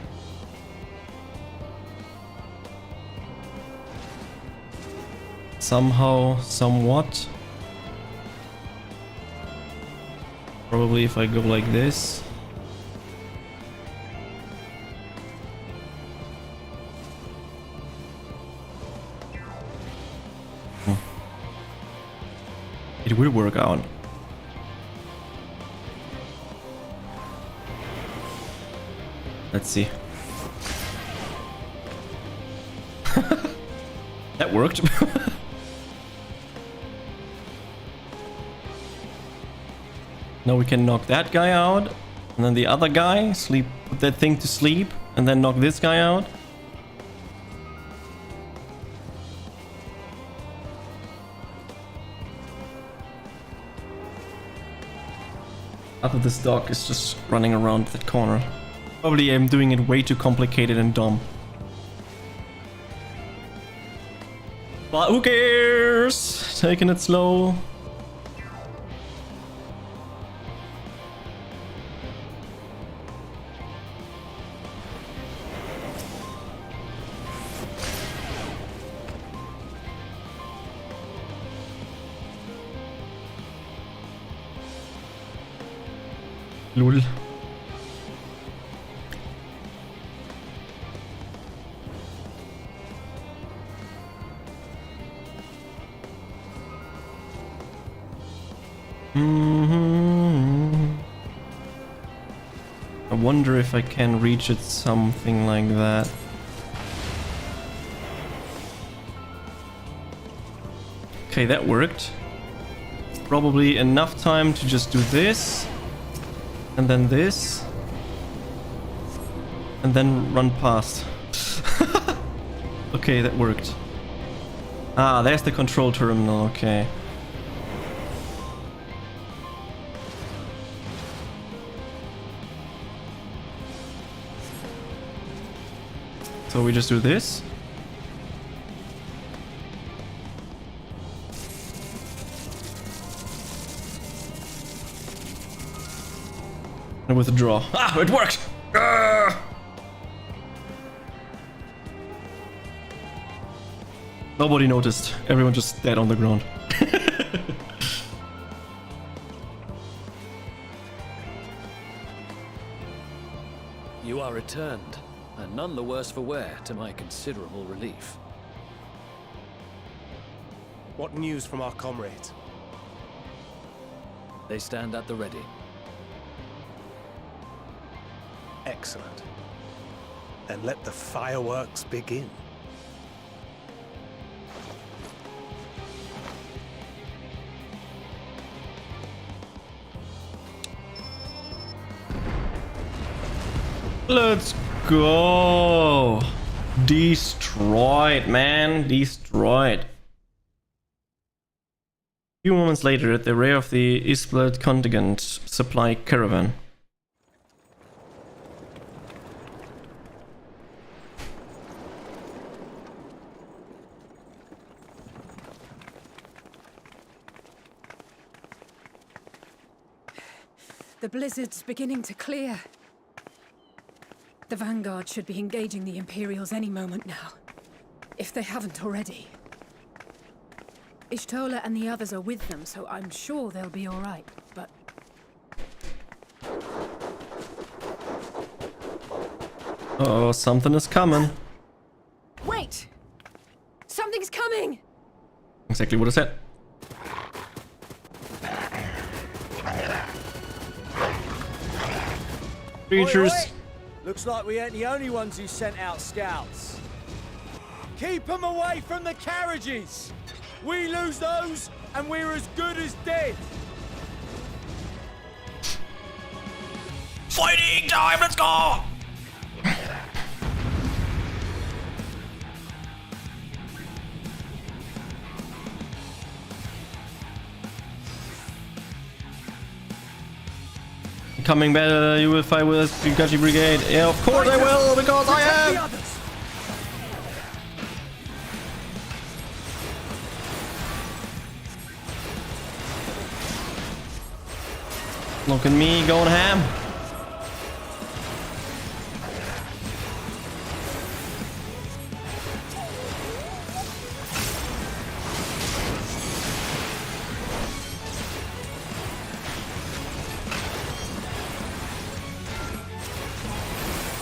Speaker 1: Somehow, somewhat. Probably if I go like this. It will work out. Let's see. That worked. Now we can knock that guy out. And then the other guy, put that thing to sleep, and then knock this guy out. After this dog is just running around that corner. Probably I'm doing it way too complicated and dumb. But who cares? Taking it slow. Lul. I wonder if I can reach it something like that. Okay, that worked. Probably enough time to just do this. And then this. And then run past. Okay, that worked. Ah, there's the control terminal, okay. So we just do this. And withdraw. Ah, it worked! Nobody noticed. Everyone just dead on the ground.
Speaker 7: You are returned, and none the worse for wear, to my considerable relief.
Speaker 17: What news from our comrades?
Speaker 7: They stand at the ready.
Speaker 17: Excellent. Then let the fireworks begin.
Speaker 1: Let's go! Destroyed, man. Destroyed. A few moments later, at the rear of the Isblood contingent supply caravan.
Speaker 6: The blizzard's beginning to clear. The Vanguard should be engaging the Imperials any moment now, if they haven't already. Ishtola and the others are with them, so I'm sure they'll be all right, but...
Speaker 1: Oh, something is coming.
Speaker 6: Wait! Something's coming!
Speaker 1: Exactly what I said. Creatures.
Speaker 2: Oi, oi. Looks like we ain't the only ones who sent out scouts. Keep them away from the carriages! We lose those, and we're as good as dead!
Speaker 1: Fighting time, let's go! Coming better, you will fight with Jugachi Brigade. Yeah, of course I will, because I am! Look at me going ham.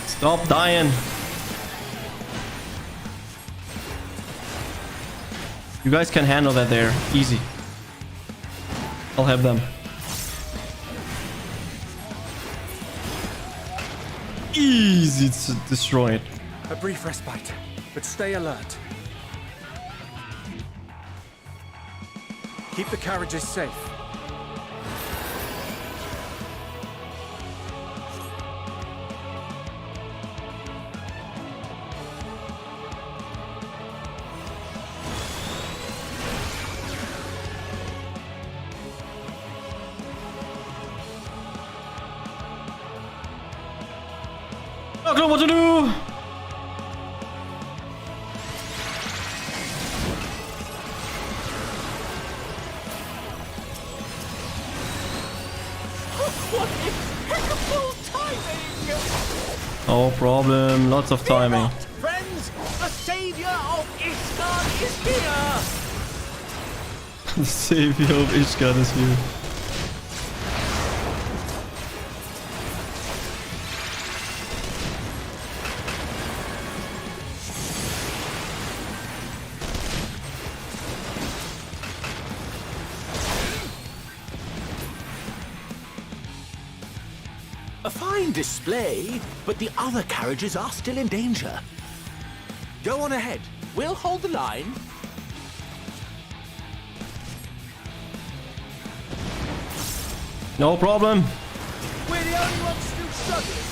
Speaker 1: Stop dying. You guys can handle that there. Easy. I'll have them. Easy to destroy it.
Speaker 8: A brief respite, but stay alert. Keep the carriages safe.
Speaker 1: I don't know what to do!
Speaker 2: What impeccable timing!
Speaker 1: No problem, lots of timing.
Speaker 2: Friends, the savior of Ishgard is here!
Speaker 1: The savior of Ishgard is here.
Speaker 22: A fine display, but the other carriages are still in danger. Go on ahead. We'll hold the line.
Speaker 1: No problem.
Speaker 2: We're the only ones still struggling.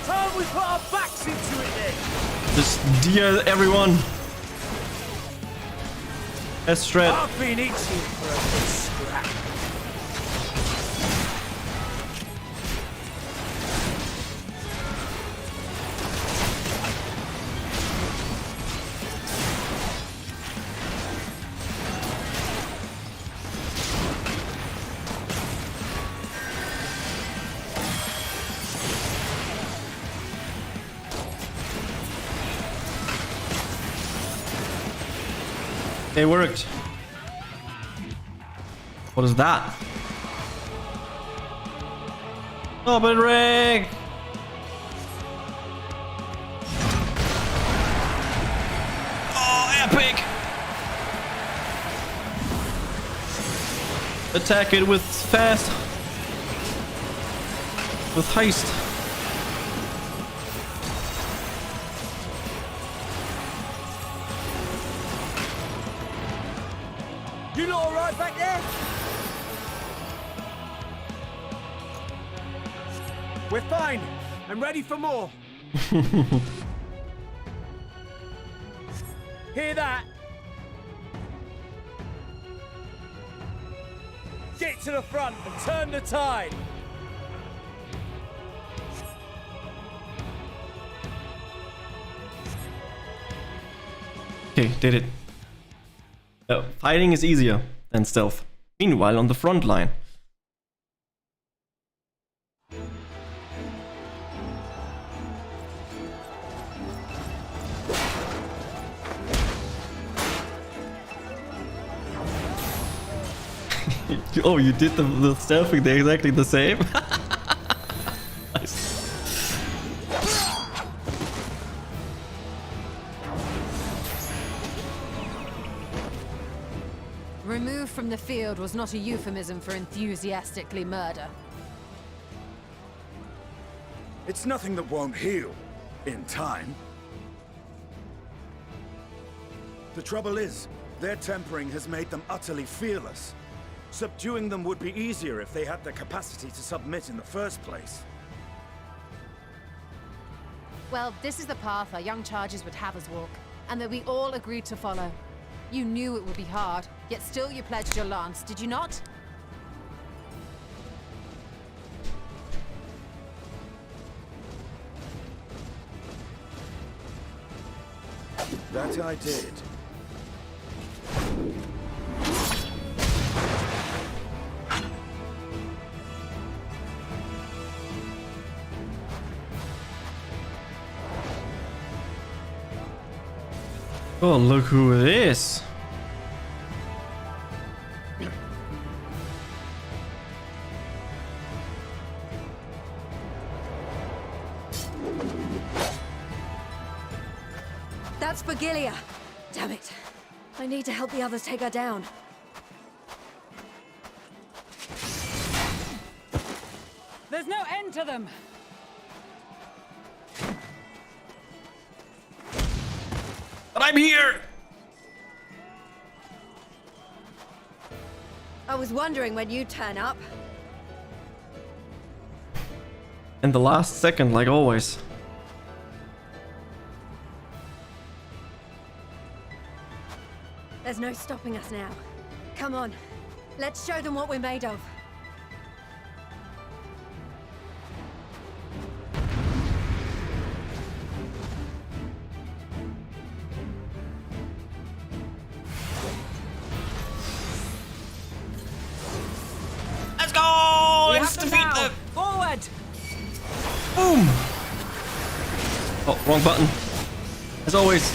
Speaker 2: Time we put our backs into it then.
Speaker 1: Just deal everyone. Estret.
Speaker 2: I've been itching for a good scrap.
Speaker 1: It worked. What is that? Open rig! Oh, epic! Attack it with fast. With heist.
Speaker 2: You lot all right back there? We're fine. I'm ready for more. Hear that? Get to the front and turn the tide.
Speaker 1: Okay, did it. Fighting is easier than stealth. Meanwhile, on the front line. Oh, you did the stealthing there exactly the same? Nice.
Speaker 4: Removed from the field was not a euphemism for enthusiastically murder.
Speaker 15: It's nothing that won't heal in time. The trouble is, their tempering has made them utterly fearless. Subduing them would be easier if they had the capacity to submit in the first place.
Speaker 4: Well, this is the path our young charges would have us walk, and that we all agreed to follow. You knew it would be hard, yet still you pledged your lance, did you not?
Speaker 15: That I did.
Speaker 1: Oh, look who it is.
Speaker 9: That's Vigilia. Damn it. I need to help the others take her down.
Speaker 12: There's no end to them!
Speaker 1: But I'm here!
Speaker 9: I was wondering when you'd turn up.
Speaker 1: In the last second, like always.
Speaker 9: There's no stopping us now. Come on. Let's show them what we're made of.
Speaker 12: Forward!
Speaker 1: Boom! Oh, wrong button. As always.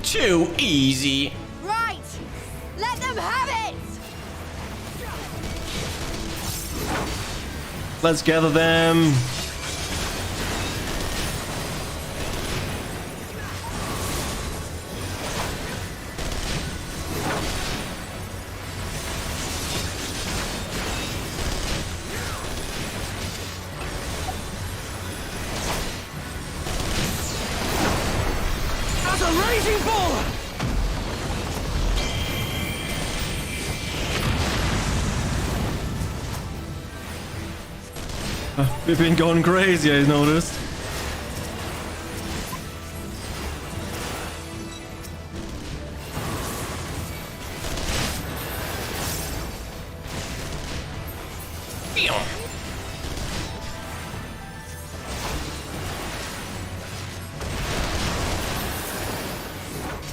Speaker 1: Too easy.
Speaker 10: Right! Let them have it!
Speaker 1: Let's gather them.
Speaker 20: As a raging bull!
Speaker 1: We've been going crazy, I noticed.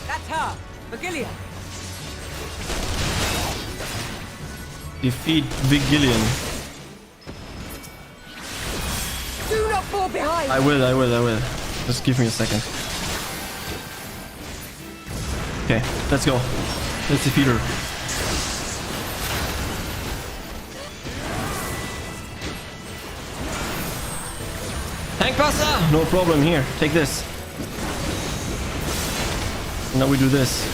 Speaker 20: That's her! Vigilia!
Speaker 1: Defeat Vigilian.
Speaker 20: Do not fall behind!
Speaker 1: I will. Just give me a second. Okay, let's go. Let's defeat her. Tank Buster! No problem here. Take this. Now we do this.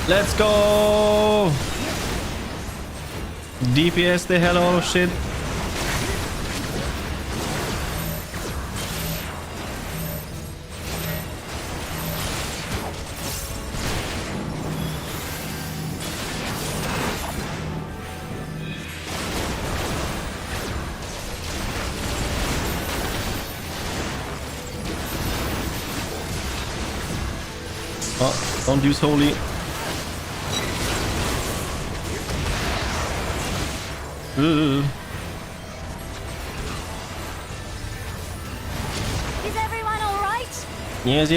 Speaker 1: Let's go! DPS the hell out of shit. Oh, don't use holy.
Speaker 10: Is everyone all right?
Speaker 1: Yes.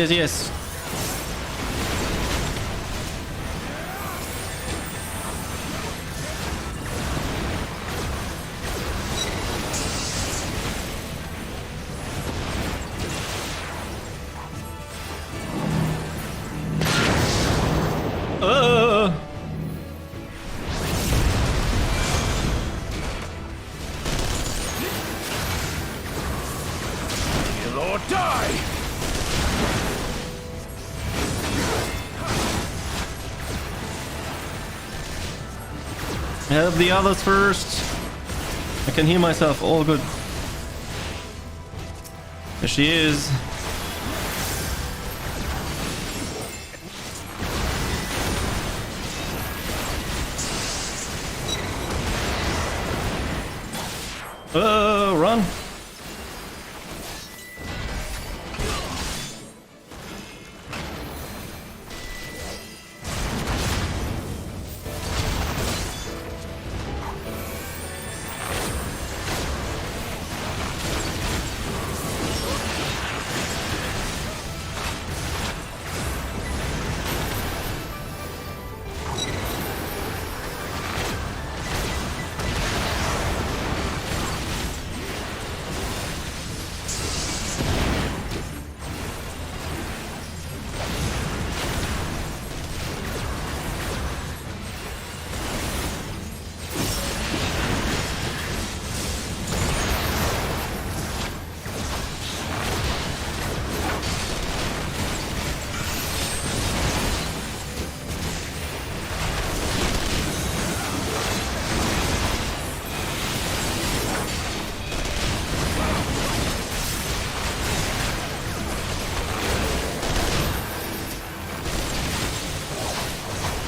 Speaker 14: Kill or die!
Speaker 1: Help the others first. I can heal myself. All good. There she is. Run.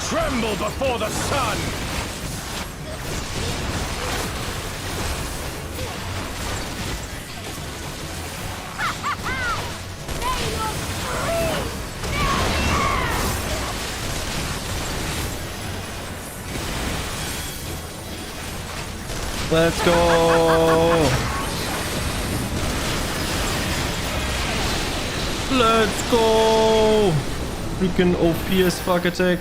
Speaker 14: Tremble before the sun!
Speaker 1: Let's go! Let's go! Freaking OP as fuck attack.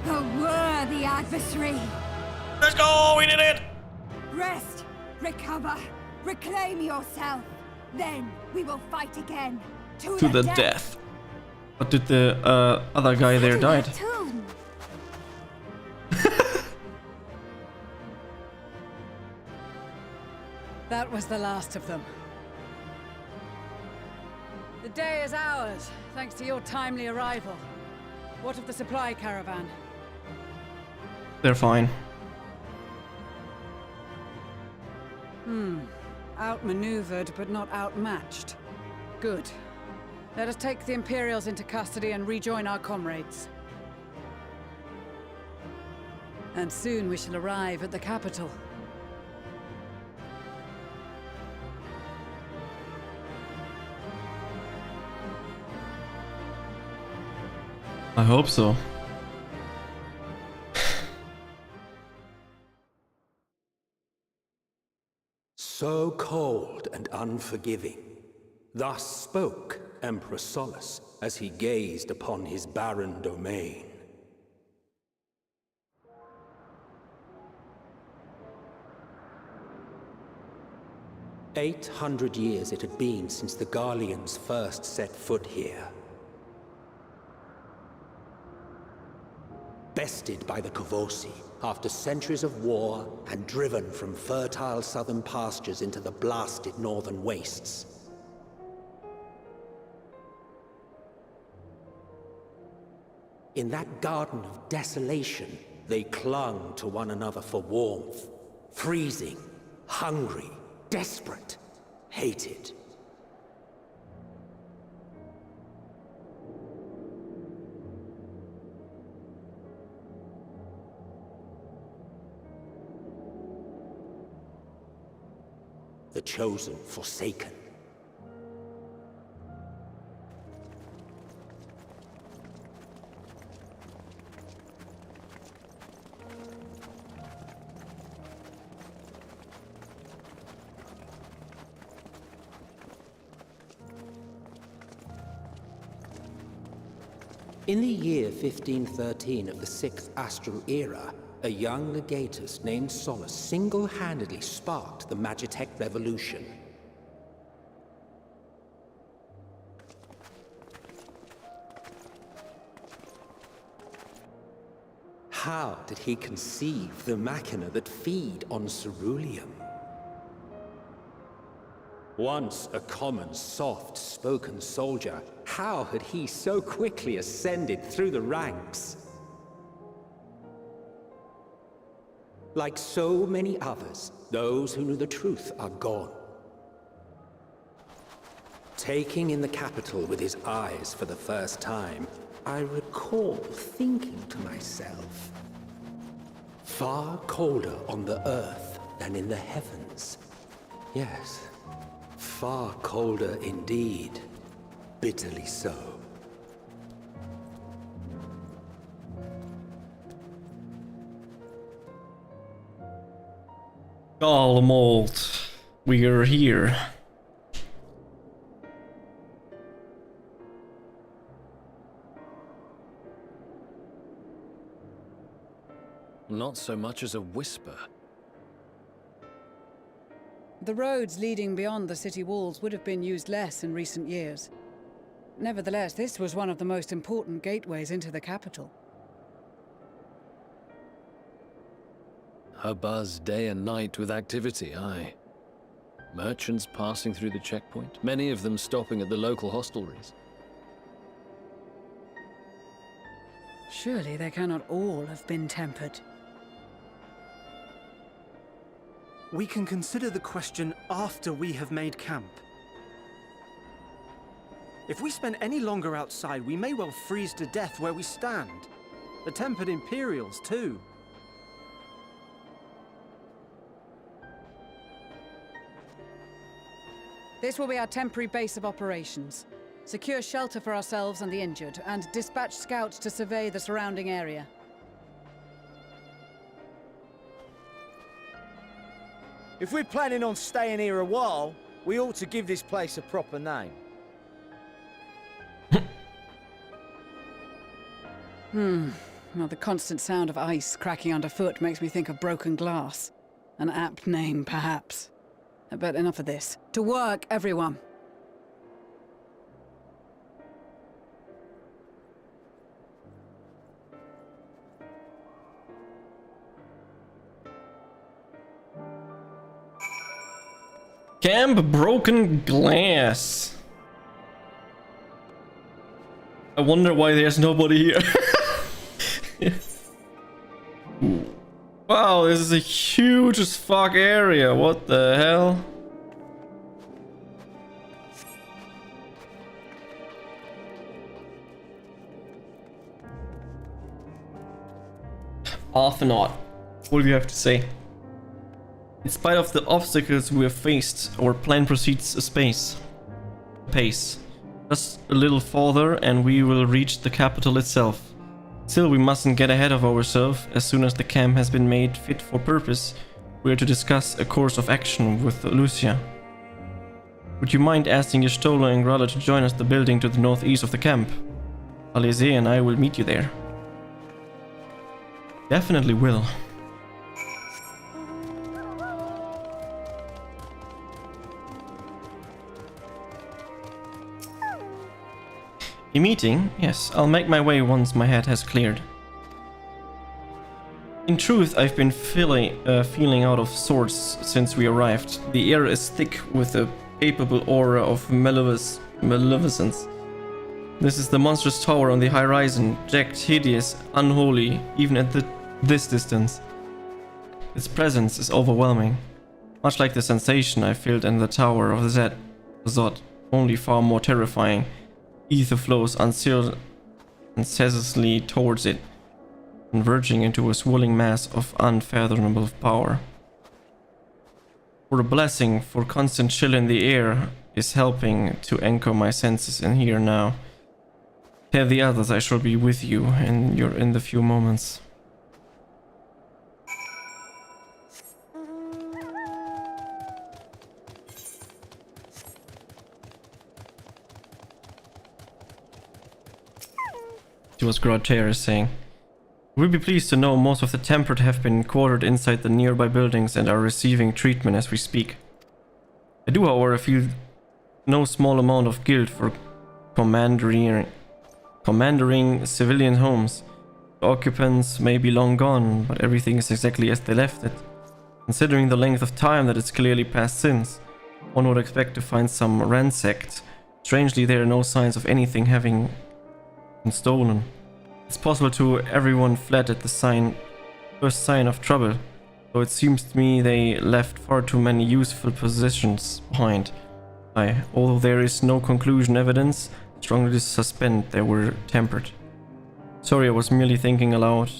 Speaker 10: A worthy adversary.
Speaker 1: Let's go! We did it!
Speaker 10: Rest, recover, reclaim yourself. Then we will fight again. To
Speaker 1: To the death. But did the other guy there died?
Speaker 12: That was the last of them. The day is ours, thanks to your timely arrival. What of the supply caravan?
Speaker 1: They're fine.
Speaker 12: Outmaneuvered, but not outmatched. Good. Let us take the Imperials into custody and rejoin our comrades. And soon we shall arrive at the capital.
Speaker 1: I hope so.
Speaker 16: So cold and unforgiving. Thus spoke Emperor Solus as he gazed upon his barren domain. "800 years it had been since the Garleans first set foot here. Bested by the Kavosi after centuries of war and driven from fertile southern pastures into the blasted northern wastes. In that garden of desolation, they clung to one another for warmth, freezing, hungry, desperate, hated. The chosen forsaken. In the year 1513 of the 6th Astral Era, a young legatus named Solus single-handedly sparked the Magitech Revolution. How did he conceive the machina that feed on ceruleum? Once a common, soft-spoken soldier, how had he so quickly ascended through the ranks? Like so many others, those who knew the truth are gone. Taking in the capital with his eyes for the first time, I recall thinking to myself, far colder on the earth than in the heavens. Yes, far colder indeed. Bitterly so.
Speaker 1: Garlemald, we are here.
Speaker 7: Not so much as a whisper.
Speaker 12: The roads leading beyond the city walls would have been used less in recent years. Nevertheless, this was one of the most important gateways into the capital.
Speaker 7: A buzz day and night with activity, aye. Merchants passing through the checkpoint, many of them stopping at the local hostelries.
Speaker 12: Surely they cannot all have been tempered.
Speaker 8: We can consider the question after we have made camp. If we spend any longer outside, we may well freeze to death where we stand. The tempered Imperials, too.
Speaker 12: This will be our temporary base of operations. Secure shelter for ourselves and the injured, and dispatch scouts to survey the surrounding area.
Speaker 2: If we're planning on staying here a while, we ought to give this place a proper name.
Speaker 12: Well, the constant sound of ice cracking underfoot makes me think of broken glass. An apt name, perhaps. But enough of this. To work, everyone!
Speaker 1: Camp broken glass. I wonder why there's nobody here. Wow, this is a huge as fuck area. What the hell? Half an odd. What do you have to say? In spite of the obstacles we have faced, our plan proceeds apace. Just a little farther and we will reach the capital itself. Still, we mustn't get ahead of ourselves. As soon as the camp has been made fit for purpose, we are to discuss a course of action with Lucia. Would you mind asking Y'shtola and Grala to join us the building to the northeast of the camp? Alize and I will meet you there. Definitely will. A meeting? Yes, I'll make my way once my head has cleared. In truth, I've been feeling out of sorts since we arrived. The air is thick with a palpable aura of maleficence. This is the monstrous tower on the horizon, jagged, hideous, unholy, even at this distance. Its presence is overwhelming, much like the sensation I felt in the tower of Zod, only far more terrifying. Ether flows unceasingly towards it, converging into a swirling mass of unfathomable power. For a blessing, for constant chill in the air is helping to anchor my senses in here now. Tell the others I shall be with you in the few moments. What Grater is saying. We'll be pleased to know most of the tempered have been quartered inside the nearby buildings and are receiving treatment as we speak. I do, however, feel no small amount of guilt for commandering civilian homes. The occupants may be long gone, but everything is exactly as they left it. Considering the length of time that it's clearly passed since, one would expect to find some ransacked. Strangely, there are no signs of anything having been stolen. It's possible to everyone fled at the first sign of trouble, though it seems to me they left far too many useful possessions behind. Although there is no conclusion evidence, strongly suspend they were tempered. Sorry, I was merely thinking aloud.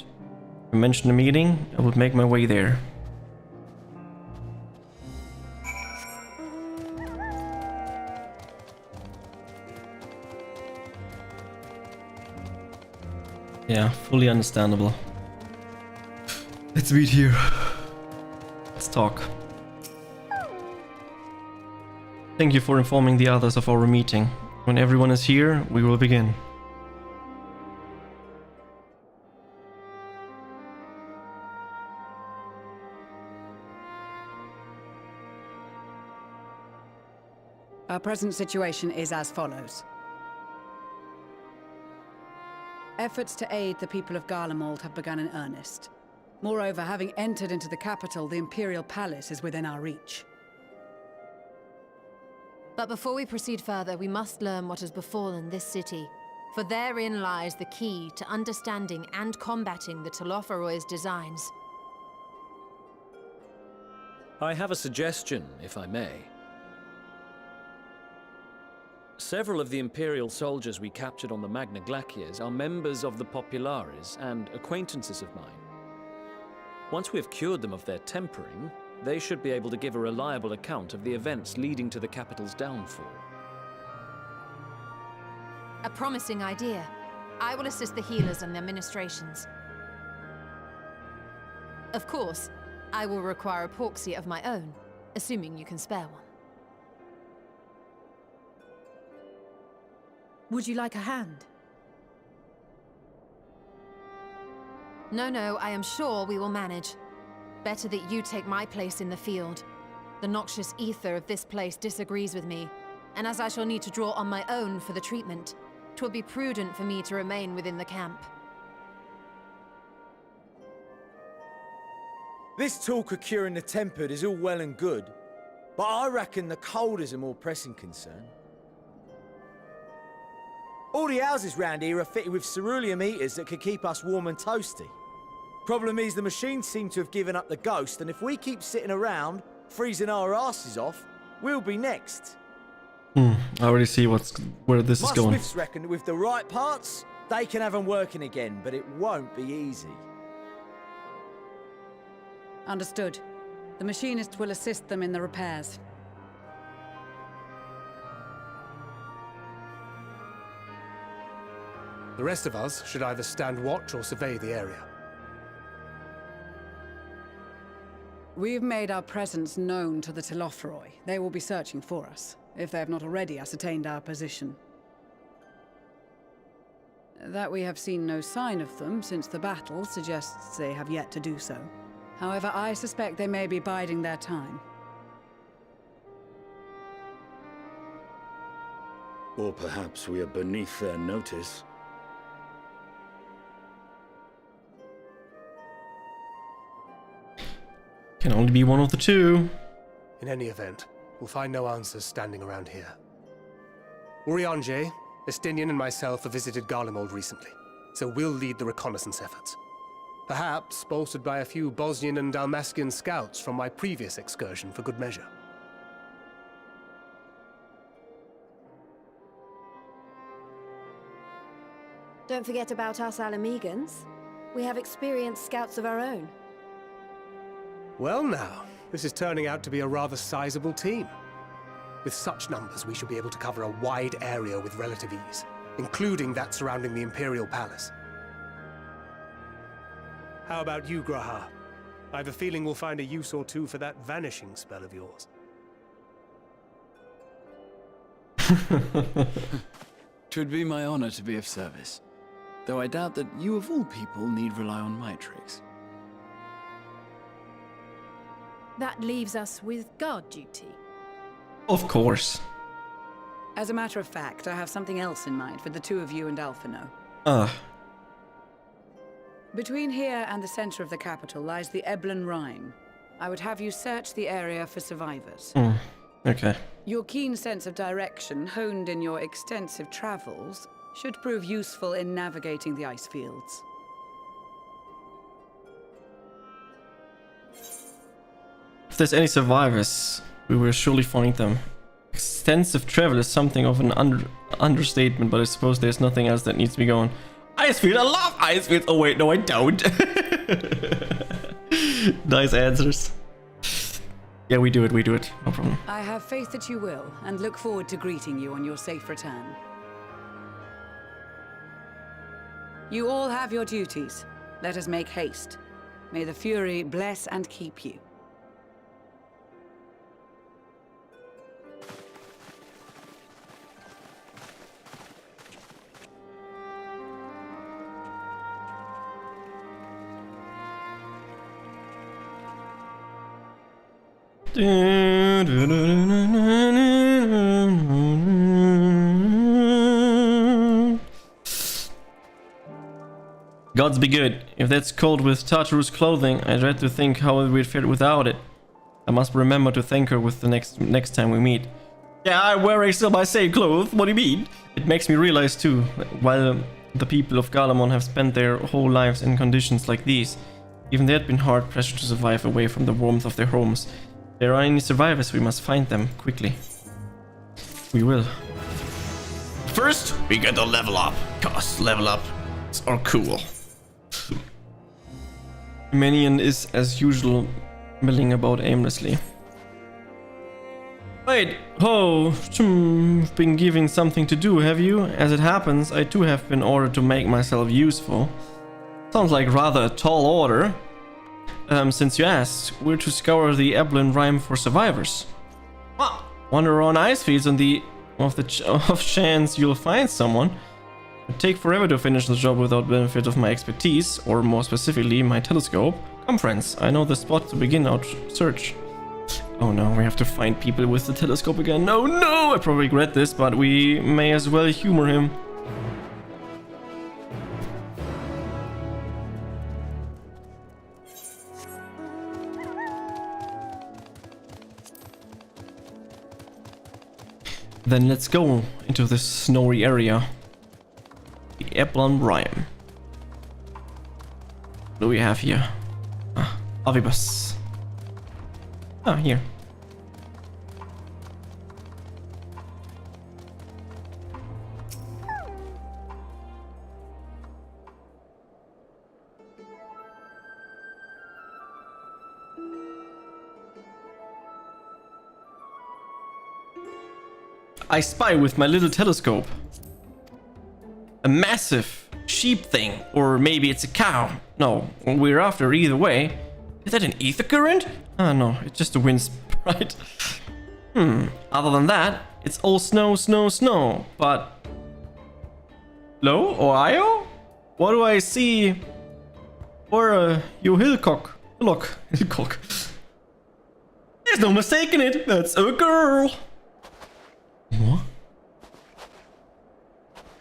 Speaker 1: You mentioned a meeting, I will make my way there. Yeah, fully understandable. Let's meet here. Let's talk. Thank you for informing the others of our meeting. When everyone is here, we will begin.
Speaker 12: Our present situation is as follows. Efforts to aid the people of Garlemald have begun in earnest. Moreover, having entered into the capital, the Imperial Palace is within our reach.
Speaker 4: But before we proceed further, we must learn what has befallen this city, for therein lies the key to understanding and combating the Telophoroid's designs.
Speaker 7: I have a suggestion, if I may. Several of the Imperial soldiers we captured on the Magna Glaciers are members of the Populares and acquaintances of mine. Once we have cured them of their tempering, they should be able to give a reliable account of the events leading to the capital's downfall.
Speaker 4: A promising idea. I will assist the healers and their ministrations. Of course, I will require a porxy of my own, assuming you can spare one.
Speaker 3: Would you like a hand?
Speaker 4: No, I am sure we will manage. Better that you take my place in the field. The noxious ether of this place disagrees with me, and as I shall need to draw on my own for the treatment, 'twill be prudent for me to remain within the camp.
Speaker 2: This talk of curing the tempered is all well and good, but I reckon the cold is a more pressing concern. All the houses round here are fitted with ceruleum heaters that could keep us warm and toasty. Problem is, the machines seem to have given up the ghost, and if we keep sitting around, freezing our asses off, we'll be next.
Speaker 1: I already see where this is going.
Speaker 2: My smiths reckon that with the right parts, they can have them working again, but it won't be easy.
Speaker 12: Understood. The machinist will assist them in the repairs.
Speaker 17: The rest of us should either stand watch or survey the area.
Speaker 12: We've made our presence known to the Telopheroi. They will be searching for us, if they have not already ascertained our position. That we have seen no sign of them since the battle suggests they have yet to do so. However, I suspect they may be biding their time.
Speaker 16: Or perhaps we are beneath their notice.
Speaker 1: Can only be one of the two.
Speaker 17: In any event, we'll find no answers standing around here. Urianger, Estinian and myself have visited Garlemald recently, so we'll lead the reconnaissance efforts. Perhaps bolstered by a few Bosnian and Dalmatian scouts from my previous excursion for good measure.
Speaker 9: Don't forget about us Alamegans. We have experienced scouts of our own.
Speaker 17: Well now, this is turning out to be a rather sizable team. With such numbers, we should be able to cover a wide area with relative ease, including that surrounding the Imperial Palace. How about you, Graha? I have a feeling we'll find a use or two for that vanishing spell of yours.
Speaker 18: 'Twould be my honor to be of service, though I doubt that you of all people need rely on my tricks.
Speaker 3: That leaves us with guard duty.
Speaker 1: Of course.
Speaker 12: As a matter of fact, I have something else in mind for the two of you and Alphino. Between here and the center of the capital lies the Eblan Rhine. I would have you search the area for survivors.
Speaker 1: Okay.
Speaker 12: Your keen sense of direction, honed in your extensive travels, should prove useful in navigating the ice fields.
Speaker 1: If there's any survivors, we will surely find them. Extensive travel is something of an understatement, but I suppose there's nothing else that needs to be going. Icefield, I love Icefield! Oh wait, no I don't. Nice answers. Yeah, we do it, no problem.
Speaker 12: I have faith that you will, and look forward to greeting you on your safe return. You all have your duties. Let us make haste. May the Fury bless and keep you.
Speaker 1: Gods be good. If that's cold with Tartaru's clothing, I dread to think how we'd fare without it. I must remember to thank her with the next time we meet. Yeah, I'm wearing still my same clothes. What do you mean? It makes me realize too, while the people of Garlemald have spent their whole lives in conditions like these, even they had been hard pressed to survive away from the warmth of their homes. If there are any survivors, we must find them quickly. We will. first, we gotta level up. Cause level up are cool. Manian is, as usual, milling about aimlessly. Wait, you've been given something to do, have you? As it happens, I too have been ordered to make myself useful. Sounds like rather a tall order. Since you asked, we're to scour the Eblan Rime for survivors. Wander around ice fields on the off chance you'll find someone. It'd take forever to finish the job without benefit of my expertise, or more specifically, my telescope. Come friends, I know the spot to begin our search. Oh no, we have to find people with the telescope again. No, I probably regret this, but we may as well humor him. Then let's go into this snowy area. The Eblan Rime. What do we have here? Avibus. Here. I spy with my little telescope a massive sheep thing, or maybe it's a cow. No, we're after either way. Is that an ether current? Oh no, it's just a wind sprite. Other than that, it's all snow. But hello, Ohio? What do I see? Or you hillcock. Look, hillcock. There's no mistaking it. That's a girl. What?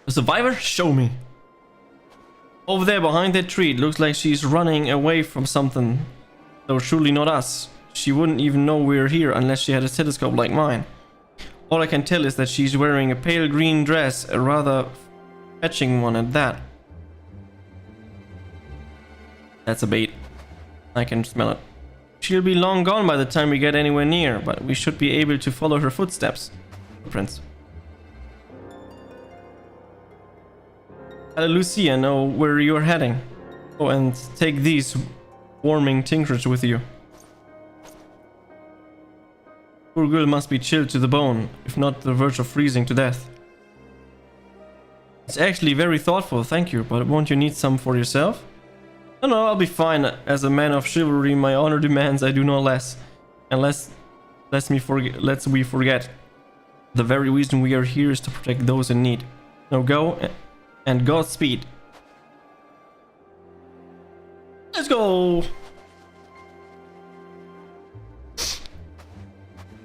Speaker 1: A survivor? Show me. Over there behind that tree, it looks like she's running away from something. Though surely not us. She wouldn't even know we're here unless she had a telescope like mine. All I can tell is that she's wearing a pale green dress, a rather fetching one at that. That's a bait. I can smell it. She'll be long gone by the time we get anywhere near, but we should be able to follow her footsteps. Prince. Hello, Lucy, I know where you're heading. Oh, and take these warming tinctures with you. Poor girl must be chilled to the bone, if not the verge of freezing to death. It's actually very thoughtful, thank you, but won't you need some for yourself? No, I'll be fine. As a man of chivalry, my honor demands I do no less. And lest we forget. The very reason we are here is to protect those in need. Now go, and Godspeed. Let's go!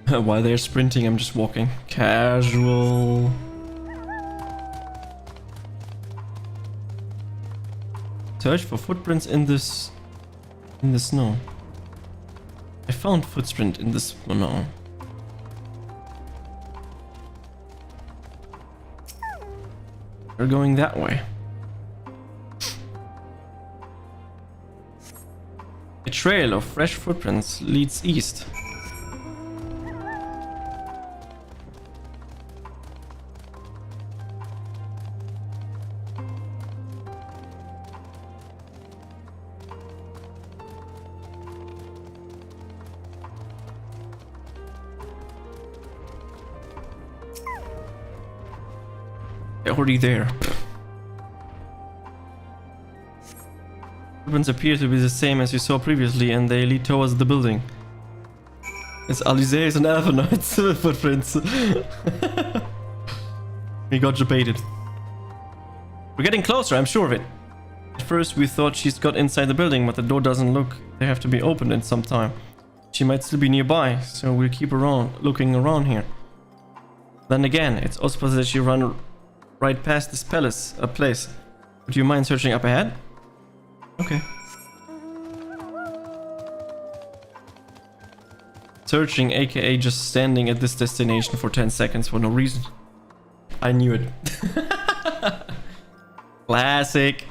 Speaker 1: While they're sprinting, I'm just walking. Casual. Search for footprints in the snow. I found footprint in this snow. We're going that way. A trail of fresh footprints leads east. Already there. Footprints appear to be the same as you saw previously, and they lead towards the building. It's Alize's and Alphonite's footprints. We got debated. We're getting closer, I'm sure of it. At first we thought she's got inside the building, but the door doesn't look. They have to be opened in some time. She might still be nearby, so we'll keep looking around here. Then again, it's also possible that she ran right past this place. Would you mind searching up ahead? Okay. Searching, aka just standing at this destination for 10 seconds for no reason. I knew it. Classic.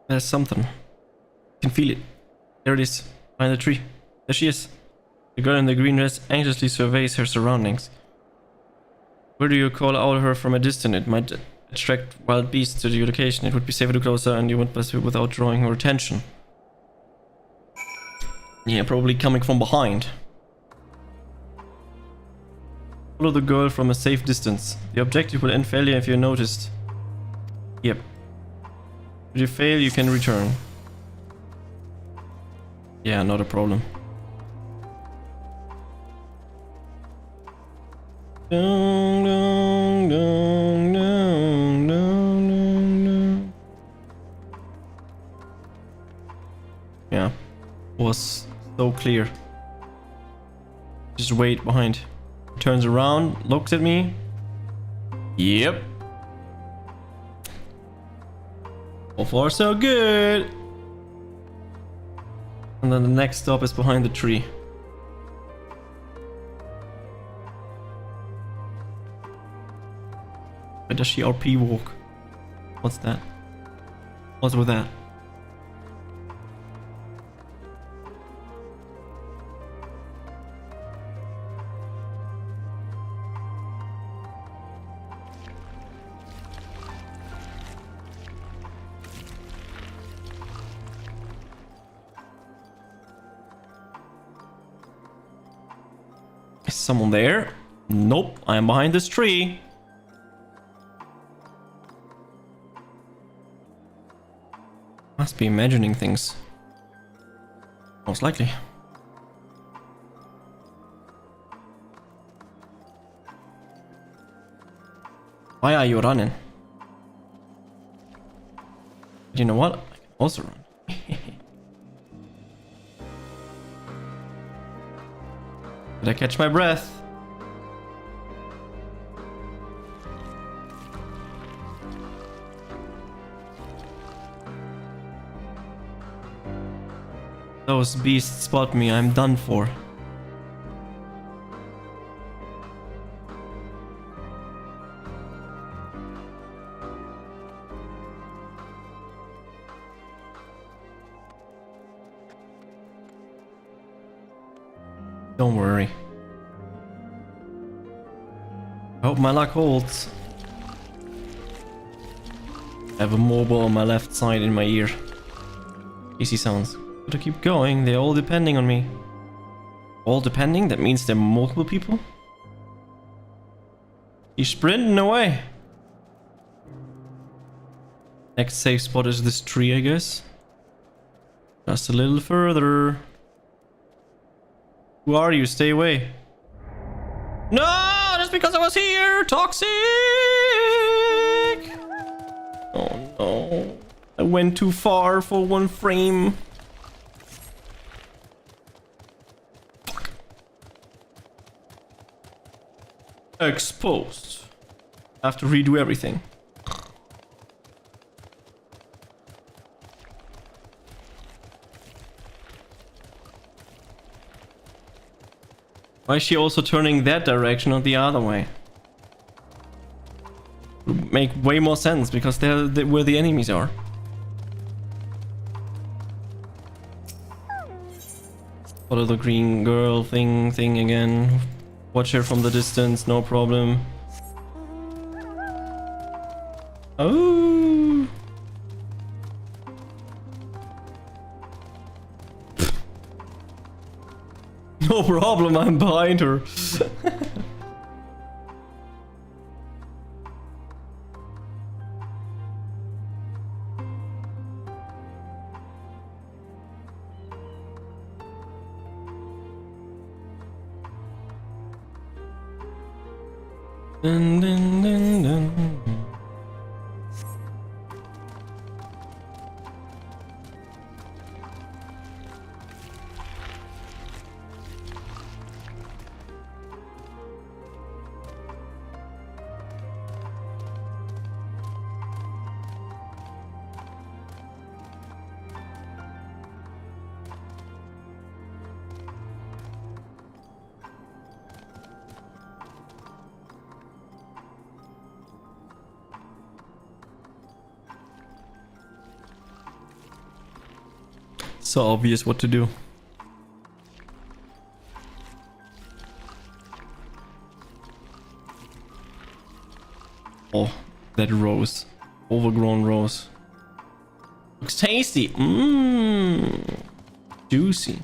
Speaker 1: There's something. I can feel it. There it is. Behind the tree. There she is. The girl in the green dress anxiously surveys her surroundings. Where do you call out her from a distance? It might attract wild beasts to the location. It would be safer to close her and you wouldn't pursue without drawing her attention. Yeah, probably coming from behind. Follow the girl from a safe distance. The objective will end failure if you're noticed. Yep. If you fail, you can return. Yeah, not a problem. Dun, dun, dun, dun, dun, dun. Yeah, was so clear. Just wait behind. Turns around, looks at me. Yep. So far so good. And then the next stop is behind the tree. Where does she RP walk? What's that? What's with that? Is someone there? Nope, I am behind this tree. Must be imagining things. Most likely. Why are you running? But you know what? I can also run. Did I catch my breath? Those beasts spot me, I'm done for. Don't worry. I hope my luck holds. I have a mobile on my left side in my ear. Easy sounds. Gotta keep going, they're all depending on me. All depending? That means there are multiple people? He's sprinting away. Next safe spot is this tree, I guess. Just a little further. Who are you? Stay away. No! Just because I was here! Toxic! Oh no. I went too far for one frame. Exposed. I have to redo everything. Why is she also turning that direction, not the other way? Would make way more sense because they're where the enemies are. Follow the green girl thing again. Watch her from the distance, no problem. Oh. No problem, I'm behind her. Dun, dun, dun, dun. So obvious what to do. Oh, that rose. Overgrown rose. Looks tasty. Mmm. Juicy.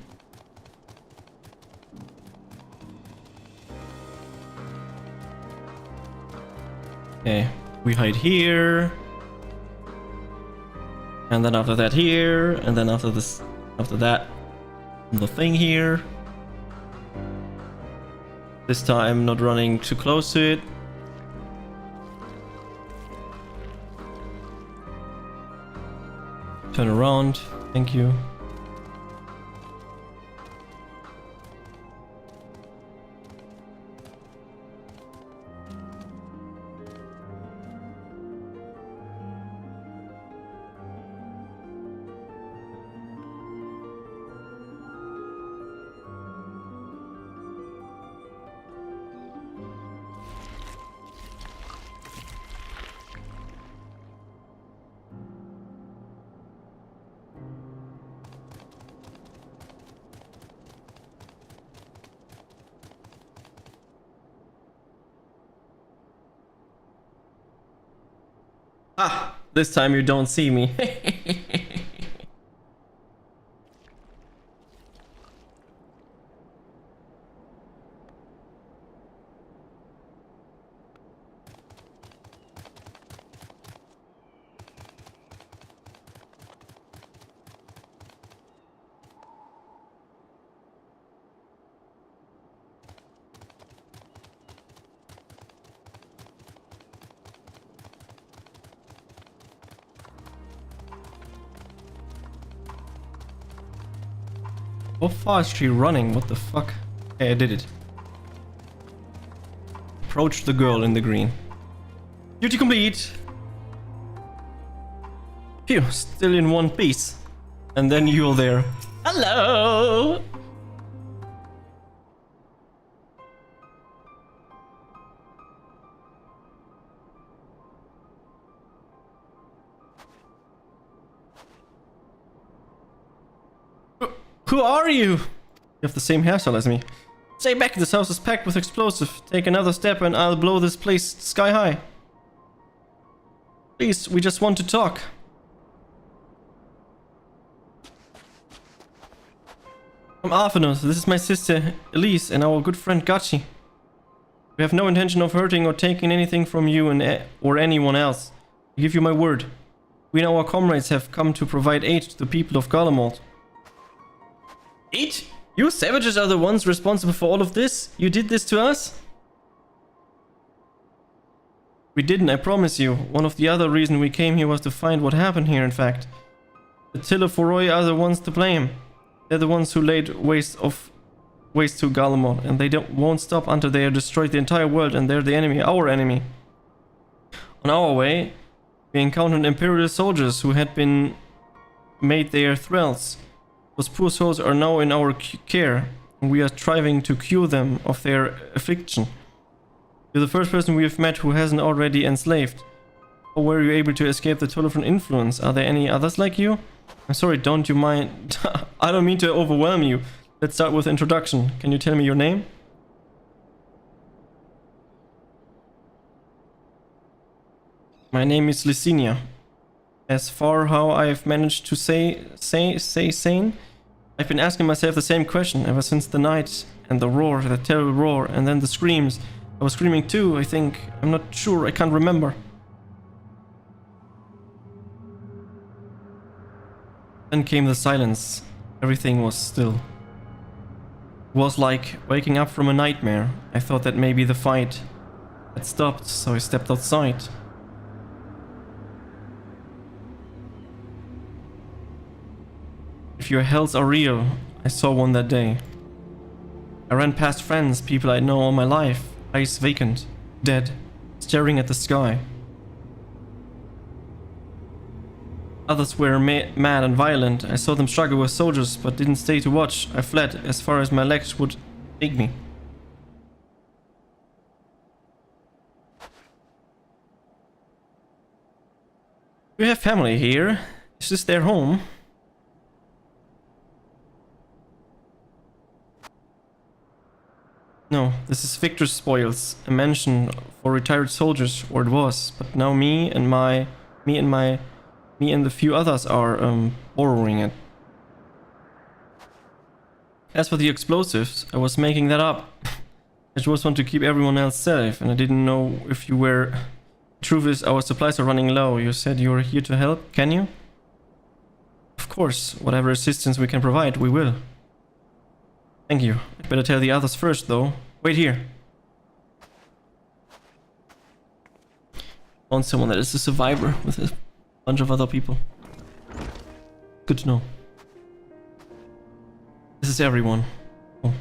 Speaker 1: Okay, we hide here. And then after that here. And then after this, after that, the thing here. This time not running too close to it. Turn around. Thank you. Ah, this time you don't see me. How far is she running? What the fuck? Okay, I did it. Approach the girl in the green. Duty complete! Phew, still in one piece. And then you're there. Hello! Who are you? You have the same hairstyle as me. Stay back, this house is packed with explosive. Take another step and I'll blow this place sky high. Please, we just want to talk. I'm Arfinus, this is my sister Elise and our good friend Gachi. We have no intention of hurting or taking anything from you or anyone else. I give you my word. We and our comrades have come to provide aid to the people of Garlemald. Aid? You savages are the ones responsible for all of this? You did this to us? We didn't, I promise you. One of the other reasons we came here was to find what happened here, in fact. The Tiliforoi are the ones to blame. They're the ones who laid waste to Garlemald, and they won't stop until they have destroyed the entire world, and they're the enemy, our enemy. On our way, we encountered Imperial soldiers who had been made their thralls. Those poor souls are now in our care, and we are striving to cure them of their affliction. You're the first person we have met who hasn't already enslaved. How were you able to escape the Tolofan influence? Are there any others like you? I'm sorry, don't you mind? I don't mean to overwhelm you. Let's start with introduction. Can you tell me your name? My name is Licinia. As far how I've managed to say sane, I've been asking myself the same question ever since the night and the roar, the terrible roar, and then the screams. I was screaming too, I think. I'm not sure, I can't remember. Then came the silence. Everything was still. It was like waking up from a nightmare. I thought that maybe the fight had stopped, so I stepped outside. If your hells are real, I saw one that day. I ran past friends, people I know all my life, eyes vacant, dead, staring at the sky. Others were mad and violent. I saw them struggle with soldiers, but didn't stay to watch. I fled as far as my legs would take me. You have family here. Is this their home? No, this is Victor's spoils, a mansion for retired soldiers, or it was. But now me and the few others are borrowing it. As for the explosives, I was making that up. I just want to keep everyone else safe, and I didn't know if you were... Truth is, our supplies are running low. You said you were here to help, can you? Of course, whatever assistance we can provide, we will. Thank you. I'd better tell the others first, though. Wait here. Found someone that is a survivor with a bunch of other people. Good to know. This is everyone. Oh.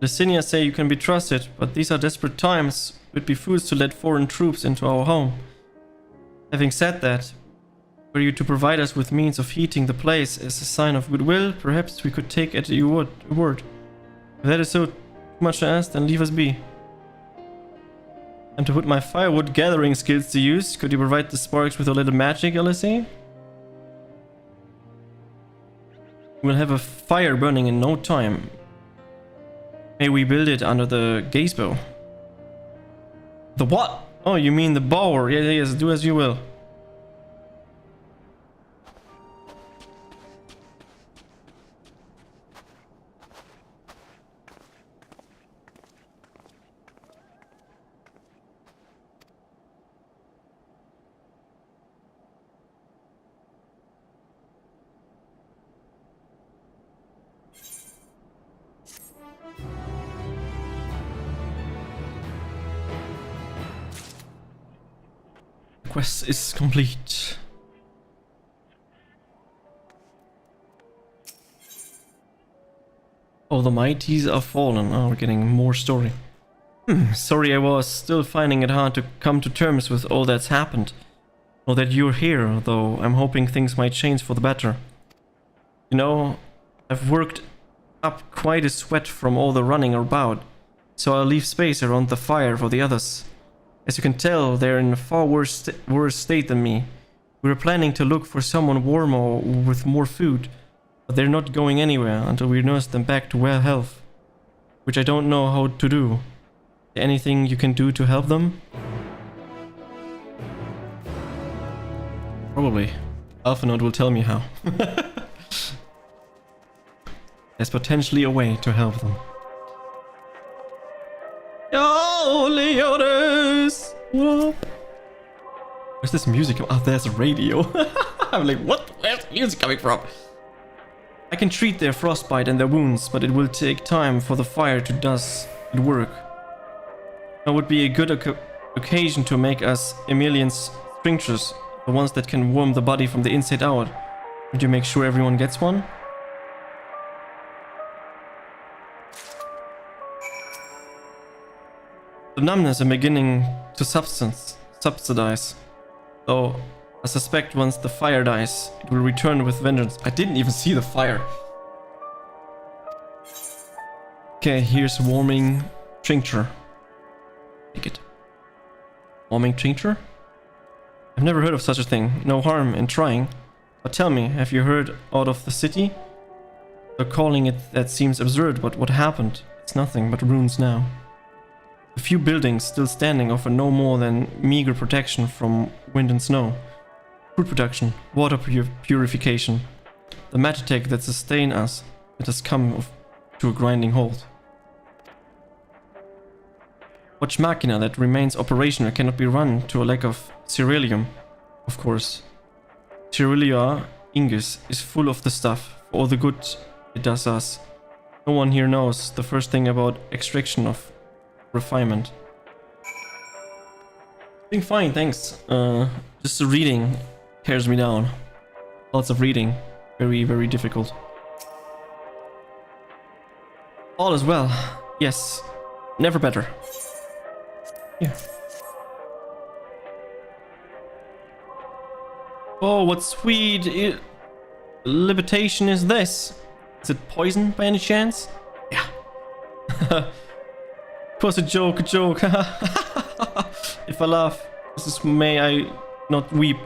Speaker 1: The Sinia say you can be trusted, but these are desperate times. We'd be fools to let foreign troops into our home. Having said that, were you to provide us with means of heating the place as a sign of goodwill, perhaps we could take at your word. If that is so much to ask, then leave us be. And to put my firewood gathering skills to use, could you provide the sparks with a little magic, LSA? We'll have a fire burning in no time. May we build it under the gazebo? The what? Oh, you mean the bower? Yes, do as you will. Quest is complete. Oh, the mighties are fallen. Oh, we're getting more story. Sorry, I was still finding it hard to come to terms with all that's happened. Or that you're here, though I'm hoping things might change for the better. You know, I've worked up quite a sweat from all the running about, so I'll leave space around the fire for the others. As you can tell, they're in a far worse state than me. We were planning to look for someone warmer or with more food, but they're not going anywhere until we nurse them back to well health. Which I don't know how to do. Anything you can do to help them? Probably. Alphanaut will tell me how. There's potentially a way to help them. Oh, Leonis! Where's this music? Oh, there's a radio. I'm like, what? Where's the music coming from? I can treat their frostbite and their wounds, but it will take time for the fire to do its work. It would be a good occasion to make us Emilian's strictures, the ones that can warm the body from the inside out. Would you make sure everyone gets one? The numbness is beginning to subsidize. Though I suspect once the fire dies, it will return with vengeance. I didn't even see the fire. Okay, here's warming tincture. Take it. Warming tincture? I've never heard of such a thing. No harm in trying. But tell me, have you heard out of the city? They're calling it that seems absurd, but what happened? It's nothing but ruins now. The few buildings still standing offer no more than meager protection from wind and snow. Food production, water purification. The Magitech that sustain us, it has come to a grinding halt. Watch Machina that remains operational cannot be run to a lack of cerealium, of course. Cerealia Ingus is full of the stuff, for all the good it does us. No one here knows the first thing about extraction of refinement. Doing fine, thanks. Just the reading tears me down. Lots of reading. Very, very difficult. All is well. Yes. Never better. Here. Oh, what sweet levitation is this? Is it poison by any chance? Yeah. It was a joke, If I laugh, may I not weep.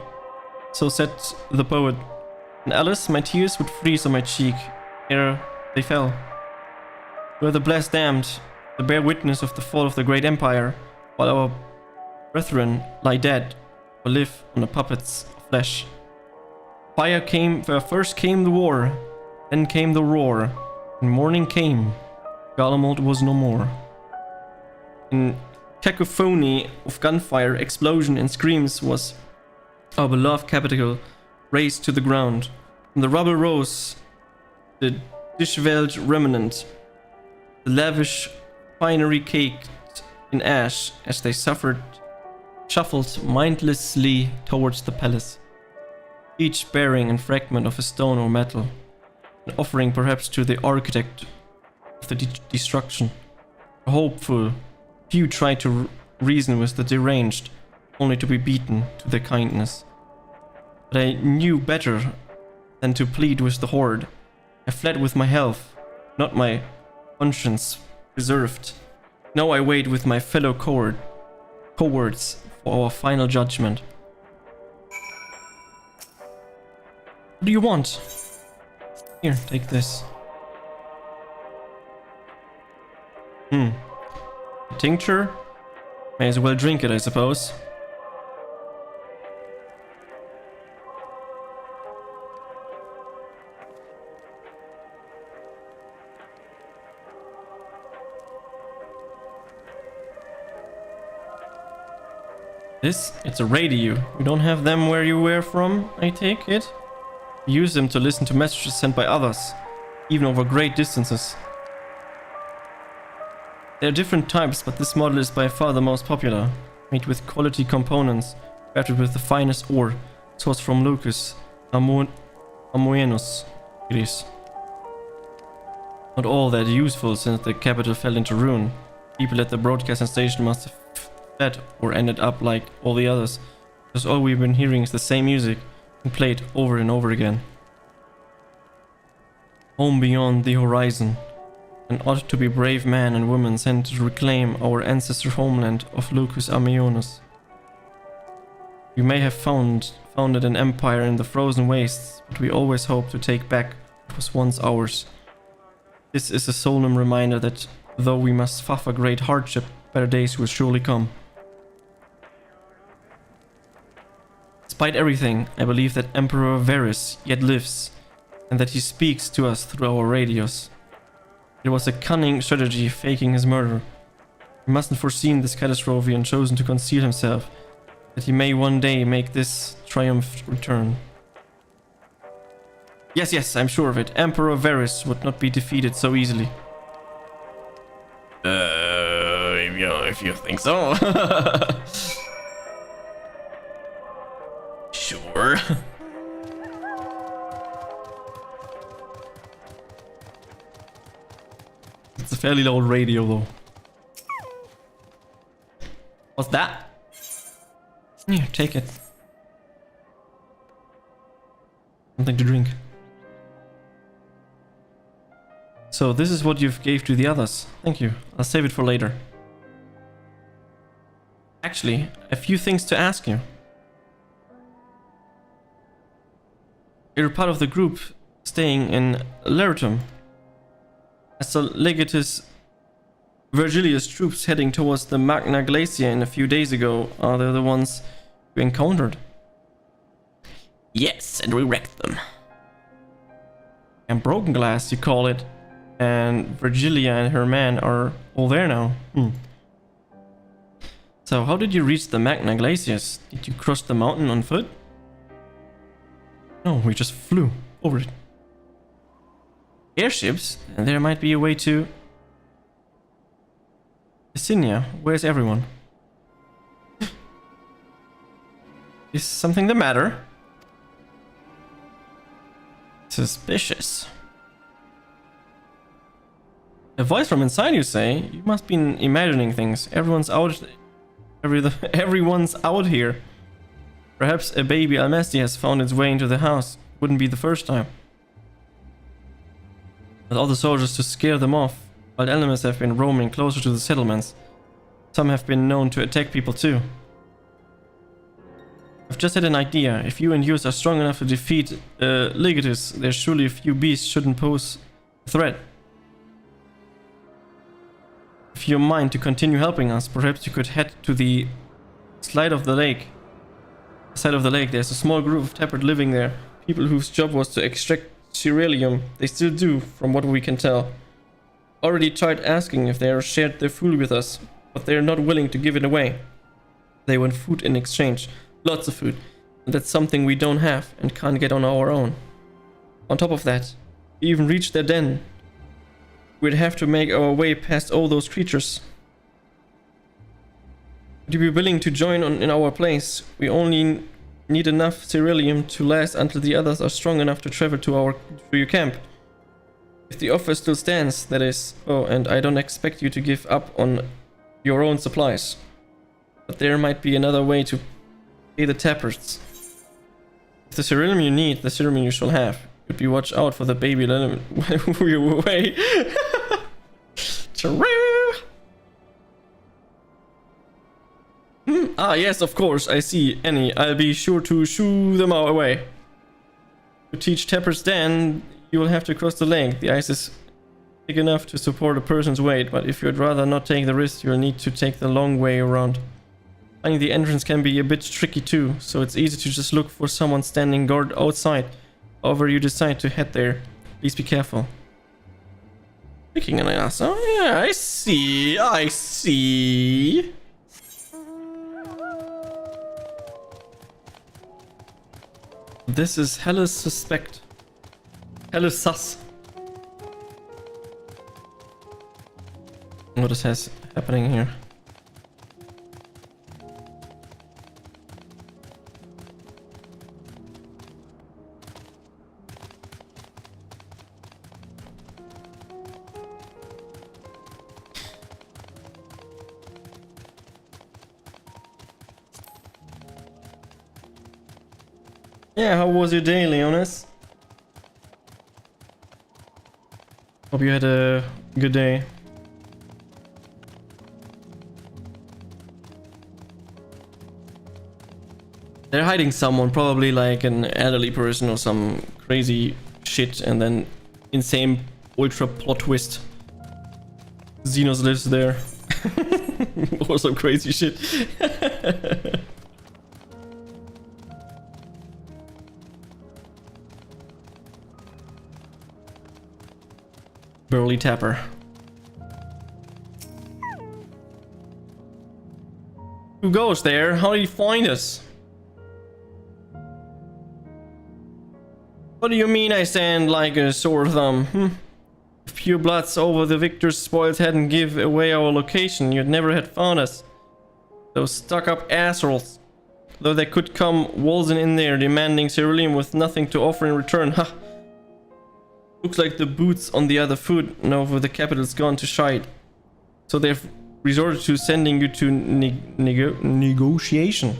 Speaker 1: So said the poet. And Alice, my tears would freeze on my cheek ere they fell. We are the blessed damned, the bear witness of the fall of the great empire, while our brethren lie dead or live on the puppets of flesh. Fire came, first came the war, then came the roar. When morning came, Garlemald was no more. In cacophony of gunfire, explosion and screams was our beloved capital razed to the ground. From the rubble rose the disheveled remnant, the lavish finery caked in ash as they shuffled mindlessly towards the palace, each bearing a fragment of a stone or metal, an offering perhaps to the architect of the destruction. A hopeful few tried to reason with the deranged, only to be beaten to their kindness. But I knew better than to plead with the horde. I fled with my health, not my conscience preserved. Now I wait with my fellow cowards for our final judgment. What do you want? Here, take this. A tincture? May as well drink it, I suppose. It's a radio. You don't have them where you were from, I take it? Use them to listen to messages sent by others, even over great distances. There are different types, but this model is by far the most popular. Made with quality components, crafted with the finest ore, sourced from Lucas Amoenus. It is. Not all that useful since the capital fell into ruin. People at the broadcasting station must have fled or ended up like all the others, because all we've been hearing is the same music, and played over and over again. Home beyond the horizon. An ought to be brave men and women sent to reclaim our ancestor homeland of Lucas Amoenus. We may have founded an empire in the frozen wastes, but we always hope to take back what was once ours. This is a solemn reminder that though we must suffer great hardship, better days will surely come. Despite everything, I believe that Emperor Varys yet lives, and that he speaks to us through our radios. It was a cunning strategy faking his murder. He mustn't foreseen this catastrophe and chosen to conceal himself, that he may one day make this triumph return. Yes, I'm sure of it. Emperor Varys would not be defeated so easily. If you think so. Sure. It's a fairly old radio though. What's that? Here, take it. Something to drink. So this is what you've gave to the others. Thank you. I'll save it for later. Actually, a few things to ask you. You're part of the group staying in Leritum. I saw Legatus Virgilius troops heading towards the Magna Glacier a few days ago. Are they the ones you encountered? Yes, and we wrecked them. And Broken Glass, you call it. And Virgilia and her man are all there now. So how did you reach the Magna Glaciers? Did you cross the mountain on foot? No, we just flew over it. Airships? And there might be a way to... Yesenia, where's everyone? Is something the matter? Suspicious. A voice from inside, you say? You must be imagining things. Everyone's out here. Perhaps a baby Almesti has found its way into the house. Wouldn't be the first time. With all the soldiers to scare them off, while enemies have been roaming closer to the settlements. Some have been known to attack people too. I've just had an idea. If you and yours are strong enough to defeat Legatus, there's surely a few beasts shouldn't pose a threat. if you mind to continue helping us, perhaps you could head to the side of the lake. There's a small group of Tappert living there. People whose job was to extract cerealium. They still do, from what we can tell. Already tried asking if they shared their food with us, but they are not willing to give it away. They want food in exchange. Lots of food. And that's something we don't have and can't get on our own. On top of that, we even reached their den. We'd have to make our way past all those creatures. Would you be willing to join in our place? We only need enough cerealium to last until the others are strong enough to travel to your camp. If the offer still stands, that is. Oh, and I don't expect you to give up on your own supplies. But there might be another way to pay the Tapperts. If the cerealium you need, the cerealium you shall have. Could be watch out for the baby lemon when we were away. Ah, yes, of course, I see. Annie, I'll be sure to shoo them away. To teach Tapperts then, you will have to cross the lake. The ice is big enough to support a person's weight, but if you'd rather not take the risk, you'll need to take the long way around. Finding the entrance can be a bit tricky too, so it's easy to just look for someone standing guard outside. However you decide to head there, please be careful. Picking an ass. Oh yeah, I see. This is hella suspect. Hella sus. What is happening here? Yeah, how was your day, Leonis? Hope you had a good day. They're hiding someone, probably like an elderly person or some crazy shit, and then insane ultra plot twist. Xenos lives there. Or some crazy shit. Burly Tapper. Who goes there? How did he find us? What do you mean I stand like a sore thumb? If pure bloods over the victor's spoils hadn't give away our location, you'd never had found us. Those stuck-up assholes. Though they could come waltzing in there demanding cerealium with nothing to offer in return. Ha! Looks like the boots on the other foot now the capital's gone to shite. So they've resorted to sending you to negotiation.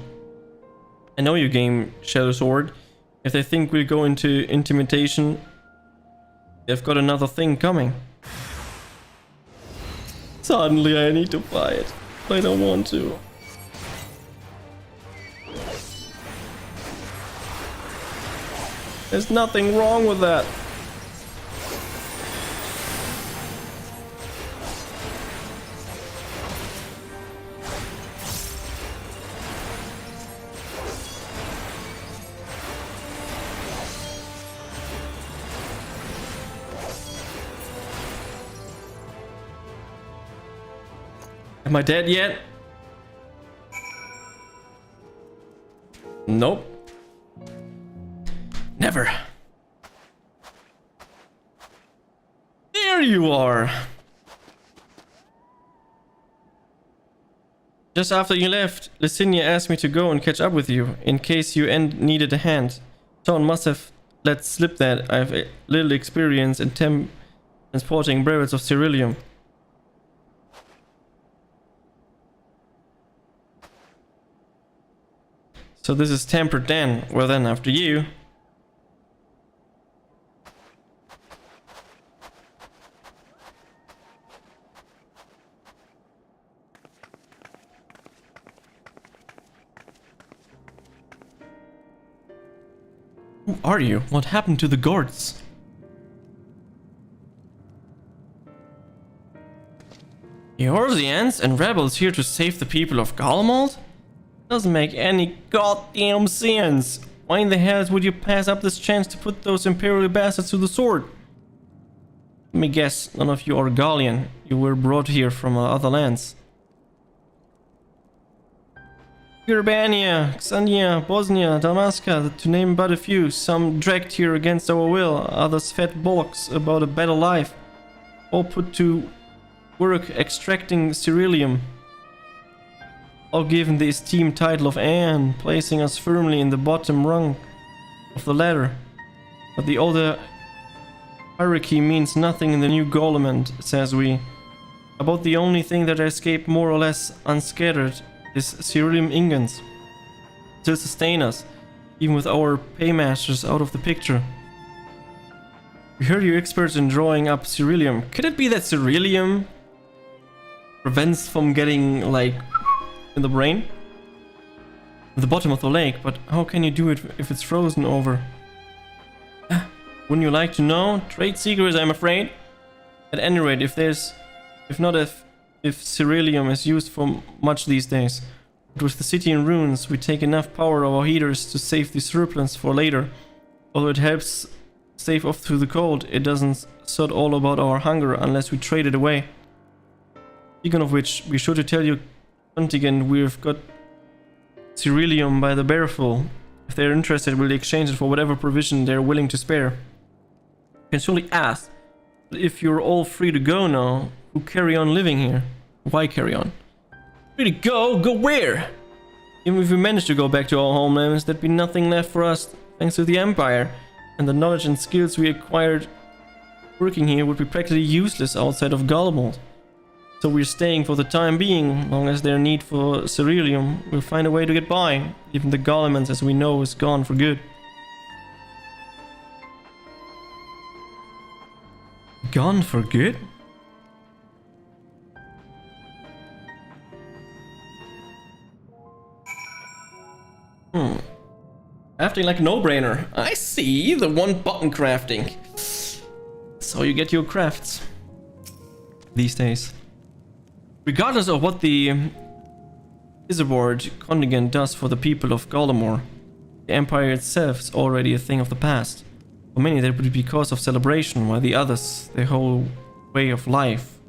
Speaker 1: I know your game, Shadow Sword. If they think we'll go into intimidation, they've got another thing coming. Suddenly I need to fight. I don't want to. There's nothing wrong with that. Am I dead yet? Nope. Never. There you are. Just after you left, Licinia asked me to go and catch up with you, in case you needed a hand. Sean must have let slip that I have a little experience in transporting brevets of cerealium. So this is tempered then. Well then, after you. Who are you? What happened to the guards? Eorzeans and rebels here to save the people of Garlemald? Doesn't make any goddamn sense. Why in the hell would you pass up this chance to put those Imperial bastards to the sword? Let me guess, none of you are Gallian. You were brought here from other lands. Urbania, Xania, Bosnia, Damaska, to name but a few. Some dragged here against our will, others fed bullocks about a better life. All put to work extracting cerealium. All given the esteemed title of Anne, placing us firmly in the bottom rung of the ladder. But the older hierarchy means nothing in the new Garlemald, says we. About the only thing that escaped more or less unscattered is cerealium ingots. Still sustain us, even with our paymasters out of the picture. We heard you're experts in drawing up cerealium. Could it be that cerealium prevents from getting, like, in the brain? At the bottom of the lake, but how can you do it if it's frozen over? Wouldn't you like to know? Trade secrets, I'm afraid. At any rate, if cerealium is used for much these days. But with the city in ruins, we take enough power of our heaters to save the surplus for later. Although it helps stave off through the cold, it doesn't sort all about our hunger unless we trade it away. Speaking of which, be sure to tell your contingent we've got cerealium by the barrelful. If they're interested, we'll exchange it for whatever provision they're willing to spare. You can surely ask, but if you're all free to go now, who carry on living here? Why carry on? Free to go? Go where? Even if we manage to go back to our homelands, there'd be nothing left for us thanks to the Empire, and the knowledge and skills we acquired working here would be practically useless outside of Garlemald. So we're staying for the time being. Long as there's need for cerealium, we'll find a way to get by. Even the Garlemald, as we know, is gone for good. Gone for good? Crafting like a no-brainer. I see, the one-button crafting. That's how you get your crafts these days. Regardless of what the Isabord contingent does for the people of Garlemald, the Empire itself is already a thing of the past. For many that would be cause of celebration, while the others, their whole way of life,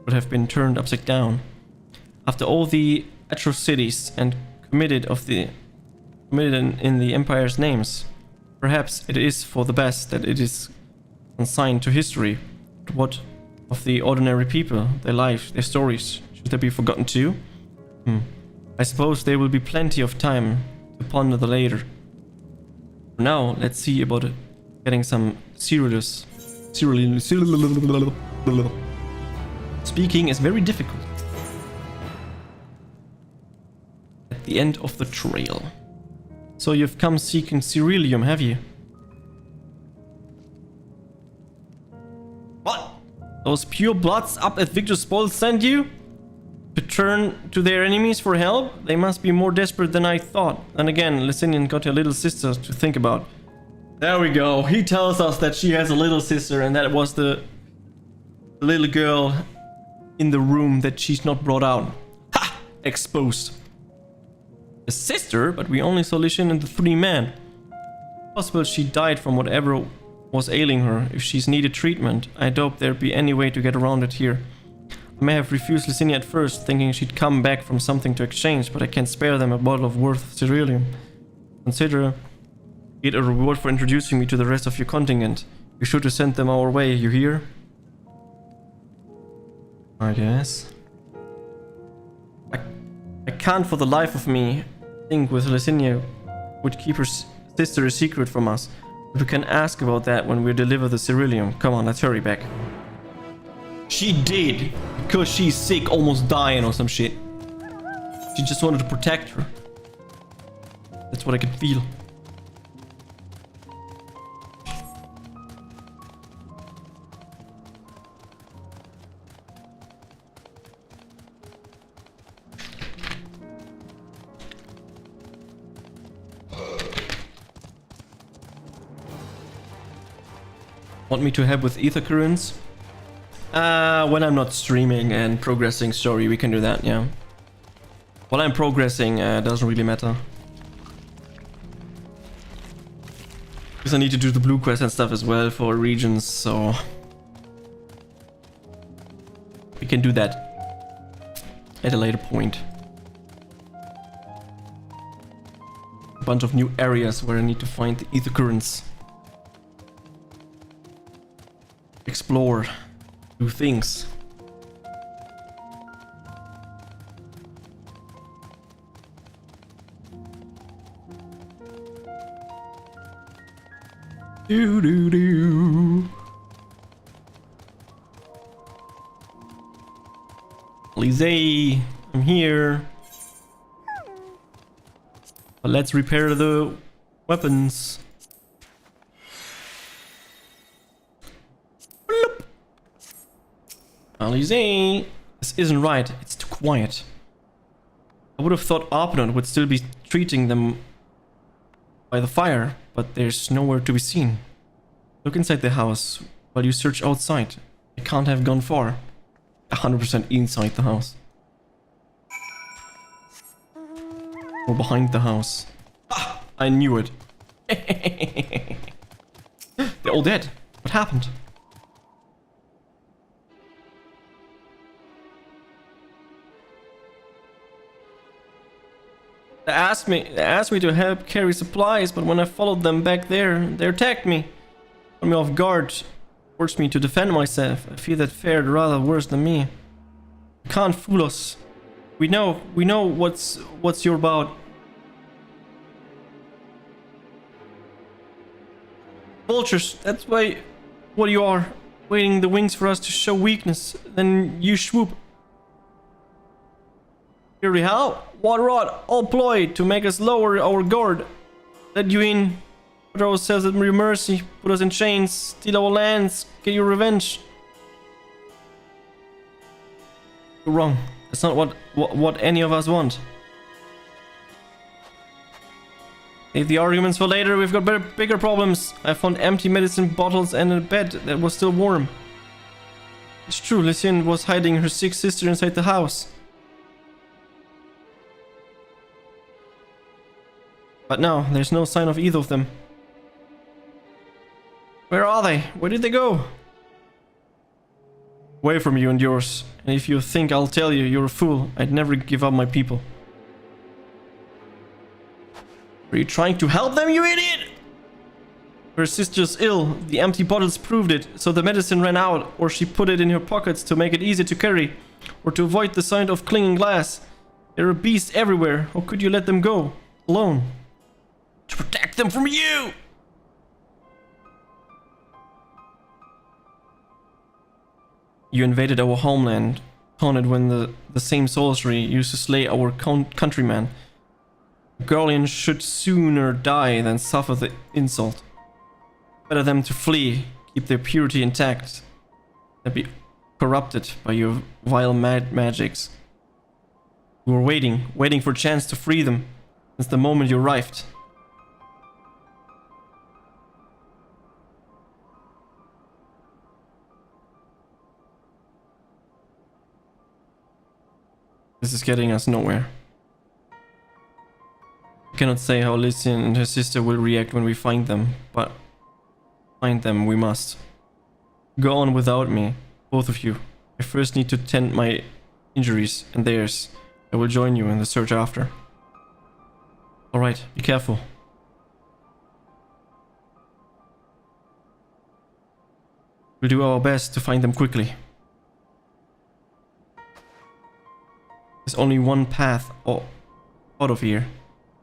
Speaker 1: would have been turned upside down. After all the atrocities and committed in the Empire's names, perhaps it is for the best that it is consigned to history. But what of the ordinary people, their lives, their stories? Should they be forgotten too? I suppose there will be plenty of time to ponder the later. For now, let's see about getting some cereals. Speaking is very difficult. At the end of the trail. So you've come seeking cerealium, have you? What? Those pure bloods up at Victor's Spoil sent you? To turn to their enemies for help? They must be more desperate than I thought. And again, Lysinian got your little sister to think about. There we go. He tells us that she has a little sister and that it was the little girl in the room that she's not brought out. Ha! Exposed. A sister, but we only saw Lysinian and the 3 men. Possible she died from whatever was ailing her. If she's needed treatment, I doubt there'd be any way to get around it here. I may have refused Lysinian at first, thinking she'd come back from something to exchange, but I can't spare them a bottle of worth of cerealium. Consider it a reward for introducing me to the rest of your contingent. Be sure to send them our way, you hear? I guess. I can't for the life of me think with Lysinian would keep her sister a secret from us. But we can ask about that when we deliver the cerealium. Come on, let's hurry back. She did, because she's sick, almost dying or some shit. She just wanted to protect her. That's what I could feel. Want me to help with ether currents? When I'm not streaming and progressing story, we can do that, yeah. While I'm progressing, doesn't really matter. Because I need to do the blue quest and stuff as well for regions, so... we can do that at a later point. A bunch of new areas where I need to find the ether currents. Explore. Do things. Do do do. Lizzie, I'm here. But let's repair the weapons. Lizzie, this isn't right. It's too quiet. I would have thought Arpinot would still be treating them by the fire, but there's nowhere to be seen. Look inside the house while you search outside. I can't have gone far. 100% inside the house. Or behind the house. Ah, I knew it. They're all dead. What happened? They asked me to help carry supplies, but when I followed them back there, they attacked me. Put me off guard. Forced me to defend myself. I fear that fared rather worse than me. You can't fool us. We know what's you're about. Vultures, that's why what you are. Waiting the wings for us to show weakness. Then you swoop. Fury, how? What rod? All ploy to make us lower our guard. Let you in. Put ourselves at your mercy. Put us in chains. Steal our lands. Get your revenge. You're wrong. That's not what any of us want. Save the arguments for later. We've got bigger problems. I found empty medicine bottles and a bed that was still warm. It's true. Lucien was hiding her sick sister inside the house. But now, there's no sign of either of them. Where are they? Where did they go? Away from you and yours. And if you think I'll tell you, you're a fool. I'd never give up my people. Are you trying to help them, you idiot? Her sister's ill. The empty bottles proved it. So the medicine ran out. Or she put it in her pockets to make it easy to carry. Or to avoid the sight of clinging glass. There are beasts everywhere. How could you let them go? Alone. To protect them from you! You invaded our homeland, taunted when the same sorcery used to slay our countrymen. Guardians should sooner die than suffer the insult. Better them to flee, keep their purity intact, than be corrupted by your vile magics. We were waiting for a chance to free them, since the moment you arrived. This is getting us nowhere. I cannot say how Lucien and her sister will react when we find them, but find them we must. Go on without me, both of you. I first need to tend my injuries and theirs. I will join you in the search after. Alright, be careful. We'll do our best to find them quickly. There's only one path out of here.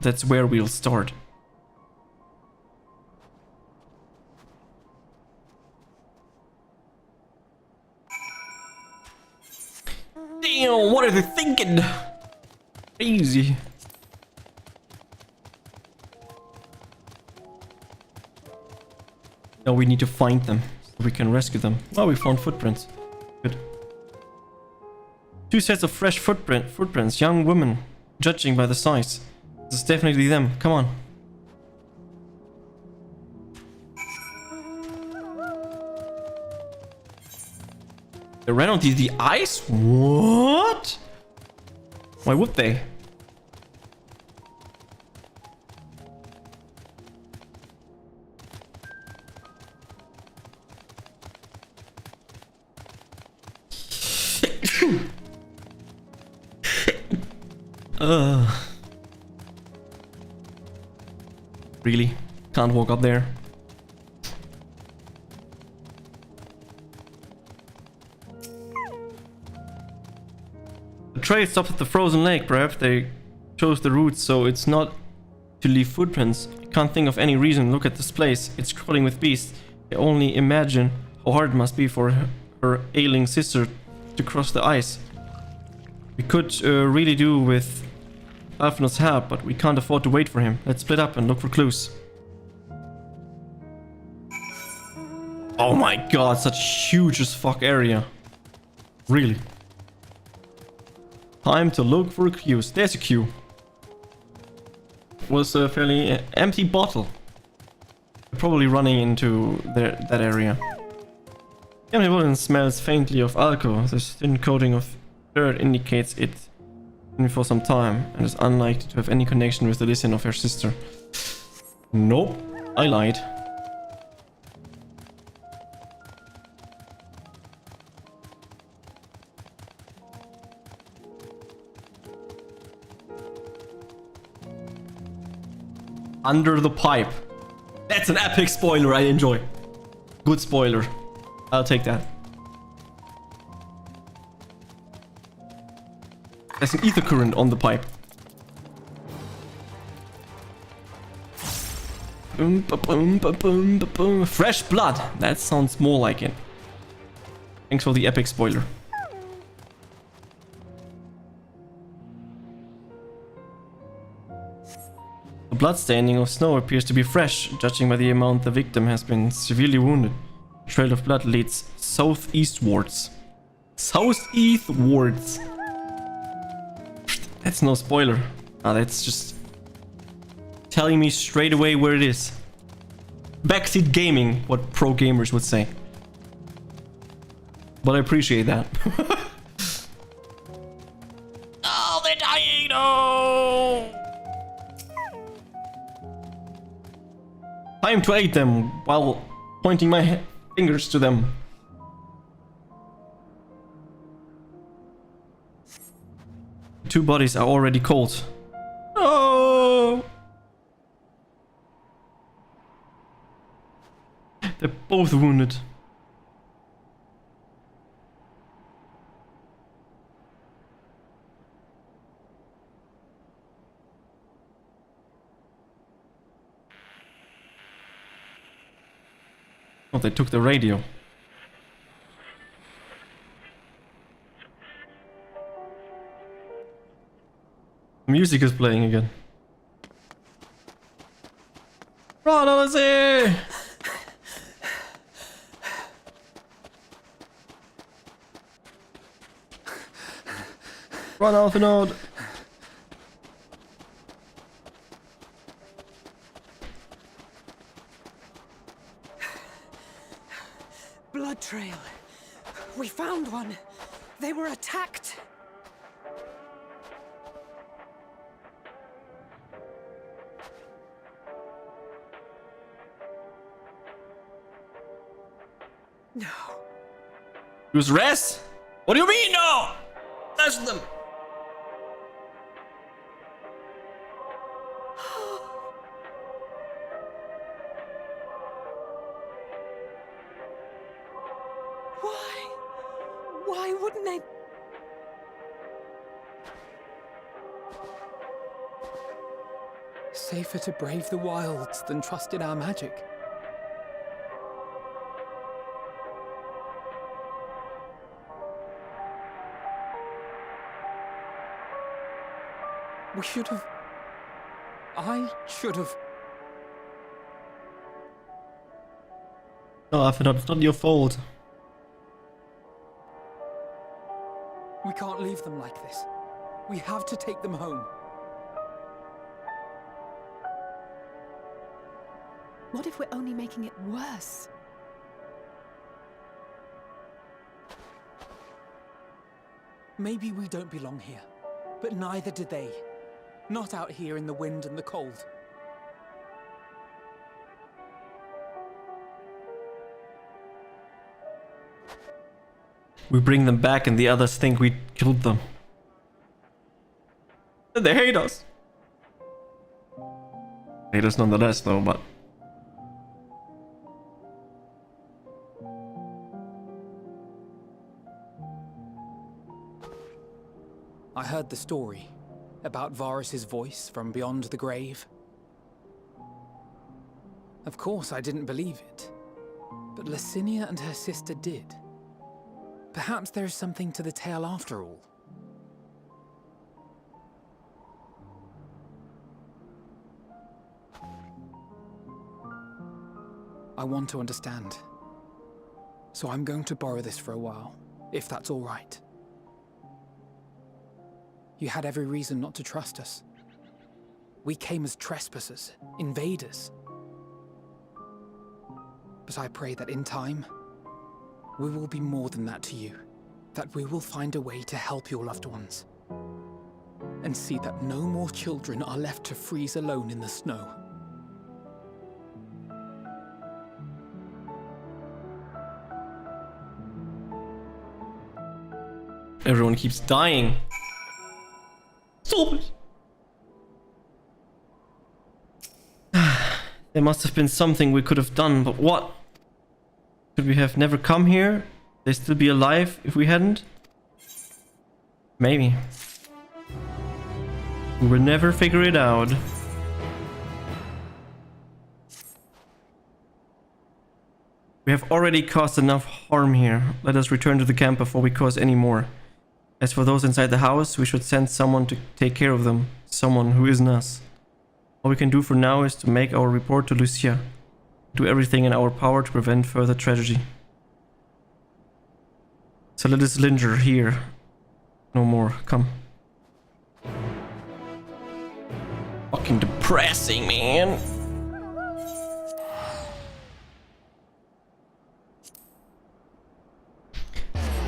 Speaker 1: That's where we'll start. Damn, what are they thinking? Crazy. Now we need to find them so we can rescue them. Well, we found footprints. Good. 2 sets of fresh footprints, young women, judging by the size. This is definitely them. Come on. They ran onto the ice? What? Why would they? Really? Can't walk up there. The trail stops at the frozen lake. Perhaps they chose the route so it's not to leave footprints. I can't think of any reason. Look at this place. It's crawling with beasts. I only imagine how hard it must be for her ailing sister to cross the ice. We could really do with Alphinaud's help, but we can't afford to wait for him. Let's split up and look for clues. Oh my god, such huge as fuck area. Really. Time to look for clues. There's a clue. Was a fairly empty bottle. Probably running into that area. The empty bottle smells faintly of alcohol. The thin coating of dirt indicates it's been for some time and is unlikely to have any connection with the Lycian of her sister. Nope, I lied. Under the pipe. That's an epic spoiler I enjoy. Good spoiler. I'll take that. There's an ether current on the pipe. Boom, boom, boom, boom, boom. Fresh blood. That sounds more like it. Thanks for the epic spoiler. The blood staining of snow appears to be fresh, judging by the amount the victim has been severely wounded. The trail of blood leads southeastwards. Southeastwards. That's no spoiler. That's just telling me straight away where it is. Backseat gaming, what pro gamers would say. But I appreciate that. Oh, they're dying! No! Time to aid them while pointing my fingers to them. Two bodies are already cold. Oh! They're both wounded. Oh, they took the radio. Music is playing again. Run, Alice! Run, Alphinaud!
Speaker 13: Blood trail. We found one. They were attacked. No.
Speaker 1: Use rest? What do you mean, no? That's them.
Speaker 13: Why wouldn't they?
Speaker 5: Safer to brave the wilds than trust in our magic. We should have... I should have...
Speaker 1: No, Alphinaud, it's not your fault.
Speaker 5: We can't leave them like this. We have to take them home.
Speaker 3: What if we're only making it worse?
Speaker 5: Maybe we don't belong here, but neither do they. Not out here in the wind and the cold.
Speaker 1: We bring them back and the others think we killed them. They hate us. Hate us nonetheless though, but...
Speaker 5: I heard the story about Varus's voice from beyond the grave. Of course, I didn't believe it, but Licinia and her sister did. Perhaps there is something to the tale after all. I want to understand, so I'm going to borrow this for a while, if that's all right. You had every reason not to trust us. We came as trespassers, invaders. But I pray that in time, we will be more than that to you. That we will find a way to help your loved ones. And see that no more children are left to freeze alone in the snow.
Speaker 1: Everyone keeps dying. Stop it! There must have been something we could have done, but what? Could we have never come here? They'd still be alive if we hadn't? Maybe. We will never figure it out. We have already caused enough harm here. Let us return to the camp before we cause any more. As for those inside the house, we should send someone to take care of them. Someone who isn't us. All we can do for now is to make our report to Lucia. Do everything in our power to prevent further tragedy. So let us linger here. No more. Come. Fucking depressing, man.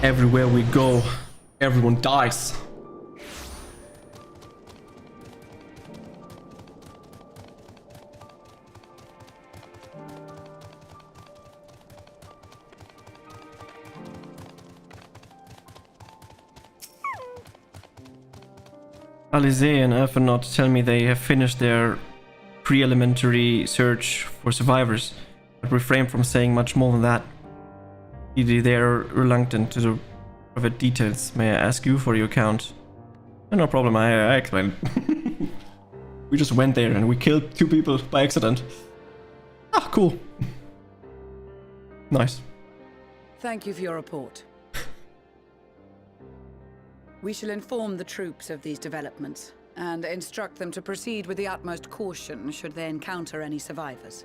Speaker 1: Everywhere we go, everyone dies. Alize and Alphanaut tell me they have finished their pre-elementary search for survivors, but refrain from saying much more than that. They are reluctant to provide details. May I ask you for your account? No problem, I explained. We just went there and we killed 2 people by accident. Ah, cool. Nice.
Speaker 12: Thank you for your report. We shall inform the troops of these developments and instruct them to proceed with the utmost caution should they encounter any survivors.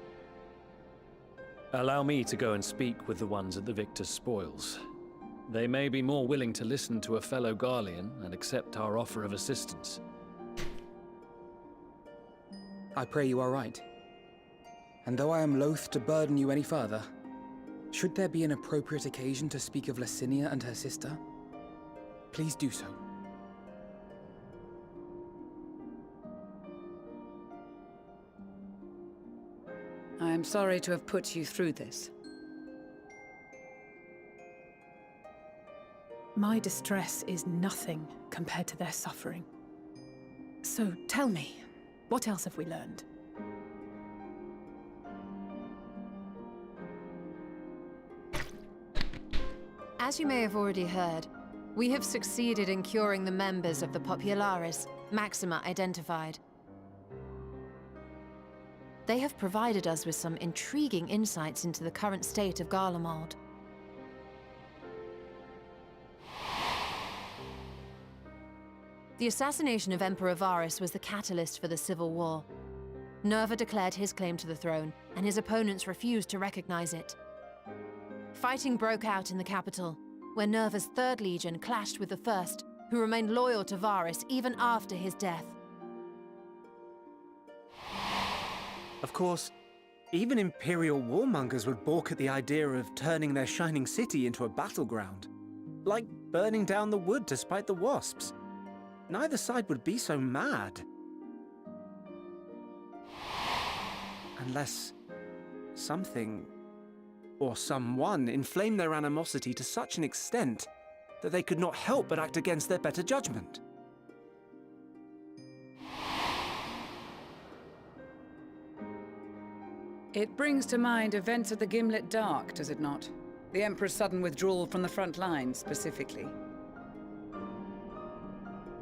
Speaker 7: Allow me to go and speak with the ones at the victor's spoils. They may be more willing to listen to a fellow Garlean and accept our offer of assistance.
Speaker 5: I pray you are right. And though I am loath to burden you any further, should there be an appropriate occasion to speak of Licinia and her sister, please do so.
Speaker 12: I am sorry to have put you through this.
Speaker 3: My distress is nothing compared to their suffering. So tell me, what else have we learned?
Speaker 4: As you may have already heard, we have succeeded in curing the members of the Popularis, Maxima identified. They have provided us with some intriguing insights into the current state of Garlemald. The assassination of Emperor Varus was the catalyst for the civil war. Nerva declared his claim to the throne, and his opponents refused to recognize it. Fighting broke out in the capital, where Nerva's 3rd Legion clashed with the 1st, who remained loyal to Varus even after his death.
Speaker 8: Of course, even Imperial warmongers would balk at the idea of turning their shining city into a battleground. Like burning down the wood to spite the wasps. Neither side would be so mad. Unless something or someone inflamed their animosity to such an extent that they could not help but act against their better judgment.
Speaker 12: It brings to mind events of the Gimlet Dark, does it not? The Emperor's sudden withdrawal from the front line, specifically.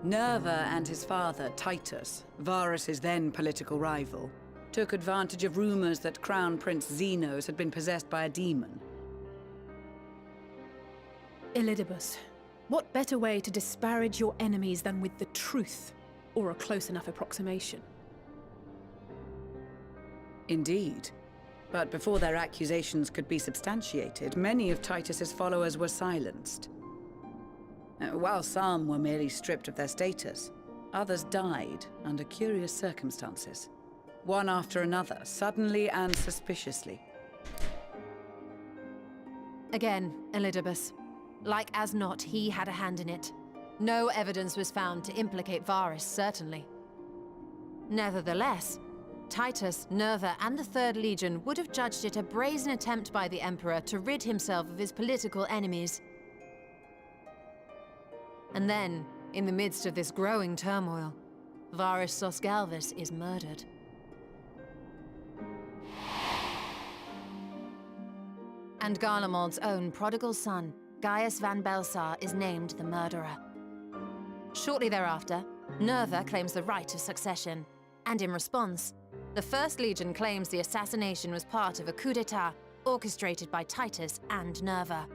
Speaker 12: Nerva and his father, Titus, Varus's then political rival, took advantage of rumors that Crown Prince Xenos had been possessed by a demon.
Speaker 3: Elidibus, what better way to disparage your enemies than with the truth, or a close enough approximation?
Speaker 12: Indeed. But before their accusations could be substantiated, many of Titus's followers were silenced. While some were merely stripped of their status, others died under curious circumstances. One after another, suddenly and suspiciously.
Speaker 4: Again, Elidibus. Like as not, he had a hand in it. No evidence was found to implicate Varus, certainly. Nevertheless, Titus, Nerva, and the Third Legion would have judged it a brazen attempt by the Emperor to rid himself of his political enemies. And then, in the midst of this growing turmoil, Varus Sosgalvis is murdered. And Garlemald's own prodigal son, Gaius van Belsar, is named the murderer. Shortly thereafter, Nerva claims the right of succession, and in response, the First Legion claims the assassination was part of a coup d'etat orchestrated by Titus and Nerva.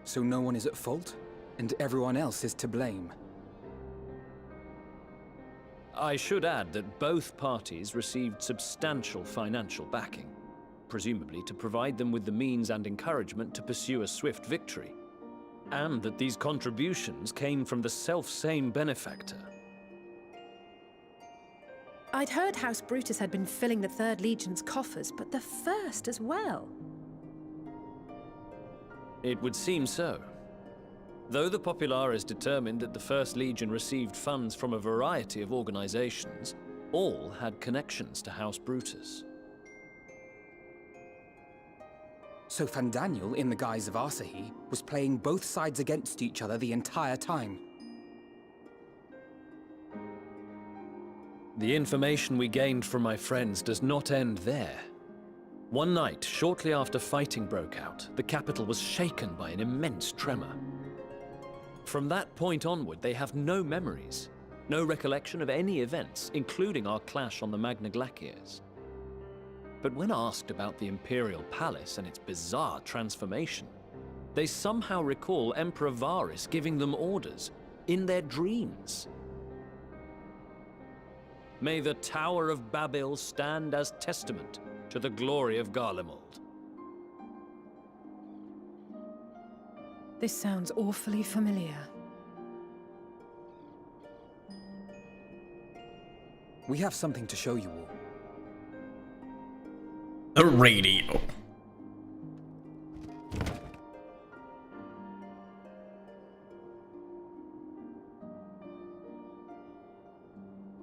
Speaker 5: So no one is at fault, and everyone else is to blame.
Speaker 7: I should add that both parties received substantial financial backing, presumably to provide them with the means and encouragement to pursue a swift victory, and that these contributions came from the self-same benefactor.
Speaker 3: I'd heard House Brutus had been filling the Third Legion's coffers, but the First as well.
Speaker 7: It would seem so. Though the Populares determined that the First Legion received funds from a variety of organizations, all had connections to House Brutus.
Speaker 5: So Fandaniel, in the guise of Asahi, was playing both sides against each other the entire time.
Speaker 7: The information we gained from my friends does not end there. One night, shortly after fighting broke out, the capital was shaken by an immense tremor. From that point onward, they have no memories, no recollection of any events, including our clash on the Magna Glaciers. But when asked about the Imperial Palace and its bizarre transformation, they somehow recall Emperor Varus giving them orders in their dreams. May the Tower of Babel stand as testament to the glory of Garlemald.
Speaker 3: This sounds awfully familiar.
Speaker 5: We have something to show you all.
Speaker 1: A radio.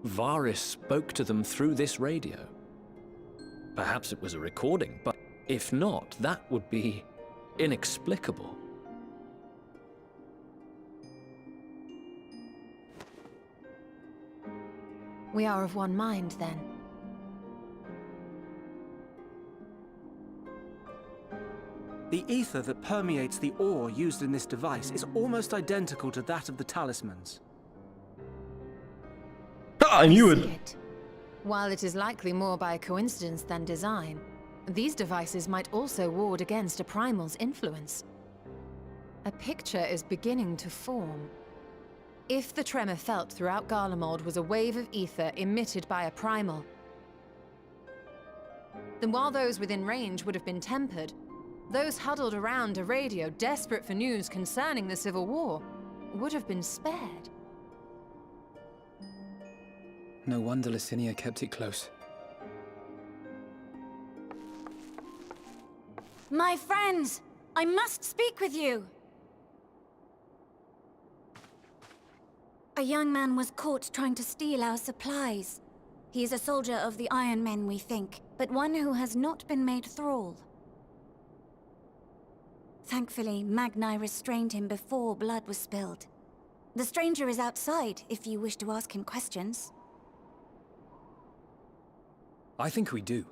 Speaker 7: Varus spoke to them through this radio. Perhaps it was a recording, but if not, that would be inexplicable.
Speaker 4: We are of one mind, then.
Speaker 8: The ether that permeates the ore used in this device is almost identical to that of the talismans.
Speaker 1: I knew it!
Speaker 4: While it is likely more by coincidence than design, these devices might also ward against a primal's influence. A picture is beginning to form. If the tremor felt throughout Garlemald was a wave of ether emitted by a primal, then while those within range would have been tempered, those huddled around a radio desperate for news concerning the Civil War would have been spared.
Speaker 5: No wonder Licinia kept it close.
Speaker 11: My friends, I must speak with you. A young man was caught trying to steal our supplies. He is a soldier of the Iron Men, we think, but one who has not been made thrall. Thankfully, Magni restrained him before blood was spilled. The stranger is outside, if you wish to ask him questions.
Speaker 5: I think we do.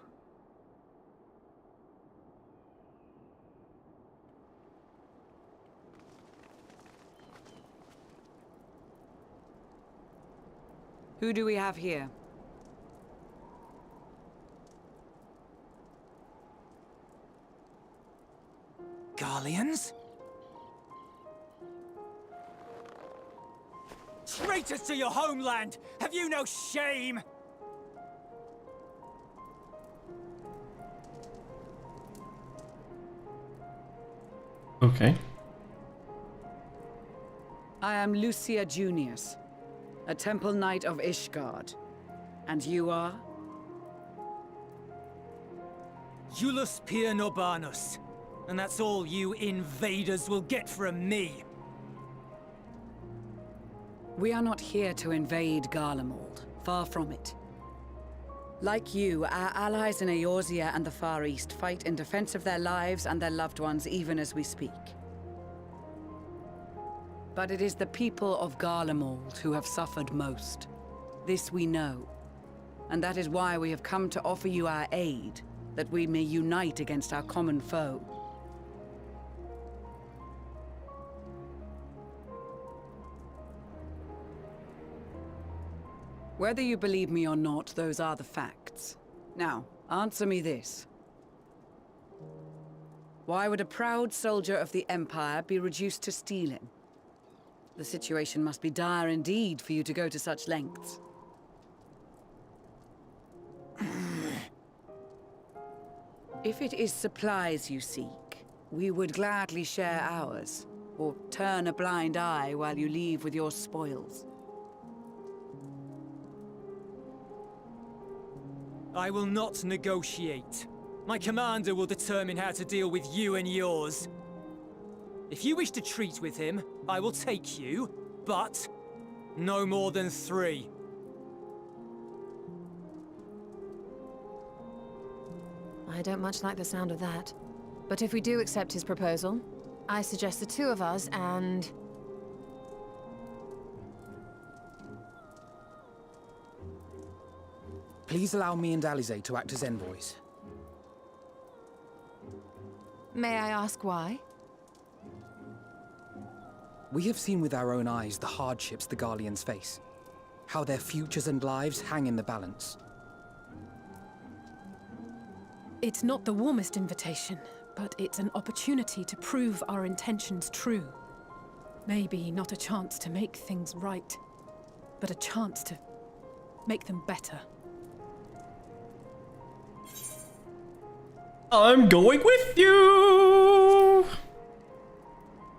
Speaker 12: Who do we have here?
Speaker 20: Garleans? Traitors to your homeland! Have you no shame?
Speaker 1: Okay.
Speaker 12: I am Lucia Junius, a temple knight of Ishgard. And you are?
Speaker 20: Iulus Pier Norbanus. And that's all you invaders will get from me.
Speaker 12: We are not here to invade Garlemald. Far from it. Like you, our allies in Eorzea and the Far East fight in defense of their lives and their loved ones even as we speak. But it is the people of Garlemald who have suffered most. This we know. And that is why we have come to offer you our aid, that we may unite against our common foe. Whether you believe me or not, those are the facts. Now, answer me this. Why would a proud soldier of the Empire be reduced to stealing? The situation must be dire indeed for you to go to such lengths. If it is supplies you seek, we would gladly share ours, or turn a blind eye while you leave with your spoils.
Speaker 20: I will not negotiate. My commander will determine how to deal with you and yours. If you wish to treat with him, I will take you, but no more than 3.
Speaker 4: I don't much like the sound of that. But if we do accept his proposal, I suggest the 2 of us and...
Speaker 5: Please allow me and Alize to act as envoys.
Speaker 4: May I ask why?
Speaker 5: We have seen with our own eyes the hardships the Garleans face. How their futures and lives hang in the balance.
Speaker 3: It's not the warmest invitation, but it's an opportunity to prove our intentions true. Maybe not a chance to make things right, but a chance to make them better.
Speaker 1: I'm going with you!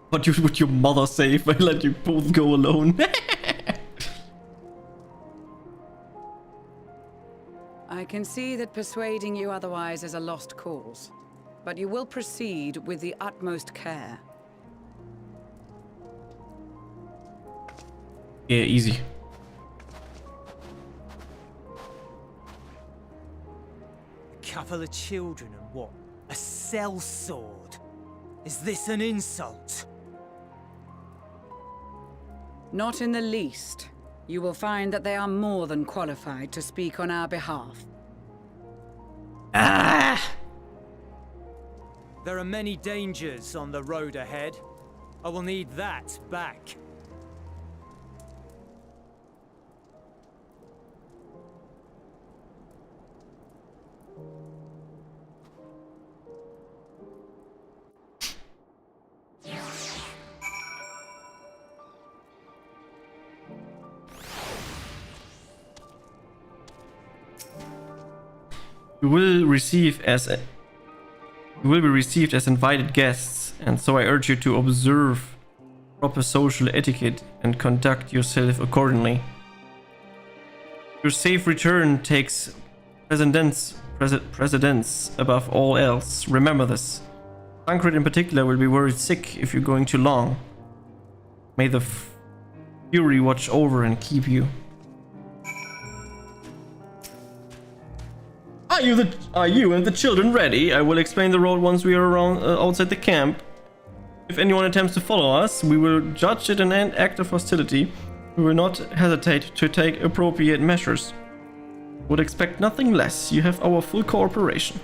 Speaker 1: What would your mother say if I let you both go alone?
Speaker 12: I can see that persuading you otherwise is a lost cause, but you will proceed with the utmost care.
Speaker 1: Yeah, easy.
Speaker 20: Couple of children and what? A sellsword? Is this an insult?
Speaker 12: Not in the least. You will find that they are more than qualified to speak on our behalf.
Speaker 1: Ah!
Speaker 20: There are many dangers on the road ahead. I will need that back.
Speaker 1: You will be received as invited guests, and so I urge you to observe proper social etiquette and conduct yourself accordingly. Your safe return takes precedence above all else. Remember this. Tancred in particular will be worried sick if you're going too long. May the Fury watch over and keep you. Are you and the children ready? I will explain the road once we are around outside the camp. If anyone attempts to follow us, we will judge it an act of hostility. We will not hesitate to take appropriate measures. Would expect nothing less. You have our full cooperation.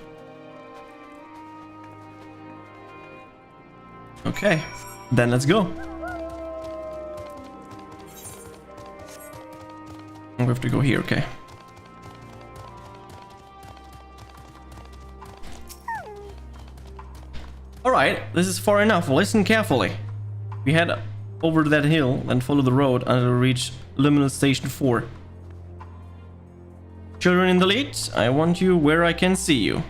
Speaker 1: Okay, then let's go. We have to go here, okay. Alright, this is far enough. Listen carefully. We head over that hill and follow the road until we reach Liminal Station 4. Children in the lead, I want you where I can see you.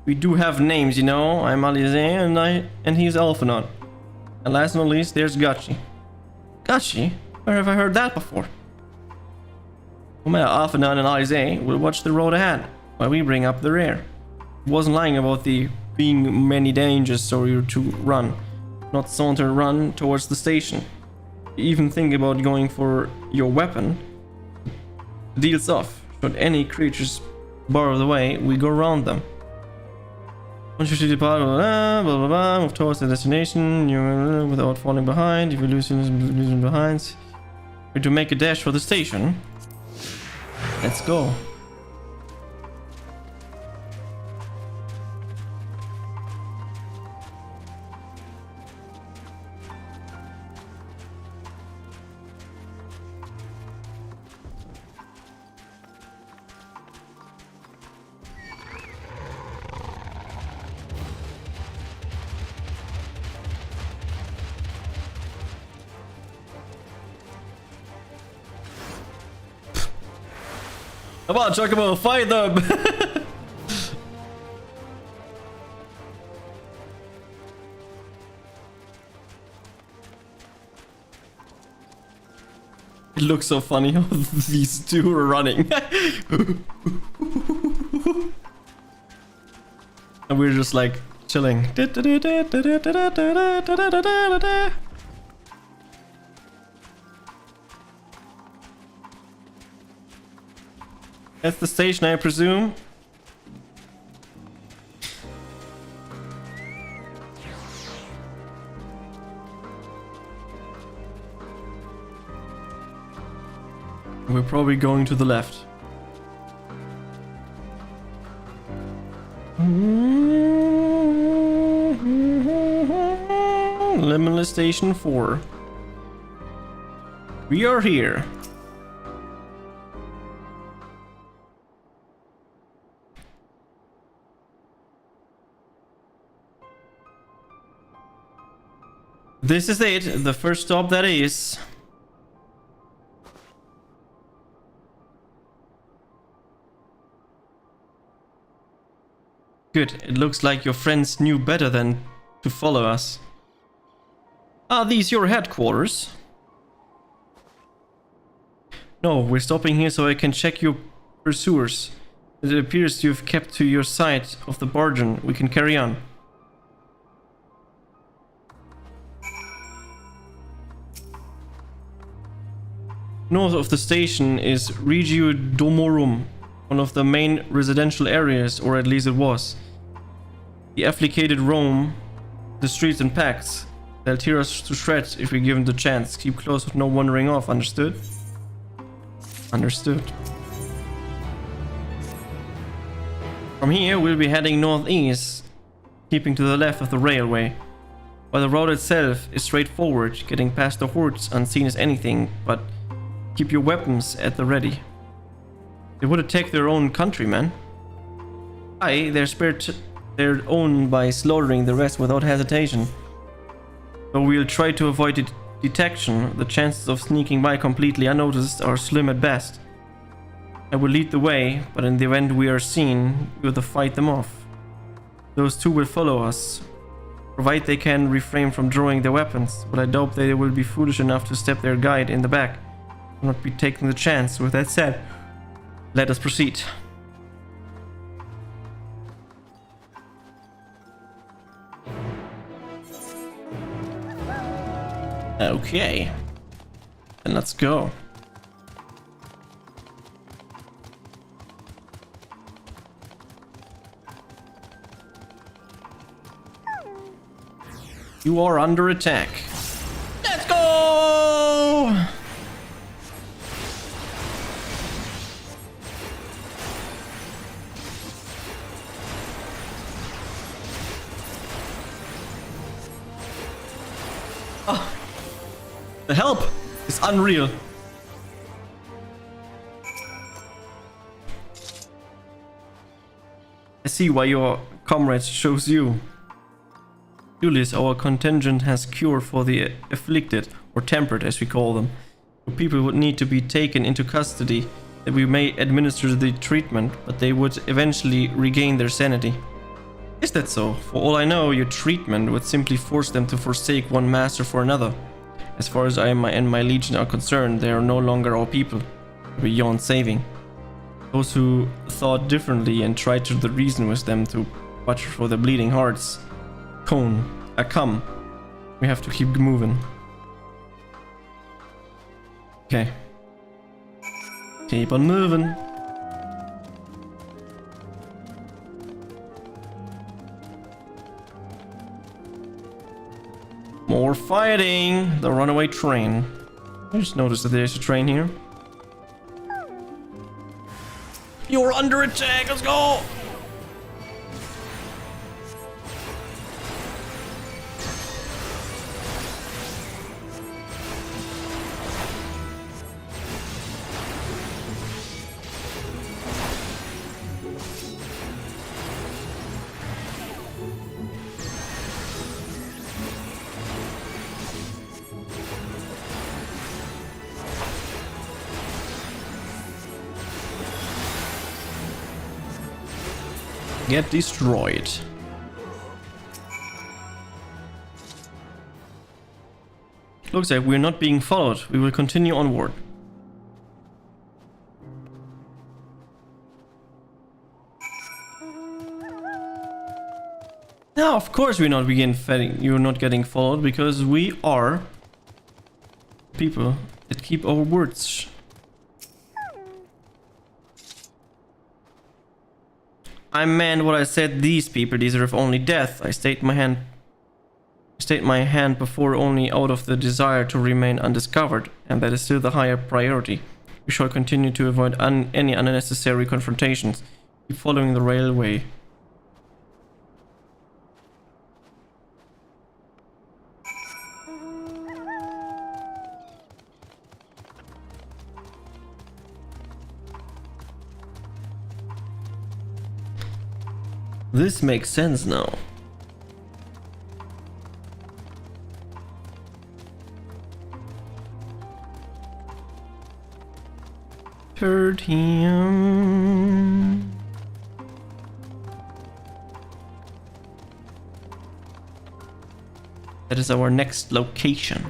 Speaker 1: We do have names, you know. I'm Alize and he's Alphanon. And last but not least, there's Gachi. Gachi? Where have I heard that before? Well, Alphanon and Alize will watch the road ahead while we bring up the rear. I wasn't lying about the being many dangers, so you're to run, not saunter run towards the station. Even think about going for your weapon. The deal's off. Should any creatures bar the way, we go around them. Once you depart, blah blah blah, move towards the destination without falling behind. If you lose behind, we're to make a dash for the station. Let's go. Come on, Chocobo, fight them! It looks so funny how these two are running. And we're just like chilling. That's the station, I presume. We're probably going to the left. Limitless Station 4. We are here. This is it, the first stop that is. Good, it looks like your friends knew better than to follow us. Are these your headquarters? No, we're stopping here so I can check your pursuers. It appears you've kept to your side of the bargain. We can carry on. North of the station is Regio Domorum, one of the main residential areas, or at least it was. The afflicted roam the streets in packs. They'll tear us to shreds if we give them the chance. Keep close with no wandering off, understood? Understood. From here, we'll be heading northeast, keeping to the left of the railway. While the road itself is straightforward, getting past the hordes unseen as anything, but keep your weapons at the ready. They would attack their own countrymen. Aye, they're spared their own by slaughtering the rest without hesitation. Though we'll try to avoid detection, the chances of sneaking by completely unnoticed are slim at best. I will lead the way, but in the event we are seen, we will fight them off. Those two will follow us, provided they can refrain from drawing their weapons, but I doubt they will be foolish enough to step their guide in the back. Will not be taking the chance. With that said, let us proceed. Okay. Then let's go. You are under attack. Let's go! Oh, the help is unreal. I see why your comrade chose you. Julius, our contingent has cure for the afflicted, or tempered as we call them. People would need to be taken into custody, that we may administer the treatment, but they would eventually regain their sanity. Is that so? For all I know, your treatment would simply force them to forsake one master for another. As far as I and my legion are concerned, they are no longer our people, beyond saving. Those who thought differently and tried to reason with them to watch for their bleeding hearts. Come. We have to keep moving. Okay. Keep on moving. More fighting! The runaway train. I just noticed that there's a train here. You're under attack, let's go! Get destroyed. Looks like we're not being followed. We will continue onward. Now, of course, you're not getting followed because we are people that keep our words. I meant what I said. These people deserve only death. I state my hand before only out of the desire to remain undiscovered, and that is still the higher priority. We shall continue to avoid any unnecessary confrontations. Keep following the railway. This makes sense now. Tertium. That is our next location.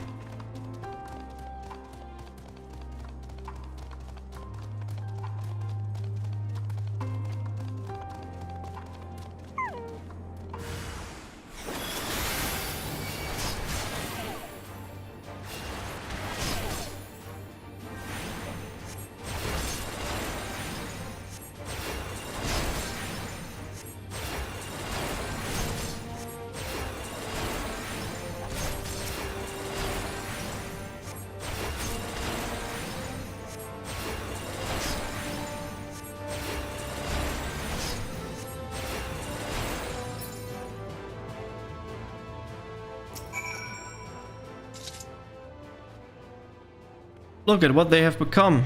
Speaker 1: Look at what they have become.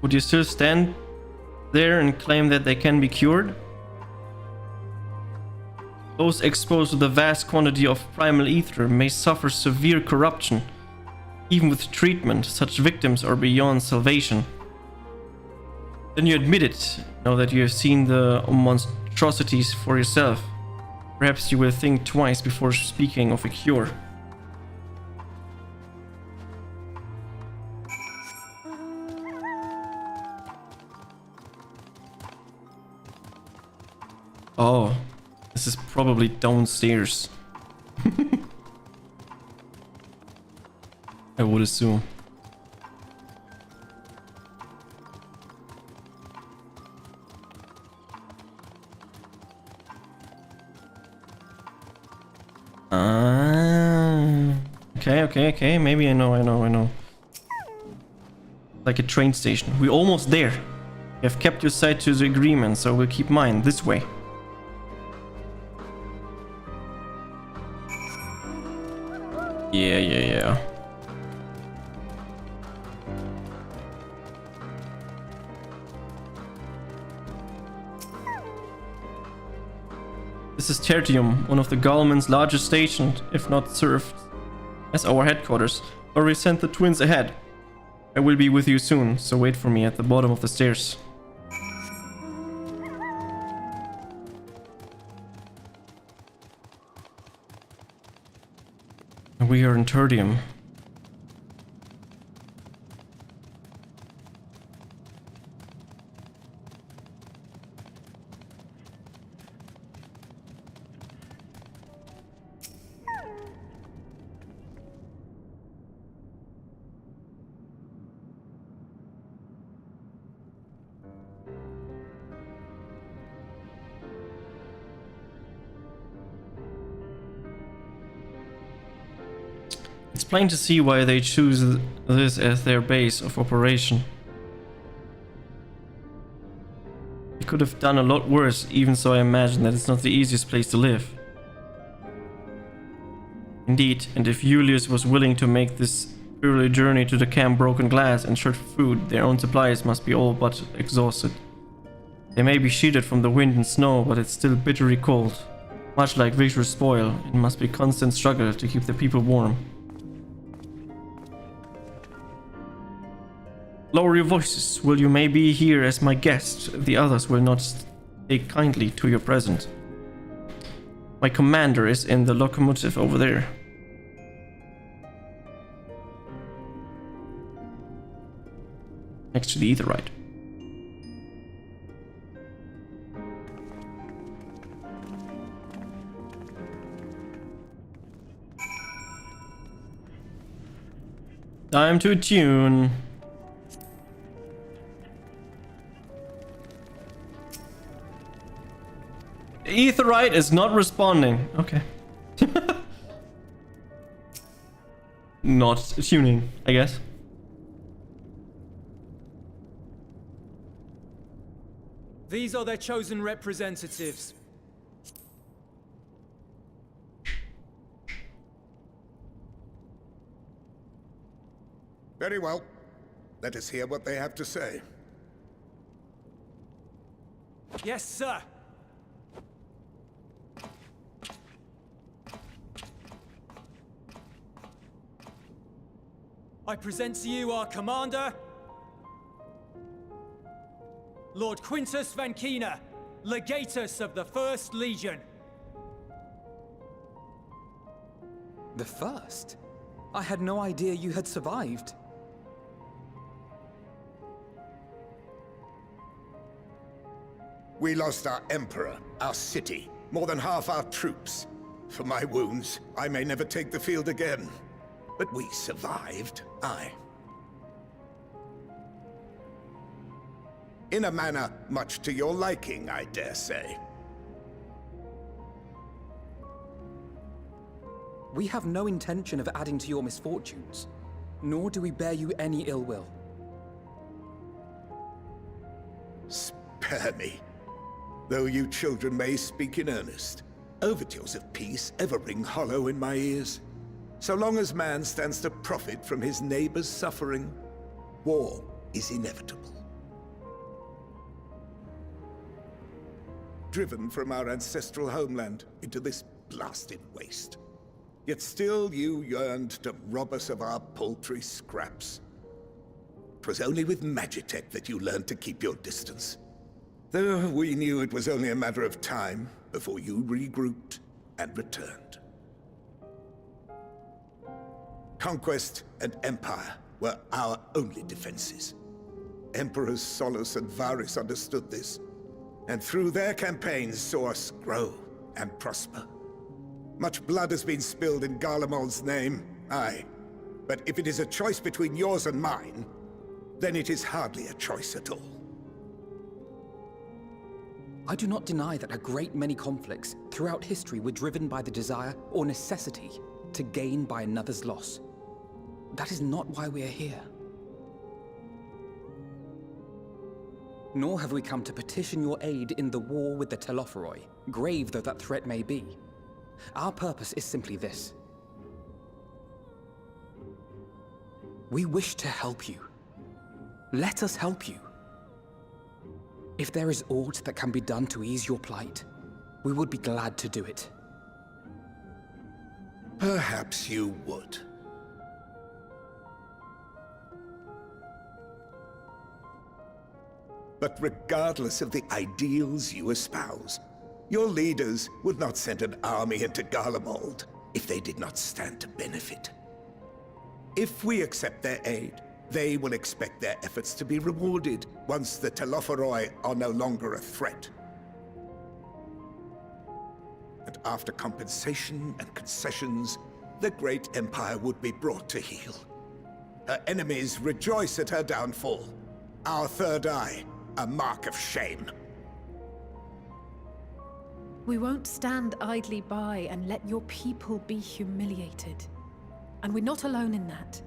Speaker 1: Would you still stand there and claim that they can be cured? Those exposed to the vast quantity of primal ether may suffer severe corruption. Even with treatment, such victims are beyond salvation. Then you admit it, now that you have seen the monstrosities for yourself. Perhaps you will think twice before speaking of a cure. Oh, this is probably downstairs. I would assume. Okay. Maybe I know. Like a train station. We're almost there. You have kept your side to the agreement, so we'll keep mine this way. Yeah. This is Tertium, one of the Galman's largest stations, if not served as our headquarters. Already sent the twins ahead. I will be with you soon, so wait for me at the bottom of the stairs. We are in Tertium. It's plain to see why they choose this as their base of operation. They could have done a lot worse, even so I imagine that it's not the easiest place to live. Indeed, and if Julius was willing to make this early journey to the camp broken glass and short for food, their own supplies must be all but exhausted. They may be shielded from the wind and snow, but it's still bitterly cold. Much like Victor's spoil, it must be a constant struggle to keep the people warm. Lower your voices, will you may be here as my guest? The others will not take kindly to your present. My commander is in the locomotive over there. Next to the Etherite. Time to tune. Etherite is not responding. Okay. Not tuning, I guess.
Speaker 2: These are their chosen representatives.
Speaker 16: Very well. Let us hear what they have to say.
Speaker 2: Yes, sir. I present to you our commander, Lord Quintus Vankina, Legatus of the First Legion.
Speaker 5: The First? I had no idea you had survived.
Speaker 16: We lost our emperor, our city, more than half our troops. For my wounds, I may never take the field again. But we survived, aye. In a manner much to your liking, I dare say.
Speaker 5: We have no intention of adding to your misfortunes, nor do we bear you any ill will.
Speaker 16: Spare me. Though you children may speak in earnest, overtures of peace ever ring hollow in my ears. So long as man stands to profit from his neighbor's suffering, war is inevitable. Driven from our ancestral homeland into this blasted waste. Yet still you yearned to rob us of our paltry scraps. 'Twas only with Magitech that you learned to keep your distance. Though we knew it was only a matter of time before you regrouped and returned. Conquest and Empire were our only defenses. Emperors Solus and Varys understood this, and through their campaigns saw us grow and prosper. Much blood has been spilled in Garlemald's name, aye, But if it is a choice between yours and mine, then it is hardly a choice at all.
Speaker 5: I do not deny that a great many conflicts throughout history were driven by the desire or necessity to gain by another's loss. That is not why we are here. Nor have we come to petition your aid in the war with the Telophoroi, grave though that threat may be. Our purpose is simply this. We wish to help you. Let us help you. If there is aught that can be done to ease your plight, we would be glad to do it.
Speaker 16: Perhaps you would. But regardless of the ideals you espouse, your leaders would not send an army into Garlemald if they did not stand to benefit. If we accept their aid, they will expect their efforts to be rewarded once the Telophoroi are no longer a threat. And after compensation and concessions, the great empire would be brought to heel. Her enemies rejoice at her downfall. Our third eye, a mark of shame.
Speaker 3: We won't stand idly by and let your people be humiliated. And we're not alone in that.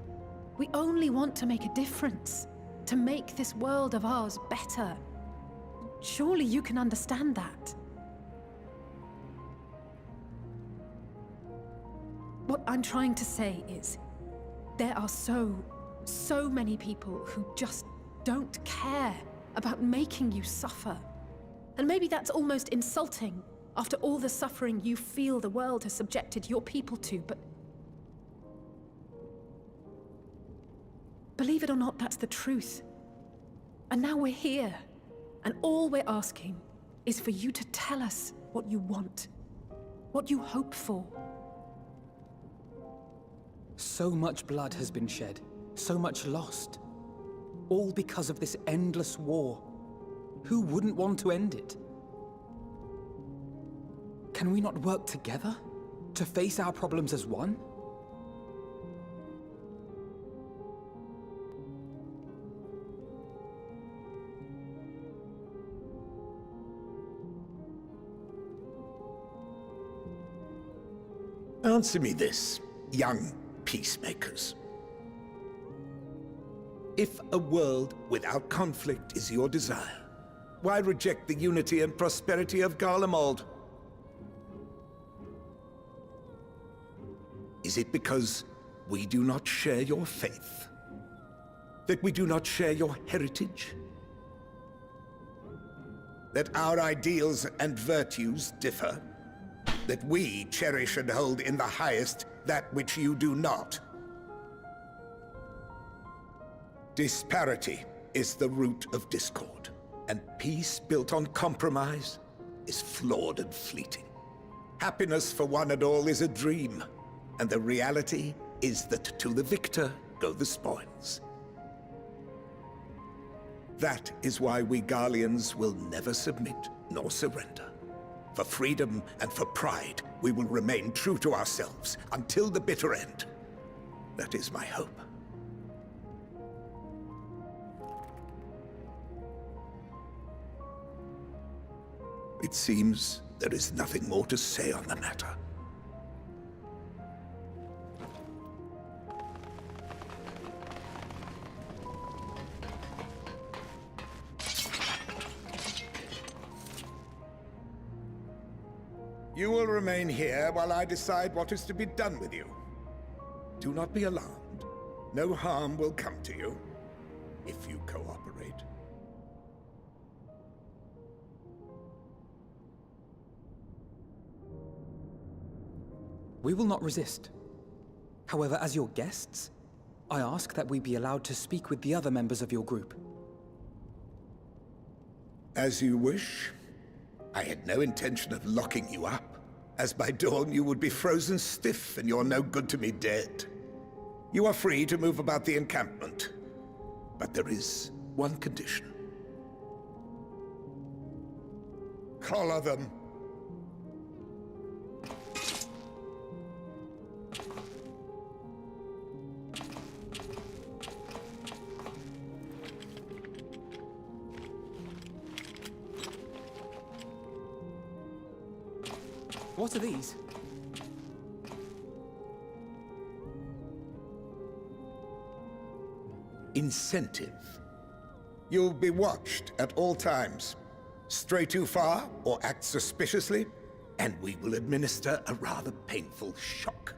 Speaker 3: We only want to make a difference, to make this world of ours better. Surely you can understand that. What I'm trying to say is, there are so many people who just don't care about making you suffer. And maybe that's almost insulting after all the suffering you feel the world has subjected your people to, but believe it or not, that's the truth. And now we're here, and all we're asking is for you to tell us what you want, what you hope for.
Speaker 5: So much blood has been shed, so much lost. All because of this endless war. Who wouldn't want to end it? Can we not work together to face our problems as one?
Speaker 16: Answer me this, young peacemakers. If a world without conflict is your desire, why reject the unity and prosperity of Garlemald? Is it because we do not share your faith? That we do not share your heritage? That our ideals and virtues differ? That we cherish and hold in the highest that which you do not? Disparity is the root of discord, and peace built on compromise is flawed and fleeting. Happiness for one and all is a dream, and the reality is that to the victor go the spoils. That is why we Garleans will never submit nor surrender. For freedom and for pride, we will remain true to ourselves until the bitter end. That is my hope. It seems there is nothing more to say on the matter. You will remain here while I decide what is to be done with you. Do not be alarmed. No harm will come to you if you cooperate.
Speaker 5: We will not resist. However, as your guests, I ask that we be allowed to speak with the other members of your group.
Speaker 16: As you wish. I had no intention of locking you up, as by dawn you would be frozen stiff and you're no good to me dead. You are free to move about the encampment, but there is one condition. Collar them.
Speaker 5: What are these?
Speaker 16: Incentive. You'll be watched at all times. Stray too far or act suspiciously, and we will administer a rather painful shock.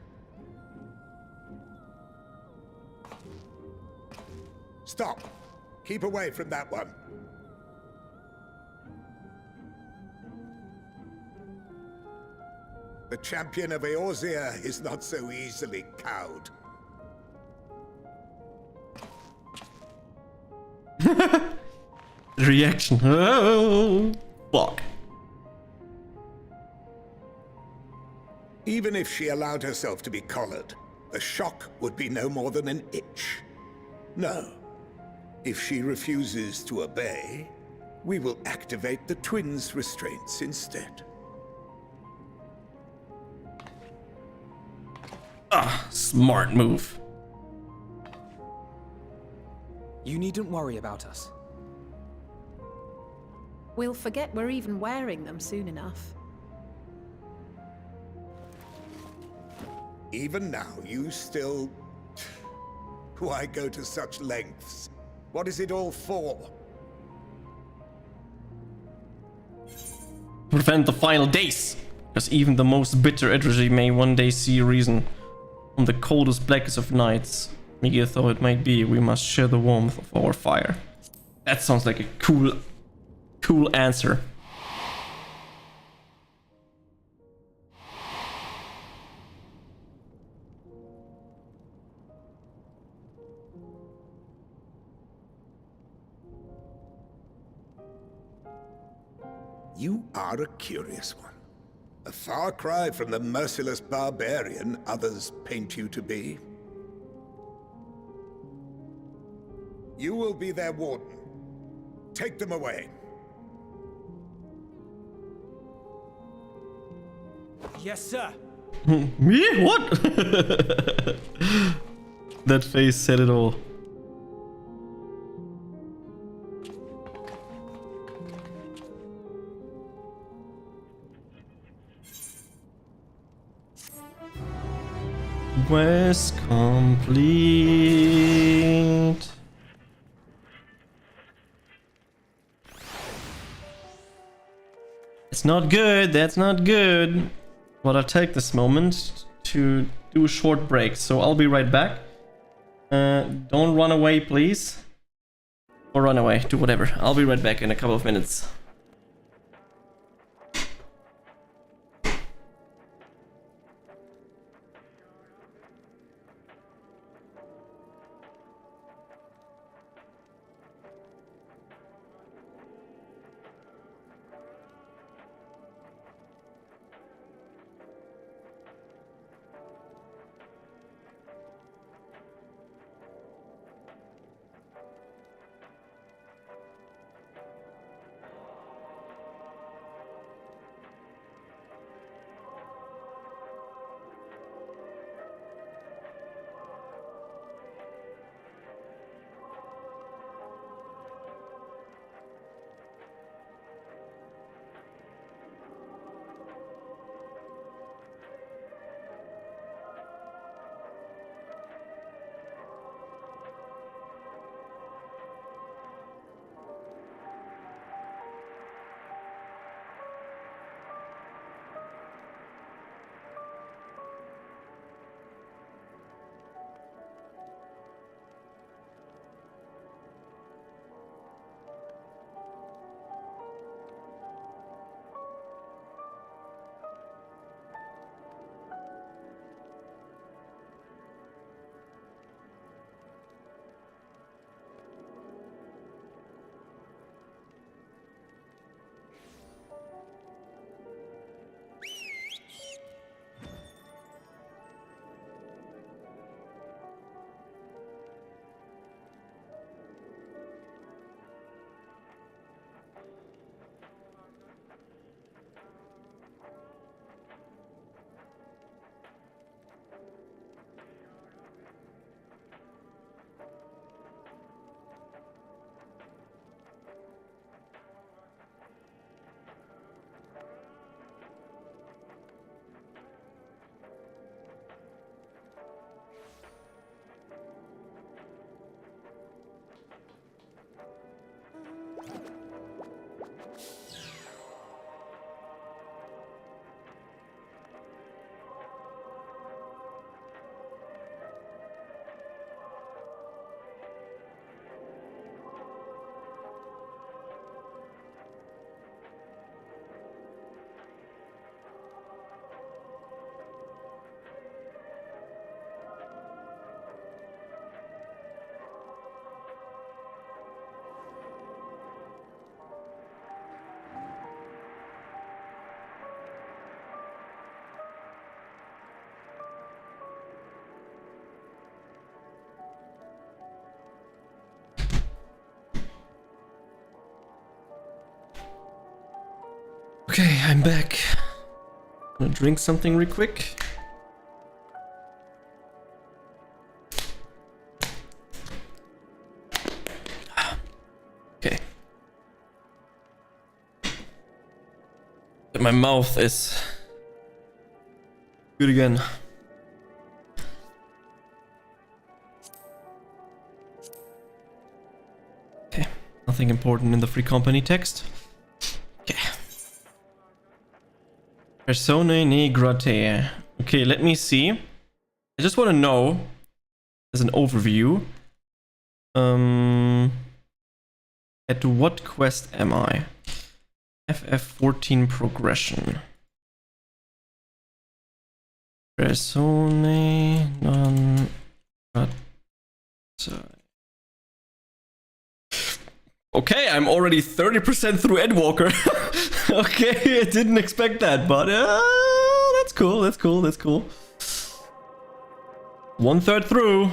Speaker 16: Stop! Keep away from that one. The champion of Eorzea is not so easily cowed.
Speaker 1: Reaction. Oh, fuck.
Speaker 16: Even if she allowed herself to be collared, the shock would be no more than an itch. No. If she refuses to obey, we will activate the twins' restraints instead.
Speaker 1: Ah, smart move.
Speaker 5: You needn't worry about us.
Speaker 3: We'll forget we're even wearing them soon enough.
Speaker 16: Even now, you still... Why go to such lengths? What is it all for?
Speaker 1: Prevent the final days, because even the most bitter adversary may one day see reason. On the coldest, blackest of nights, meager though it might be, we must share the warmth of our fire. That sounds like a cool answer.
Speaker 16: You are a curious one. A far cry from the merciless barbarian others paint you to be. You will be their warden. Take them away.
Speaker 20: Yes, sir.
Speaker 1: Me? What? That face said it all. Quest complete. It's not good, that's not good. But I'll take this moment to do a short break, so I'll be right back. Don't run away, please. Or run away, do whatever. I'll be right back in a couple of minutes. Okay, I'm back. Gonna drink something real quick. Okay. My mouth is good again. Okay, nothing important in the free company text. Okay. Personae ne gratae. Okay, let me see. I just want to know, as an overview, at what quest am I? FF14 progression. Personae non gratae. Okay, I'm already 30% through Endwalker. Okay, I didn't expect that, but that's cool, that's cool, that's cool. 1/3 through.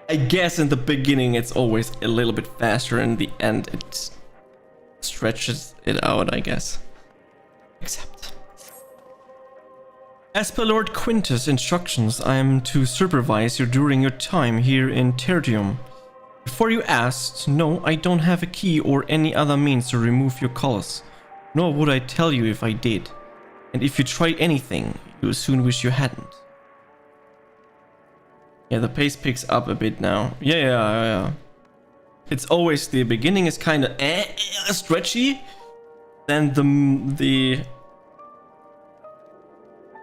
Speaker 1: I guess in the beginning it's always a little bit faster, in the end it stretches it out, I guess. Except. As per Lord Quintus' instructions, I am to supervise you during your time here in Tertium. Before you asked, no, I don't have a key or any other means to remove your collars. Nor would I tell you if I did. And if you try anything, you'll soon wish you hadn't. Yeah, the pace picks up a bit now. Yeah. It's always the beginning is kind of stretchy. Then the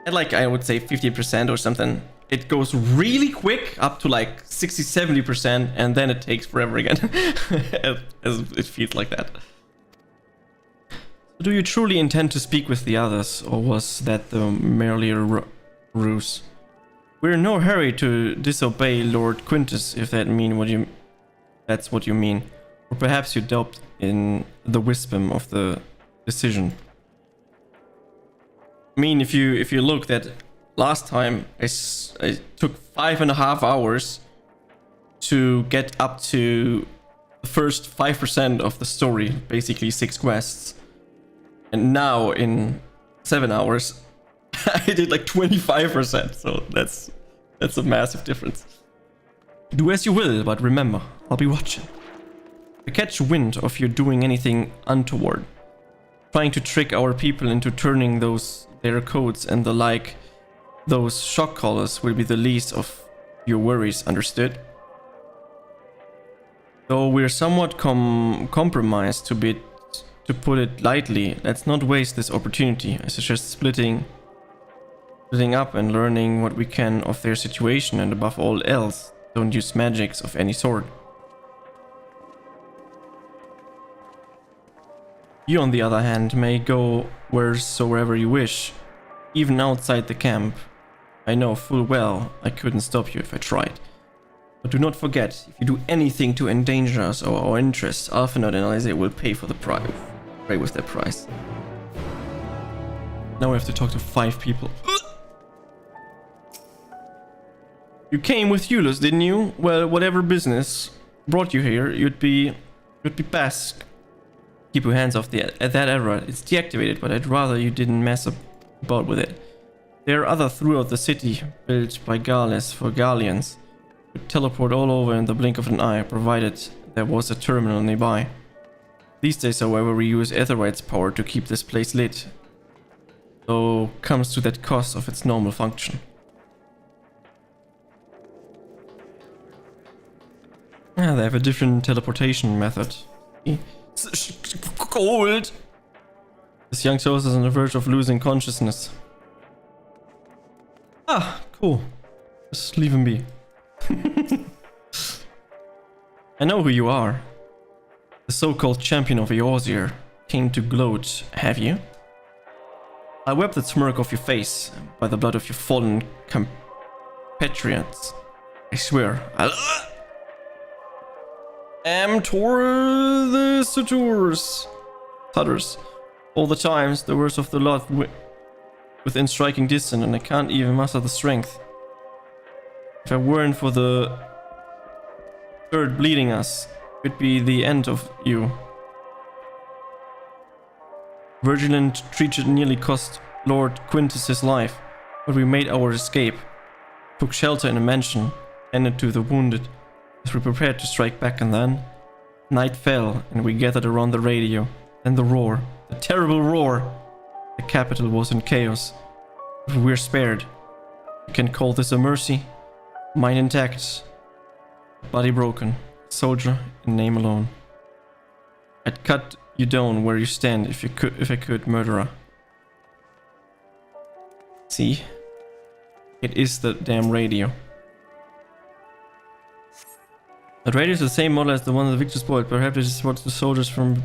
Speaker 1: at like I would say 50% or something. It goes really quick up to like 60-70%, and then it takes forever again. As it feels like that. Do you truly intend to speak with the others, or was that the merely a ruse? We're in no hurry to disobey Lord Quintus, if that's what you mean. Or perhaps you doubt in the wisdom of the decision. I mean, if you look at last time, I took 5.5 hours to get up to the first 5% of the story, basically 6 quests. And now in 7 hours, I did like 25%, so that's a massive difference. Do as you will, but remember, I'll be watching. If I catch wind of you doing anything untoward, trying to trick our people into turning their codes and the like, those shock collars will be the least of your worries, understood? Though we're somewhat compromised, to put it lightly, let's not waste this opportunity. I suggest splitting up and learning what we can of their situation, and above all else, don't use magics of any sort. You, on the other hand, may go wheresoever you wish, even outside the camp. I know full well I couldn't stop you if I tried. But do not forget, if you do anything to endanger us or our interests, Alphanot and Alize will pay for the price. Pay with their price. Now we have to talk to 5 people. You came with Eulus, didn't you? Well, whatever business brought you here, you'd be best. Keep your hands off that error. It's deactivated, but I'd rather you didn't mess about with it. There are other throughout the city, built by Gales for Galleons, who teleport all over in the blink of an eye, provided there was a terminal nearby. These days, however, we use Aetherite's power to keep this place lit, though comes to that cost of its normal function. Yeah, they have a different teleportation method. Cold! This young soul is on the verge of losing consciousness. Ah, cool. Just leave him be. I know who you are. The so-called champion of Eorzea came to gloat, have you? I wipe that smirk off your face by the blood of your fallen compatriots. I swear, toward the Tutters. All the times, the worst of the lot within striking distance, and I can't even muster the strength. If I weren't for the third bleeding us, it'd be the end of you. Vigilant treachery nearly cost Lord Quintus his life, but we made our escape. Took shelter in a mansion, tended to the wounded, as we prepared to strike back, and then night fell and we gathered around the radio. Then the roar, the terrible roar. The capital was in chaos, but we're spared. You can call this a mercy. Mind intact, body broken, soldier in name alone. I'd cut you down where you stand if I could, murderer. See? It is the damn radio. That radio is the same model as the one that Victor spoiled. Perhaps this is what the soldiers from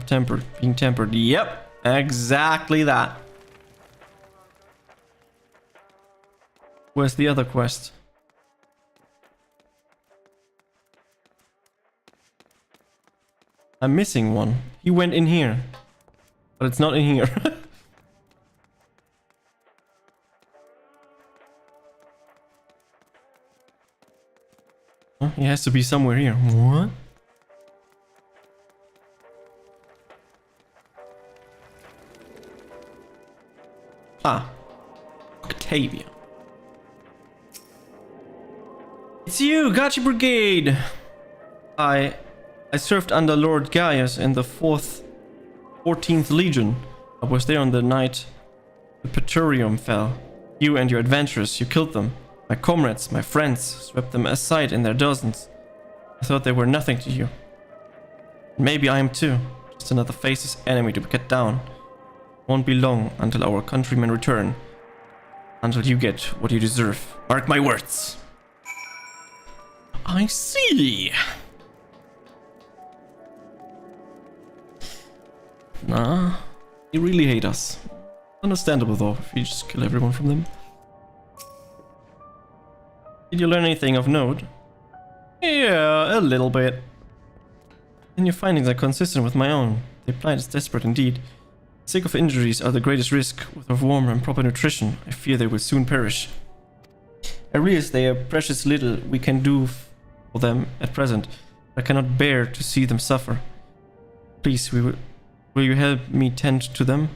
Speaker 1: being tempered. Yep, exactly that. Where's the other quest? I'm missing one. He went in here, but it's not in here. Huh? He has to be somewhere here. What? Ah, Octavia. It's you, Gachi Brigade. I served under Lord Gaius in the 14th Legion. I was there on the night the Praetorium fell. You and your adventurers, you killed them. My comrades, my friends, swept them aside in their dozens. I thought they were nothing to you. Maybe I am too. Just another faceless enemy to cut down. Won't be long until our countrymen return. Until you get what you deserve. Mark my words. I see. Nah, they really hate us. Understandable though, if you just kill everyone from them. Did you learn anything of note? Yeah, a little bit. And your findings are consistent with my own. The plight is desperate indeed. Sick of injuries are the greatest risk. Without warm and proper nutrition, I fear they will soon perish. I realize they are precious little we can do for them at present. I cannot bear to see them suffer. Please, will you help me tend to them?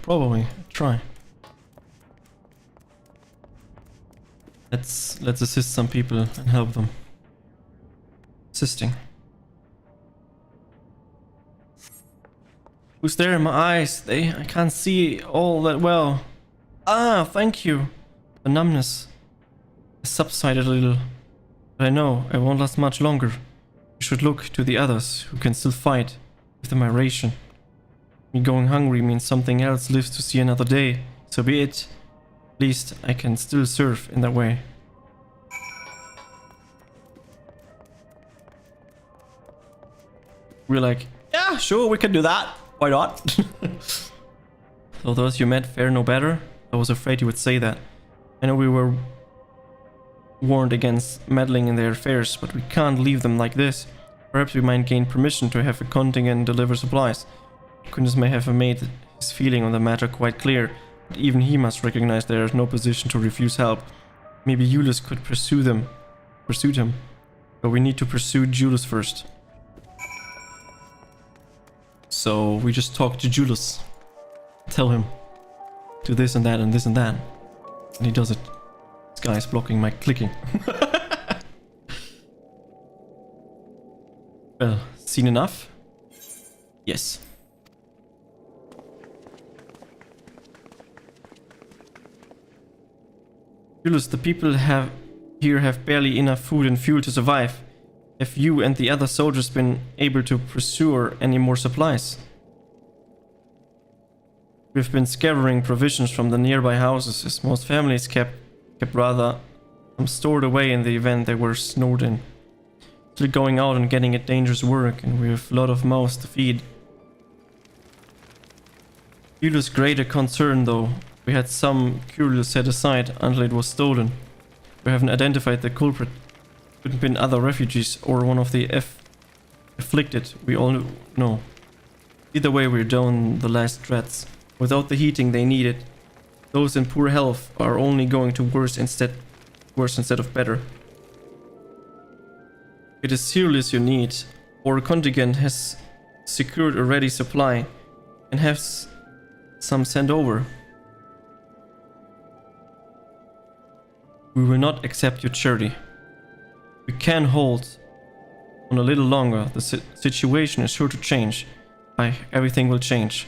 Speaker 1: Probably. Try. Let's assist some people and help them. Assisting. Who's there in my eyes? I can't see all that well. Ah, thank you. The numbness has subsided a little. But I know it won't last much longer. You should look to the others who can still fight. Give them my ration. Me going hungry means something else lives to see another day. So be it. At least I can still serve in that way. We're like, yeah, sure, we can do that. Why not? So those you met fare no better? I was afraid you would say that. I know we were warned against meddling in their affairs, but we can't leave them like this. Perhaps we might gain permission to have a contingent deliver supplies. Quintus may have made his feeling on the matter quite clear, but even he must recognize there is no position to refuse help. Maybe Julius could pursue him. But we need to pursue Julius first. So we just talk to Julius. Tell him. Do this and that and this and that. And he does it. This guy is blocking my clicking. Well, seen enough? Yes. Julius, the people here have barely enough food and fuel to survive. Have you and the other soldiers been able to pursue any more supplies? We've been scattering provisions from the nearby houses, as most families kept rather stored away in the event they were snowed in. Still going out and getting at dangerous work, and we have a lot of mouths to feed. Julius' greater concern, though, we had some curios set aside until it was stolen. We haven't identified the culprit. Could have been other refugees or one of the afflicted, we all know. Either way, we're down the last dreads. Without the heating they needed, those in poor health are only going to worse instead of better. It is serious you need. Our contingent has secured a ready supply and have some sent over. We will not accept your charity. We can hold on a little longer. The situation is sure to change. Everything will change.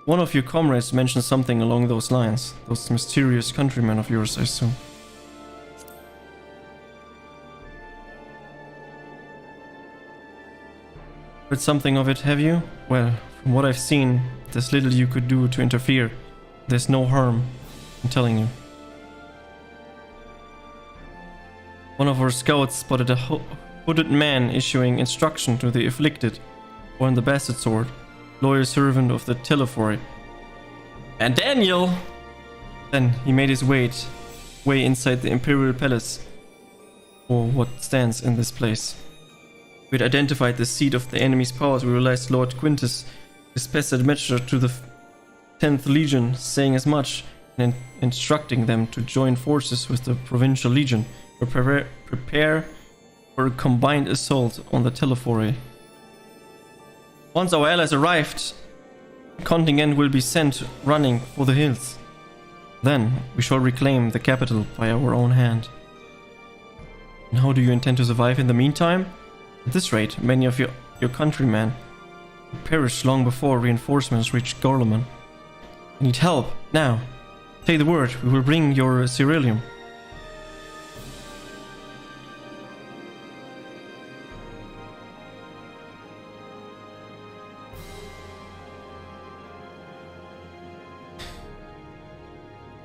Speaker 1: One of your comrades mentioned something along those lines. Those mysterious countrymen of yours, I assume. Heard something of it, have you? Well, from what I've seen, there's little you could do to interfere. There's no harm, I'm telling you. One of our scouts spotted a hooded man issuing instruction to the afflicted, or the bastard sword, loyal servant of the Telephori. And Daniel! Then he made his way inside the Imperial Palace, or what stands in this place. We had identified the seat of the enemy's powers. We realized Lord Quintus dispatched a messenger to the 10th Legion, saying as much, and instructing them to join forces with the Provincial Legion, or prepare for a combined assault on the Telephori. Once our allies arrived, a contingent will be sent running for the hills. Then we shall reclaim the capital by our own hand. And how do you intend to survive in the meantime? At this rate, many of your countrymen will perish long before reinforcements reach Gorleman. I need help, now. Say the word, we will bring your cerealium.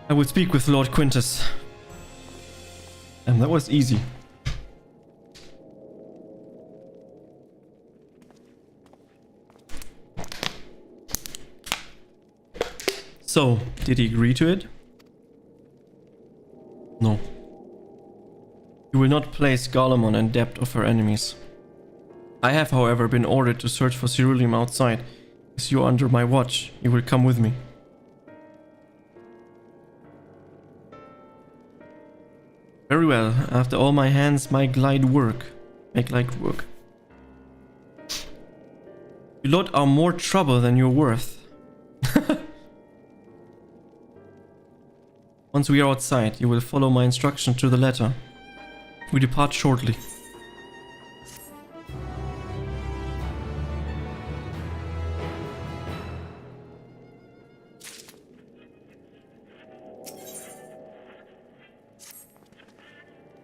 Speaker 1: I will speak with Lord Quintus. And that was easy. So, did he agree to it? No. You will not place Garlemon in debt of her enemies. I have, however, been ordered to search for ceruleum outside. As you are under my watch, you will come with me. Very well. After all my hands make light work. You lot are more trouble than you're worth. Once we are outside, you will follow my instruction to the letter. We depart shortly.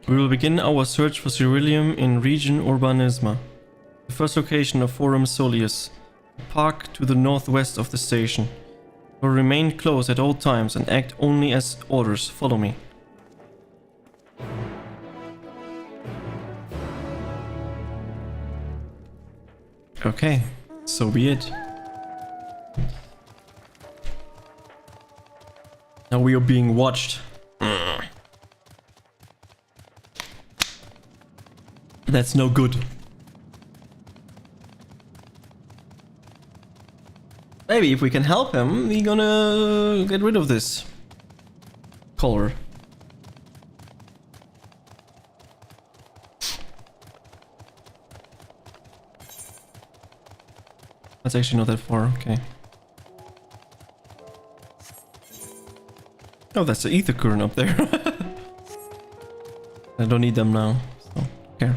Speaker 1: We will begin our search for ceruleum in region Urbanisma. The first location of Forum Solius, a park to the northwest of the station. Will remain close at all times and act only as orders. Follow me. Okay, so be it. Now we are being watched. That's no good. Maybe if we can help him, we're gonna get rid of this color. That's actually not that far, okay. Oh, that's the ether current up there. I don't need them now, so care.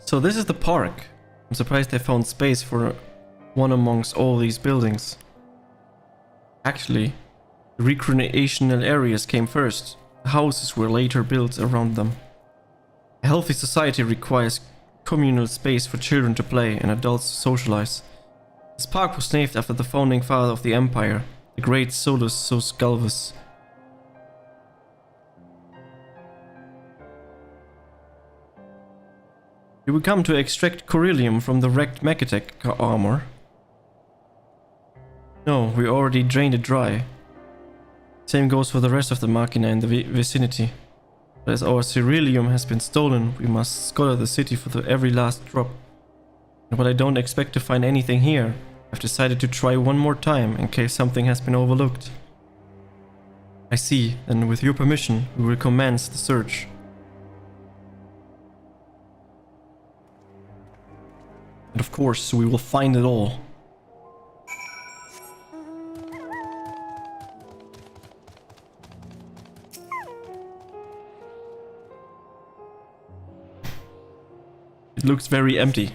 Speaker 1: So this is the park. I'm surprised they found space for one amongst all these buildings. Actually, the recreational areas came first. The houses were later built around them. A healthy society requires communal space for children to play and adults to socialize. This park was named after the founding father of the empire, the great Solus Galvus. You will come to extract coryllium from the wrecked Mechatech armor. No, we already drained it dry. Same goes for the rest of the machina in the vicinity. But as our ceruleum has been stolen, we must scour the city for every last drop. And while I don't expect to find anything here, I've decided to try one more time in case something has been overlooked. I see, and with your permission, we will commence the search. And of course, we will find it all. It looks very empty.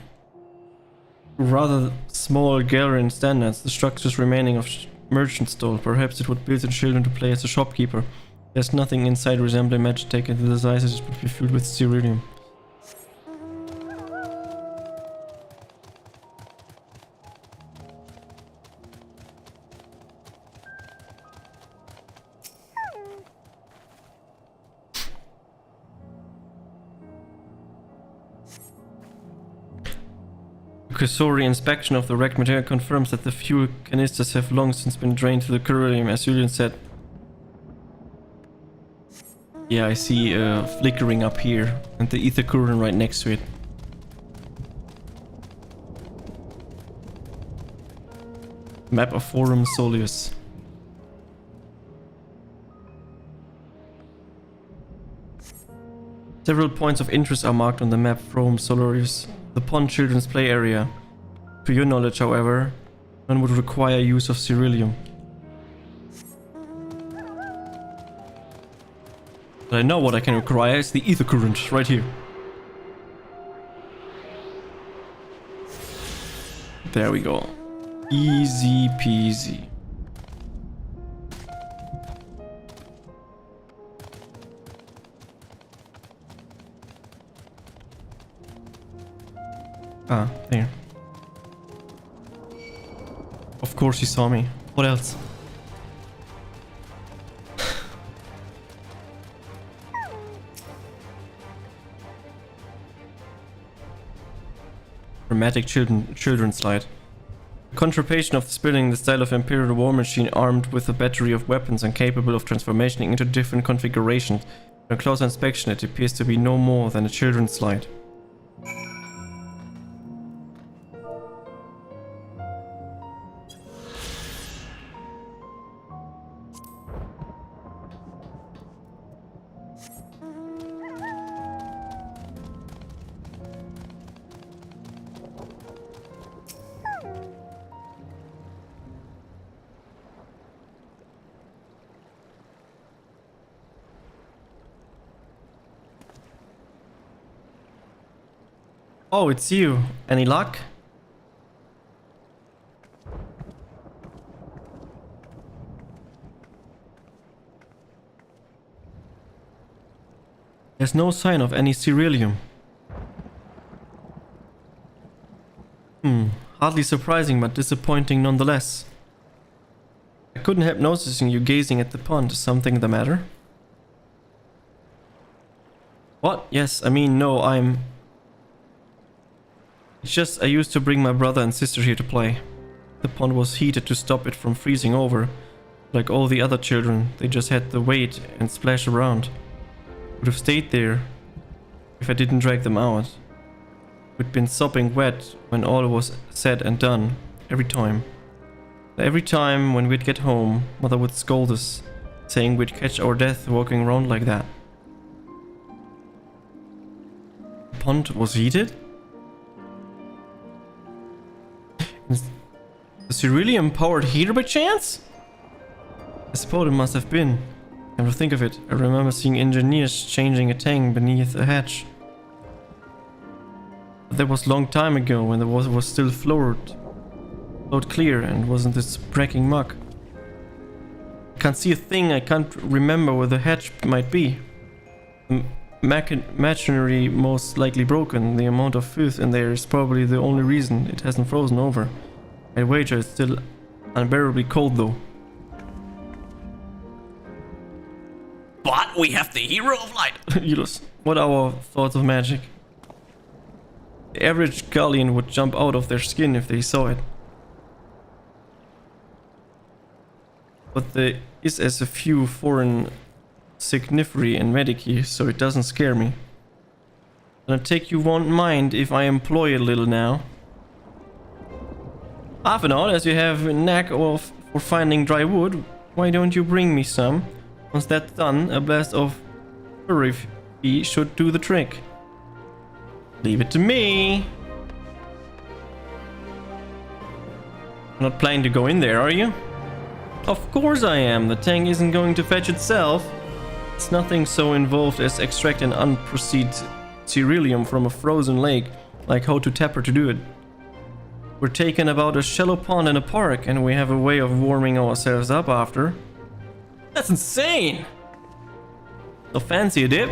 Speaker 1: Rather small gallery in standards, the structures remaining of merchant stall. Perhaps it would build the children to play as a shopkeeper. There's nothing inside resembling magic taken to the sizes. It would be filled with ceruleum. Cursory inspection of the wrecked material confirms that the fuel canisters have long since been drained to the ceruleum, as Julian said. Yeah, I see flickering up here, and the ether current right next to it. Map of Forum Solius. Several points of interest are marked on the map Forum Solius. The pond children's play area. To your knowledge, however, none would require use of ceruleum. But I know what I can require is the ether current right here. There we go. Easy peasy. Ah, there. Of course he saw me. What else? Dramatic children's slide. The contraption of this building in the style of Imperial war machine armed with a battery of weapons and capable of transformation into different configurations. On closer inspection it appears to be no more than a children's slide. Oh, it's you. Any luck? There's no sign of any ceruleum. Hardly surprising, but disappointing nonetheless. I couldn't help noticing you gazing at the pond. Is something the matter? What? Yes, I mean, no, It's just I used to bring my brother and sister here to play. The pond was heated to stop it from freezing over. Like all the other children, they just had to wait and splash around. Would have stayed there if I didn't drag them out. We'd been sopping wet when all was said and done, every time. Every time when we'd get home, Mother would scold us, saying we'd catch our death walking around like that. The pond was heated? The ceruleum powered heater by chance? I suppose it must have been. Come to think of it, I remember seeing engineers changing a tank beneath a hatch. But that was a long time ago when the water was still flowed clear and wasn't this bracking muck. I can't see a thing, I can't remember where the hatch might be. The machinery most likely broken, the amount of filth in there is probably the only reason it hasn't frozen over. I wager it's still unbearably cold though. But we have the hero of light! Yulos, what are our thoughts of magic? The average Gallian would jump out of their skin if they saw it. But there is as a few foreign signiferi and medici, so it doesn't scare me. And I take you won't mind if I employ a little now. Half an hour, as you have a knack for finding dry wood, why don't you bring me some? Once that's done, a blast of furry should do the trick. Leave it to me. You're not planning to go in there, are you? Of course I am. The tank isn't going to fetch itself. It's nothing so involved as extracting unprocessed ceruleum from a frozen lake, like how to tap her to do it. We're taking about a shallow pond in a park, and we have a way of warming ourselves up after. That's insane! So fancy a dip?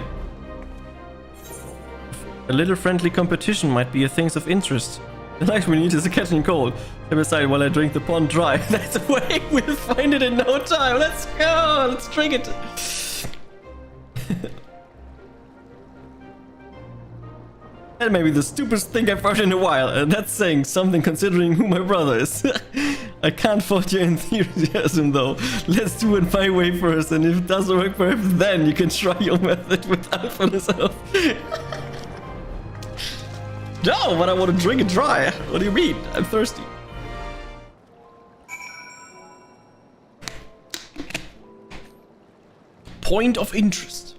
Speaker 1: A little friendly competition might be a thing of interest. The last we need is a catching cold. Step aside while I drink the pond dry. That's a way. We'll find it in no time. Let's go. Let's drink it. That may be the stupidest thing I've heard in a while, and that's saying something considering who my brother is. I can't fault your enthusiasm though. Let's do it my way first, and if it doesn't work perhaps then you can try your method without for yourself. No, but I want to drink it dry. What do you mean? I'm thirsty. Point of interest.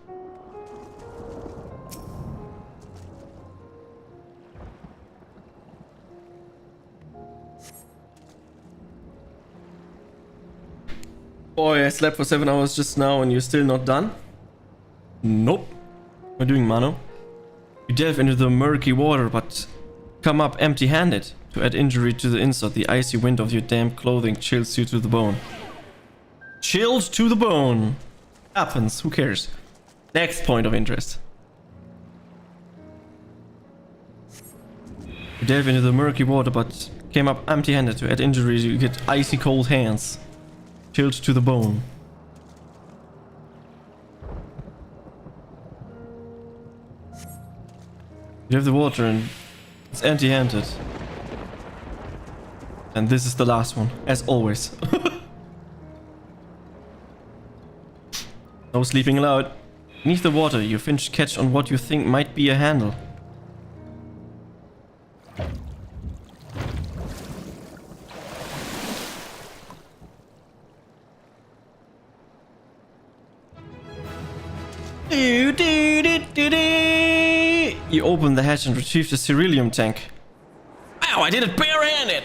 Speaker 1: Boy, I slept for 7 hours just now and you're still not done? Nope. What are you doing, Mano? You delve into the murky water, but come up empty-handed. To add injury to the insult, the icy wind of your damp clothing chills you to the bone. Chilled to the bone. Happens, who cares? Next point of interest. You delve into the murky water, but came up empty-handed. To add injury, you get icy cold hands. Chilled to the bone. You have the water and it's empty-handed. And this is the last one, as always. No sleeping allowed. Beneath the water, you finch catch on what you think might be a handle. You open the hatch and retrieve the ceruleum tank. Wow, I did it barehanded!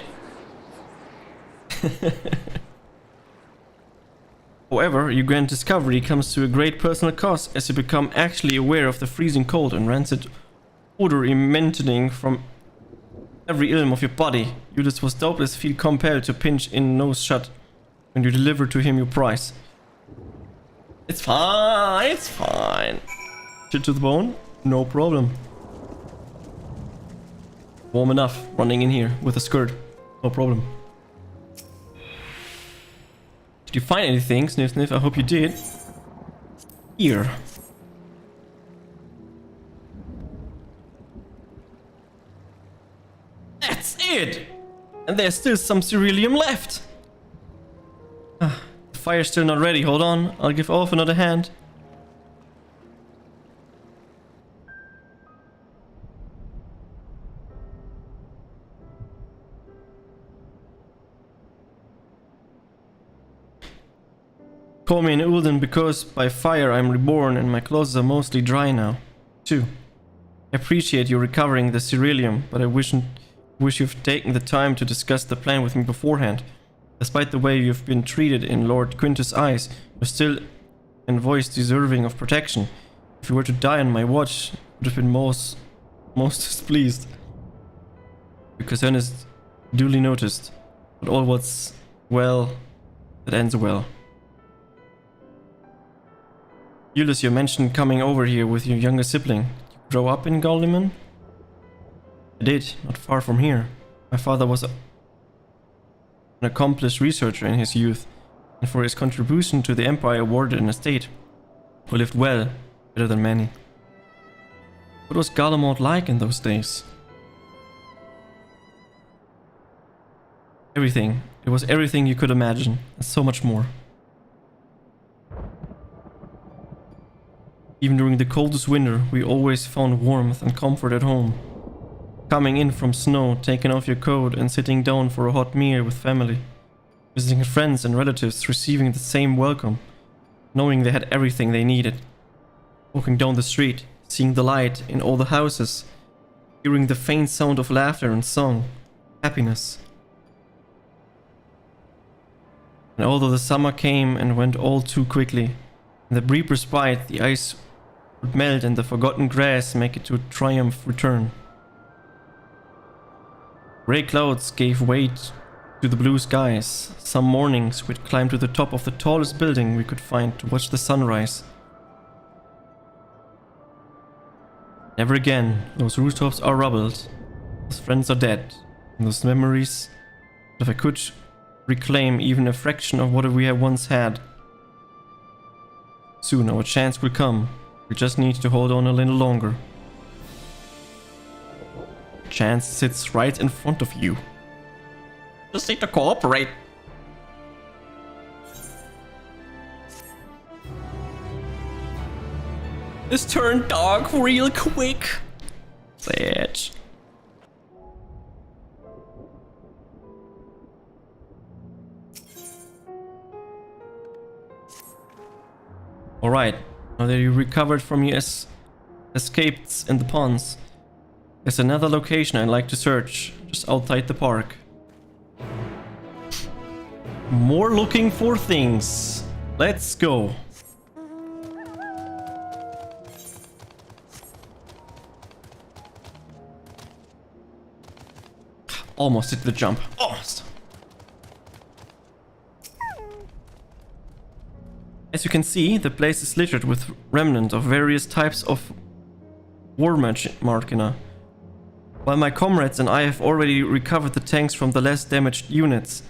Speaker 1: However, your grand discovery comes to a great personal cost as you become actually aware of the freezing cold and rancid odor emanating from every ilm of your body. Judas was doubtless feel compelled to pinch in nose shut when you deliver to him your prize. It's fine, it's fine. Shit to the bone? No problem. Warm enough running in here with a skirt. No problem. Did you find anything, Sniff Sniff? I hope you did. Here. That's it! And there's still some ceruleum left. The fire's still not ready. Hold on. I'll give Olaf another hand. Call me an Ulden because by fire I'm reborn and my clothes are mostly dry now. 2. I appreciate you recovering the ceruleum, but I wish you've taken the time to discuss the plan with me beforehand. Despite the way you've been treated in Lord Quintus' eyes, you're still in voice deserving of protection. If you were to die on my watch, I would have been most displeased. Your concern is duly noticed, but all what's well that ends well. Ulysses, you mentioned coming over here with your younger sibling. Did you grow up in Galliman? I did, not far from here. My father was an accomplished researcher in his youth, and for his contribution to the Empire awarded an estate. Who lived well, better than many. What was Garlemald like in those days? Everything. It was everything you could imagine, and so much more. Even during the coldest winter, we always found warmth and comfort at home. coming in from snow, taking off your coat and sitting down for a hot meal with family. Visiting friends and relatives, receiving the same welcome, knowing they had everything they needed. Walking down the street, seeing the light in all the houses, hearing the faint sound of laughter and song, happiness. And although the summer came and went all too quickly, and the brief respite, the ice would melt and the forgotten grass make it to triumph return. Grey clouds gave way to the blue skies. Some mornings we'd climb to the top of the tallest building we could find to watch the sunrise. Never again, those rooftops are rubbled, those friends are dead, and those memories, if I could reclaim even a fraction of what we have once had. Soon our chance will come, we just need to hold on a little longer. Chance sits right in front of you. Just need to cooperate. This turned dark real quick. Sad. Alright, now that you recovered from your escapes in the ponds, there's another location I'd like to search, just outside the park. More looking for things. Let's go. Almost hit the jump. Almost. As you can see, the place is littered with remnants of various types of war machina. While my comrades and I have already recovered the tanks from the less damaged units,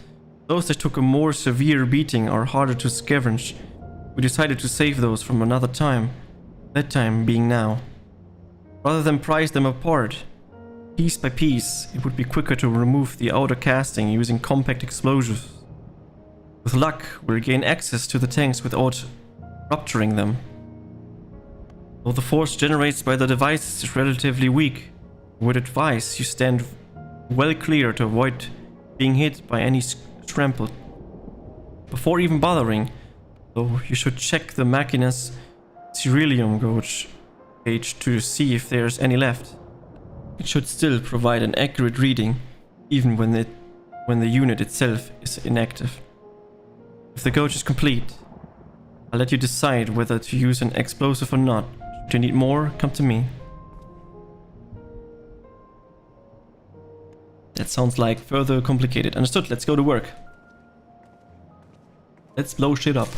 Speaker 1: those that took a more severe beating are harder to scavenge. We decided to save those from another time, that time being now. Rather than price them apart, piece by piece, it would be quicker to remove the outer casting using compact explosives. With luck, we'll gain access to the tanks without rupturing them. Though the force generated by the device is relatively weak, I would advise you stand well clear to avoid being hit by any trample. Before even bothering, though, you should check the machina's ceruleum gauge to see if there's any left. It should still provide an accurate reading, even when the unit itself is inactive. If the gauge is complete, I'll let you decide whether to use an explosive or not. Should you need more, come to me. That sounds like further complicated. Understood, let's go to work. Let's blow shit up.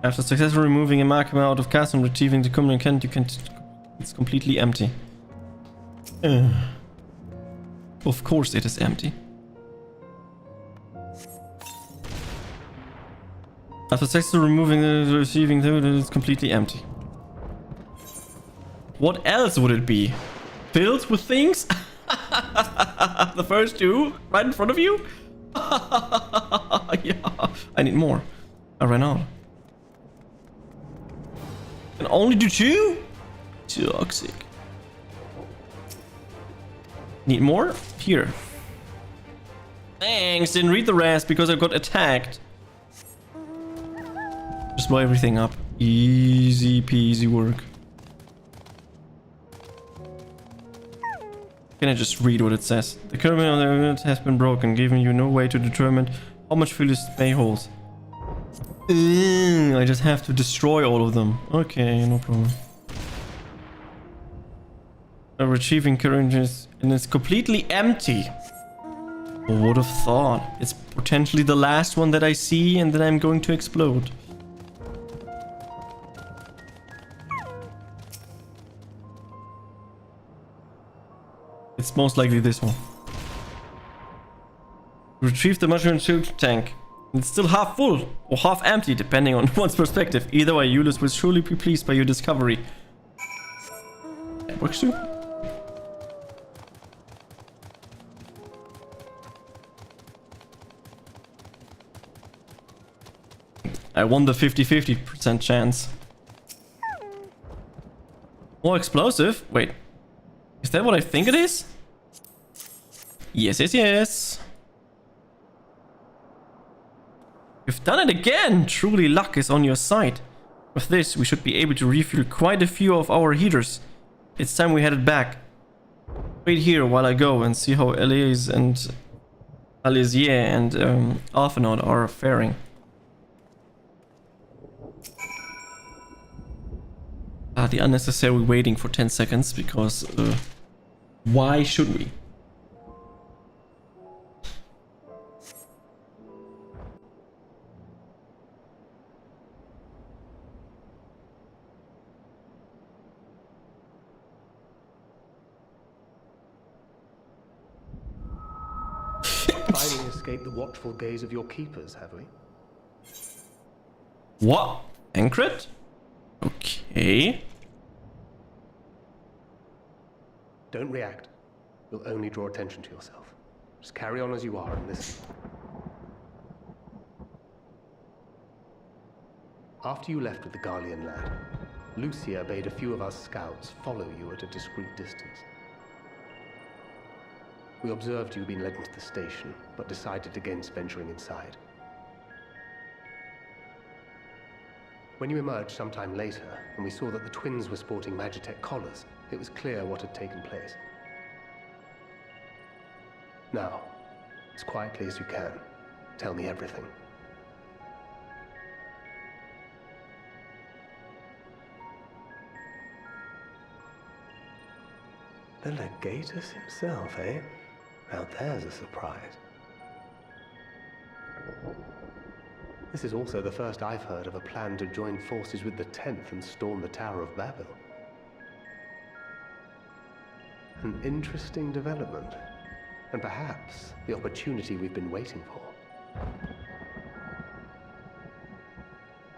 Speaker 1: After successfully removing a machina out of cast and retrieving the communicant, it's completely empty. Of course it is empty. After successfully removing the receiving, it's completely empty. What else would it be? Filled with things? The first two right in front of you? Yeah, I need more. I ran out. Can only do two? Toxic. Need more? Here. Thanks, didn't read the rest because I got attacked. Just blow everything up. Easy peasy work. Can I just read what it says? The current on the unit has been broken, giving you no way to determine how much fuel this may hold. I just have to destroy all of them. Okay, no problem. Retrieving current is, and it's completely empty. Who would have thought? It's potentially the last one that I see and then I'm going to explode. It's most likely this one. Retrieve the mushroom suit tank. It's still half full or half empty depending on one's perspective. Either way, Ulysses will surely be pleased by your discovery. That works too. I won the 50-50% chance. More explosive? Wait. Is that what I think it is? Yes, yes, yes. You've done it again! Truly luck is on your side. With this, we should be able to refuel quite a few of our heaters. It's time we headed back. Wait here while I go and see how Alizier and Alphinaud are faring. The unnecessary waiting for 10 seconds because why should we?
Speaker 17: Finally escaped the watchful gaze of your keepers, have we?
Speaker 1: What? Ancret? Okay.
Speaker 17: Don't react. You'll only draw attention to yourself. Just carry on as you are and listen. After you left with the Garlean lad, Lucia bade a few of us scouts follow you at a discreet distance. We observed you had been led into the station, but decided against venturing inside. When you emerged sometime later, and we saw that the twins were sporting Magitech collars, it was clear what had taken place. Now, as quietly as you can, tell me everything. The Legatus himself, eh? Now there's a surprise. This is also the first I've heard of a plan to join forces with the 10th and storm the Tower of Babel. An interesting development, and perhaps the opportunity we've been waiting for.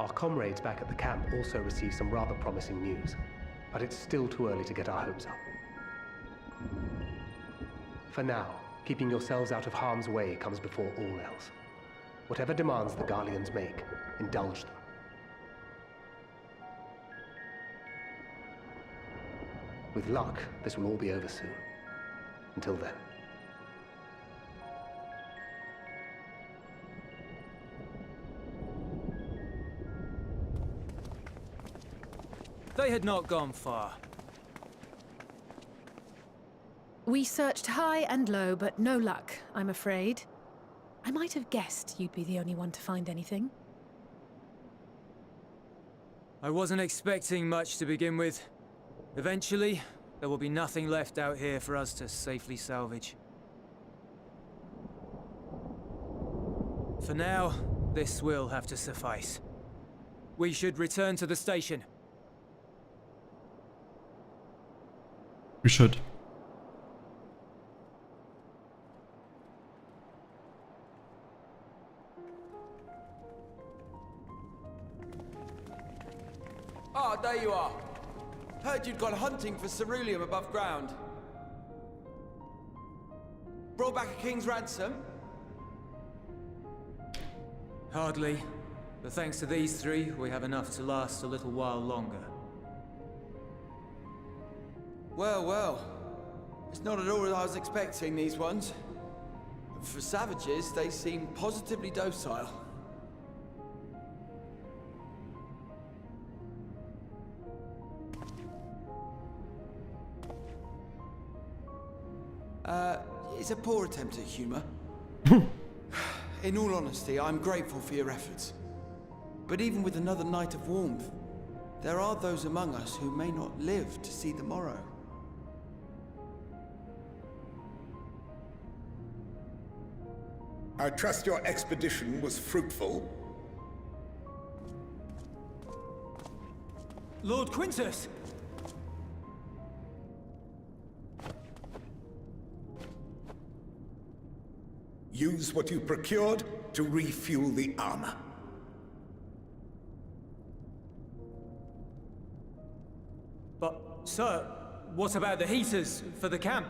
Speaker 17: Our comrades back at the camp also received some rather promising news, but it's still too early to get our hopes up. For now, keeping yourselves out of harm's way comes before all else. Whatever demands the Garleans make, indulge them. With luck, this will all be over soon. Until then.
Speaker 2: They had not gone far.
Speaker 3: We searched high and low, but no luck, I'm afraid. I might have guessed you'd be the only one to find anything.
Speaker 2: I wasn't expecting much to begin with. Eventually, there will be nothing left out here for us to safely salvage. For now, this will have to suffice. We should return to the station.
Speaker 1: We should.
Speaker 19: Ah, there you are. Heard you'd gone hunting for ceruleum above ground. Brought back a king's ransom?
Speaker 2: Hardly. But thanks to these three, we have enough to last a little while longer.
Speaker 19: Well, well. It's not at all as I was expecting, these ones. For savages, they seem positively docile. It's a poor attempt at humor. In all honesty, I'm grateful for your efforts. But even with another night of warmth, there are those among us who may not live to see the morrow.
Speaker 16: I trust your expedition was fruitful.
Speaker 2: Lord Quintus!
Speaker 16: Use what you procured to refuel the armor.
Speaker 2: But, sir, what about the heaters for the camp?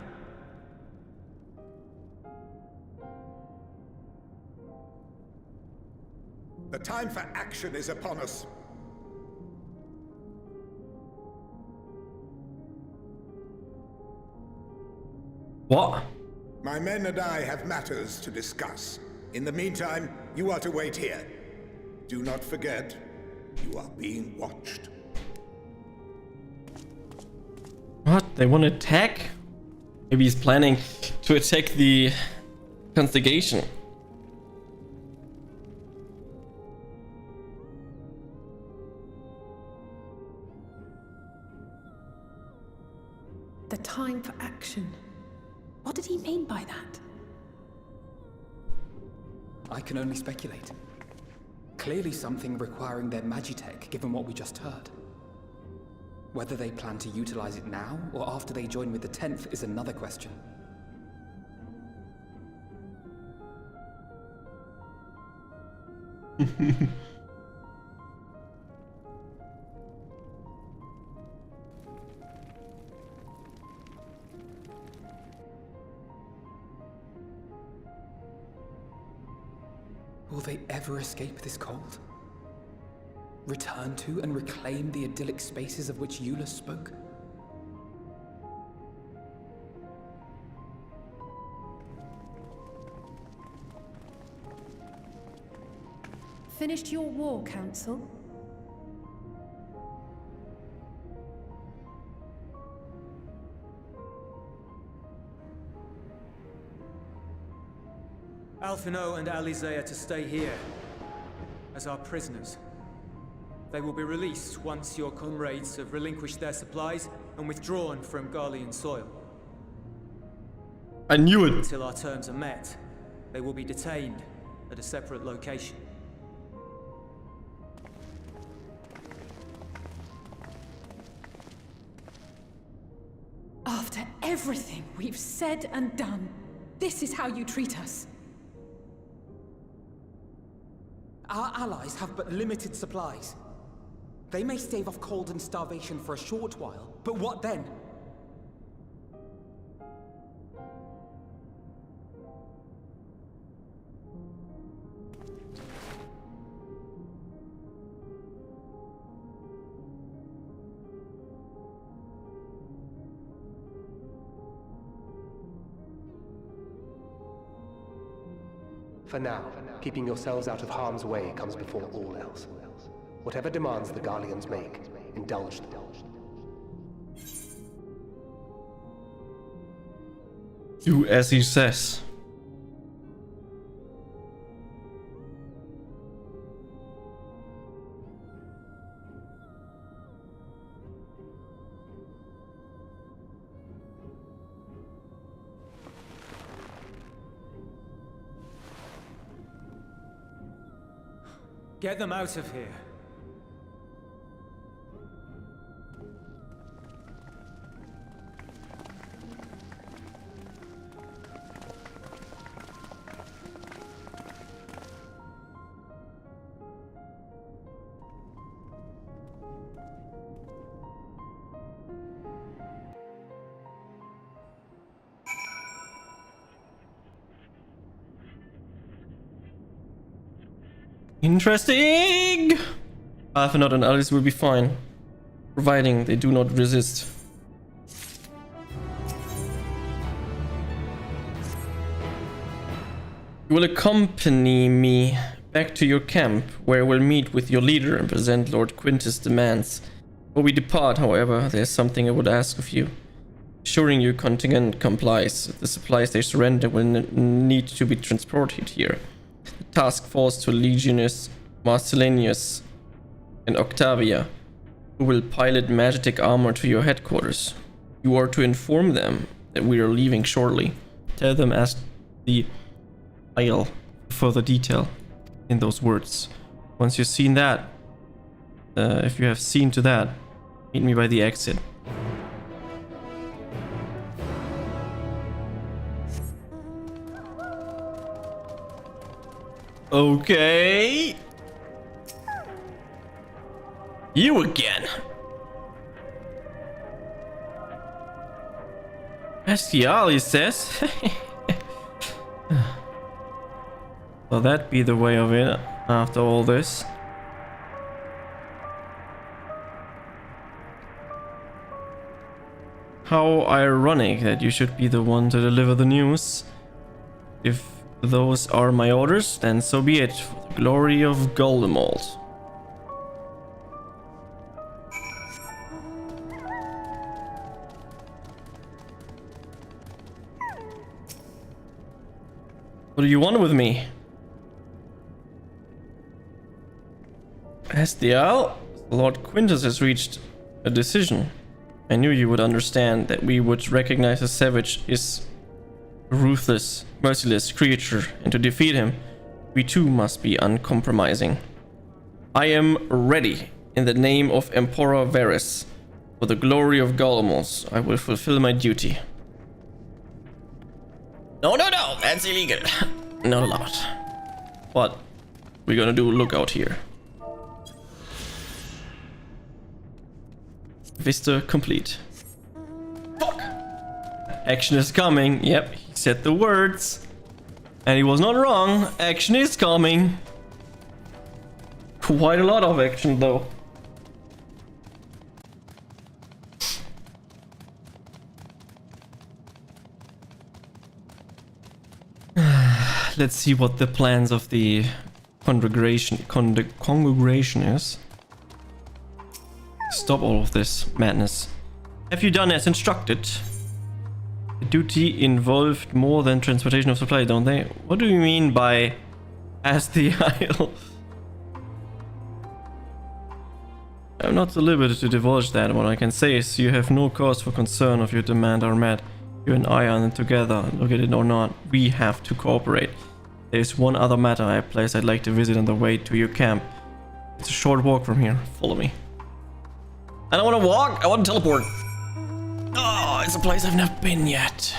Speaker 6: The time for action is upon us.
Speaker 1: What?
Speaker 6: My men and I have matters to discuss. In the meantime, you are to wait here. Do not forget, you are being watched.
Speaker 1: What? They want to attack? Maybe he's planning to attack the Constigation.
Speaker 3: The time for action. What did he mean by that?
Speaker 5: I can only speculate. Clearly something requiring their magitech, given what we just heard. Whether they plan to utilize it now, or after they join with the 10th, is another question. Will they ever escape this cult? Return to and reclaim the idyllic spaces of which Eula spoke?
Speaker 3: Finished your war, Council?
Speaker 21: Alphino and Alizé are to stay here as our prisoners. They will be released once your comrades have relinquished their supplies and withdrawn from Garlean soil.
Speaker 1: I knew it.
Speaker 21: Until our terms are met, they will be detained at a separate location.
Speaker 3: After everything we've said and done, this is how you treat us.
Speaker 5: Our allies have but limited supplies. They may stave off cold and starvation for a short while, but what then?
Speaker 17: For now, keeping yourselves out of harm's way comes before all else. Whatever demands the Garleans make, indulge them.
Speaker 1: Do as he says.
Speaker 21: Get them out of here.
Speaker 1: Interesting! Alphanot and Alice will be fine, providing they do not resist. You will accompany me back to your camp, where we'll meet with your leader and present Lord Quintus' demands. Before we depart, however, there's something I would ask of you. Assuring your contingent complies, the supplies they surrender will need to be transported here. The task falls to Legionus Marcellinius and Octavia, who will pilot magic armor to your headquarters. You are to inform them that we are leaving shortly. Tell them as the I'll further detail in those words. Once you've seen that, if you have seen to that, meet me by the exit. Okay. You again. Bestial, he says. Well, that be the way of it. after all this. How ironic that you should be the one to deliver the news. If those are my orders, then so be it, for the glory of Goldemalt. What do you want with me? Estial, Lord Quintus has reached a decision. I knew you would understand that we would recognize a savage is a ruthless, merciless creature, and to defeat him, we too must be uncompromising. I am ready. In the name of Emperor Varys, for the glory of Golemals, I will fulfill my duty. No, that's illegal. Not allowed. But we're gonna do a lookout here. Vista complete. Fuck! Action is coming. Yep, he said the words. And he was not wrong. Action is coming. Quite a lot of action though. Let's see what the plans of the congregation is. Stop all of this madness. Have you done as instructed? The duty involved more than transportation of supply, don't they? What do you mean by as the Isle? I'm not at liberty to divulge that. What I can say is you have no cause for concern if your demand are met. You and I are in it together, look at it or not. We have to cooperate. There's one other matter, a place I'd like to visit on the way to your camp. It's a short walk from here. Follow me. I don't want to walk, I want to teleport. Oh, it's a place I've never been yet.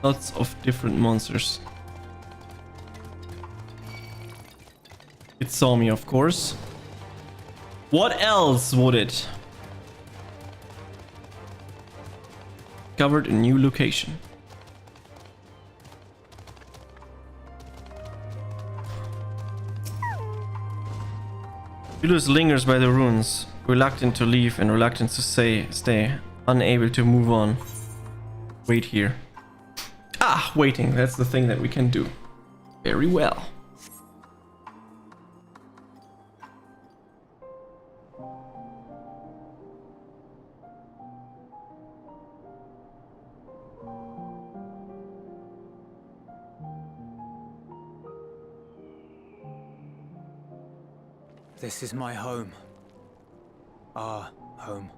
Speaker 1: Lots of different monsters. It saw me, of course. What else would it? Discovered a new location. Julius lingers by the ruins, reluctant to leave and reluctant to stay, unable to move on. Wait here. Ah, waiting, that's the thing that we can do. Very well.
Speaker 19: This is my home. Our home.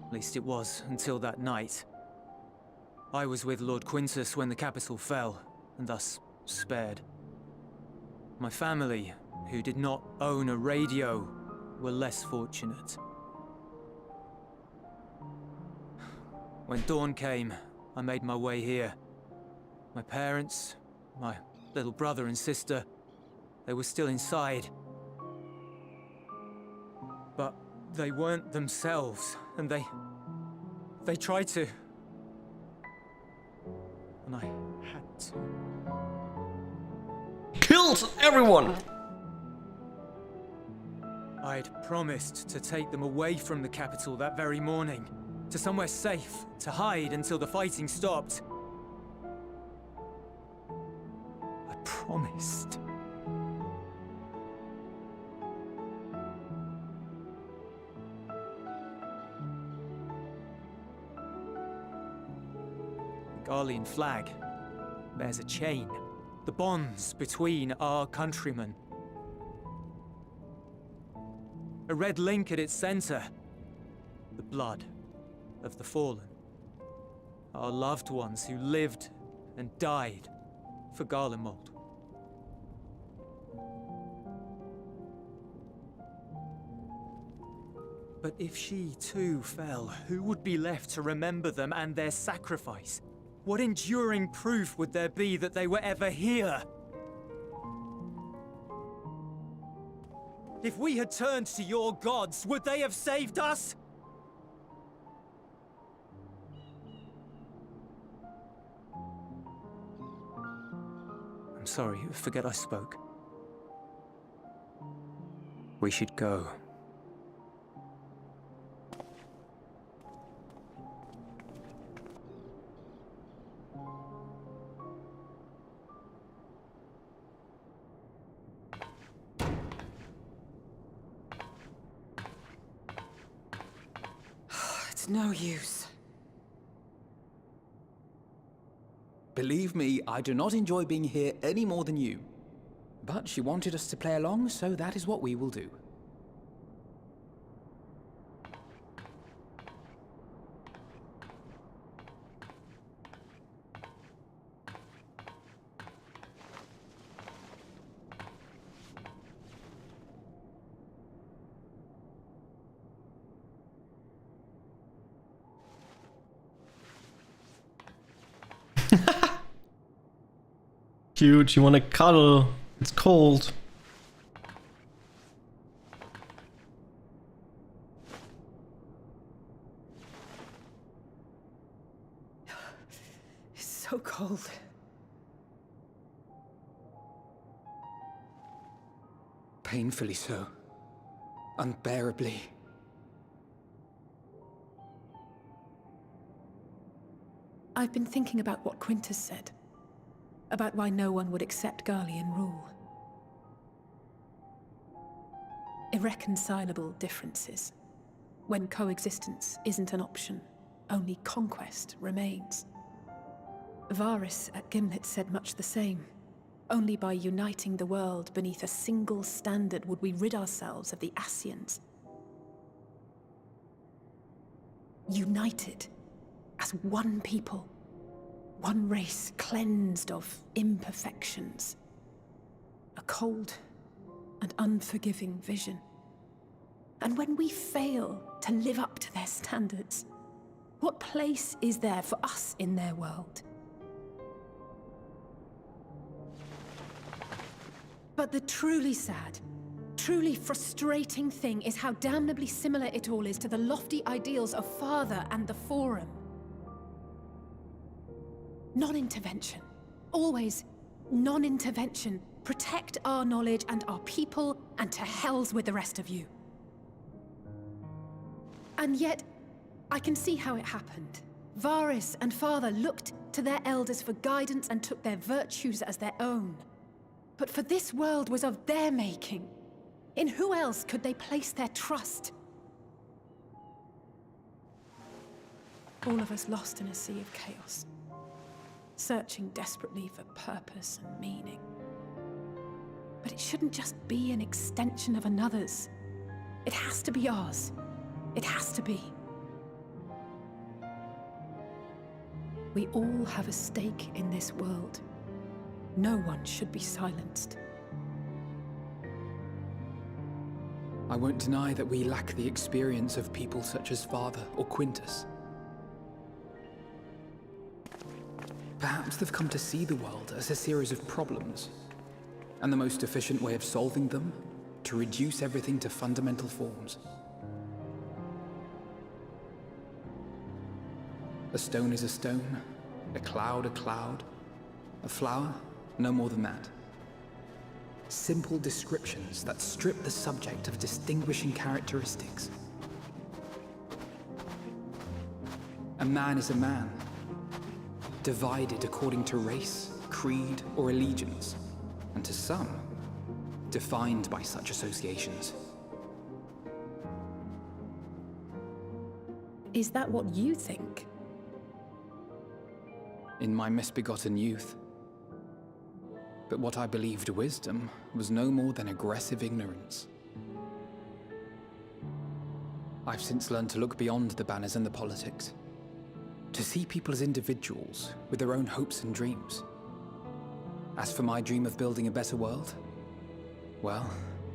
Speaker 19: At least it was, until that night. I was with Lord Quintus when the capital fell, and thus spared. My family, who did not own a radio, were less fortunate. When dawn came, I made my way here. My parents, my little brother and sister, they were still inside. But they weren't themselves, and they tried to. And I had to.
Speaker 1: Killed everyone!
Speaker 19: I'd promised to take them away from the capital that very morning, to somewhere safe, to hide until the fighting stopped. I promised. The Garlean flag bears a chain, the bonds between our countrymen. A red link at its center, the blood of the fallen. Our loved ones who lived and died for Garlemald. But if she too fell, who would be left to remember them and their sacrifice?
Speaker 21: What enduring proof would there be that they were ever here? If we had turned to your gods, would they have saved us?
Speaker 8: I'm sorry, forget I spoke. We should go.
Speaker 13: It's no use.
Speaker 5: Believe me, I do not enjoy being here any more than you. But she wanted us to play along, so that is what we will do.
Speaker 1: Cute, you wanna cuddle? It's cold.
Speaker 13: It's so cold.
Speaker 5: Painfully so. Unbearably.
Speaker 3: I've been thinking about what Quintus said. About why no one would accept Garlean rule. Irreconcilable differences. When coexistence isn't an option, only conquest remains. Varys at Gimlet said much the same. Only by uniting the world beneath a single standard would we rid ourselves of the Ascians. United as one people. One race cleansed of imperfections. A cold and unforgiving vision. And when we fail to live up to their standards, what place is there for us in their world? But the truly sad, truly frustrating thing is how damnably similar it all is to the lofty ideals of Father and the Forum. Non-intervention. Always non-intervention. Protect our knowledge and our people, and to hells with the rest of you. And yet, I can see how it happened. Varys and Father looked to their elders for guidance and took their virtues as their own. But for this world was of their making. In who else could they place their trust? All of us lost in a sea of chaos. Searching desperately for purpose and meaning. But it shouldn't just be an extension of another's. It has to be ours. It has to be. We all have a stake in this world. No one should be silenced.
Speaker 5: I won't deny that we lack the experience of people such as Father or Quintus. Perhaps they've come to see the world as a series of problems, and the most efficient way of solving them, to reduce everything to fundamental forms. A stone is a stone, a cloud, a flower, no more than that. Simple descriptions that strip the subject of distinguishing characteristics. A man is a man, divided according to race, creed, or allegiance, and to some, defined by such associations.
Speaker 3: Is that what you think?
Speaker 5: In my misbegotten youth. But what I believed wisdom was no more than aggressive ignorance. I've since learned to look beyond the banners and the politics. To see people as individuals with their own hopes and dreams. As for my dream of building a better world, well,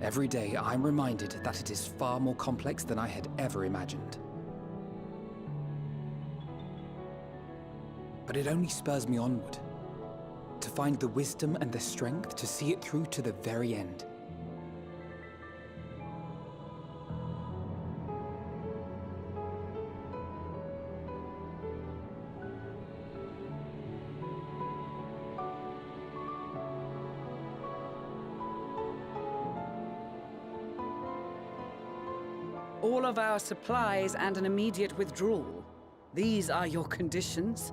Speaker 5: every day I'm reminded that it is far more complex than I had ever imagined. but it only spurs me onward. To find the wisdom and the strength to see it through to the very end.
Speaker 12: All of our supplies and an immediate withdrawal. These are your conditions?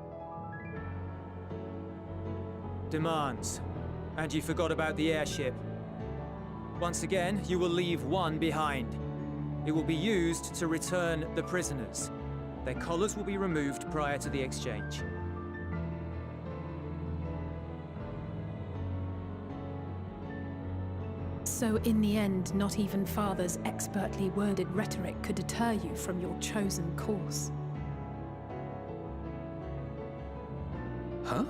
Speaker 21: Demands. And you forgot about the airship. Once again, you will leave one behind. It will be used to return the prisoners. Their collars will be removed prior to the exchange.
Speaker 3: So in the end, not even Father's expertly worded rhetoric could deter you from your chosen course.
Speaker 5: Huh?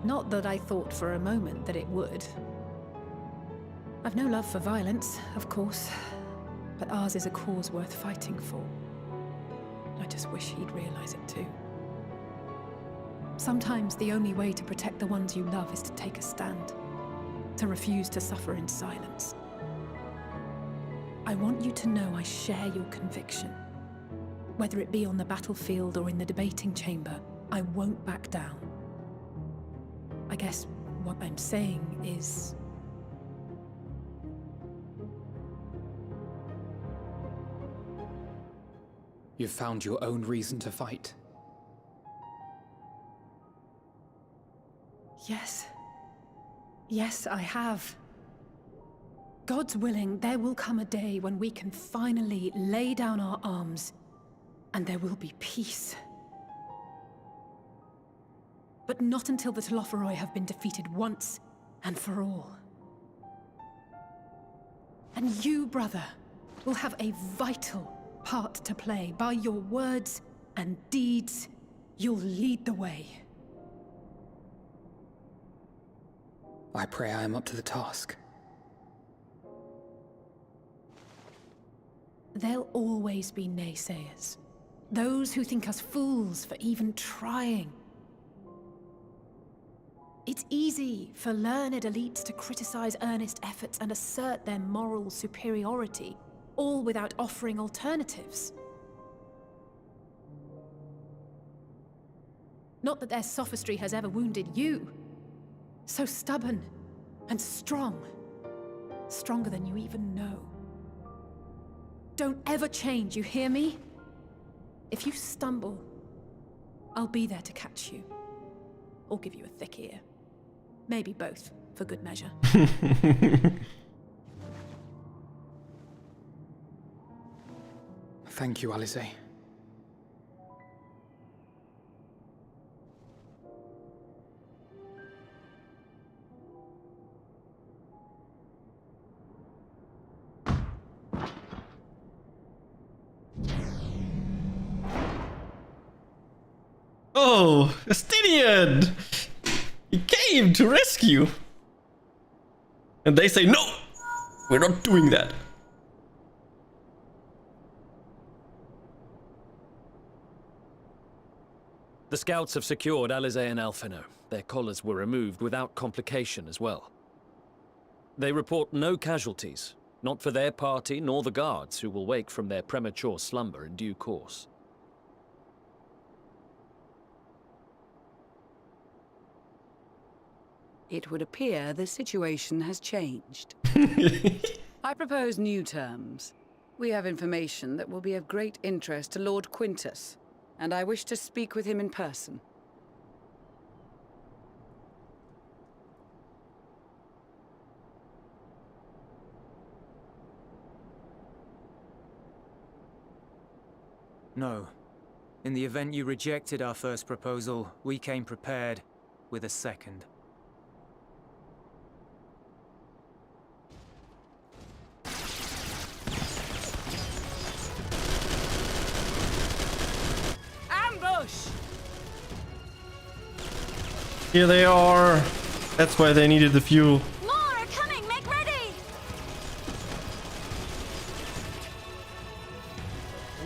Speaker 3: Not that I thought for a moment that it would. I've no love for violence, of course, but ours is a cause worth fighting for. I just wish he'd realize it too. Sometimes the only way to protect the ones you love is to take a stand, to refuse to suffer in silence. I want you to know I share your conviction. Whether it be on the battlefield or in the debating chamber, I won't back down. I guess what I'm saying is...
Speaker 5: You've found your own reason to fight.
Speaker 3: Yes. Yes, I have. God's willing, there will come a day when we can finally lay down our arms, and there will be peace. But not until the Telophoroi have been defeated once and for all. And you, brother, will have a vital part to play. By your words and deeds, you'll lead the way.
Speaker 5: I pray I am up to the task.
Speaker 3: There'll always be naysayers. Those who think us fools for even trying. It's easy for learned elites to criticize earnest efforts and assert their moral superiority, all without offering alternatives. Not that their sophistry has ever wounded you. So stubborn and strong. Stronger than you even know. Don't ever change, you hear me? If you stumble, I'll be there to catch you. Or give you a thick ear. Maybe both, for good measure.
Speaker 5: Thank you, Alice.
Speaker 1: Oh, Estinian! He came to rescue! And they say, no! We're not doing that.
Speaker 7: The scouts have secured Alize and Alfino. Their collars were removed without complication as well. They report no casualties, not for their party nor the guards, who will wake from their premature slumber in due course.
Speaker 12: It would appear the situation has changed. I propose new terms. We have information that will be of great interest to Lord Quintus, and I wish to speak with him in person.
Speaker 21: No. In the event you rejected our first proposal, we came prepared with a second.
Speaker 1: Here they are. That's why they needed the fuel.
Speaker 11: More are coming! Make ready!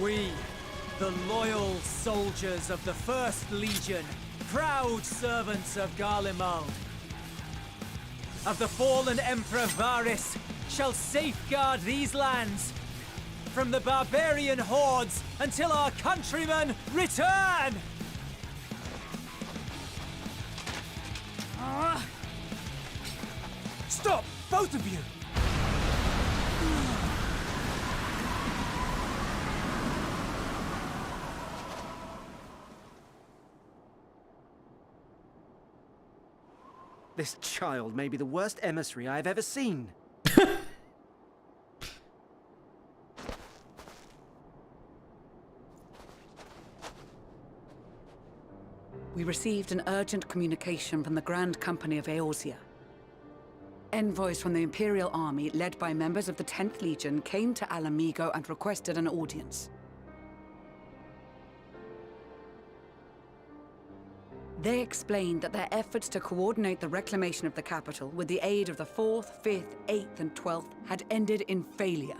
Speaker 21: We
Speaker 20: The loyal soldiers of the First Legion, proud servants of Garlemald, of the fallen Emperor Varys, shall safeguard these lands from the barbarian hordes until our countrymen return! Stop, both of you!
Speaker 8: This child may be the worst emissary I've ever seen.
Speaker 12: We received an urgent communication from the Grand Company of Eorzea. Envoys from the Imperial Army, led by members of the 10th Legion, came to Alamigo and requested an audience. They explained that their efforts to coordinate the reclamation of the capital with the aid of the 4th, 5th, 8th, and 12th had ended in failure.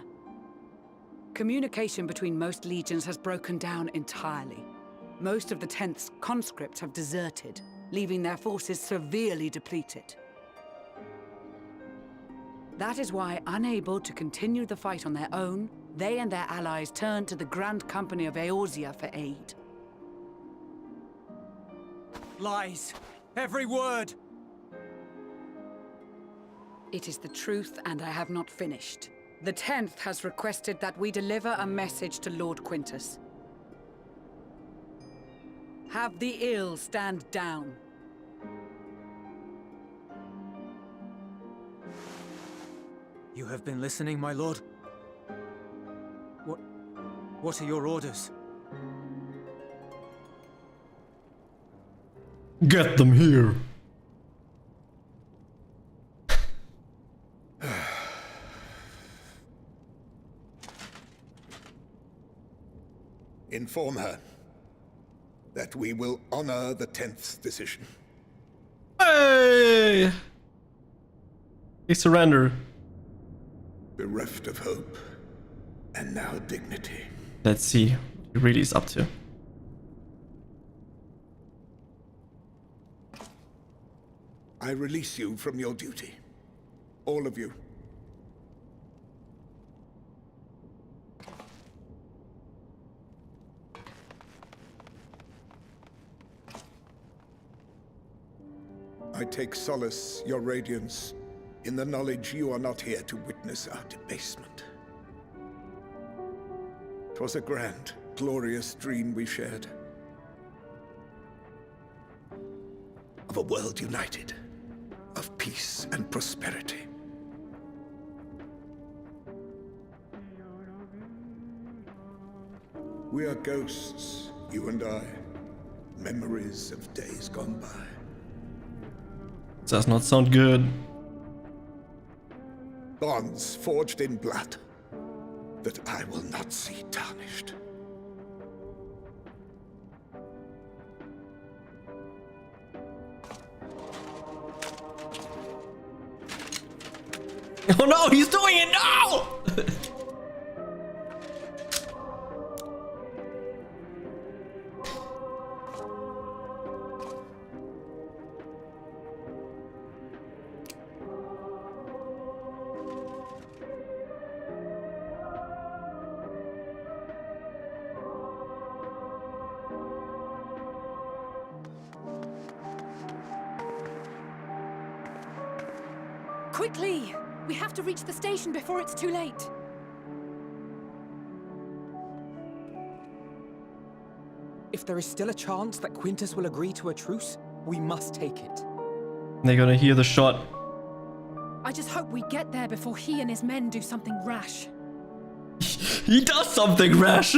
Speaker 12: Communication between most legions has broken down entirely. Most of the 10th's conscripts have deserted, leaving their forces severely depleted. That is why, unable to continue the fight on their own, they and their allies turned to the Grand Company of Eorzea for aid.
Speaker 20: Lies! Every word!
Speaker 12: It is the truth, and I have not finished. The 10th has requested that we deliver a message to Lord Quintus. Have the ill stand down.
Speaker 20: You have been listening, my lord? What are your orders?
Speaker 1: Get them here.
Speaker 6: Inform her that we will honor the 10th's decision.
Speaker 1: Hey! They surrender.
Speaker 6: Bereft of hope, and now dignity.
Speaker 1: Let's see what he really is up to.
Speaker 6: I release you from your duty. All of you. I take solace, your radiance, in the knowledge you are not here to witness our debasement. 'Twas a grand, glorious dream we shared. Of a world united, of peace and prosperity. We are ghosts, you and I, memories of days gone by.
Speaker 1: Does not sound good.
Speaker 6: Bonds forged in blood that I will not see tarnished.
Speaker 1: Oh no, he's doing it now!
Speaker 3: Quickly! We have to reach the station before it's too late.
Speaker 5: If there is still a chance that Quintus will agree to a truce, we must take it.
Speaker 1: They're gonna hear the shot.
Speaker 3: I just hope we get there before he and his men do something rash.
Speaker 1: He does something rash!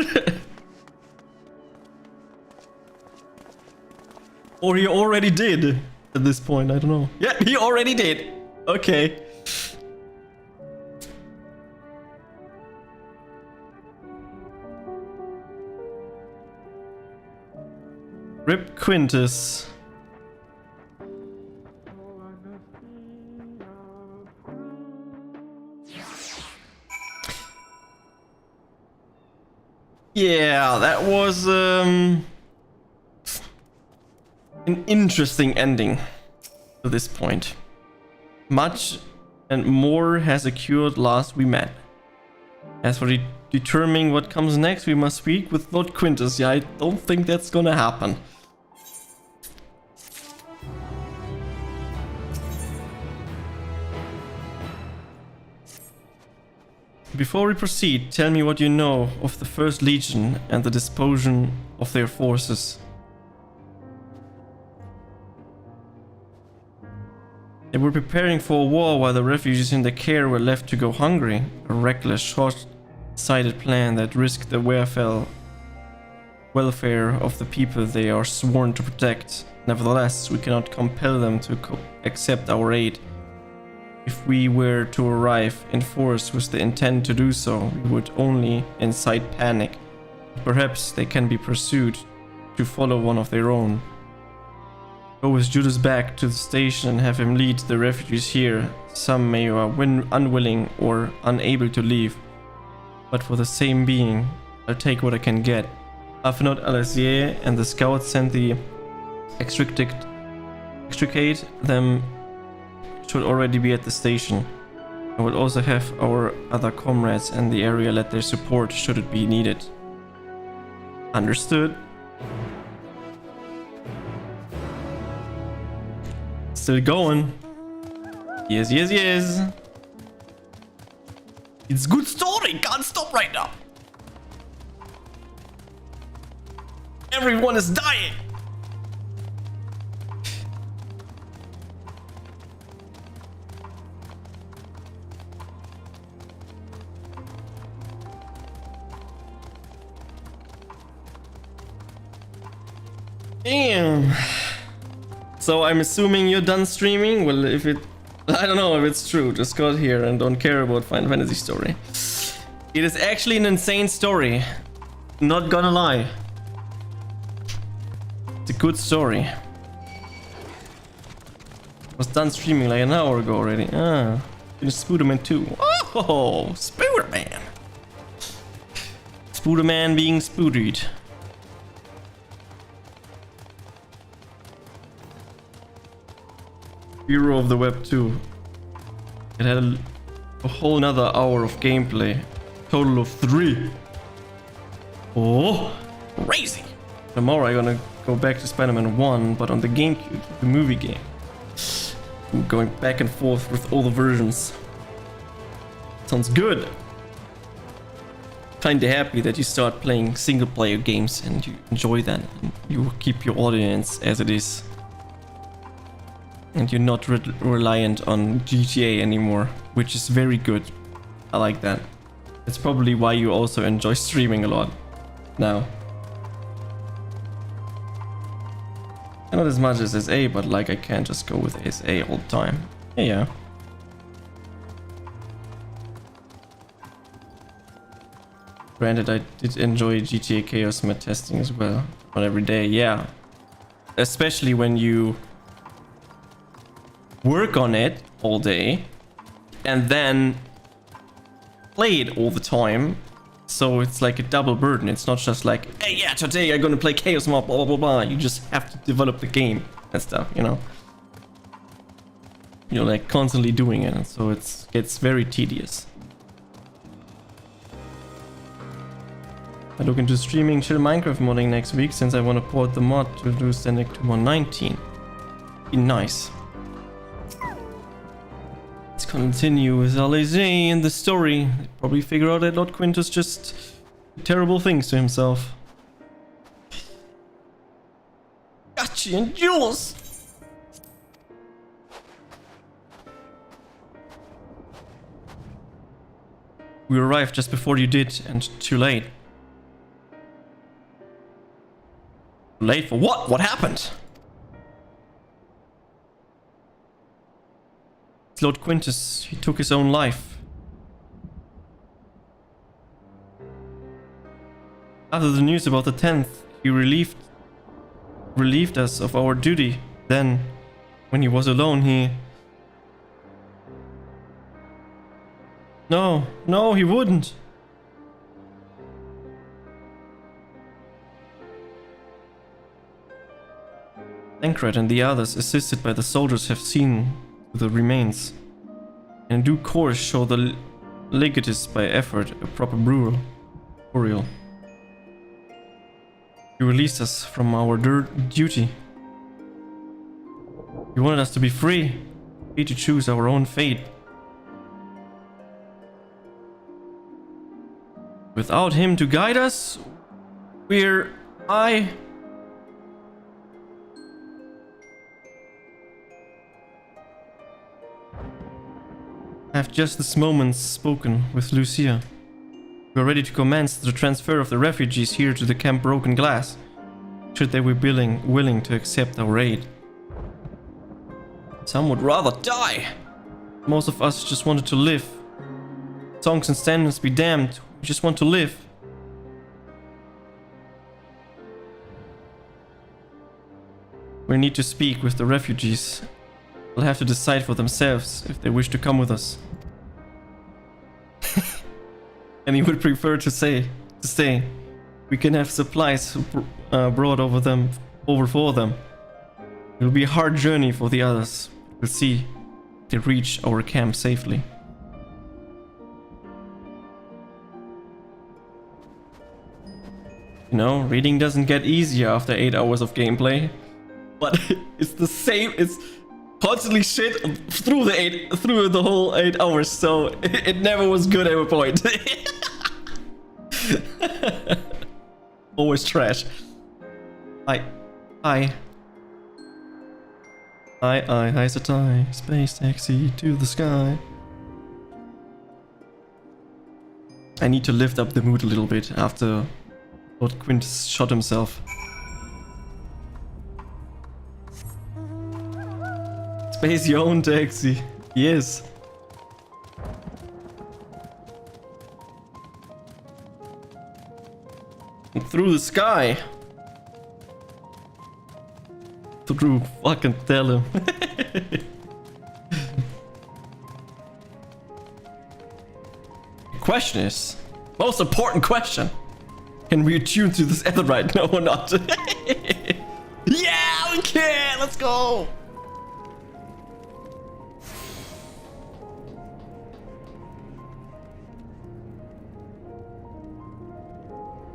Speaker 1: Or he already did at this point, I don't know. Yeah, he already did. Okay. Rip Quintus. Yeah, that was an interesting ending to this point. Much and more has occurred last we met. As for determining what comes next, we must speak with Lord Quintus. Yeah, I don't think that's gonna happen. Before we proceed, tell me what you know of the First Legion and the disposition of their forces. They were preparing for a war while the refugees in their care were left to go hungry. A reckless, short-sighted plan that risked the welfare of the people they are sworn to protect. Nevertheless, we cannot compel them to accept our aid. If we were to arrive in force with the intent to do so, we would only incite panic. Perhaps they can be pursued to follow one of their own. Go with Judas back to the station and have him lead the refugees here. Some may are unwilling or unable to leave, but for the same being, I'll take what I can get. Afinot Alazier and the scouts sent the extricate them should already be at the station. I will also have our other comrades in the area let their support should it be needed. Understood. Still going. Yes, yes, yes. It's good story. Can't stop right now. Everyone is dying. Damn. So I'm assuming you're done streaming? Well, if it... I don't know if it's true. Just got here and don't care about Final Fantasy story. It is actually an insane story. Not gonna lie. It's a good story. Was done streaming like an hour ago already. Ah. Finished Spooderman 2. Oh, Spooderman. Spooderman being spooded. Hero of the Web 2. It had a whole nother hour of gameplay. Total of 3. Oh, crazy. Tomorrow I'm gonna go back to Spider-Man 1, but on the GameCube, the movie game. I'm going back and forth with all the versions. Sounds good. Kinda happy that you start playing single-player games and you enjoy that. And you keep your audience as it is. And you're not reliant on GTA anymore, which is very good. I like that. It's probably why you also enjoy streaming a lot now. Not as much as SA, but like I can't just go with SA all the time. Yeah. Granted, I did enjoy GTA Chaos Mod testing as well. Not every day, yeah. Especially when you work on it all day and then play it all the time, so it's like a double burden. It's not just like, hey, yeah, today I'm gonna play Chaos Mod, blah blah blah blah. You just have to develop the game and stuff, you know. You're like constantly doing it, so it's very tedious. I look into streaming chill Minecraft modding next week since I want to port the mod to do Standard to 119. Be nice. Let's continue with Alize and the story. They probably figure out that Lord Quintus just did terrible things to himself. Gachi and Jules! We arrived just before you did, and too late. Late for what? What happened? It's Lord Quintus. He took his own life. After the news about the 10th, he relieved us of our duty. Then, when he was alone, he... No, he wouldn't. Tancred and the others, assisted by the soldiers, have seen to the remains. And in due course show the legatus by effort a proper burial. You released us from our duty. You wanted us to be free to choose our own fate. Without him to guide us, I have just this moment spoken with Lucia. We are ready to commence the transfer of the refugees here to the Camp Broken Glass, should they be willing to accept our aid. Some would rather die. Most of us just wanted to live. Songs and standards be damned, we just want to live. We need to speak with the refugees. They'll have to decide for themselves if they wish to come with us. And he would prefer to stay. We can have supplies brought over for them. It will be a hard journey for the others. We'll see if they reach our camp safely. You know, reading doesn't get easier after 8 hours of gameplay. But it's the same, it's constantly shit through the whole 8 hours, so it never was good at a point. Always trash. Hi, a tie, space taxi to the sky. I need to lift up the mood a little bit after Lord Quint shot himself. Space your own taxi. Yes. Through the sky. Through fucking tell him. Question is, most important question. Can we attune to this etherite? No, or not. Yeah, we can. Let's go.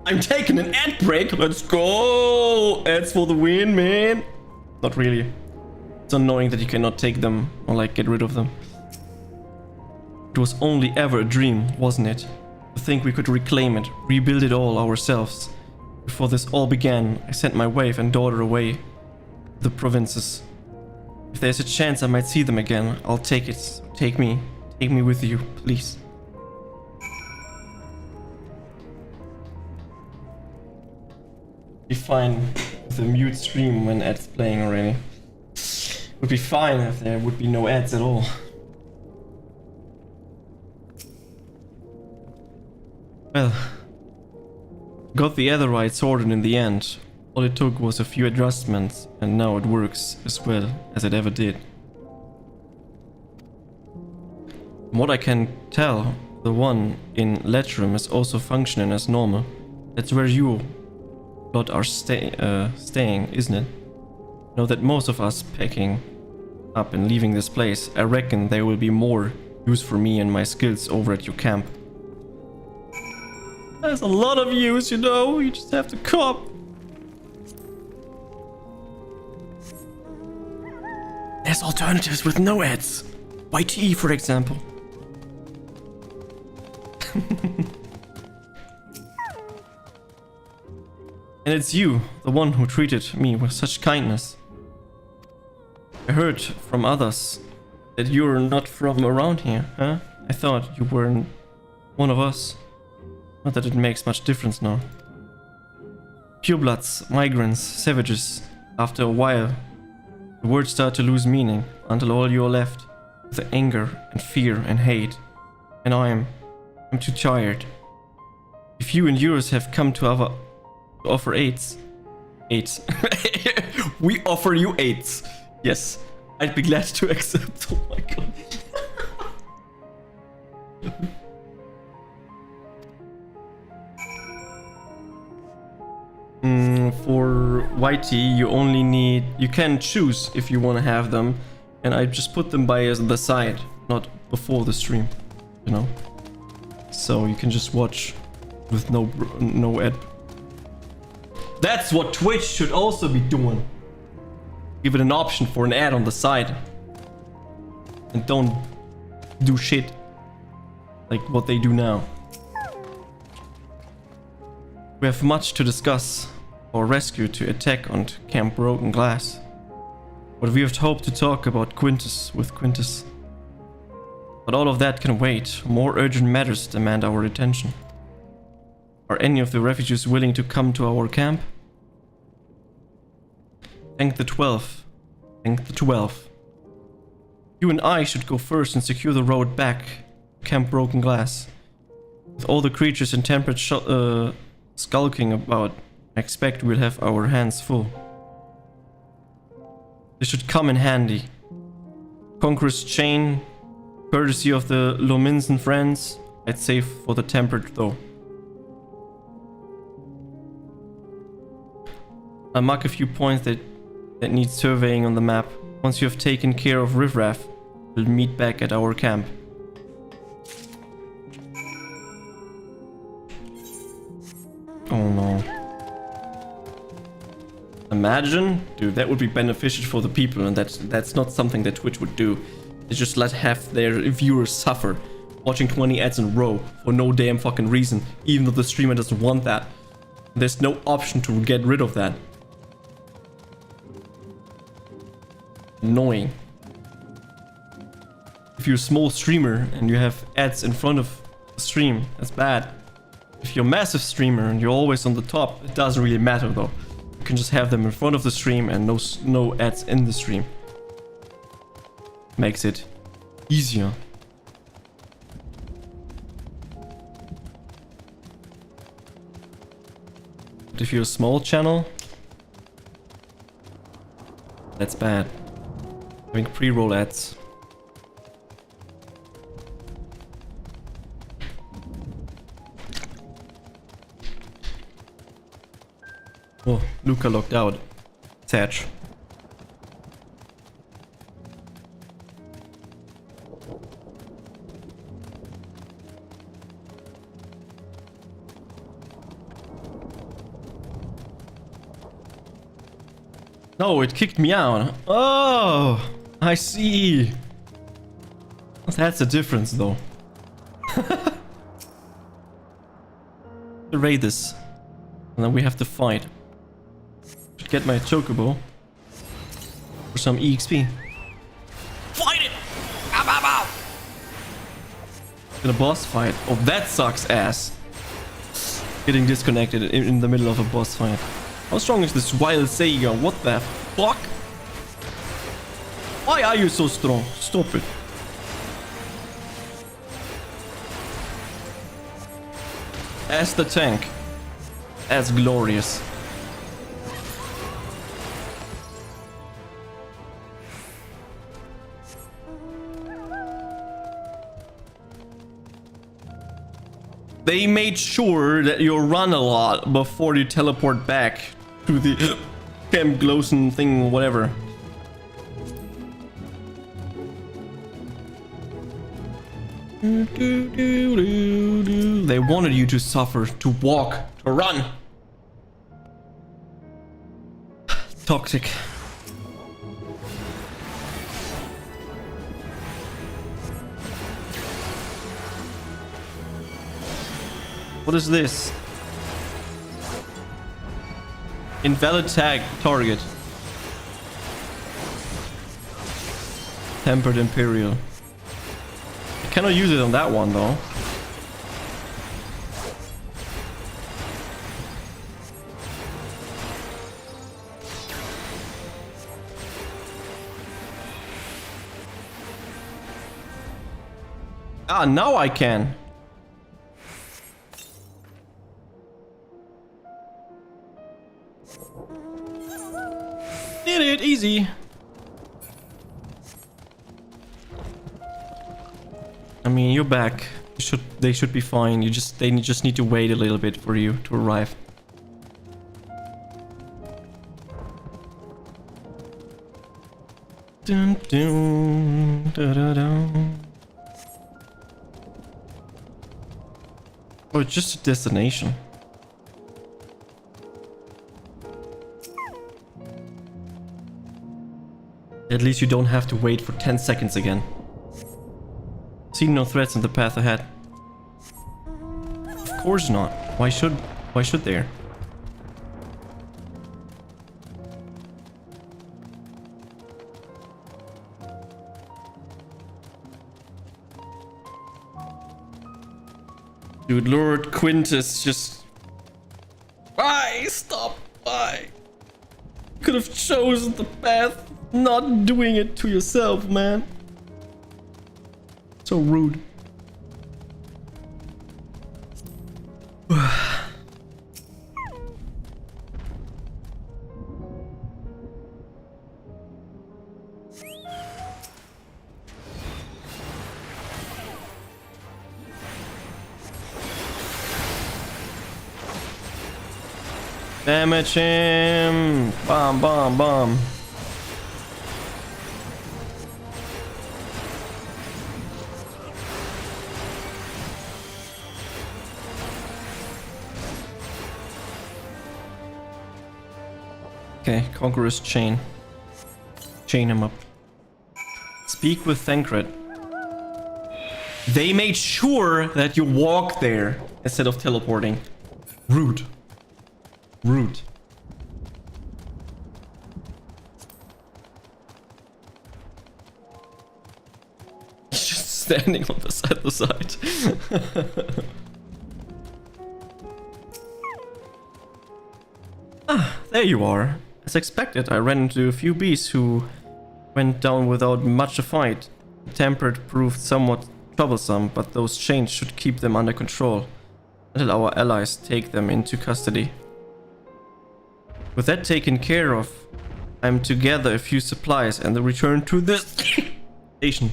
Speaker 1: I'm taking an ad break. Let's go. Ads for the win, man. Not really. It's annoying that you cannot take them or like get rid of them. It was only ever a dream, wasn't it? To think we could reclaim it, rebuild it all ourselves. Before this all began, I sent my wife and daughter away to the provinces. If there's a chance I might see them again, I'll take it. Take me with you, please. Be fine with a mute stream when ads playing already. Would be fine if there would be no ads at all. Well, got the Etherite sorted in the end. All it took was a few adjustments, and now it works as well as it ever did. From what I can tell, the one in Lettrum is also functioning as normal. That's where you lot are staying, isn't it? Know that most of us packing up and leaving this place, I reckon there will be more use for me and my skills over at your camp. There's a lot of use, you know, you just have to cop. There's alternatives with no ads. YTE, for example. And it's you, the one who treated me with such kindness. I heard from others that you're not from around here, huh? I thought you were one of us. Not that it makes much difference now. Purebloods, migrants, savages. After a while, the words start to lose meaning until all you're left with the anger and fear and hate. And I'm too tired. If you and yours have come to offer aids. We offer you aids. Yes, I'd be glad to accept. Oh my god. for Whitey, you can choose if you want to have them, and I just put them by the side, not before the stream, you know. So you can just watch with no ad. That's what Twitch should also be doing. Give it an option for an ad on the side, and don't do shit like what they do now. We have much to discuss or rescue to attack on Camp Broken Glass. But we have hoped to talk about Quintus with Quintus. But all of that can wait. More urgent matters demand our attention. Are any of the refugees willing to come to our camp? Thank the 12. Thank the 12. You and I should go first and secure the road back to Camp Broken Glass. With all the creatures in temperate skulking about, I expect we'll have our hands full. This should come in handy. Conqueror's chain, courtesy of the Lominson friends. I'd save for the temperate though. I'll mark a few points that need surveying on the map. Once you have taken care of riffraff, we'll meet back at our camp. Oh no. Imagine? Dude, that would be beneficial for the people, and that's not something that Twitch would do. They just have their viewers suffer, watching 20 ads in a row for no damn fucking reason, even though the streamer doesn't want that. There's no option to get rid of that. Annoying. If you're a small streamer and you have ads in front of the stream, that's bad. If you're a massive streamer and you're always on the top, it doesn't really matter though. You can just have them in front of the stream and no ads in the stream. Makes it easier. But if you're a small channel, that's bad. Having pre-roll ads. Oh, Luca locked out. Sad. No, it kicked me out. Oh, I see. That's a difference though. Raid this. And then we have to fight. Should get my chocobo for some EXP. Fight it! Ow, ow, ow. In a boss fight. Oh, that sucks ass. Getting disconnected in the middle of a boss fight. How strong is this wild Sega? What the fuck? Why are you so strong? Stop it. As the tank. As glorious. They made sure that you run a lot before you teleport back to the Camp Glowson thing, whatever. They wanted you to suffer, to walk, to run. Toxic. What is this? Invalid tag target. Tempered Imperial. I cannot use it on that one though. Ah, now I can. Did it easy. I mean, you're back. They should be fine. They just need to wait a little bit for you to arrive. Dun, dun, da, da, dun. Oh, it's just a destination. At least you don't have to wait for 10 seconds again. See no threats in the path ahead. Of course not. Why should there? Dude, Lord Quintus just... Why? Stop. Why? You could have chosen the path, not doing it to yourself, man. So rude. Damage him! Bomb, bomb, bomb. Okay, Conqueror's Chain. Chain him up. Speak with Thancred. They made sure that you walk there instead of teleporting. Rude. Rude. He's just standing on the side. Ah, there you are. As expected, I ran into a few beasts who went down without much a fight. Tempered proved somewhat troublesome, but those chains should keep them under control until our allies take them into custody. With that taken care of, I'm to gather a few supplies and then return to the station.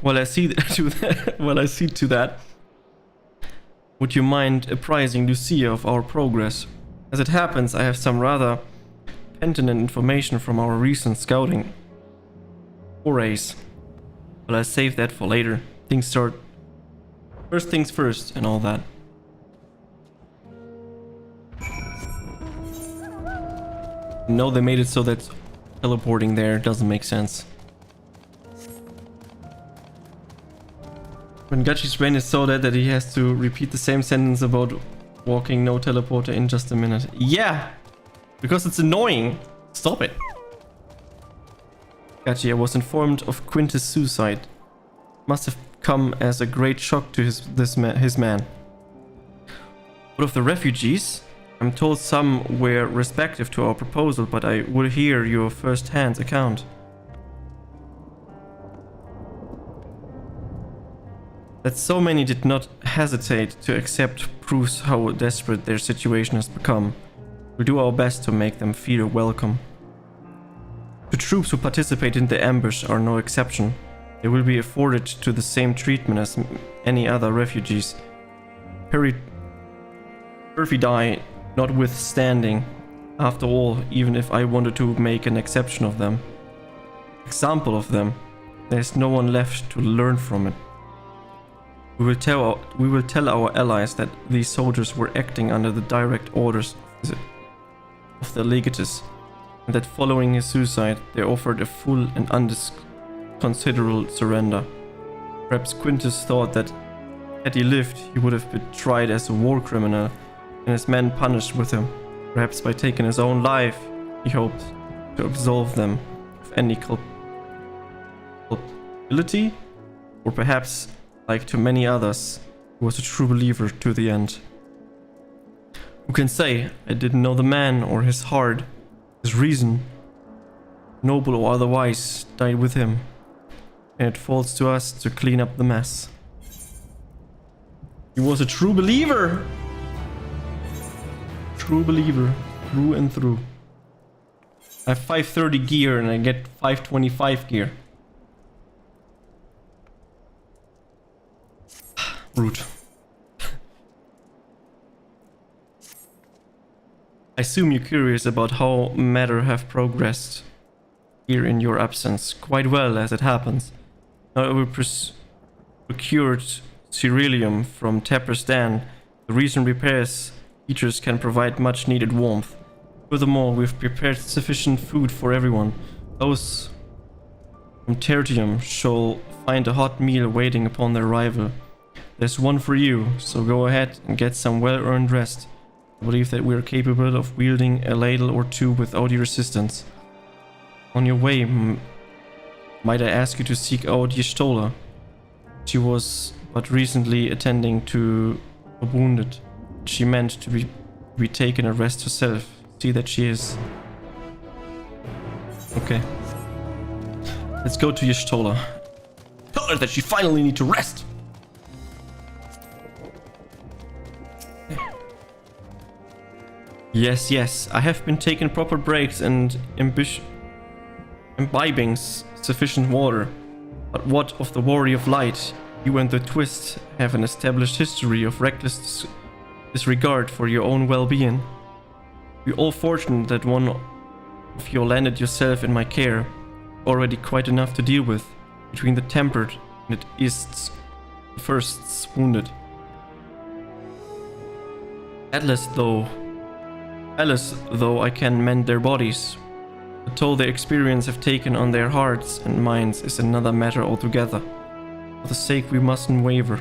Speaker 1: While I see to that, would you mind apprising Lucia of our progress? As it happens, I have some rather pertinent information from our recent scouting forays. But I'll save that for later. First things first and all that. No, they made it so that teleporting there doesn't make sense. When Gachi's brain is so dead that he has to repeat the same sentence about walking no teleporter in just a minute. Yeah! Because it's annoying. Stop it. Gachi, I was informed of Quintus' suicide. Must have come as a great shock to his man. What of the refugees? I'm told some were respective to our proposal, but I will hear your first-hand account. That so many did not hesitate to accept proves how desperate their situation has become. We'll do our best to make them feel welcome. The troops who participate in the ambush are no exception. They will be afforded to the same treatment as any other refugees. Perfidy notwithstanding. After all, even if I wanted to make an exception of them, there's no one left to learn from it. We will tell our allies that these soldiers were acting under the direct orders of the legatus, and that following his suicide, they offered a full and unconsiderable surrender. Perhaps Quintus thought that had he lived, he would have been tried as a war criminal and his men punished with him. Perhaps by taking his own life, he hoped to absolve them of any culpability, or perhaps, like to many others, he was a true believer to the end. Who can say? I didn't know the man or his heart, his reason, noble or otherwise, died with him, and it falls to us to clean up the mess. He was a true believer! True believer, through and through. I have 530 gear and I get 525 gear. Rude. I assume you're curious about how matter have progressed. here in your absence, quite well as it happens. Now we procured cerealium from Tapper's Den. The recent repairs heaters can provide much needed warmth. Furthermore, we've prepared sufficient food for everyone. Those from Tertium shall find a hot meal waiting upon their arrival. There's one for you, so go ahead and get some well-earned rest. I believe that we are capable of wielding a ladle or two without your assistance. On your way, might I ask you to seek out Y'shtola? She was but recently attending to a wounded. She meant to be taken a rest herself. See that she is. Okay. Let's go to Y'shtola. Tell her that she finally needs to rest. Yes, yes. I have been taking proper breaks and imbibing sufficient water. But what of the Warrior of Light? You and the Twist have an established history of reckless disregard for your own well-being. We're all fortunate that one of you landed yourself in my care. Already quite enough to deal with. Between the Tempered and the Ist's firsts wounded. Atlas, though I can mend their bodies. The toll their experience have taken on their hearts and minds is another matter altogether. For the sake we mustn't waver.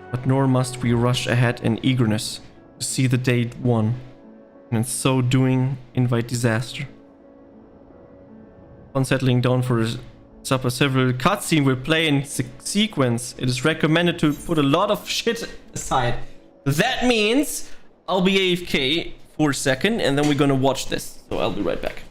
Speaker 1: But nor must we rush ahead in eagerness to see the day won, and in so doing invite disaster. Upon settling down for a supper, several cutscenes will play in sequence. It is recommended to put a lot of shit aside. That means I'll be AFK for a second and then we're gonna watch this. So I'll be right back.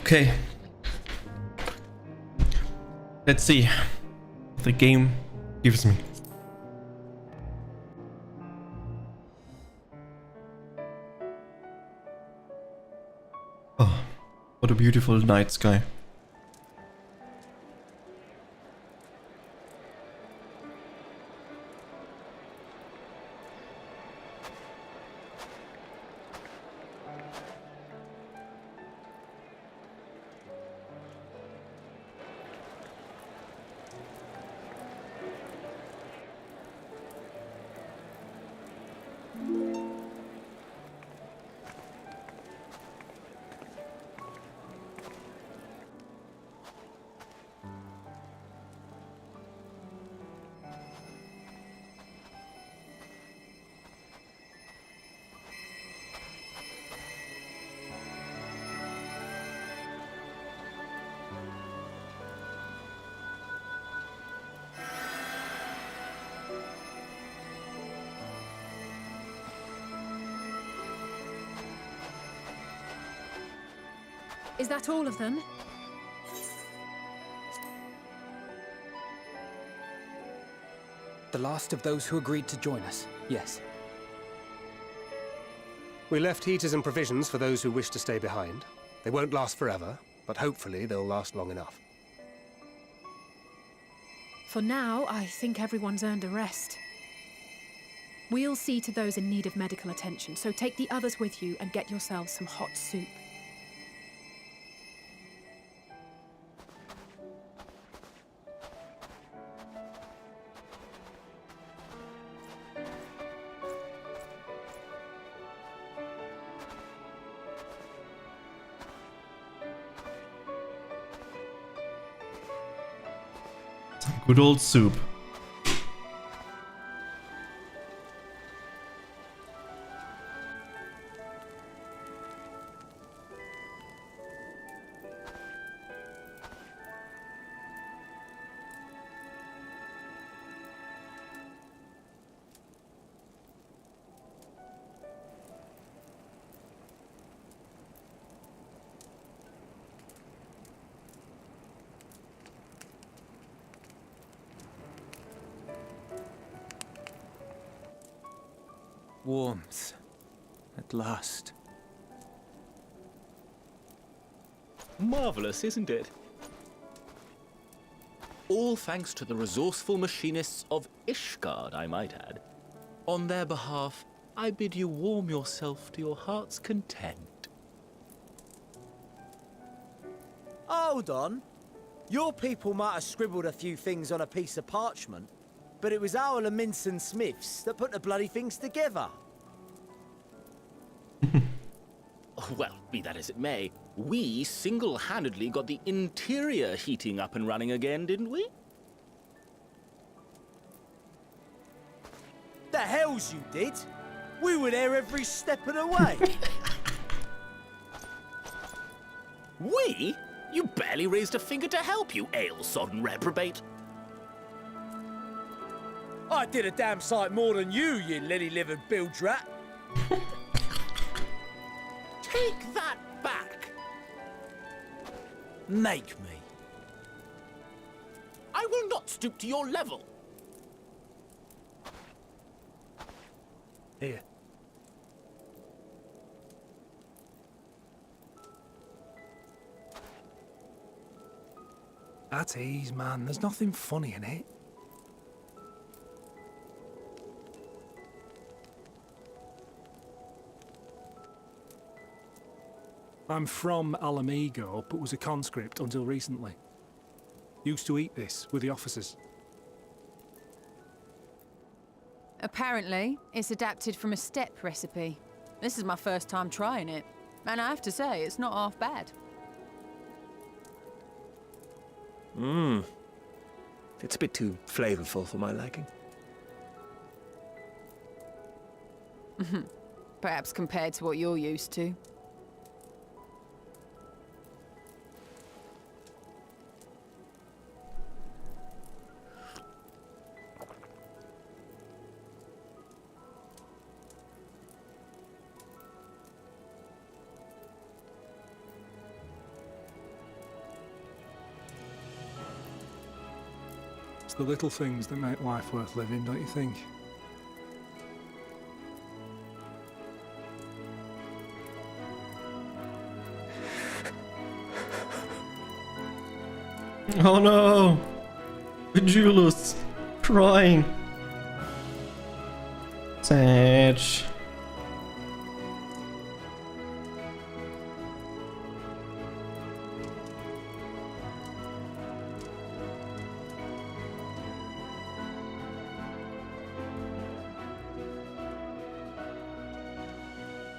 Speaker 1: Okay. Let's see what the game gives me. Oh, what a beautiful night sky.
Speaker 3: Is that all of them?
Speaker 5: The last of those who agreed to join us, yes.
Speaker 17: We left heaters and provisions for those who wish to stay behind. They won't last forever, but hopefully they'll last long enough.
Speaker 3: For now, I think everyone's earned a rest. We'll see to those in need of medical attention, so take the others with you and get yourselves some hot soup.
Speaker 1: Good old soup.
Speaker 20: Warmth. At last.
Speaker 15: Marvelous, isn't it? All thanks to the resourceful machinists of Ishgard, I might add. On their behalf, I bid you warm yourself to your heart's content.
Speaker 2: Hold on. Your people might have scribbled a few things on a piece of parchment, but it was our Minson Smiths that put the bloody things together.
Speaker 15: Well, be that as it may, we single-handedly got the interior heating up and running again, didn't we?
Speaker 2: The hells you did! We were there every step of the way.
Speaker 15: We? You barely raised a finger to help, you ale-sodden reprobate.
Speaker 2: I did a damn sight more than you lily-livered bilge rat.
Speaker 15: Take that back!
Speaker 2: Make me.
Speaker 15: I will not stoop to your level.
Speaker 17: Here. At ease, man. There's nothing funny in it. I'm from Alamigo, but was a conscript until recently. Used to eat this with the officers.
Speaker 4: Apparently, it's adapted from a steppe recipe. This is my first time trying it, and I have to say, it's not half bad.
Speaker 17: Mmm. It's a bit too flavorful for my liking.
Speaker 4: Perhaps compared to what you're used to.
Speaker 17: It's the little things that make life worth living, don't you think?
Speaker 1: Oh no! Julius crying. Sad.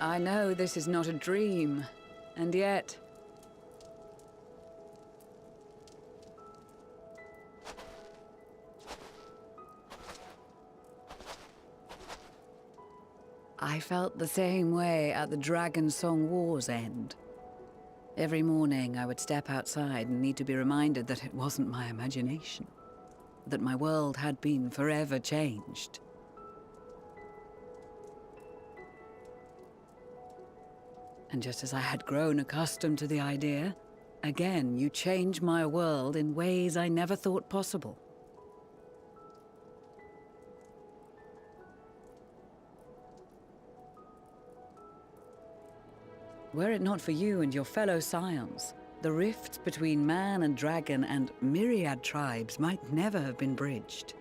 Speaker 12: I know this is not a dream, and yet... I felt the same way at the Dragon Song War's end. Every morning I would step outside and need to be reminded that it wasn't my imagination, that my world had been forever changed. And just as I had grown accustomed to the idea, again you change my world in ways I never thought possible. Were it not for you and your fellow scions, the rifts between man and dragon and myriad tribes might never have been bridged.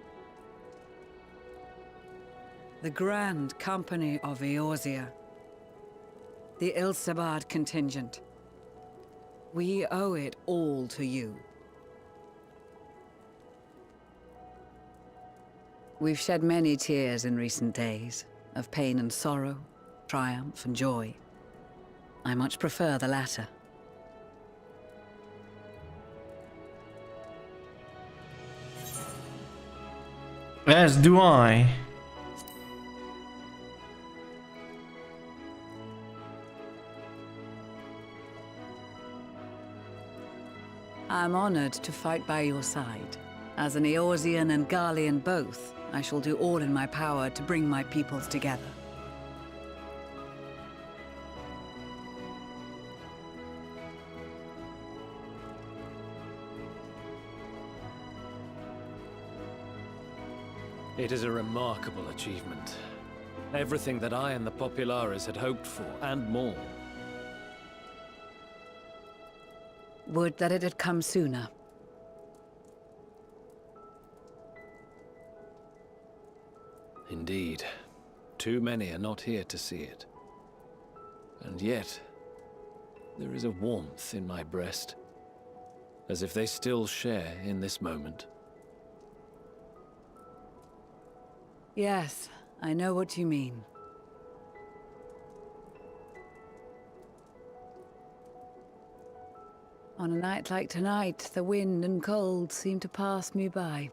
Speaker 12: The Grand Company of Eorzea, the Ilsabard contingent. We owe it all to you. We've shed many tears in recent days, of pain and sorrow, triumph and joy. I much prefer the latter.
Speaker 1: As do I.
Speaker 12: I'm honored to fight by your side. As an Eorzean and Garlean both, I shall do all in my power to bring my peoples together.
Speaker 7: It is a remarkable achievement. Everything that I and the Populares had hoped for, and more.
Speaker 12: Would that it had come sooner.
Speaker 7: Indeed. Too many are not here to see it. And yet, there is a warmth in my breast, as if they still share in this moment.
Speaker 12: Yes, I know what you mean. On a night like tonight, the wind and cold seem to pass me by.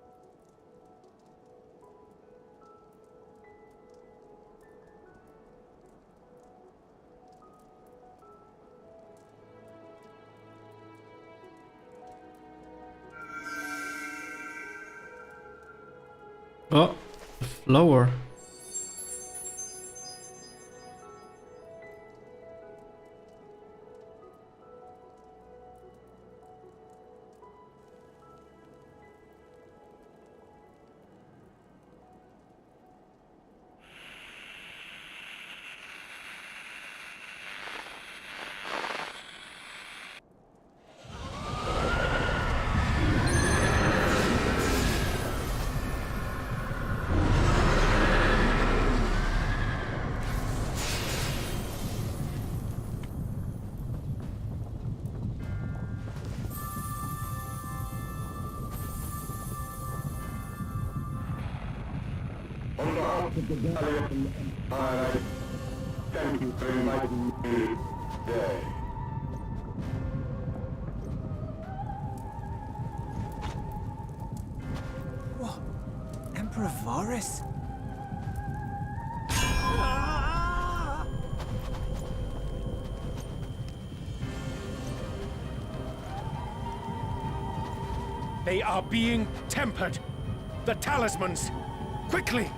Speaker 1: Oh, flower.
Speaker 14: On behalf of the Gallian Empire, thank you for inviting me today.
Speaker 20: What? Emperor Varus?
Speaker 22: They are being tempered. The talismans. Quickly!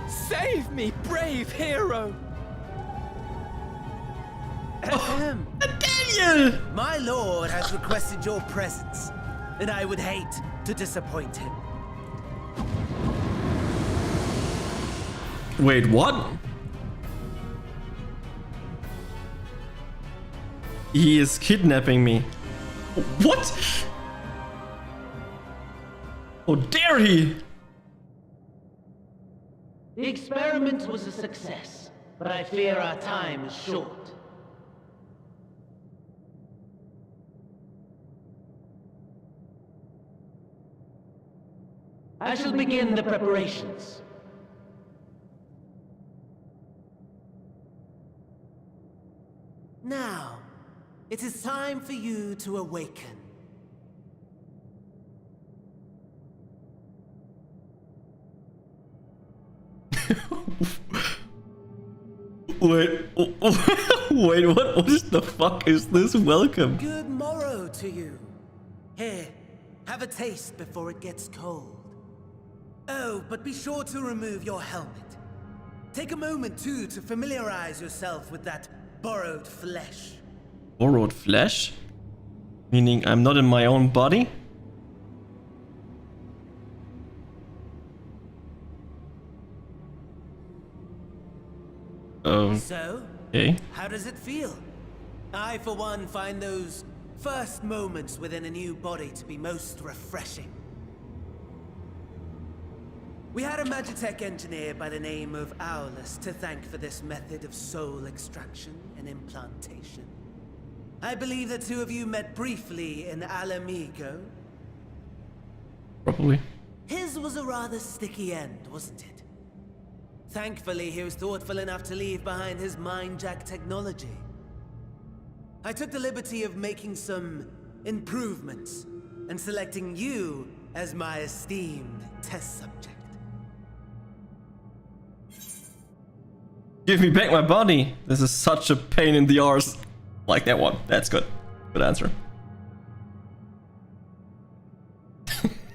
Speaker 20: Save me, brave hero!
Speaker 1: Daniel!
Speaker 20: My lord has requested your presence, and I would hate to disappoint him.
Speaker 1: Wait, what? He is kidnapping me. What? How dare he?
Speaker 23: The experiment was a success, but I fear our time is short. I shall begin the preparations.
Speaker 20: Now, it is time for you to awaken.
Speaker 1: Wait, wait, what the fuck is this? Welcome.
Speaker 20: Good morrow to you. Here, have a taste before it gets cold. Oh, but be sure to remove your helmet. Take a moment, too, to familiarize yourself with that borrowed flesh.
Speaker 1: Borrowed flesh? Meaning I'm not in my own body?
Speaker 20: So,
Speaker 1: okay.
Speaker 20: how does it feel? I, for one, find those first moments within a new body to be most refreshing. We had a Magitech engineer by the name of Aulus to thank for this method of soul extraction and implantation. I believe the two of you met briefly in Alamigo.
Speaker 1: Probably.
Speaker 20: His was a rather sticky end, wasn't it? Thankfully, he was thoughtful enough to leave behind his mind-jack technology. I took the liberty of making some improvements and selecting you as my esteemed test subject.
Speaker 1: Give me back my body. This is such a pain in the arse. Like that one. That's good. Good answer.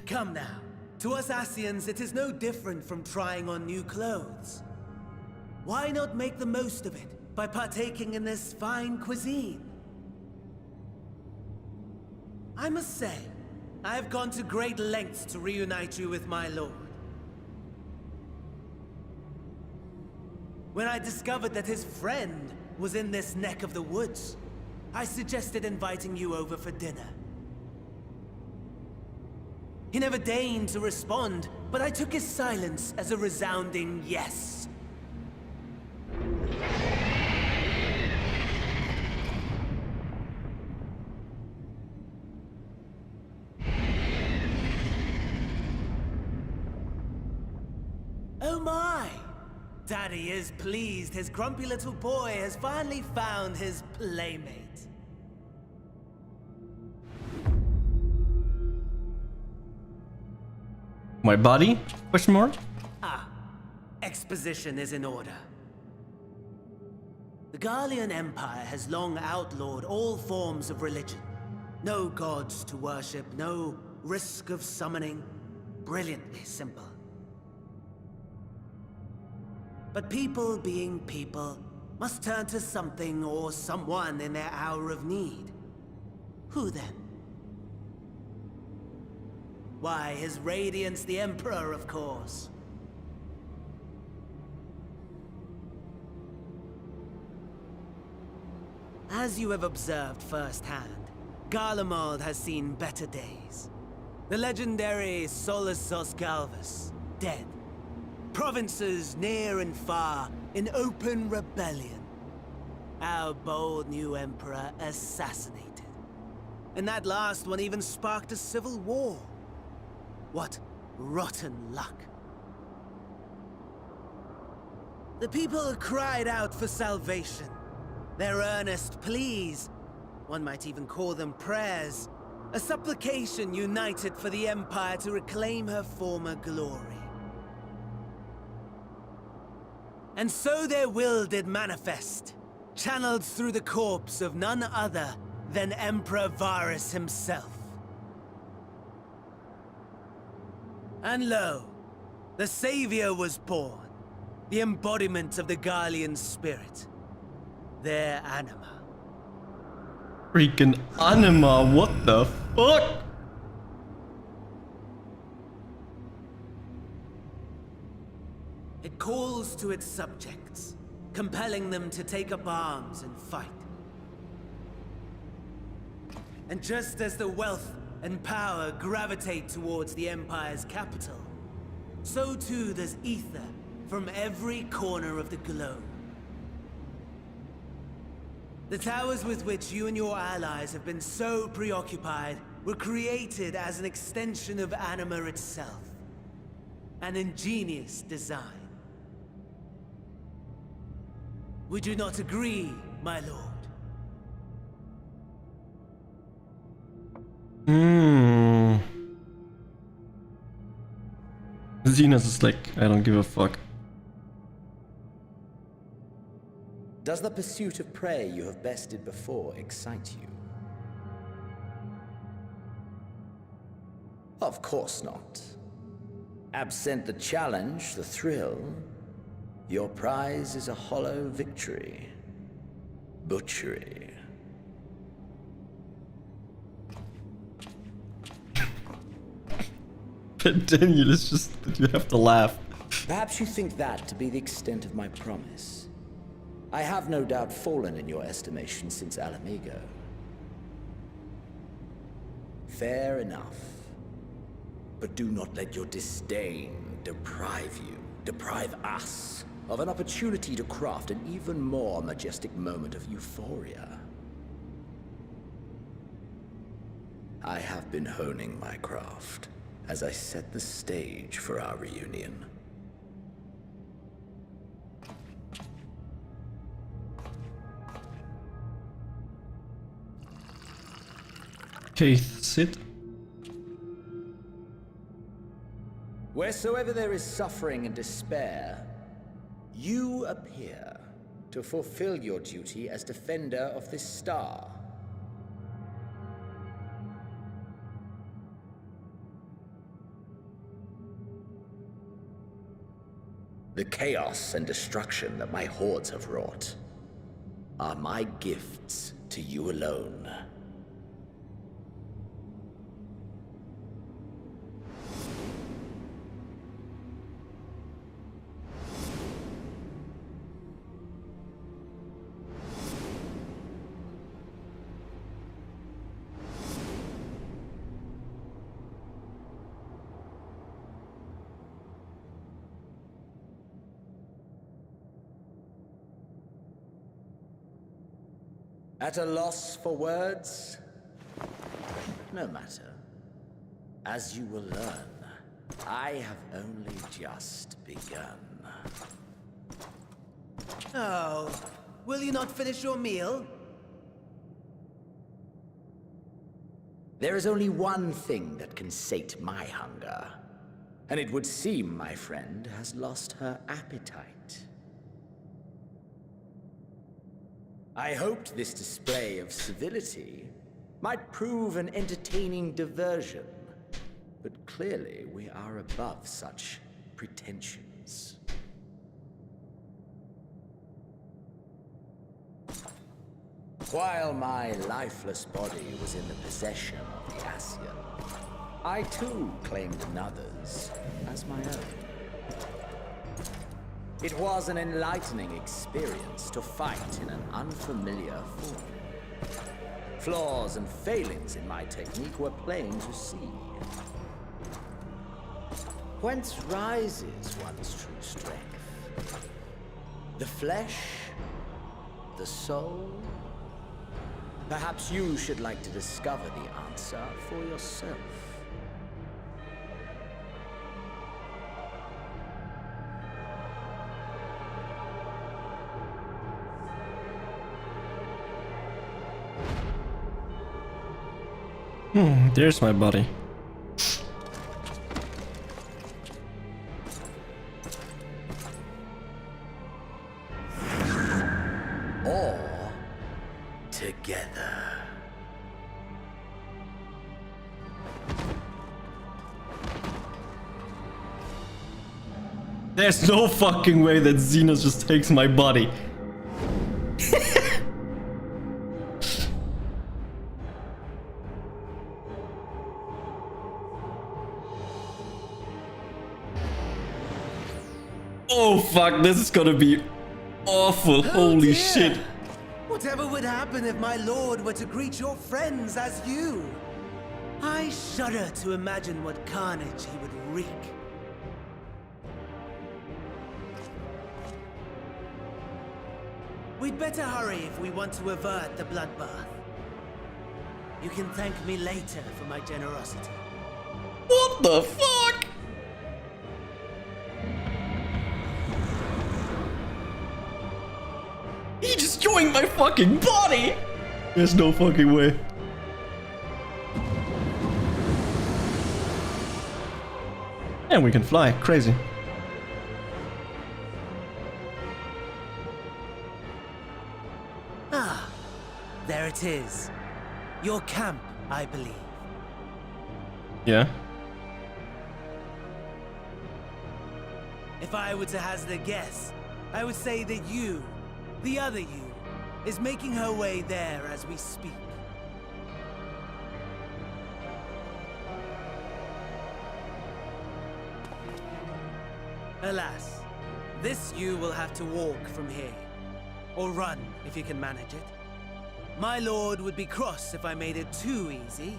Speaker 20: Come now. To us Asians, it is no different from trying on new clothes. Why not make the most of it by partaking in this fine cuisine? I must say, I have gone to great lengths to reunite you with my lord. When I discovered that his friend was in this neck of the woods, I suggested inviting you over for dinner. He never deigned to respond, but I took his silence as a resounding yes. Oh my! Daddy is pleased his grumpy little boy has finally found his playmate.
Speaker 1: My body? Question mark?
Speaker 20: Ah, exposition is in order. The Garlean Empire has long outlawed all forms of religion. No gods to worship, no risk of summoning. Brilliantly simple. But people being people must turn to something or someone in their hour of need. Who then? Why, His Radiance the Emperor, of course. As you have observed firsthand, Garlemald has seen better days. The legendary Solosos Galvus, dead. Provinces near and far in open rebellion. Our bold new emperor assassinated. And that last one even sparked a civil war. What rotten luck. The people cried out for salvation. Their earnest pleas, one might even call them prayers, a supplication united for the Empire to reclaim her former glory. And so their will did manifest, channeled through the corpse of none other than Emperor Varus himself. And lo, the Savior was born, the embodiment of the Garlean spirit, their anima.
Speaker 1: Freaking anima, what the fuck?
Speaker 20: It calls to its subjects, compelling them to take up arms and fight. And just as the wealth and power gravitate towards the Empire's capital, so too does ether from every corner of the globe. The towers with which you and your allies have been so preoccupied were created as an extension of anima itself. An ingenious design. Would you not agree, my lord?
Speaker 1: Xenos is like, I don't give a fuck.
Speaker 9: Does the pursuit of prey you have bested before excite you? Of course not. Absent the challenge, the thrill, your prize is a hollow victory. Butchery.
Speaker 1: But Daniel, it's just that you have to laugh.
Speaker 9: Perhaps you think that to be the extent of my promise. I have no doubt fallen in your estimation since Alamigo. Fair enough. But do not let your disdain deprive us, of an opportunity to craft an even more majestic moment of euphoria. I have been honing my craft as I set the stage for our reunion.
Speaker 1: Keith, sit.
Speaker 9: Wheresoever there is suffering and despair, you appear to fulfill your duty as defender of this star. The chaos and destruction that my hordes have wrought are my gifts to you alone. At a loss for words? No matter. As you will learn, I have only just begun.
Speaker 20: Oh, will you not finish your meal?
Speaker 9: There is only one thing that can sate my hunger, and it would seem my friend has lost her appetite. I hoped this display of civility might prove an entertaining diversion, but clearly we are above such pretensions. While my lifeless body was in the possession of the Ascian, I too claimed another's as my own. It was an enlightening experience to fight in an unfamiliar form. Flaws and failings in my technique were plain to see. Whence rises one's true strength? The flesh? The soul? Perhaps you should like to discover the answer for yourself.
Speaker 1: There's my body.
Speaker 9: Or together.
Speaker 1: There's no fucking way that Xenos just takes my body. Oh fuck, this is gonna be awful. Holy
Speaker 20: dear.
Speaker 1: shit.
Speaker 20: Whatever would happen if my lord were to greet your friends as you? I shudder to imagine what carnage he would wreak. We'd better hurry if we want to avert the bloodbath. You can thank me later for my generosity.
Speaker 1: What the fuck? He just joined my fucking body! There's no fucking way. And we can fly. Crazy.
Speaker 20: Ah, there it is. Your camp, I believe.
Speaker 1: Yeah.
Speaker 20: If I were to hazard a guess, I would say that you, the other you, is making her way there as we speak. Alas, this you will have to walk from here. Or run, if you can manage it. My lord would be cross if I made it too easy.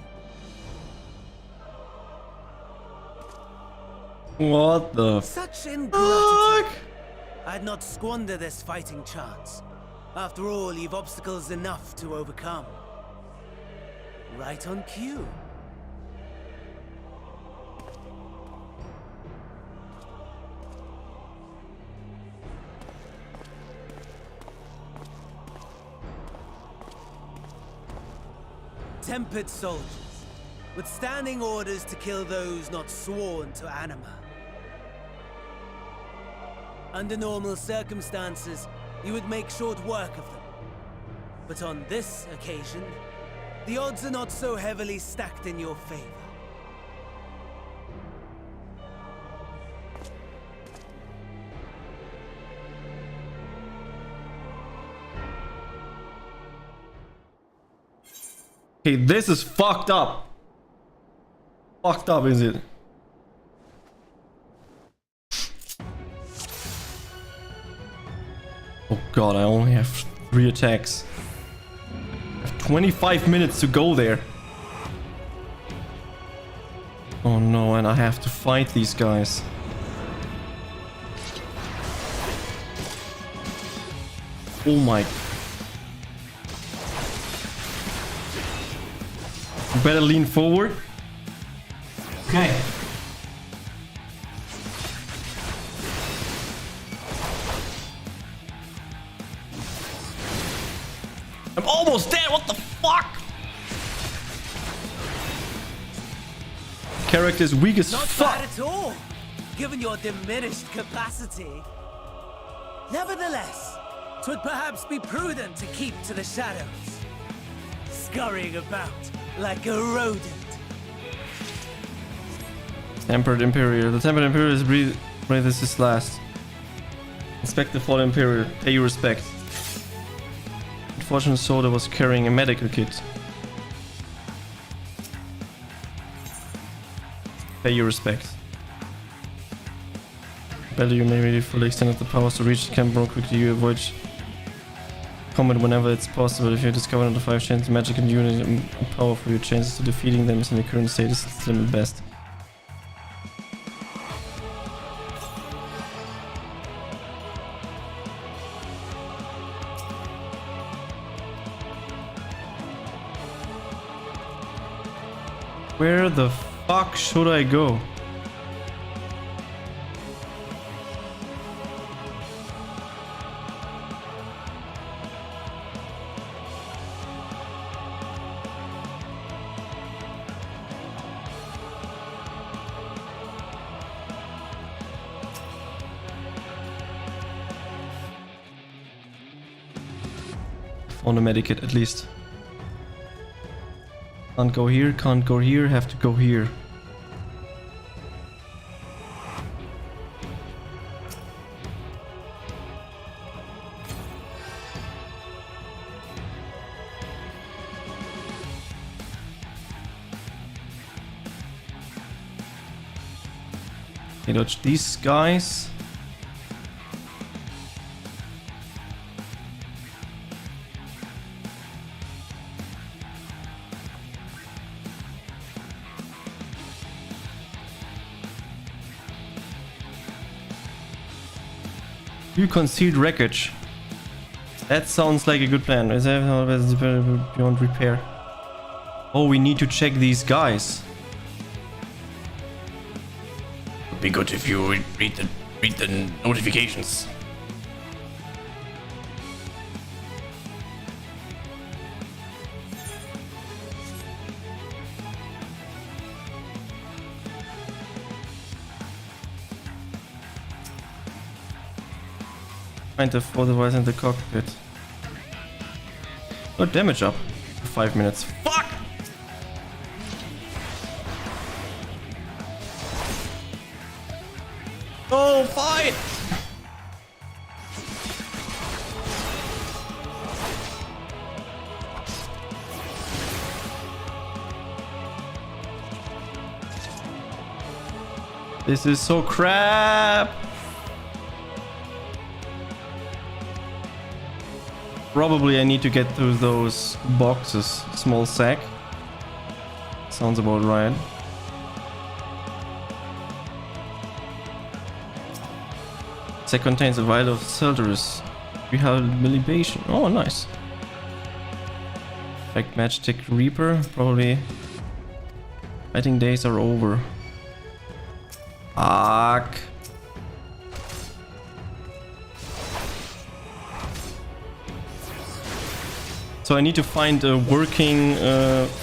Speaker 1: What the
Speaker 20: Such ingratitude! I'd not squander this fighting chance. After all, you've obstacles enough to overcome. Right on cue. Tempered soldiers, with standing orders to kill those not sworn to Anima. Under normal circumstances, you would make short work of them. But on this occasion, the odds are not so heavily stacked in your favor.
Speaker 1: Okay, this is fucked up. Fucked up, is it? Oh god, I only have 3 attacks. I have 25 minutes to go there. Oh no, and I have to fight these guys. Oh my. Better lean forward. Okay. I'm almost dead. What the fuck? Character's weak as
Speaker 20: Not
Speaker 1: fuck.
Speaker 20: bad at all, given your diminished capacity. Nevertheless, 'twould perhaps be prudent to keep to the shadows, scurrying about like a rodent.
Speaker 1: Tempered Imperial. The Tempered Imperial is this is last. Inspect the fallen Imperial. Pay your respect. Unfortunate soldier was carrying a medical kit. Pay your respect. Better you may really fully extended the powers to reach the camp more quickly. You avoid combat whenever it's possible. If you discover another 5 chains of magic and unit and power for your chances to defeating them is in the current status slim at best. Where the fuck should I go? On a medikit at least. Can't go here, have to go here. Okay, dodge these guys. You concealed wreckage. That sounds like a good plan. Is that beyond repair? Oh, we need to check these guys. Would be good if you read the notifications. Find the four device in the cockpit. Got damage up for 5 minutes. Fuck! Oh, fight! This is so crap! Probably I need to get through those boxes. Small sack. Sounds about right. Sack contains a vial of Celterus rehabilitation. Oh, nice. Like Matchstick Reaper. Probably. Fighting days are over. Fuck. So I need to find a working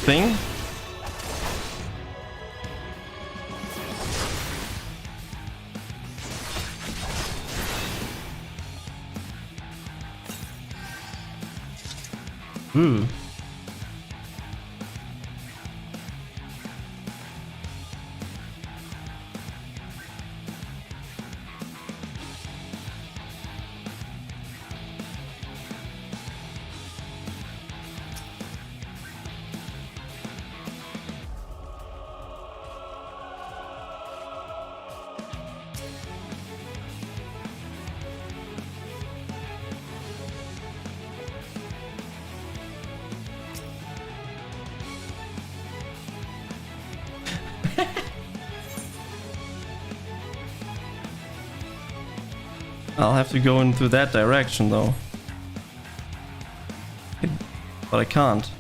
Speaker 1: thing. Hmm. I'll have to go into that direction though. But I can't.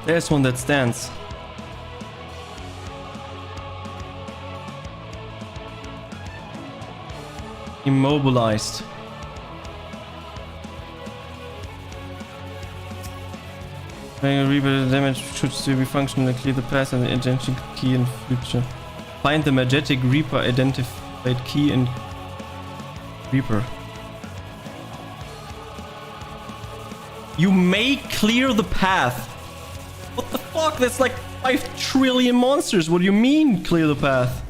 Speaker 1: There's one that stands. Immobilized. When a Reaper damage should still be functional, clear the path and the identical key in future. Find the Majestic Reaper identified key in Reaper. You may clear the path. What the fuck? That's like 5 trillion monsters. What do you mean clear the path?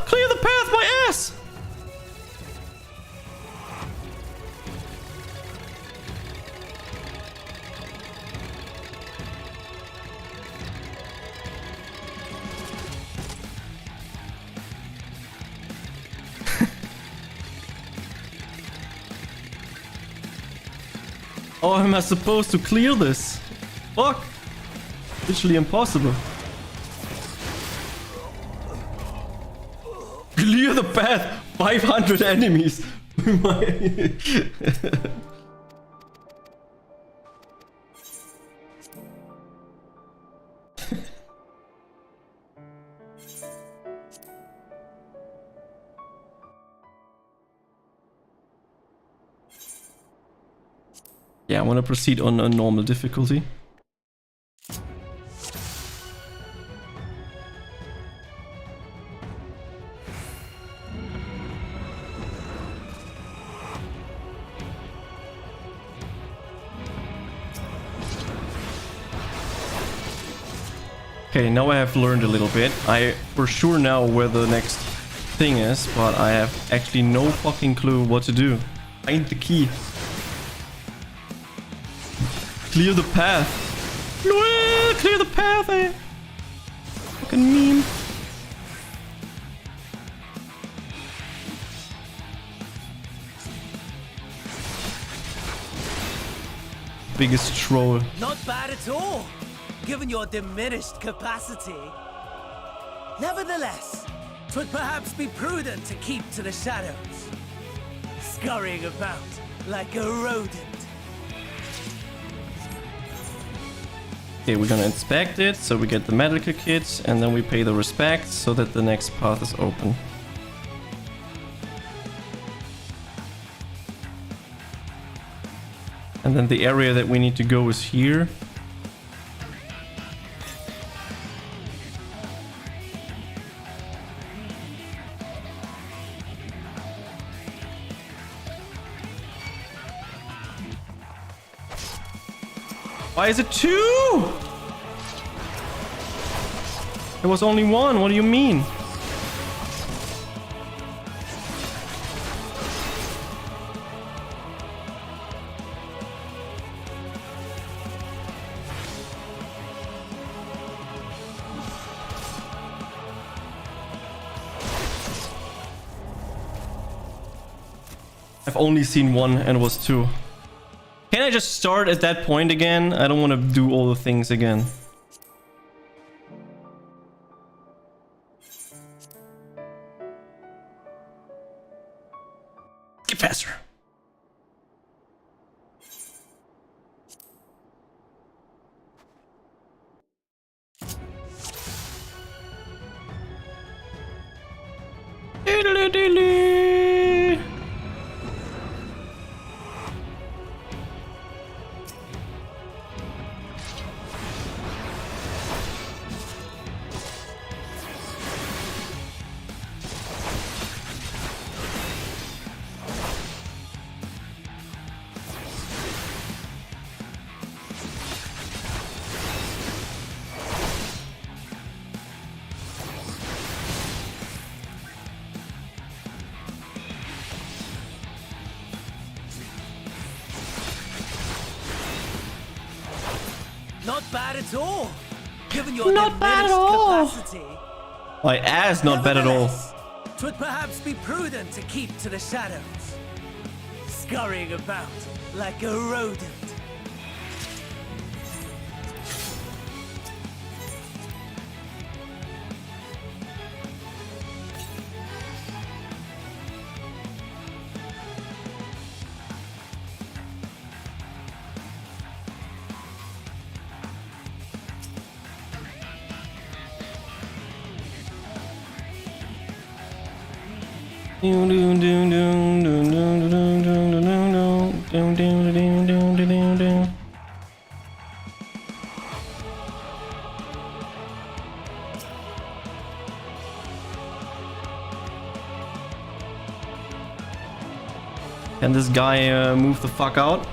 Speaker 1: Clear the path, my ass! How am I supposed to clear this? Fuck! Literally impossible. Clear the path! 500 enemies! Yeah, I want to proceed on a normal difficulty. Okay, now I have learned a little bit. I for sure know where the next thing is, but I have actually no fucking clue what to do. Find the key. Clear the path. Clear the path, eh? Fucking meme. Biggest troll.
Speaker 20: Not bad at all, given your diminished capacity. Nevertheless, 'twould perhaps be prudent to keep to the shadows, scurrying about like a rodent.
Speaker 1: Okay, we're gonna inspect it, so we get the medical kit, and then we pay the respects so that the next path is open. And then the area that we need to go is here. Why is it 2? There was only 1. What do you mean? I've only seen 1 and it was 2. Can I just start at that point again? I don't want to do all the things again. Get faster. Diddly-diddly.
Speaker 20: bad at all, given your
Speaker 1: Not bad at
Speaker 20: diminished
Speaker 1: all.
Speaker 20: capacity.
Speaker 1: My ass, not bad at all.
Speaker 20: Twould perhaps be prudent to keep to the shadows, scurrying about like a rodent.
Speaker 1: Can this guy move the fuck out?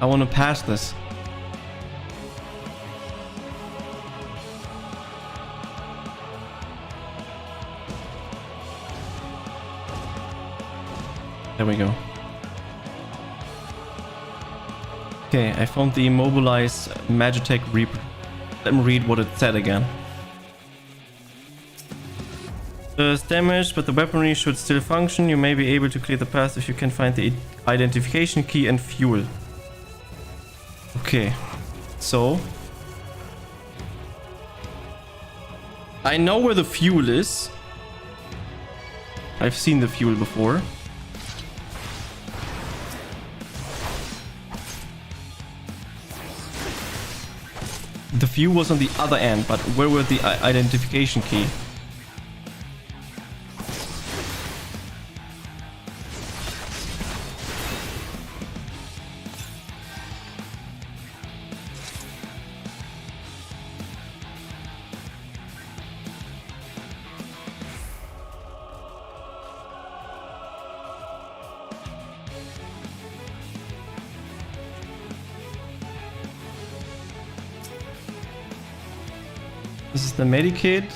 Speaker 1: I want to pass this. There we go. Okay, I found the immobilized Magitech Reaper. Let me read what it said again. It's damaged, but the weaponry should still function. You may be able to clear the path if you can find the identification key and fuel. Okay, so I know where the fuel is. I've seen the fuel before. The fuel was on the other end, but where was the identification key? This is the medikit.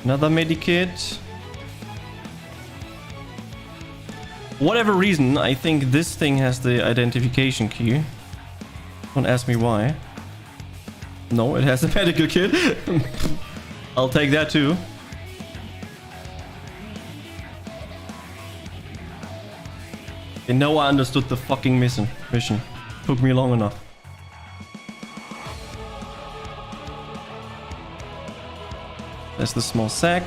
Speaker 1: Another medikit. Whatever reason, I think this thing has the identification key. Don't ask me why. No, it has a medical kit. I'll take that too. And now I understood the fucking mission. Took me long enough. There's the small sack.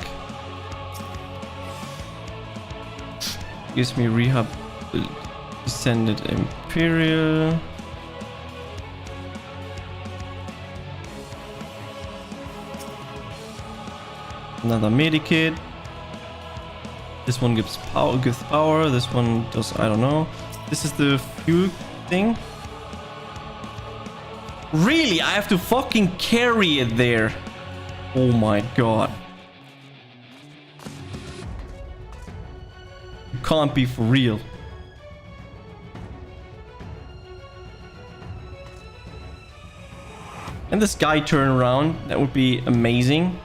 Speaker 1: Gives me rehab. Descended Imperial. Another medikit. This one gives power. This one does, I don't know. This is the fuel thing. Really? I have to fucking carry it there. Oh my god. You can't be for real. And this guy turn around. That would be amazing.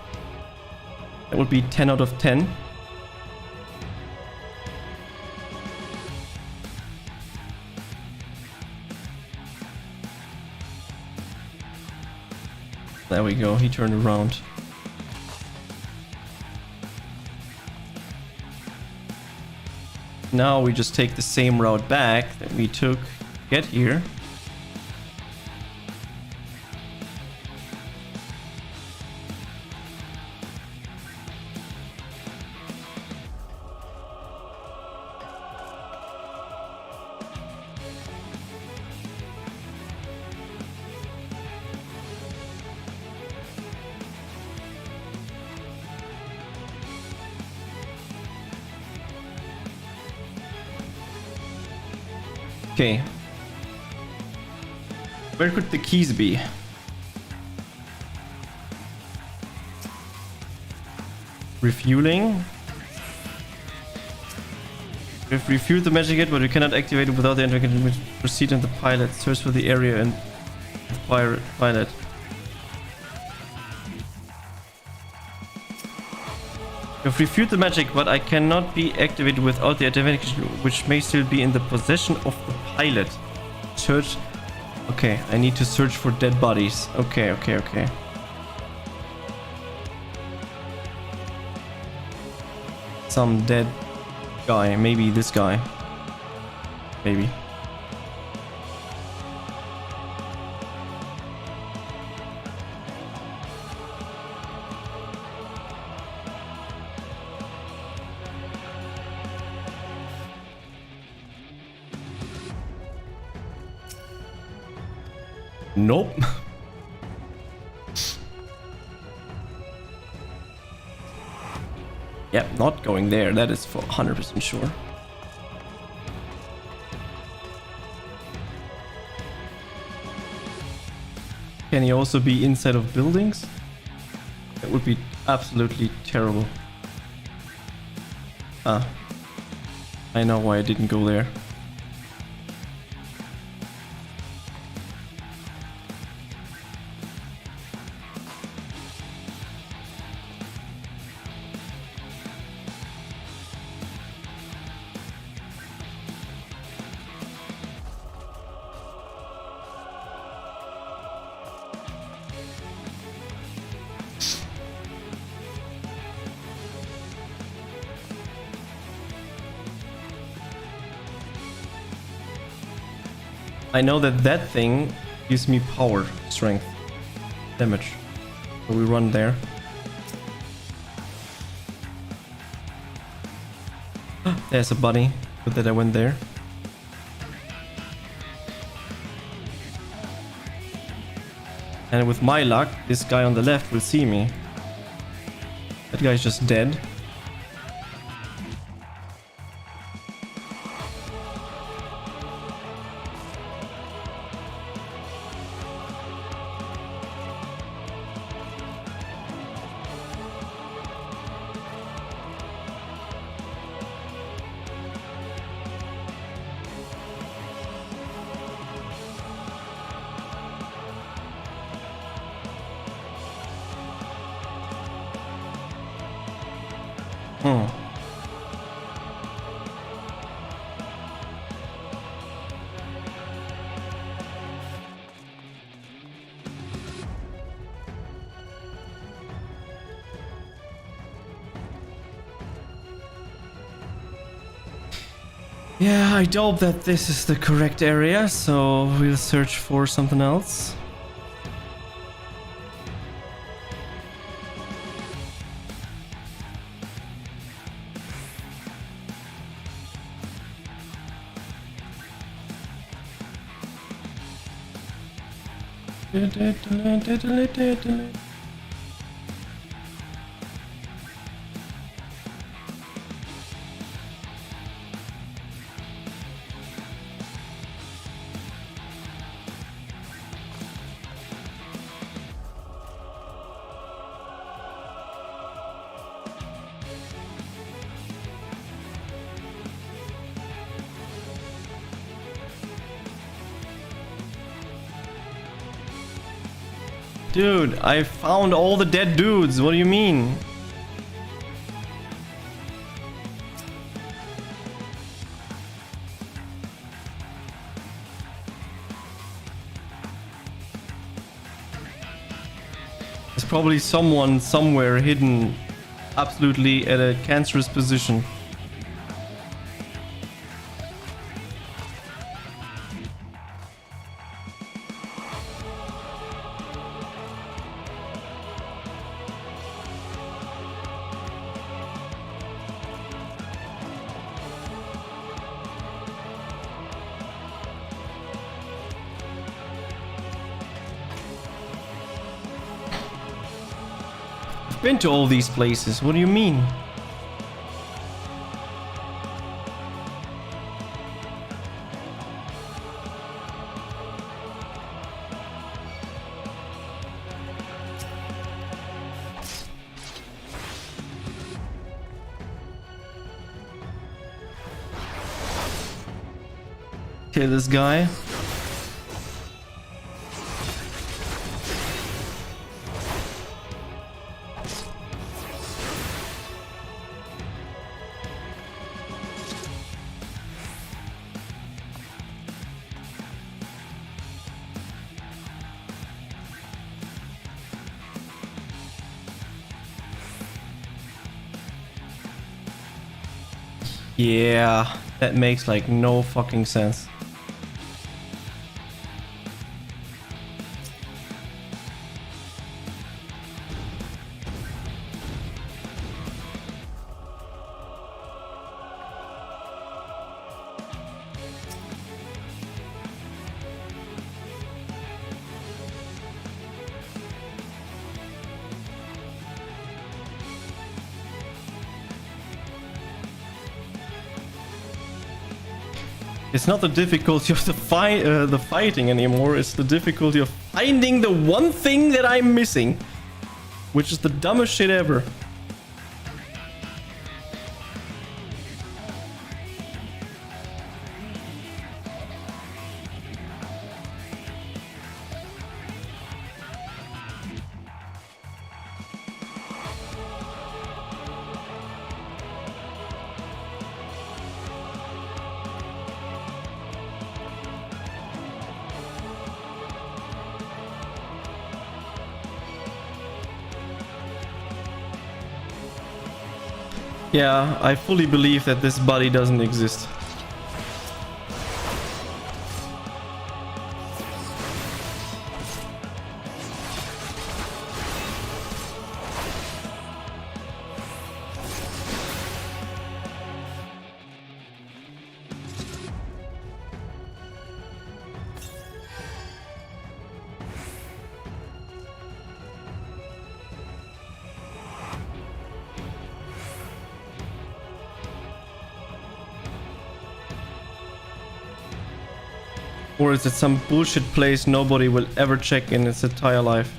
Speaker 1: That would be 10 out of 10. There we go, he turned around. Now we just take the same route back that we took to get here. Okay. Where could the keys be? Refueling. We've refueled the magic kit, but we cannot activate it without the entering. Proceed in the pilot. Search for the area and the pilot. You've refuted the magic, but I cannot be activated without the identification, which may still be in the possession of the pilot. Search. Okay, I need to search for dead bodies. Okay, okay, okay. Some dead guy. Maybe this guy. Maybe. Nope. Yep, not going there. That is for 100% sure. Can he also be inside of buildings? That would be absolutely terrible. Ah. I know why I didn't go there. I know that that thing gives me power, strength, damage. So we run there. There's a bunny. Good that I went there. And with my luck, this guy on the left will see me. That guy's just dead. Yeah, I doubt that this is the correct area, so we'll search for something else. Dude, I found all the dead dudes. What do you mean? There's probably someone somewhere hidden absolutely at a cancerous position. Been to all these places. What do you mean? Kill this guy. Yeah, that makes like no fucking sense. It's not the difficulty of the fighting anymore, it's the difficulty of finding the one thing that I'm missing. Which is the dumbest shit ever. Yeah, I fully believe that this body doesn't exist. Or is it some bullshit place nobody will ever check in its entire life?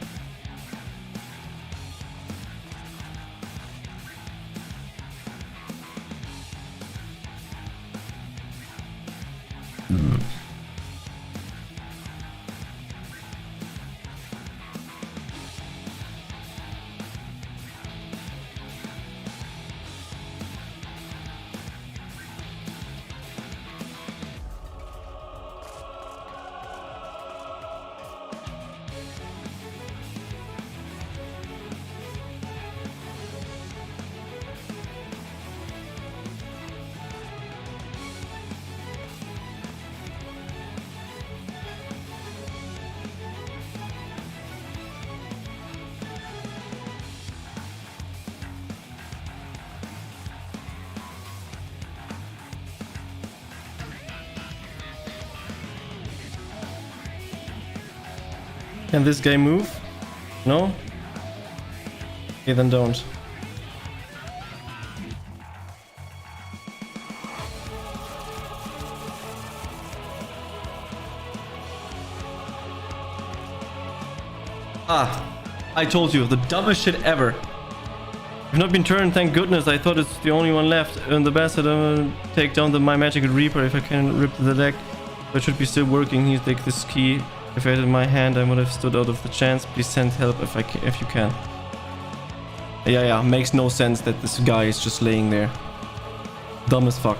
Speaker 1: Can this guy move? No? Okay, then don't. Ah, I told you, the dumbest shit ever. I've not been turned, thank goodness. I thought it's the only one left. And the bastard, take down my magical reaper if I can rip the deck. But should be still working. He's like this key. If I had it in my hand, I would have stood out of the chance. Please send help if you can. Yeah, makes no sense that this guy is just laying there. Dumb as fuck.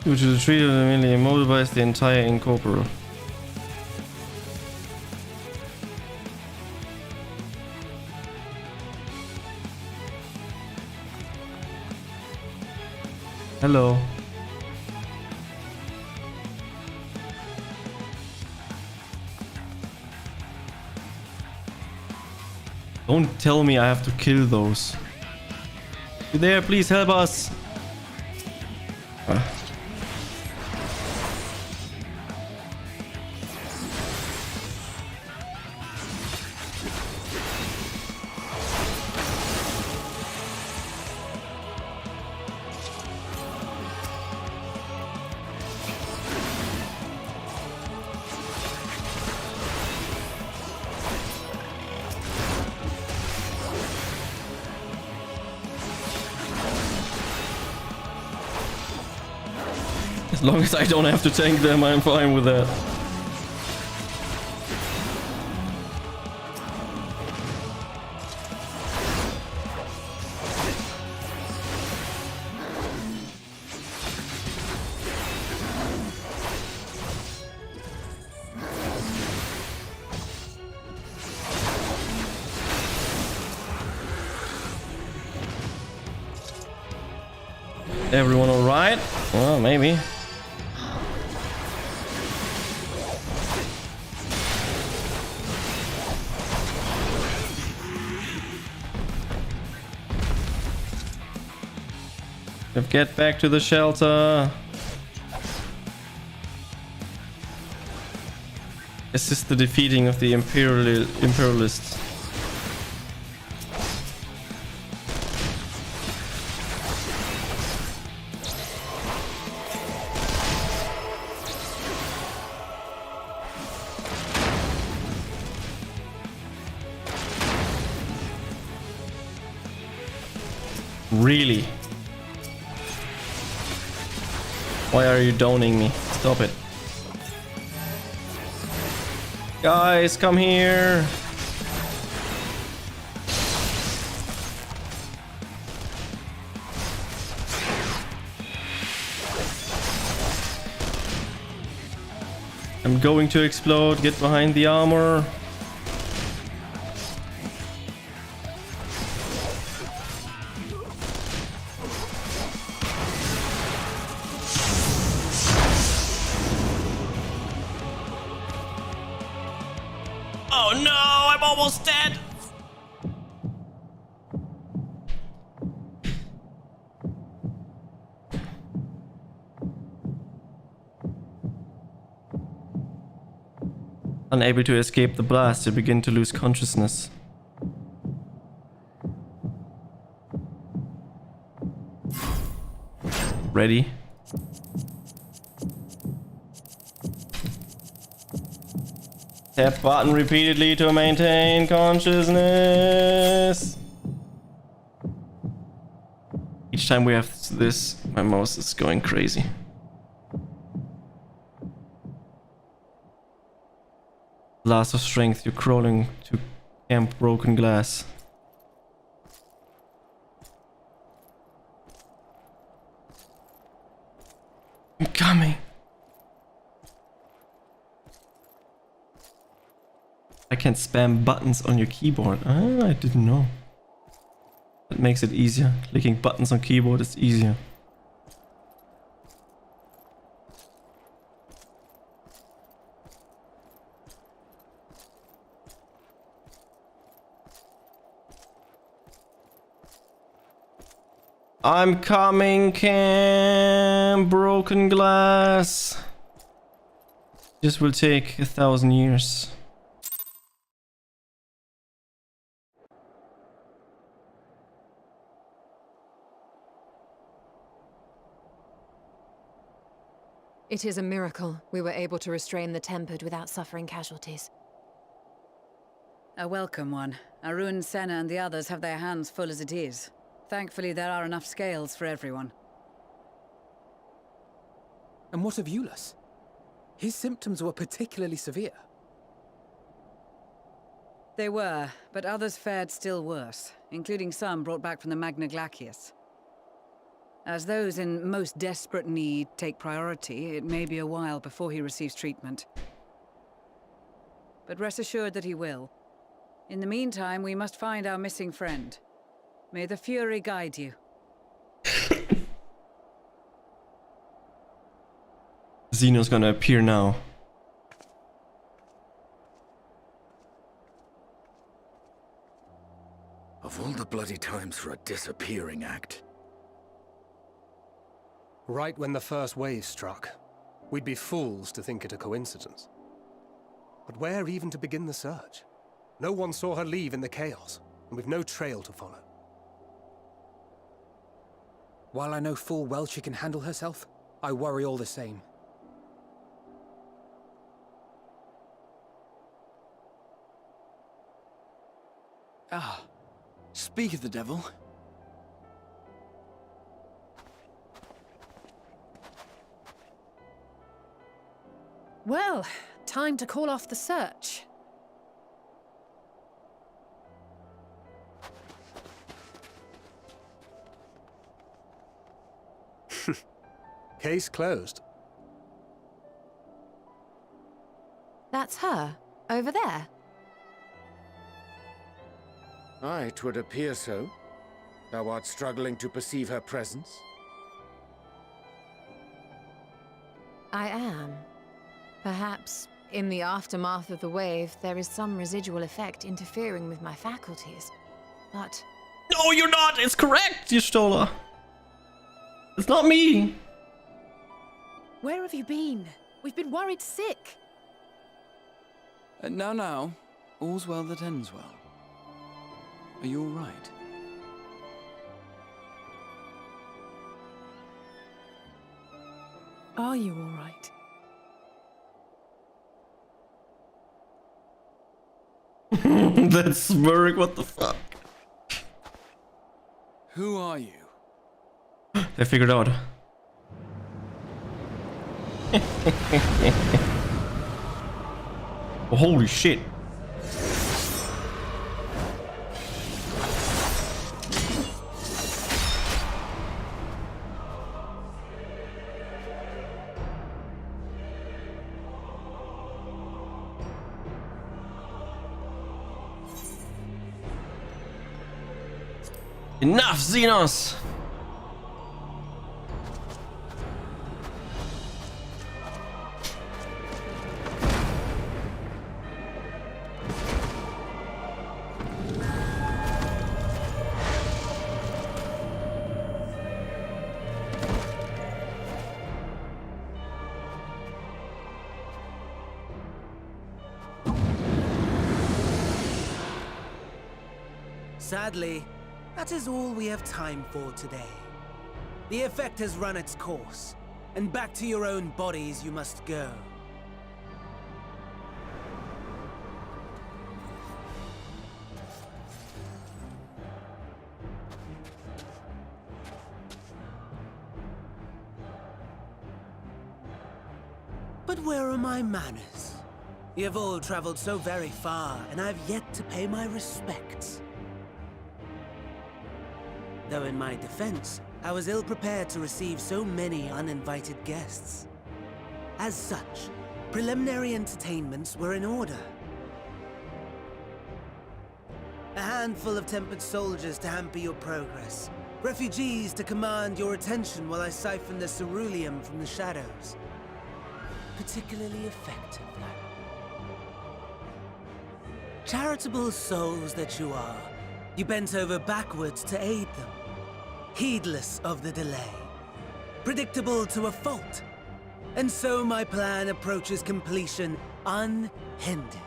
Speaker 1: Due to the tree, immediately immobilize the entire incorporeal. Hello. Don't tell me I have to kill those. You there? Please help us. As long as I don't have to tank them, I'm fine with that. Everyone alright? Well, maybe. Get back to the shelter. Assist the defeating of the Imperialists. Really? Why are you downing me? Stop it. Guys, come here. I'm going to explode. Get behind the armor. Oh no, I'm almost dead. Unable to escape the blast, you begin to lose consciousness. Ready? Tap button repeatedly to maintain consciousness. Each time we have this, my mouse is going crazy. Blast of strength, you're crawling to camp broken glass. I'm coming. I can spam buttons on your keyboard. Ah, I didn't know. That makes it easier. Clicking buttons on keyboard is easier. I'm coming, Cam. Broken glass. This will take 1,000 years.
Speaker 4: It is a miracle we were able to restrain the Tempered without suffering casualties.
Speaker 12: A welcome one. Arun, Senna and the others have their hands full as it is. Thankfully, there are enough scales for everyone.
Speaker 5: And what of Eulus? His symptoms were particularly severe.
Speaker 12: They were, but others fared still worse, including some brought back from the Magna Glacius. As those in most desperate need take priority, it may be a while before he receives treatment. But rest assured that he will. In the meantime, we must find our missing friend. May the Fury guide you.
Speaker 1: Xeno's gonna appear now.
Speaker 9: Of all the bloody times for a disappearing act.
Speaker 17: Right when the first wave struck, we'd be fools to think it a coincidence. But where even to begin the search? No one saw her leave in the chaos, and we've no trail to follow.
Speaker 5: While I know full well she can handle herself, I worry all the same.
Speaker 19: Ah, speak of the devil.
Speaker 3: Well, time to call off the search.
Speaker 17: Case closed.
Speaker 4: That's her, over there.
Speaker 10: Aye, 'twould appear so. Thou art struggling to perceive her presence?
Speaker 4: I am. Perhaps, in the aftermath of the wave, there is some residual effect interfering with my faculties. But...
Speaker 1: No, you're not! It's correct, you Stola! It's not me!
Speaker 3: Where have you been? We've been worried sick.
Speaker 19: Now, all's well that ends well. Are you all right?
Speaker 3: Are you all right?
Speaker 1: That smirk, what the fuck?
Speaker 19: Who are you?
Speaker 1: They figured out. Oh, holy shit. Enough, Xenos!
Speaker 20: Sadly, that is all we have time for today. The effect has run its course, and back to your own bodies you must go. But where are my manners? You have all traveled so very far, and I have yet to pay my respects. Though in my defense, I was ill-prepared to receive so many uninvited guests. As such, preliminary entertainments were in order. A handful of tempered soldiers to hamper your progress. Refugees to command your attention while I siphon the ceruleum from the shadows. Particularly effective, though. Charitable souls that you are, you bent over backwards to aid them. Heedless of the delay. Predictable to a fault. And so my plan approaches completion unhindered.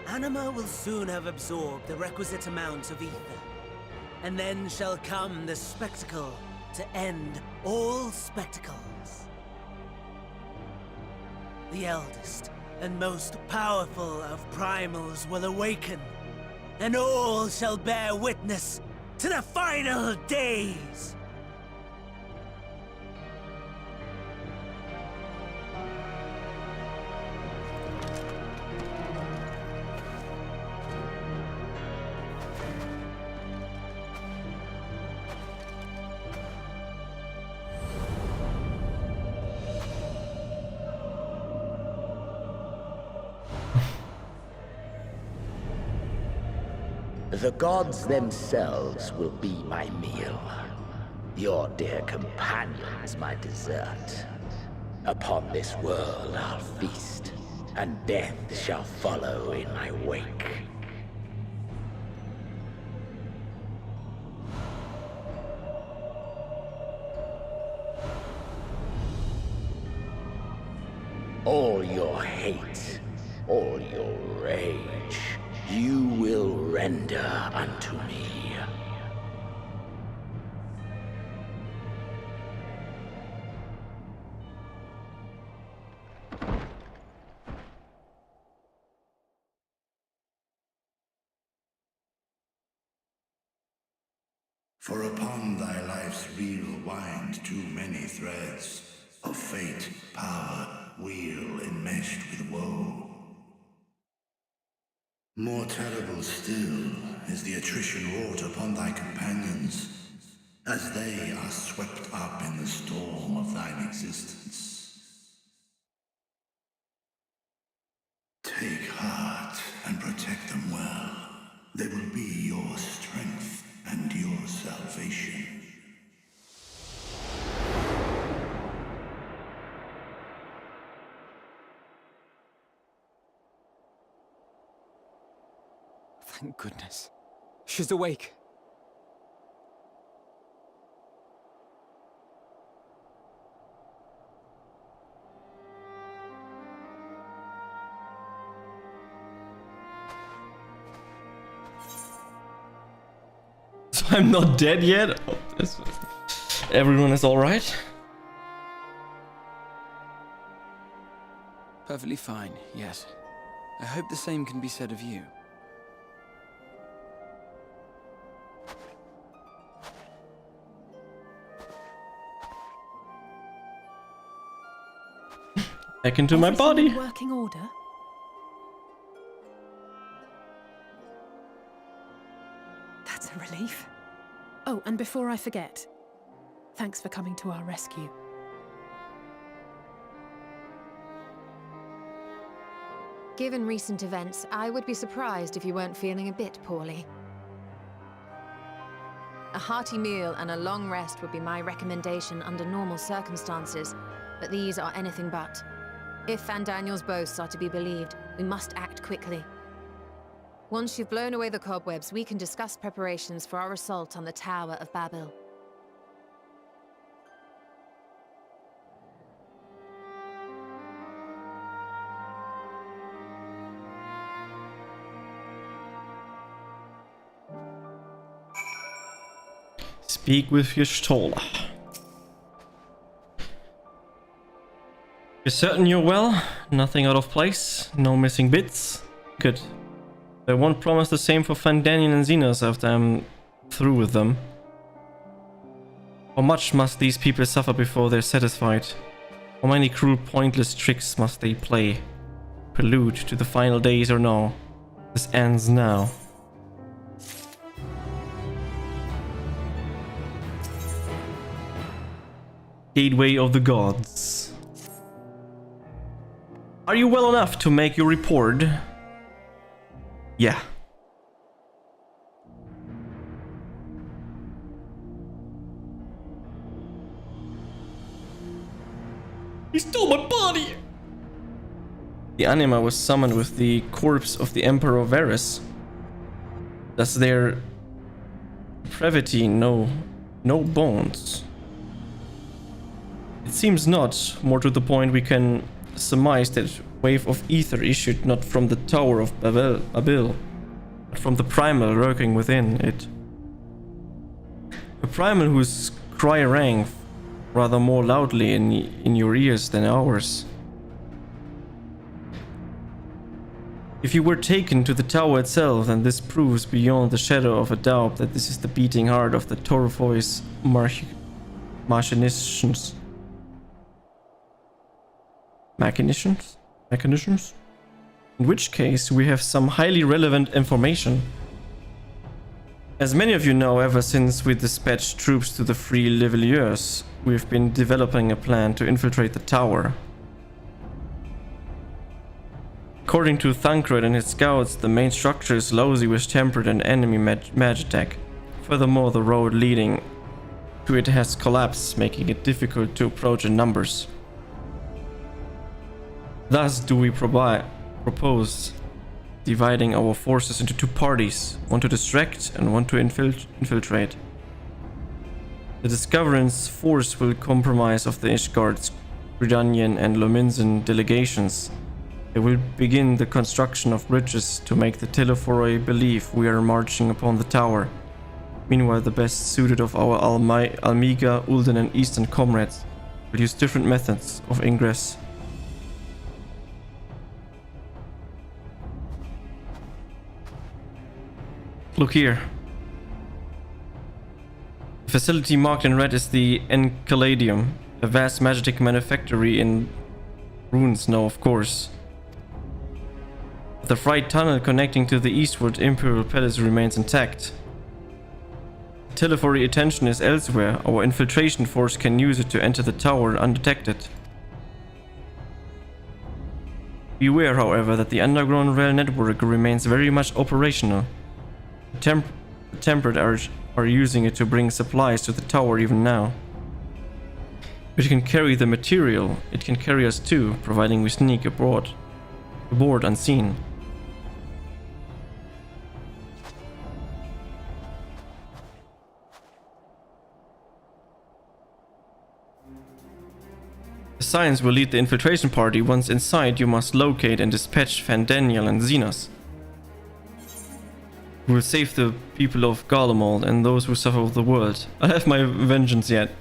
Speaker 20: Anima will soon have absorbed the requisite amount of ether. And then shall come the spectacle to end all spectacles. The eldest and most powerful of primals will awaken. And all shall bear witness to the final days!
Speaker 9: The gods themselves will be my meal. Your dear companions my dessert. Upon this world I'll feast, and death shall follow in my wake. All your hate, all your rage, you will render unto me.
Speaker 6: For upon thy life's reel wind too many threads,
Speaker 13: of fate, power, weal enmeshed with woe. More terrible still is the attrition wrought upon thy companions, as they are swept up in the storm of thine existence. Take heart and protect them well. They will be your strength and your salvation.
Speaker 5: Thank goodness. She's awake.
Speaker 1: So I'm not dead yet? Oh, everyone is alright?
Speaker 19: Perfectly fine, yes. I hope the same can be said of you.
Speaker 1: Back into my body.
Speaker 3: In working order? That's a relief. Oh, and before I forget, thanks for coming to our rescue.
Speaker 4: Given recent events, I would be surprised if you weren't feeling a bit poorly. A hearty meal and a long rest would be my recommendation under normal circumstances, but these are anything but. If Van Daniel's boasts are to be believed, we must act quickly. Once you've blown away the cobwebs, we can discuss preparations for our assault on the Tower of Babel.
Speaker 1: Speak with your Stola. You're certain you're well? Nothing out of place? No missing bits? Good. I won't promise the same for Fandanian and Xenos after I'm through with them. How much must these people suffer before they're satisfied? How many cruel, pointless tricks must they play? Prelude to the final days or no? This ends now. Gateway of the Gods. Are you well enough to make your report? Yeah. He stole my body! The anima was summoned with the corpse of the Emperor Varus. Does their brevity know no bones? It seems not. More to the point, we can surmise that wave of ether issued not from the Tower of Babel, but from the primal lurking within it. A primal whose cry rang rather more loudly in your ears than ours. If you were taken to the tower itself, then this proves beyond the shadow of a doubt that this is the beating heart of the Torfoy's machinations. Machinations? In which case, we have some highly relevant information. As many of you know, ever since we dispatched troops to the Free Liveliers, we've been developing a plan to infiltrate the tower. According to Thancred and his scouts, the main structure is lousy with tempered and enemy magitech. Furthermore, the road leading to it has collapsed, making it difficult to approach in numbers. Thus do we propose dividing our forces into two parties, one to distract and one to infiltrate. The Discoverance force will comprise of the Ishgard's, Gridanian and Lominsan delegations. They will begin the construction of bridges to make the Telephoroi believe we are marching upon the tower. Meanwhile, the best suited of our Almiga, Ulden and Eastern comrades will use different methods of ingress. Look here. The facility marked in red is the Enceladium. A vast magic manufactory in ruins, no, of course. The freight tunnel connecting to the eastward Imperial Palace remains intact. Telephony attention is elsewhere. Our infiltration force can use it to enter the tower undetected. Beware, however, that the underground rail network remains very much operational. The Tempered are using it to bring supplies to the tower even now. If it can carry the material, it can carry us too, providing we sneak aboard unseen. The Science will lead the infiltration party. Once inside, you must locate and dispatch Daniel and Xenos. We will save the people of Garlemald and those who suffer of the world. I have my vengeance yet.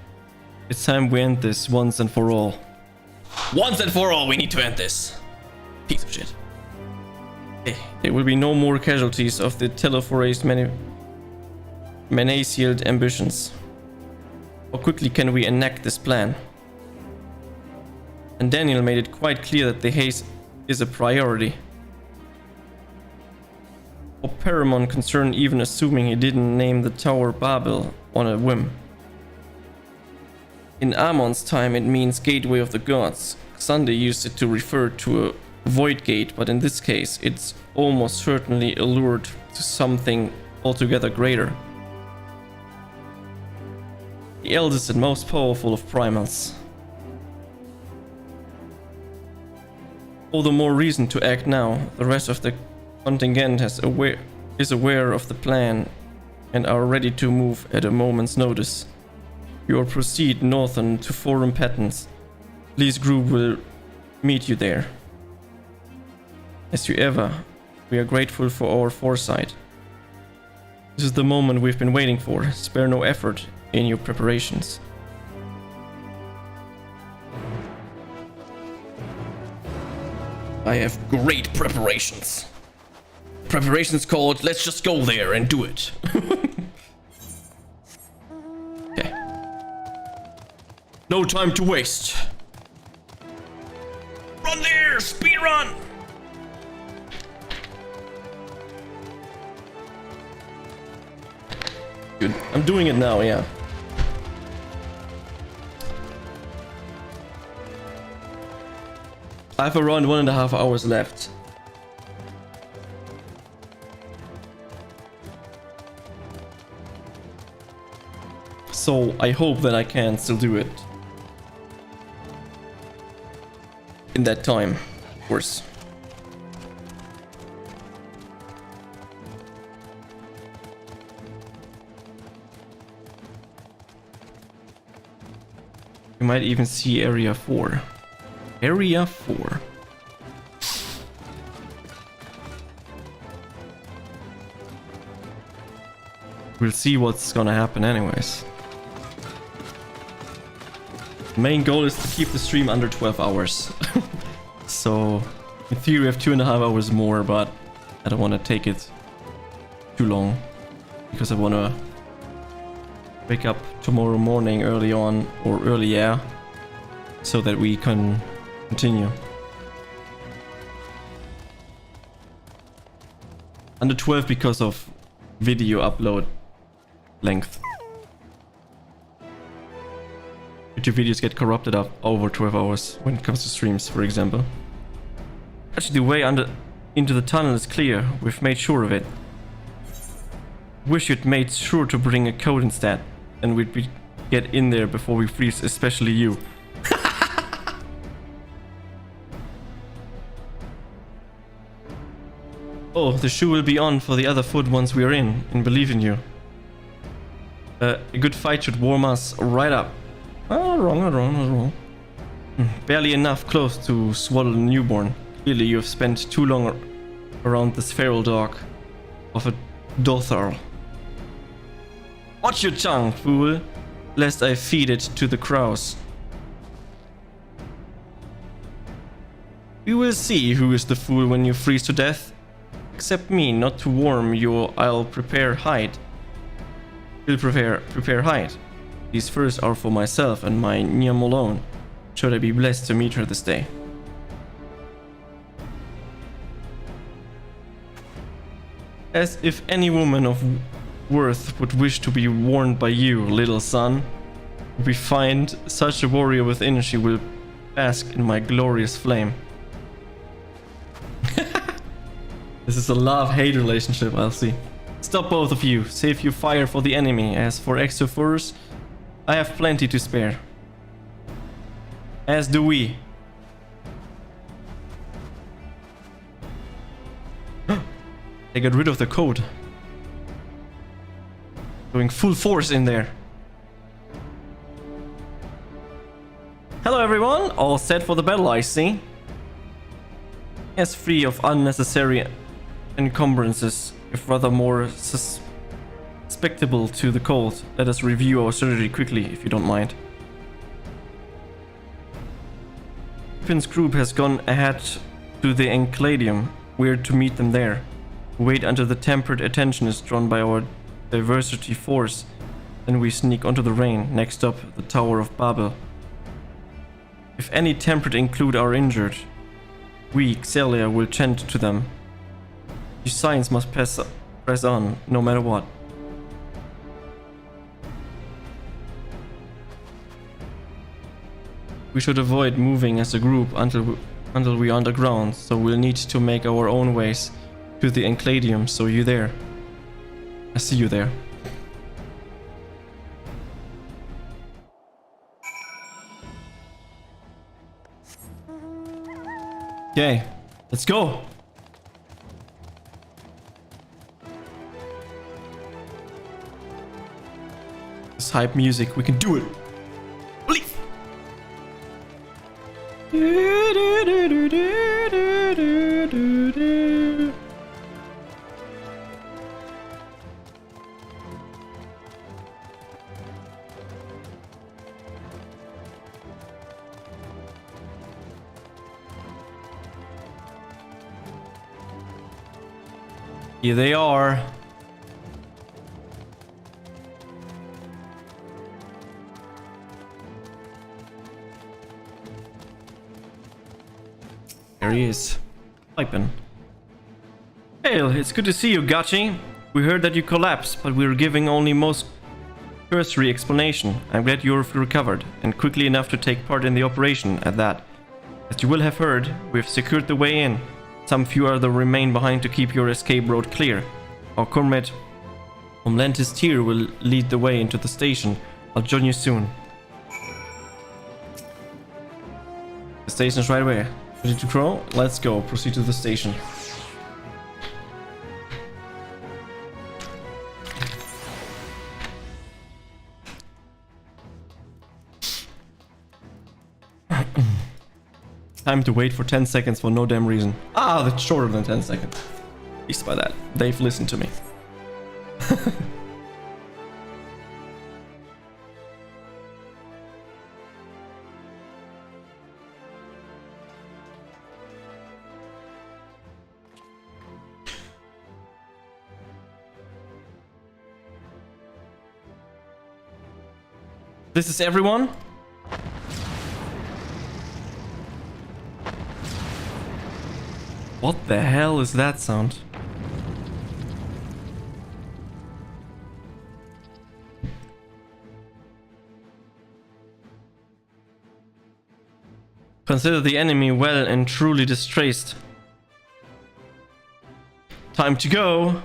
Speaker 1: It's time we end this once and for all. Once and for all, we need to end this. Piece of shit. There will be no more casualties of the Telephore's menaceal ambitions. How quickly can we enact this plan? And Daniel made it quite clear that the haste is a priority. Of paramount concern, even assuming he didn't name the tower Babel on a whim. In Amon's time it means Gateway of the Gods. Sunday used it to refer to a void gate, but in this case it's almost certainly allured to something altogether greater. The eldest and most powerful of primals. All the more reason to act now. The rest of the contingent is aware of the plan and are ready to move at a moment's notice. You will proceed northern to Forum Patents. Lee's group will meet you there. As you ever, we are grateful for our foresight. This is the moment we've been waiting for. Spare no effort in your preparations. I have great preparations. Preparations called, let's just go there and do it. Okay. No time to waste. Run there! Speed run! Good. I'm doing it now, yeah. I have around 1.5 hours left. So I hope that I can still do it. In that time, of course. You might even see Area 4. Area 4. We'll see what's gonna happen anyways. Main goal is to keep the stream under 12 hours. So, in theory I have 2.5 hours more, but I don't want to take it too long. Because I want to wake up tomorrow morning early on, or earlier, so that we can continue. Under 12 because of video upload length. YouTube videos get corrupted up over 12 hours when it comes to streams, for example. Actually, the way into the tunnel is clear. We've made sure of it. Wish you'd made sure to bring a code instead, and we'd get in there before we freeze, especially you. Oh, the shoe will be on for the other foot once we are in, and believe in you. A good fight should warm us right up. Oh, not wrong. Barely enough clothes to swaddle a newborn. Clearly you have spent too long around this feral dog of a Dotharl. Watch your tongue, fool, lest I feed it to the crows. We will see who is the fool when you freeze to death. Except me, not to warm you, I'll prepare hide. We'll prepare hide. These first are for myself and my Niam alone, should I be blessed to meet her this day. As if any woman of worth would wish to be warned by you, little son. If we find such a warrior within, she will bask in my glorious flame. This is a love-hate relationship, I'll see. Stop both of you, save your fire for the enemy. As for extra furs, I have plenty to spare. As do we. They got rid of the code. Going full force in there. Hello everyone, all set for the battle, I see. As free of unnecessary encumbrances, if rather more suspectable to the cold, let us review our strategy quickly, if you don't mind. Pippin's group has gone ahead to the Engladium. We're to meet them there. Wait until the tempered attention is drawn by our diversity force. Then we sneak onto the rain. Next up, the Tower of Babel. If any tempered include are injured, we, Xelia, will tend to them. These signs must press on, no matter what. We should avoid moving as a group until we're underground, so we'll need to make our own ways to the Engladium. So you there? I see you there. Okay, let's go. This hype music, we can do it. Believe. Here they are. There he is. Piping. Hail, it's good to see you, Gachi. We heard that you collapsed, but we were giving only most cursory explanation. I'm glad you're recovered, and quickly enough to take part in the operation at that. As you will have heard, we've secured the way in. Some few other remain behind to keep your escape road clear. Our comrade Omlentis Tyr will lead the way into the station. I'll join you soon. The station's right away. Ready to crawl? Let's go. Proceed to the station. Time to wait for 10 seconds for no damn reason. Ah, that's shorter than 10 seconds. At least by that. They've listened to me. This is everyone? What the hell is that sound? Consider the enemy well and truly distressed. Time to go!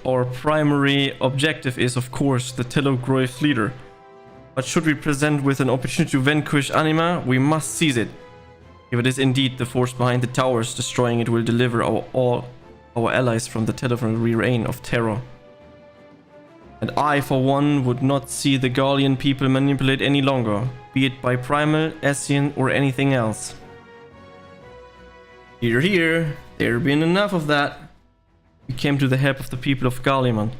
Speaker 1: Our primary objective is, of course, the Telegraph leader. But should we present with an opportunity to vanquish Anima, we must seize it. If it is indeed the force behind the towers, destroying it will deliver all our allies from the telephony reign of terror. And I, for one, would not see the Gallian people manipulate any longer, be it by Primal, Essien, or anything else. Hear, hear, there been enough of that. We came to the help of the people of Gallimond,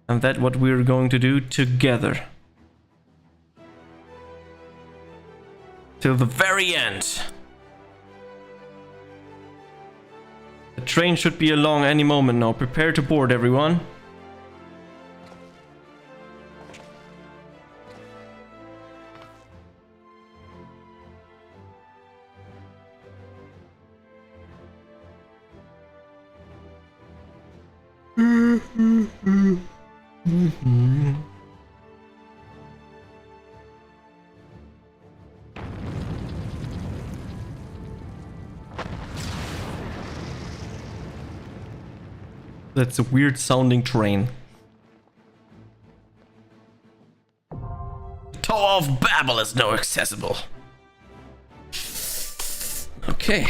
Speaker 1: and that's what we're going to do together. Till the very end. The train should be along any moment now. Prepare to board, everyone. That's a weird sounding train. Tower of Babel is now accessible. Okay.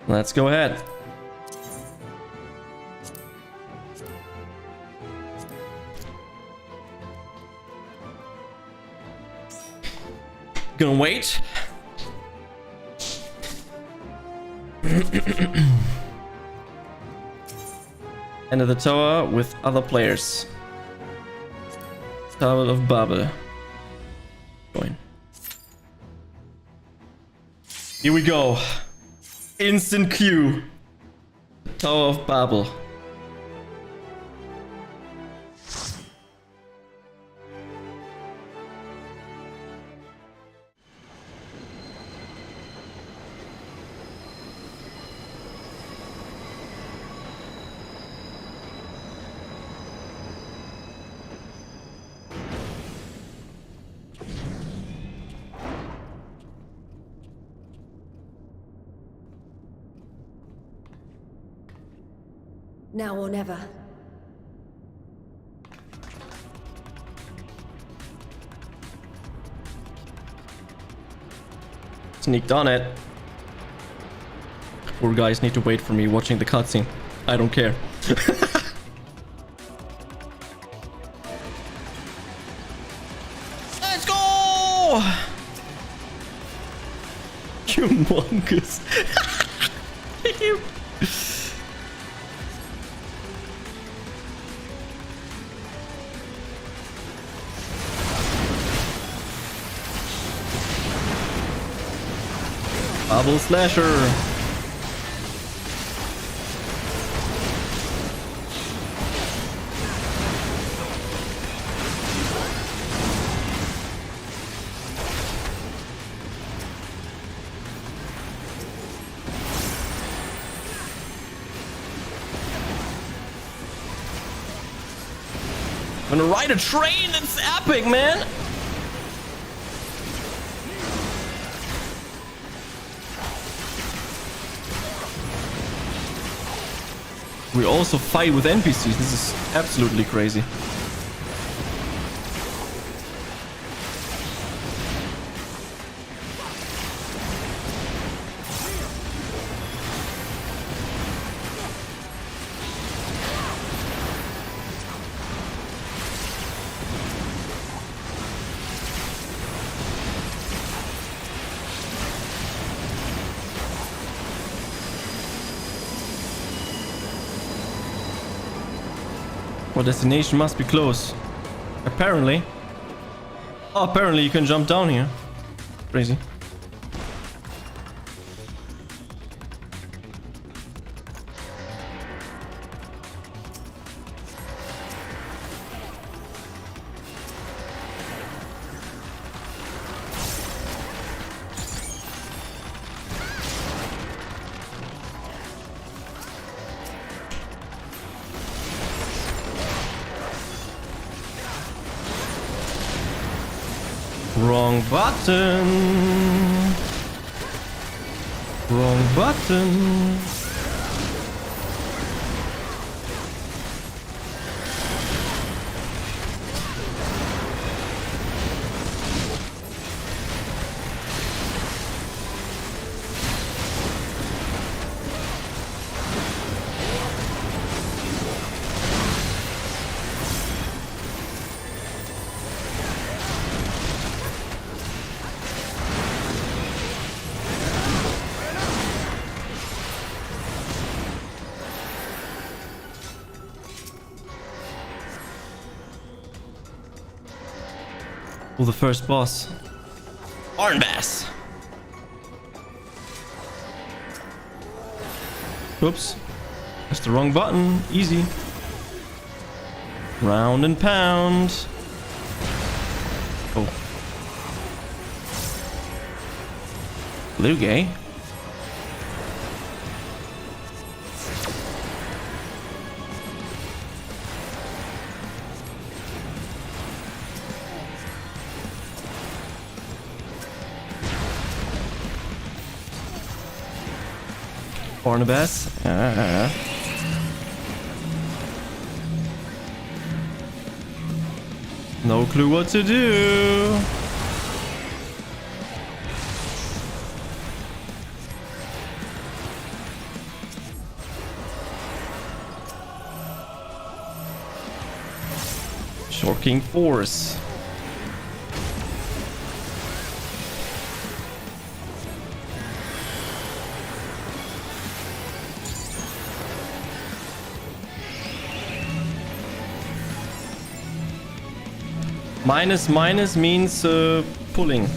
Speaker 1: Let's go ahead. Gonna wait. Enter the tower with other players. Tower of Babel. Join. Here we go. Instant queue. Tower of Babel.
Speaker 11: Now or never.
Speaker 1: Sneaked on it. Poor guys need to wait for me watching the cutscene. I don't care. Let's go! Humongous. Bubble Slasher. I'm gonna ride a train. That's epic, man. We also fight with NPCs. This is absolutely crazy. Our destination must be close. Apparently. Oh, apparently you can jump down here. Crazy. Wrong button. Wrong button. Oh, the first boss. Arnbass. Oops. That's the wrong button. Easy. Round and pound. Oh. Blue gay. Barnabas. No clue what to do. Shocking force. Minus means pulling.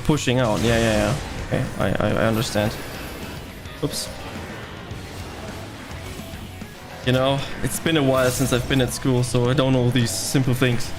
Speaker 1: Pushing out. Yeah. Okay, I understand. Oops. You know, it's been a while since I've been at school, so I don't know these simple things.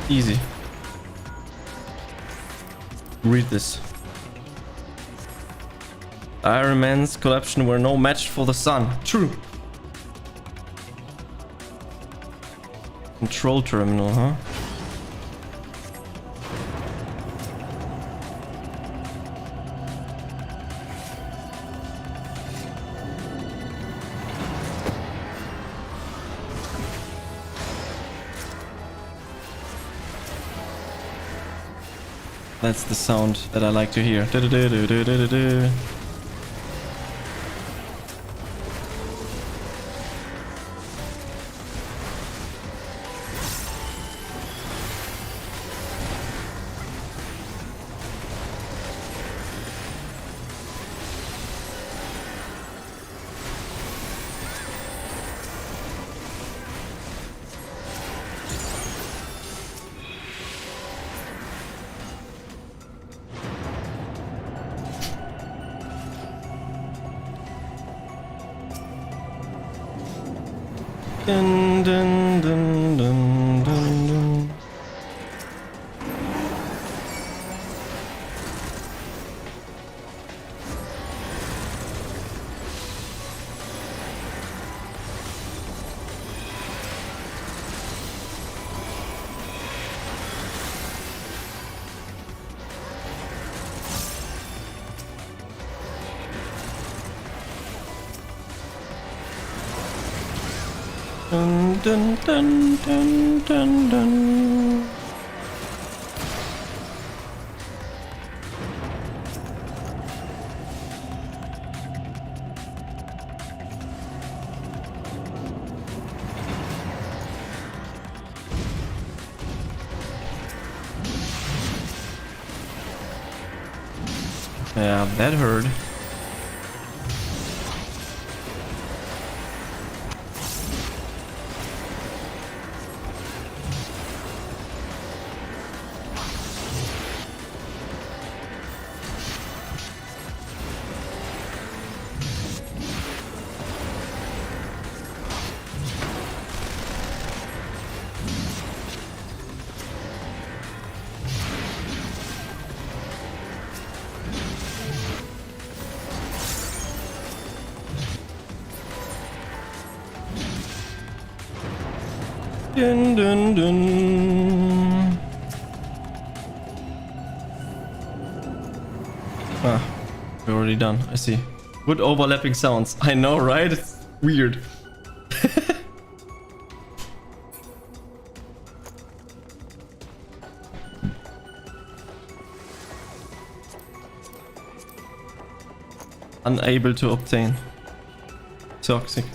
Speaker 1: Easy. Read this. Iron Man's collapsion were no match for the sun. True. Control terminal, huh? That's the sound that I like to hear. Du-du-du-du-du-du-du. Dun, dun, dun, dun, dun, dun. Dun, dun, dun, dun, dun, dun. Yeah, that hurt. Dun, dun, dun. Ah, we're already done. I see. Good overlapping sounds. I know, right? It's Weird. Unable to obtain. Toxic.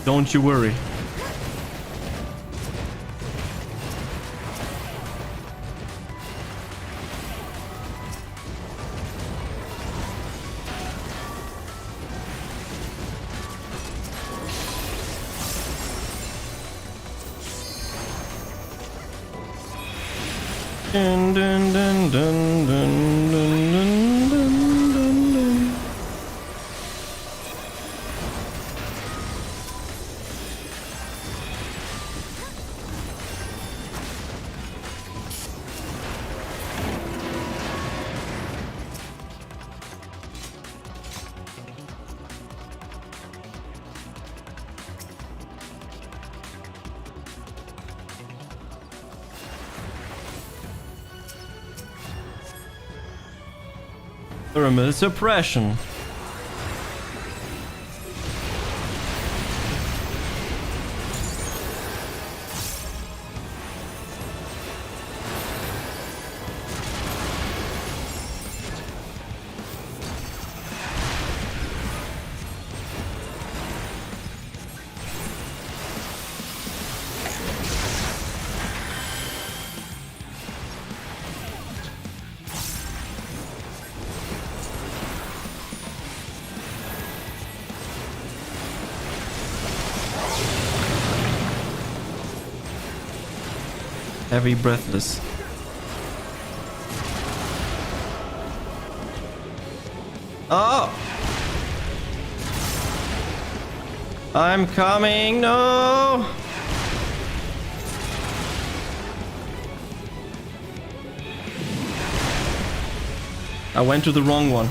Speaker 1: Don't you worry. Dun, dun, dun, dun, dun, dun, dun, dun, dun, dun. Thermal suppression. Heavy breathless. Oh! I'm coming, no! I went to the wrong one.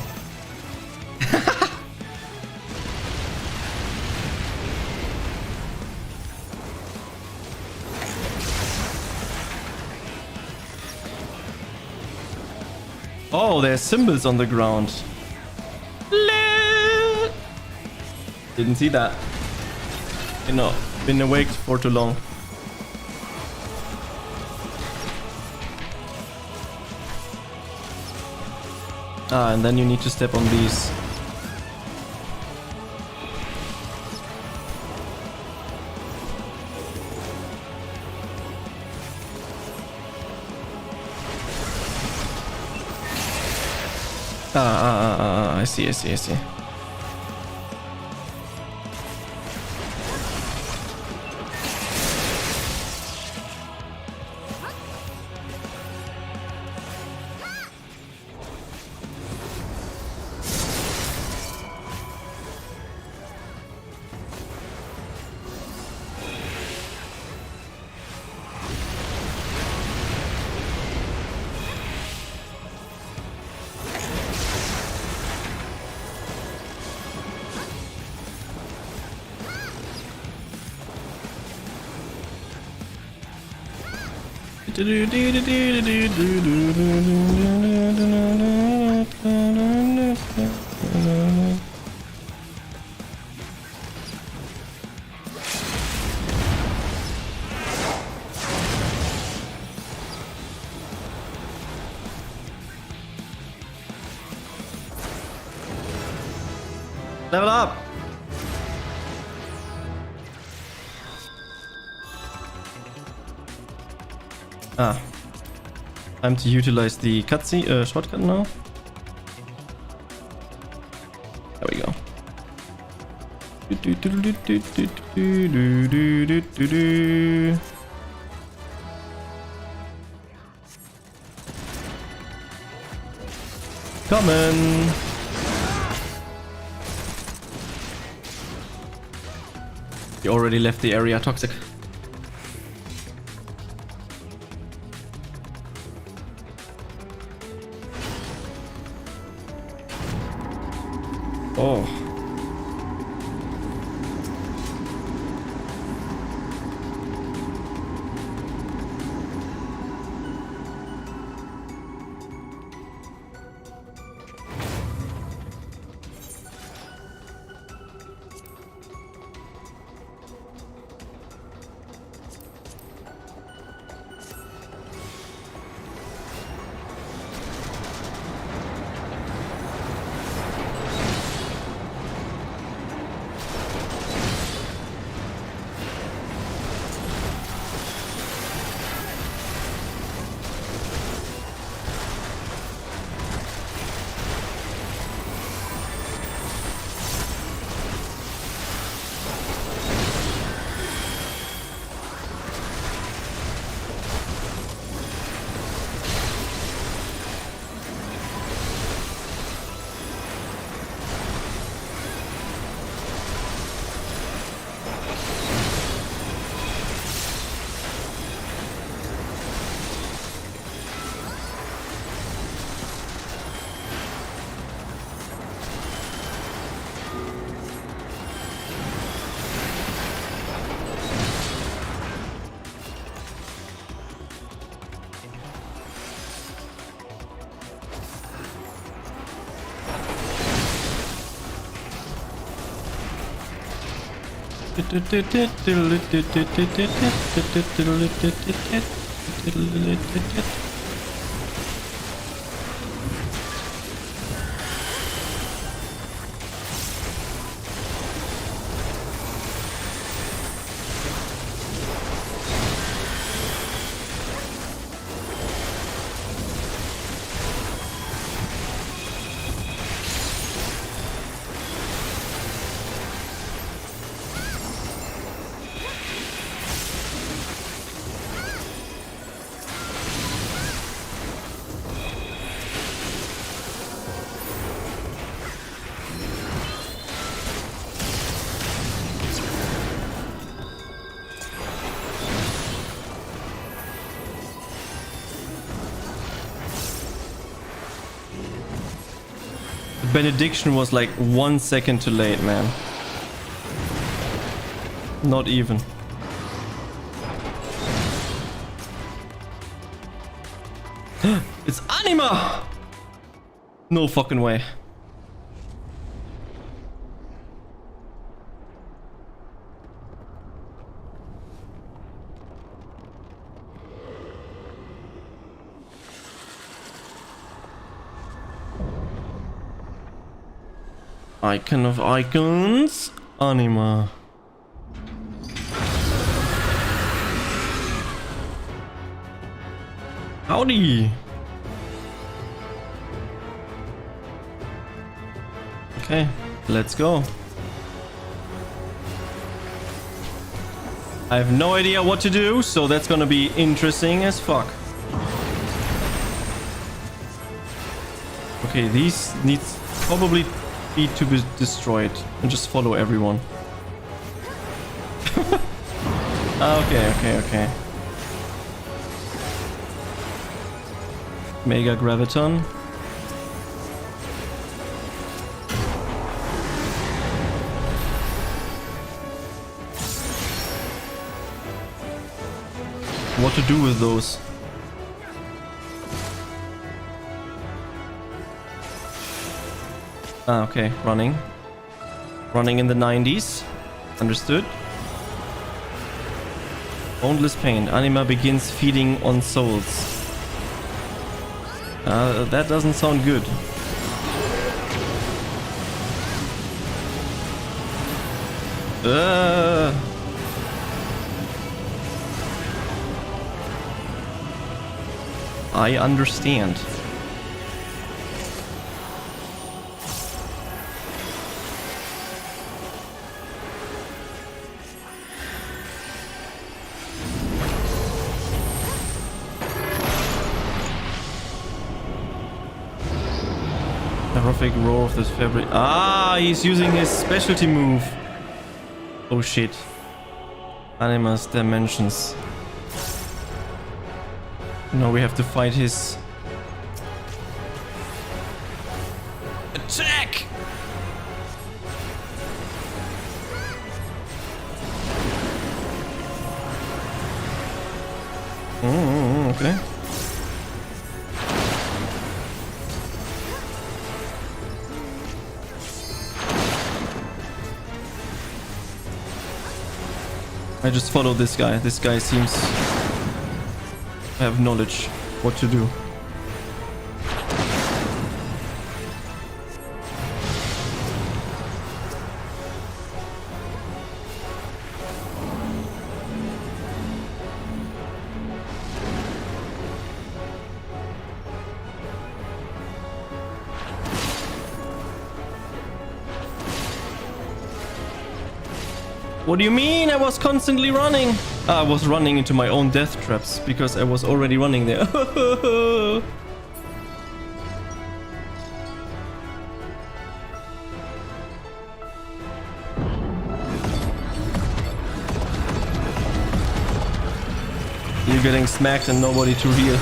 Speaker 1: Oh, there's symbols on the ground. Didn't see that. You know, been awake for too long. Ah, and then you need to step on these. I see. Level up! Ah. Time to utilize the cutscene shortcut now. There we go. Coming! You already left the area, Toxic. Oh. Benediction was like 1 second too late, man. Not even. It's Anima! No fucking way. Icon of icons, Anima. Howdy. Okay, let's go. I have no idea what to do, so that's gonna be interesting as fuck. Okay, these needs probably be to be destroyed and just follow everyone. Okay. Mega Graviton. What to do with those? Okay, running. Running in the 90s. Understood. Boundless pain. Anima begins feeding on souls. That doesn't sound good. I understand. Horrific roar of this fabric. Ah, he's using his specialty move. Oh shit. Anima's dimensions. Now we have to fight his attack. Okay. I just follow this guy. This guy seems to have knowledge what to do. What do you mean? I was constantly running. I was running into my own death traps because I was already running there. You're getting smacked and nobody to heal.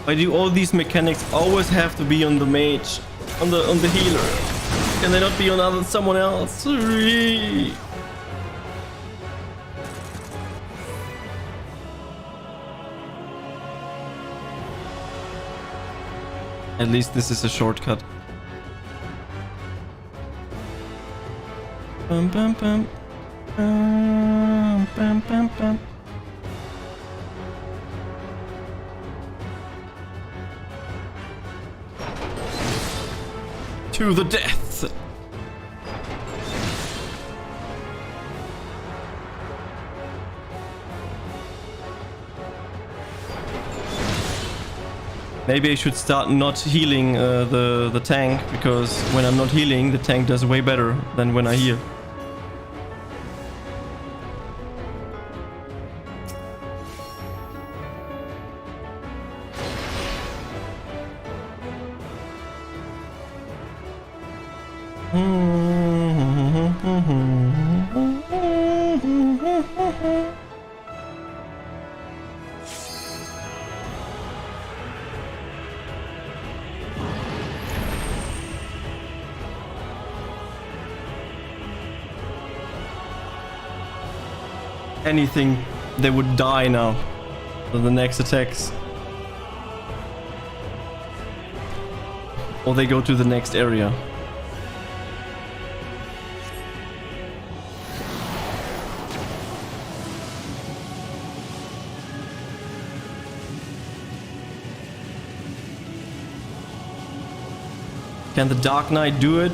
Speaker 1: Why do all these mechanics always have to be on the mage, on the healer? Can they not be on someone else? At least this is a shortcut. Bum, bum, bum. Bum, bum, bum, bum. To the death. Maybe I should start not healing the tank, because when I'm not healing, the tank does way better than when I heal. Anything, they would die now. So the next attacks. Or they go to the next area. Can the Dark Knight do it?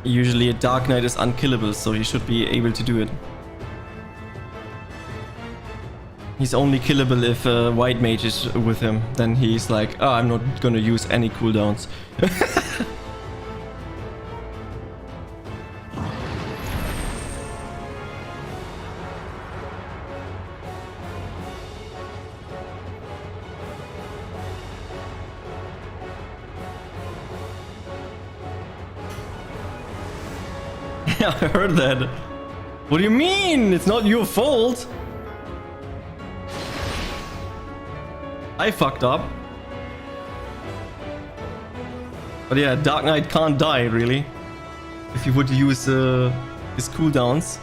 Speaker 1: Usually a Dark Knight is unkillable, so he should be able to do it. He's only killable if White Mage is with him. Then he's like, oh, I'm not gonna use any cooldowns. I heard that. What do you mean? It's not your fault. I fucked up. But yeah, Dark Knight can't die, really. If you would use his cooldowns.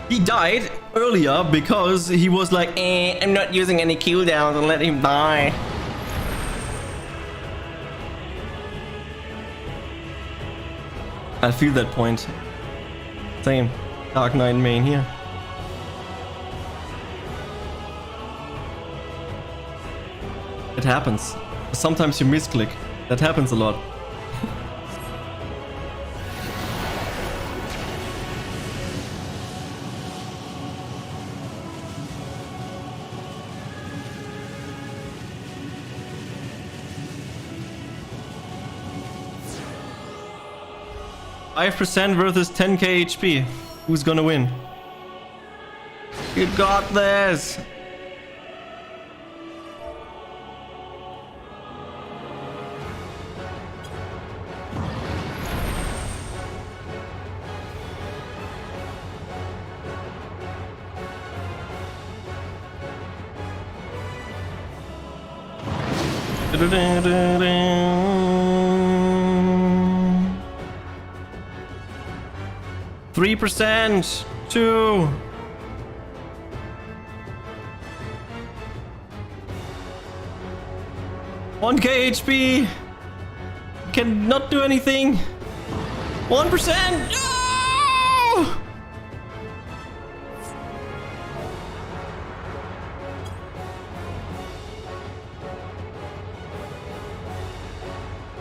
Speaker 1: He died earlier because he was like, I'm not using any cooldowns, and let him die. I feel that point. Same. Dark Knight main here. It happens. Sometimes you misclick. That happens a lot. %, versus 10k HP. Who's gonna win? You got this! %, 2. $1k HP. Cannot do anything. 1%. No!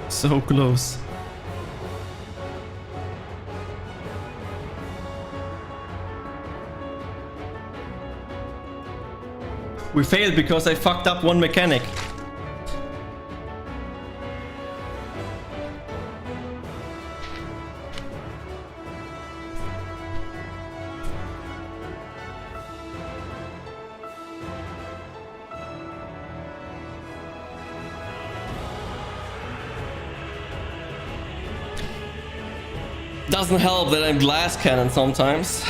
Speaker 1: So close. We failed because I fucked up one mechanic. Doesn't help that I'm glass cannon sometimes.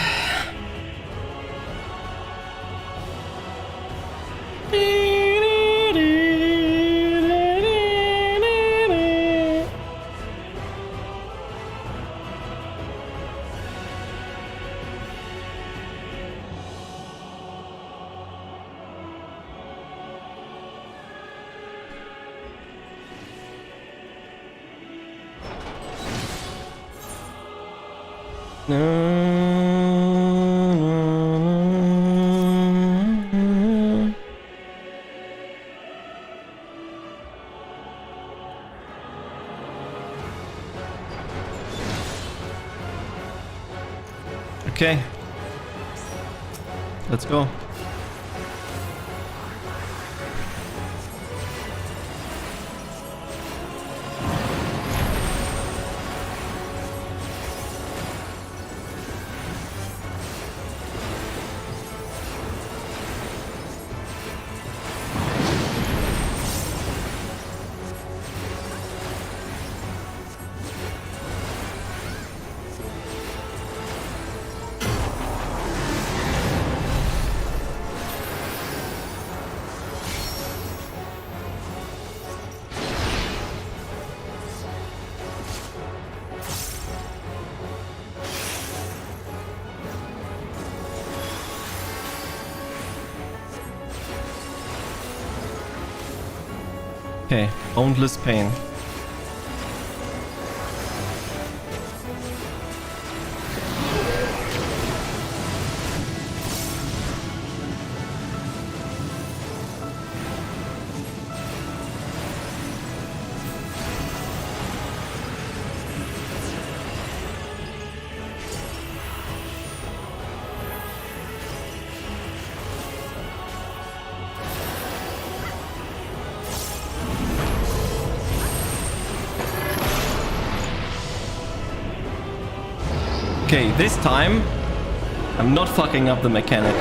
Speaker 1: Okay. Let's go. Okay, boundless pain. Okay, this time I'm not fucking up the mechanic.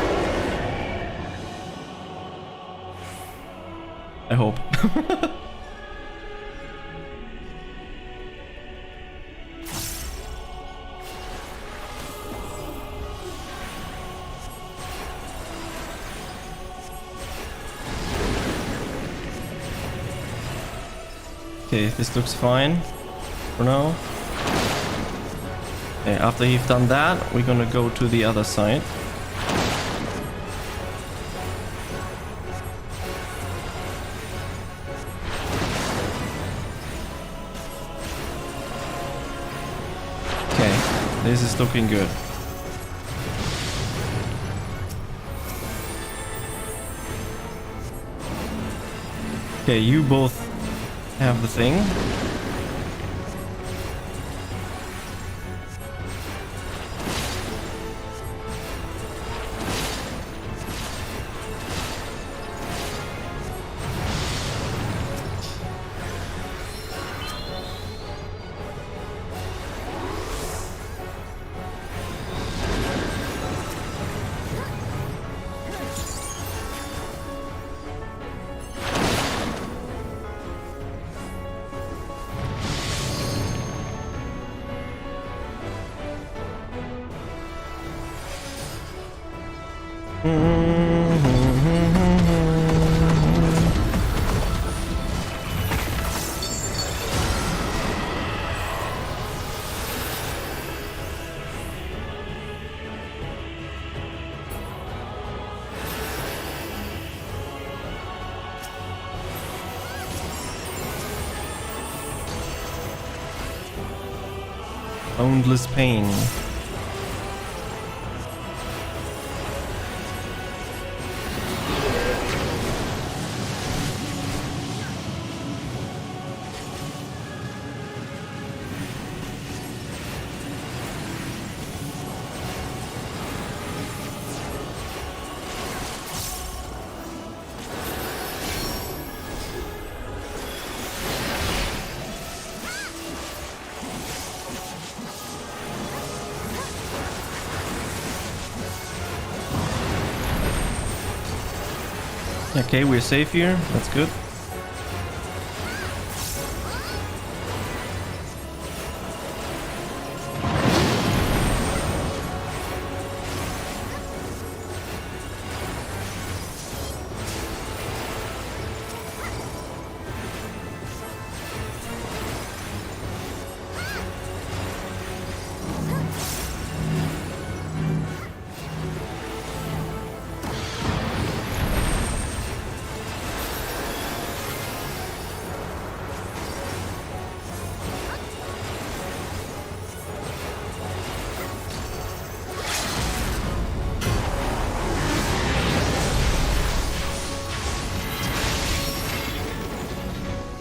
Speaker 1: I hope. Okay, this looks fine for now. Okay, after you've done that, we're gonna go to the other side. Okay, this is looking good. Okay, you both have the thing. Boundless pain. Okay, we're safe here. That's good.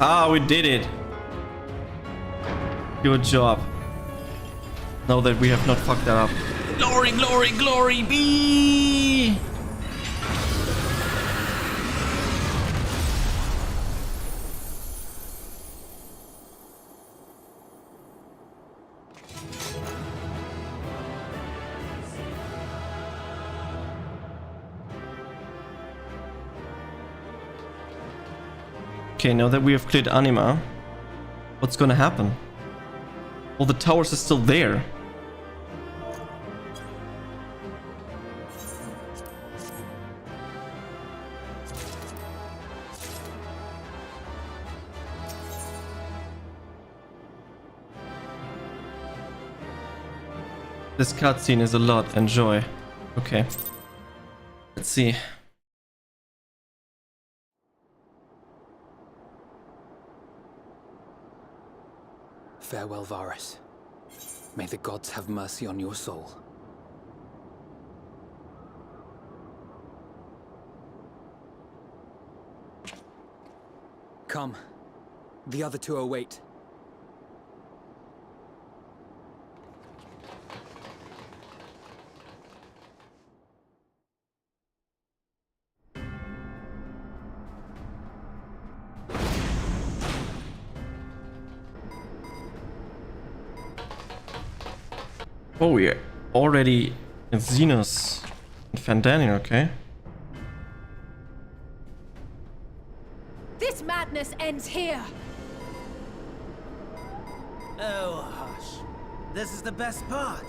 Speaker 1: Ah, we did it. Good job. Now that we have not fucked that up.
Speaker 11: Glory, glory, glory be!
Speaker 1: Okay, now that we have cleared Anima, what's gonna happen? Well, the towers are still there. This cutscene is a lot. Enjoy. Okay. Let's see.
Speaker 5: Farewell, Varus. May the gods have mercy on your soul. Come. The other two await.
Speaker 1: Oh, we're already in Xenos and Fandanian, okay.
Speaker 3: This madness ends here.
Speaker 20: Oh, hush. This is the best part.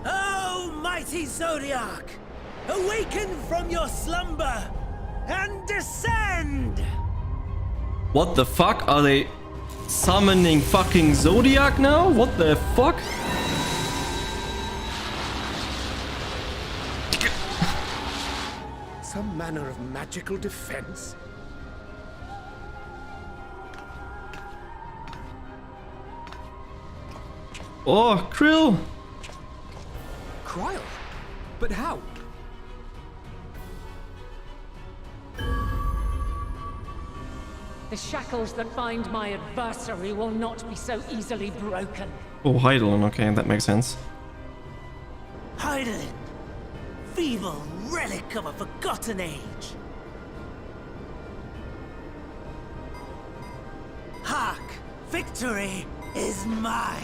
Speaker 20: Oh, mighty Zodiac! Awaken from your slumber and descend!
Speaker 1: What the fuck? Are they summoning fucking Zodiac now? What the fuck?
Speaker 10: Some manner of magical defense?
Speaker 1: Oh, Krill!
Speaker 5: Cryle? But how?
Speaker 16: The shackles that bind my adversary will not be so easily broken.
Speaker 1: Oh, Heidelin, okay, that makes sense.
Speaker 20: Heidelin, feeble relic of a forgotten age. Hark! Victory is mine!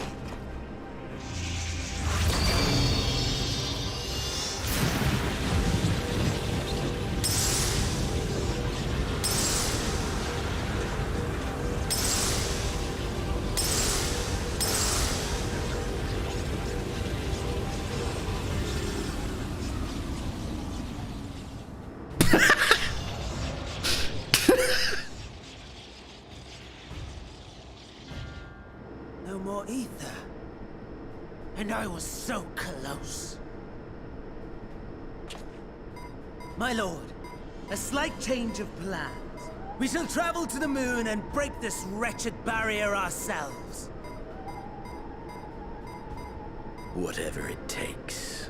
Speaker 20: No more ether. And I was so close. My lord, a slight change of plans. We shall travel to the moon and break this wretched barrier ourselves.
Speaker 9: Whatever it takes.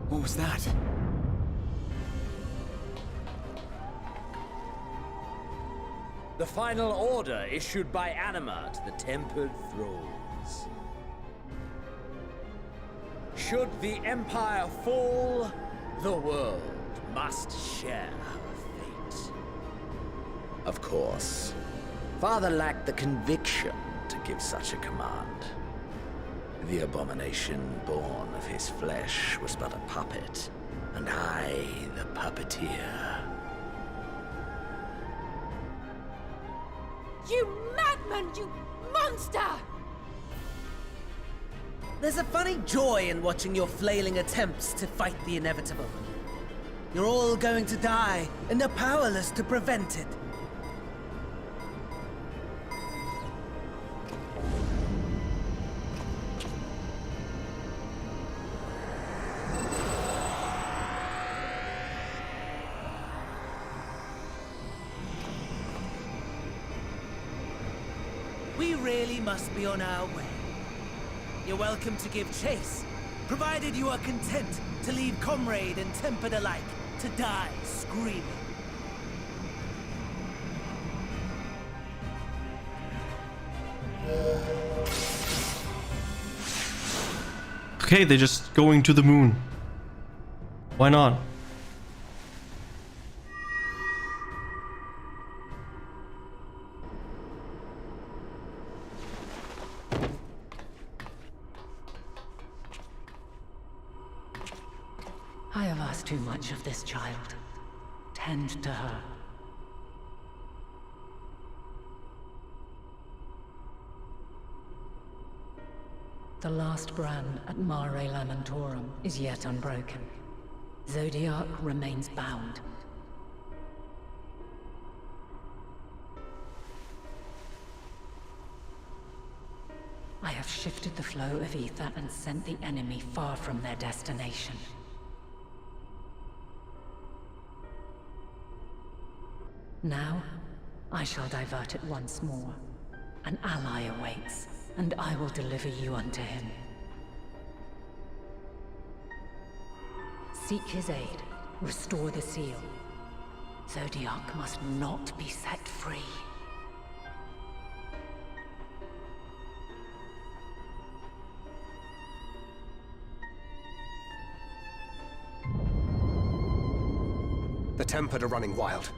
Speaker 5: What was that?
Speaker 9: The final order issued by Anima to the Tempered Thralls. Should the Empire fall, the world must share her fate. Of course, Father lacked the conviction to give such a command. The abomination born of his flesh was but a puppet, and I the puppeteer.
Speaker 4: You madman, you monster!
Speaker 20: There's a funny joy in watching your flailing attempts to fight the inevitable. You're all going to die, and they're powerless to prevent it. We really must be on our way. You're welcome to give chase, provided you are content to leave comrade and tempered alike to die screaming.
Speaker 1: Okay, they're just going to the moon. Why not?
Speaker 16: I have asked too much of this child. Tend to her. The last brand at Mare Lamentorum is yet unbroken. Zodiac remains bound. I have shifted the flow of ether and sent the enemy far from their destination. Now, I shall divert it once more. An ally awaits, and I will deliver you unto him. Seek his aid. Restore the seal. Zodiac must not be set free.
Speaker 17: The Tempered are running wild.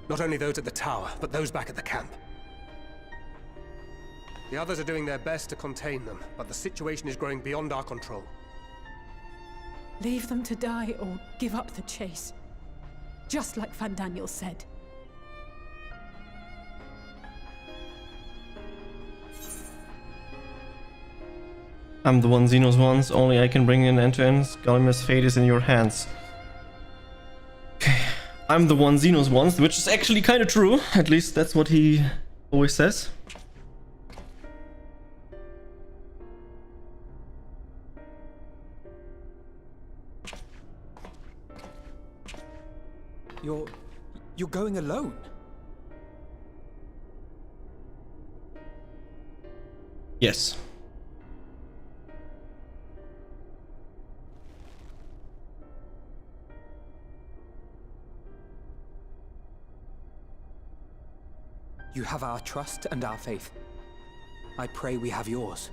Speaker 17: Not only those at the tower, but those back at the camp. The others are doing their best to contain them, but the situation is growing beyond our control.
Speaker 3: Leave them to die or give up the chase. Just like Fandaniel said.
Speaker 1: I'm the one Xenos wants, only I can bring an end to end. Gallimer's fate is in your hands. Okay. I'm the one Xenos wants, which is actually kind of true. At least that's what he always says.
Speaker 5: You're going alone?
Speaker 1: Yes.
Speaker 5: You have our trust and our faith. I pray we have yours.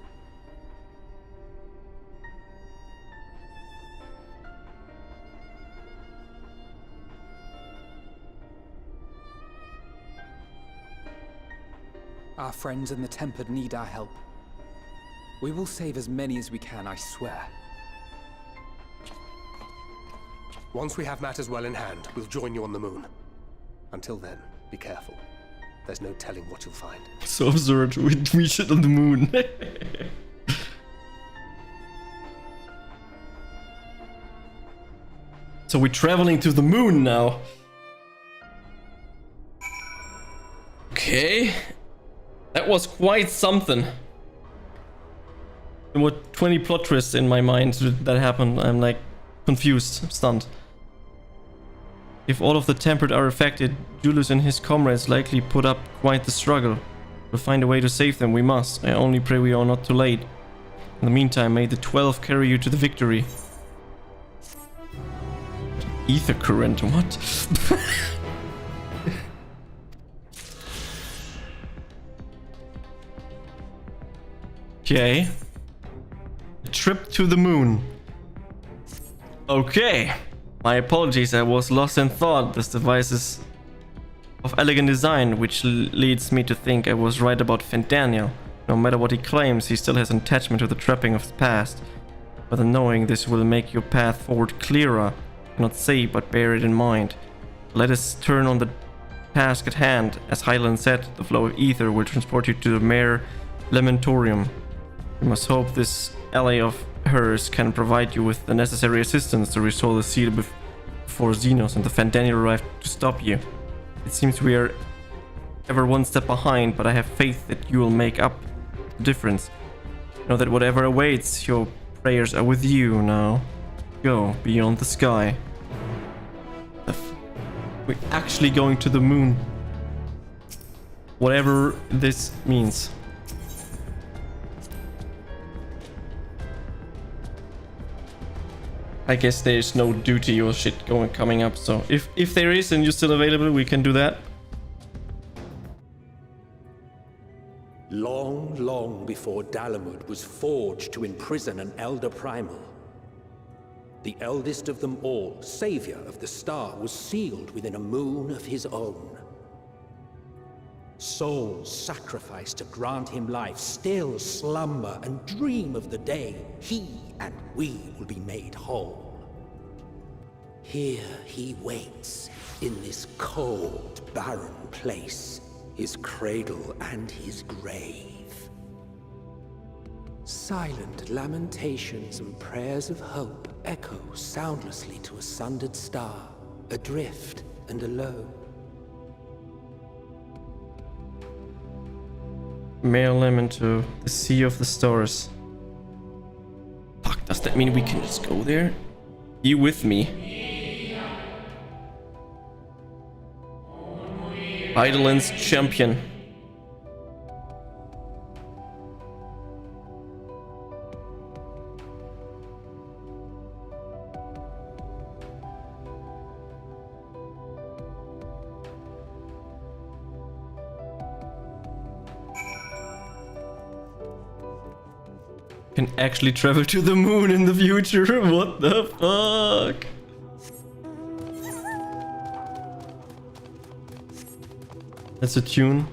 Speaker 5: Our friends in the Tempered need our help. We will save as many as we can, I swear.
Speaker 17: Once we have matters well in hand, we'll join you on the moon. Until then, be careful. There's no telling what you'll find.
Speaker 1: So absurd. We shit on the moon. So we're traveling to the moon now. Okay. That was quite something. There were 20 plot twists in my mind that happened. I'm like confused, stunned. If all of the Tempered are affected, Julius and his comrades likely put up quite the struggle. To find a way to save them, we must. I only pray we are not too late. In the meantime, may the 12 carry you to the victory. Ether current, what? Okay. A trip to the moon. Okay. My apologies, I was lost in thought. This device is of elegant design, which leads me to think I was right about Fandaniel. No matter what he claims, he still has an attachment to the trapping of his past. Whether knowing this will make your path forward clearer, I cannot say, but bear it in mind. Let us turn on the task at hand. As Hyland said, the flow of ether will transport you to the Mare Lamentorium. We must hope this ally of hers can provide you with the necessary assistance to restore the seal before Xenos and the Fandaniel arrive to stop you. It seems we are ever one step behind, but I have faith that you will make up the difference. Know that whatever awaits, your prayers are with you now. Go beyond the sky. We're actually going to the moon. Whatever this means. I guess there's no duty or shit coming up, so if there is and you're still available, we can do that.
Speaker 9: Long, long before Dalamud was forged to imprison an Elder Primal, the eldest of them all, savior of the star, was sealed within a moon of his own. Souls sacrificed to grant him life still slumber and dream of the day he and we will be made whole. Here he waits, in this cold, barren place, his cradle and his grave. Silent lamentations and prayers of hope echo soundlessly to a sundered star, adrift and alone.
Speaker 1: Mare Lemon to the Sea of the Stars. Fuck, does that mean we can just go there? You with me? Eidolon's champion. Can actually travel to the moon in the future. What the fuck? That's a tune.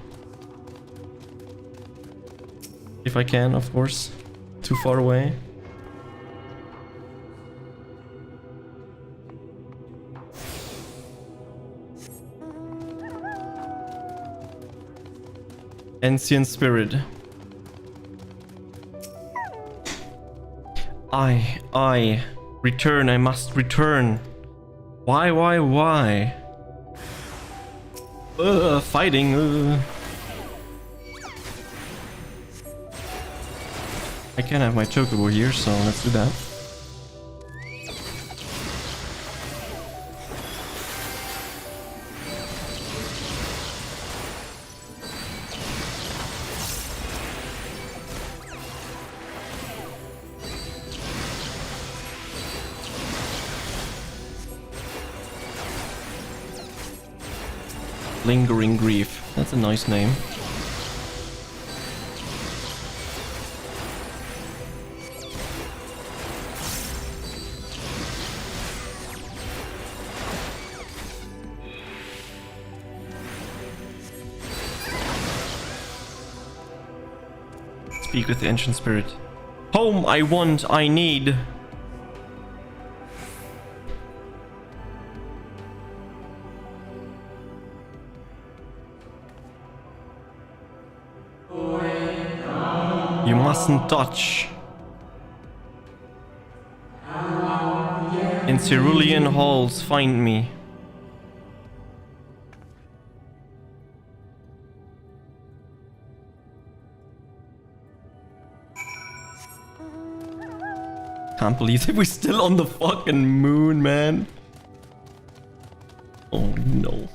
Speaker 1: If I can, of course. Too far away. Ancient Spirit. I return, I must return. Why? Fighting. I can have my chocobo here, so let's do that. Lingering Grief. That's a nice name. Speak with the ancient spirit. Home I want, I need. You mustn't touch. In cerulean halls, find me. Can't believe that we're still on the fucking moon, man. Oh no.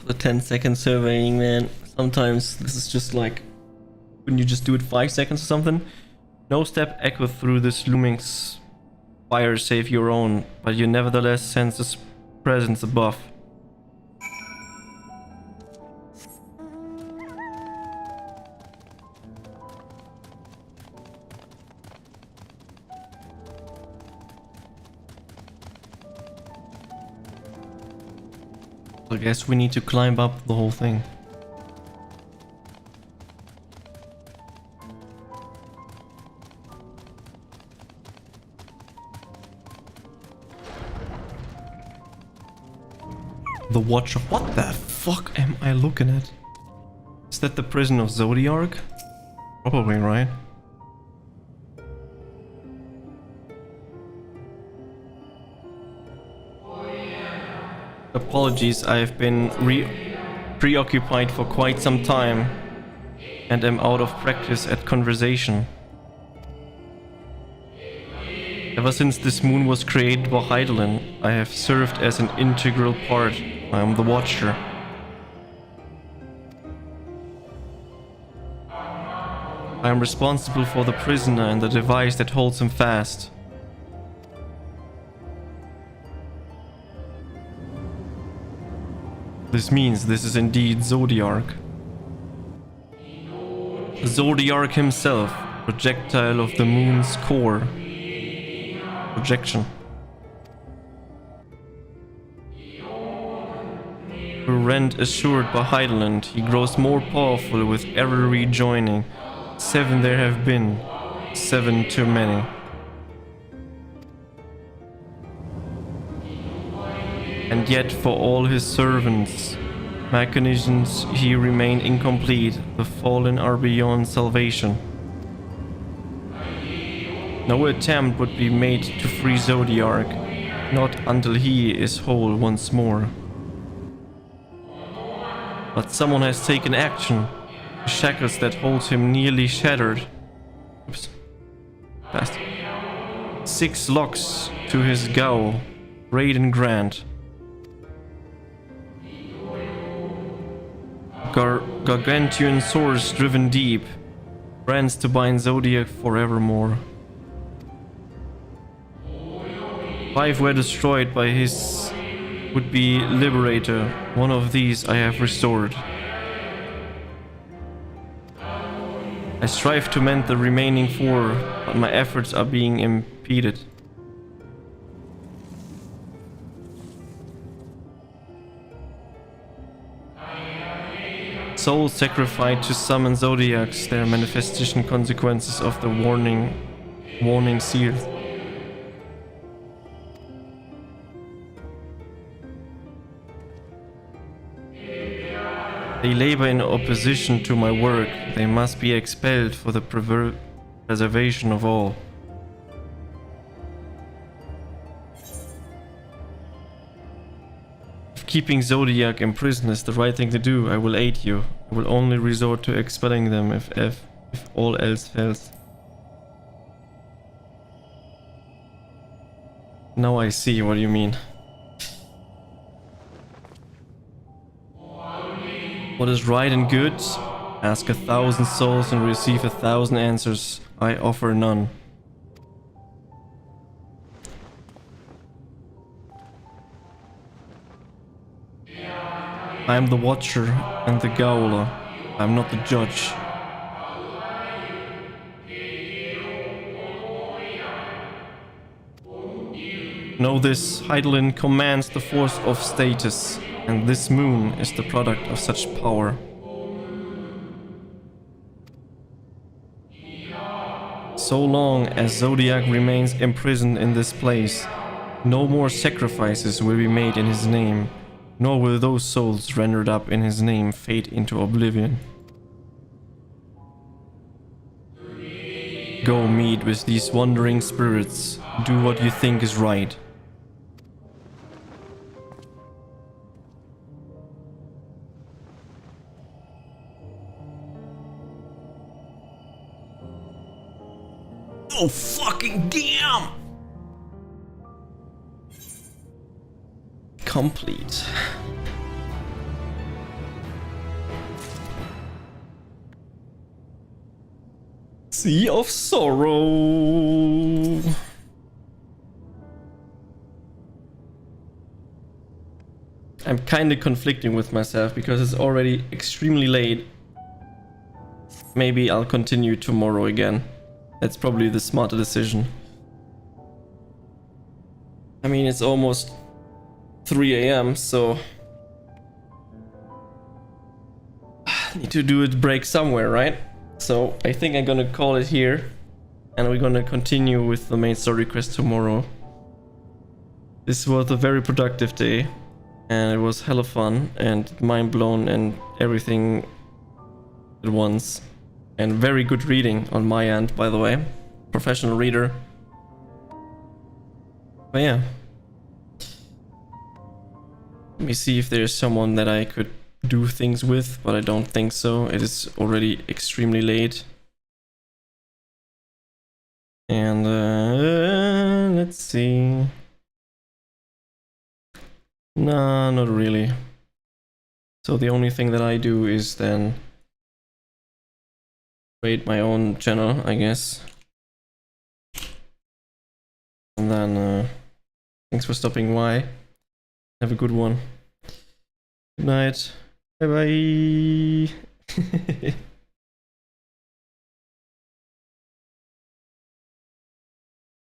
Speaker 1: the 10-second surveying, man. Sometimes this is just like, couldn't you just do it 5 seconds or something? No step echoed through this looming spire save your own, but you nevertheless sense his presence above. I guess we need to climb up the whole thing. The Watcher. What the fuck am I looking at? Is that the prison of Zodiark? Probably, right? Apologies, I have been preoccupied for quite some time and am out of practice at conversation. Ever since this moon was created by Heidelin, I have served as an integral part. I am the Watcher. I am responsible for the prisoner and the device that holds him fast. This means this is indeed Zodiark. Zodiark himself, projectile of the moon's core. Projection. Rend assured by Heideland, he grows more powerful with every rejoining. 7 there have been, 7 too many. And yet for all his servants, machinations he remain incomplete, the fallen are beyond salvation. No attempt would be made to free Zodiark, not until he is whole once more. But someone has taken action. The shackles that hold him nearly shattered. Oops. Fast. 6 locks to his gowl, great and grand. Gargantuan swords driven deep, brands to bind Zodiac forevermore. 5 were destroyed by his would-be liberator. One of these I have restored. I strive to mend the remaining 4, but my efforts are being impeded. Souls sacrificed to summon Zodiacs, their manifestation consequences of the warning seal. They labor in opposition to my work. They must be expelled for the preservation of all. If keeping Zodiac in prison is the right thing to do, I will aid you. I will only resort to expelling them if all else fails. Now I see what you mean. What is right and good? Ask 1,000 souls and receive 1,000 answers. I offer none. I am the Watcher and the Gowler. I am not the judge. Know this, Heidelin commands the force of status, and this moon is the product of such power. So long as Zodiac remains imprisoned in this place, no more sacrifices will be made in his name, nor will those souls rendered up in his name fade into oblivion. Go meet with these wandering spirits, do what you think is right.
Speaker 11: Oh fucking damn!
Speaker 1: Complete. Sea of Sorrow. I'm kind of conflicting with myself because it's already extremely late. Maybe I'll continue tomorrow again. That's probably the smarter decision. I mean, it's almost 3 AM, so I need to do a break somewhere, right? So I think I'm gonna call it here, and we're gonna continue with the main story quest tomorrow. This was a very productive day, and it was hella fun and mind blown and everything at once. And very good reading on my end, by the way. Professional reader. But yeah. Let me see if there's someone that I could do things with, but I don't think so. It is already extremely late. And let's see. Nah, not really. So the only thing that I do is then create my own channel, I guess. And then thanks for stopping by. Have a good one. Good night. Bye bye.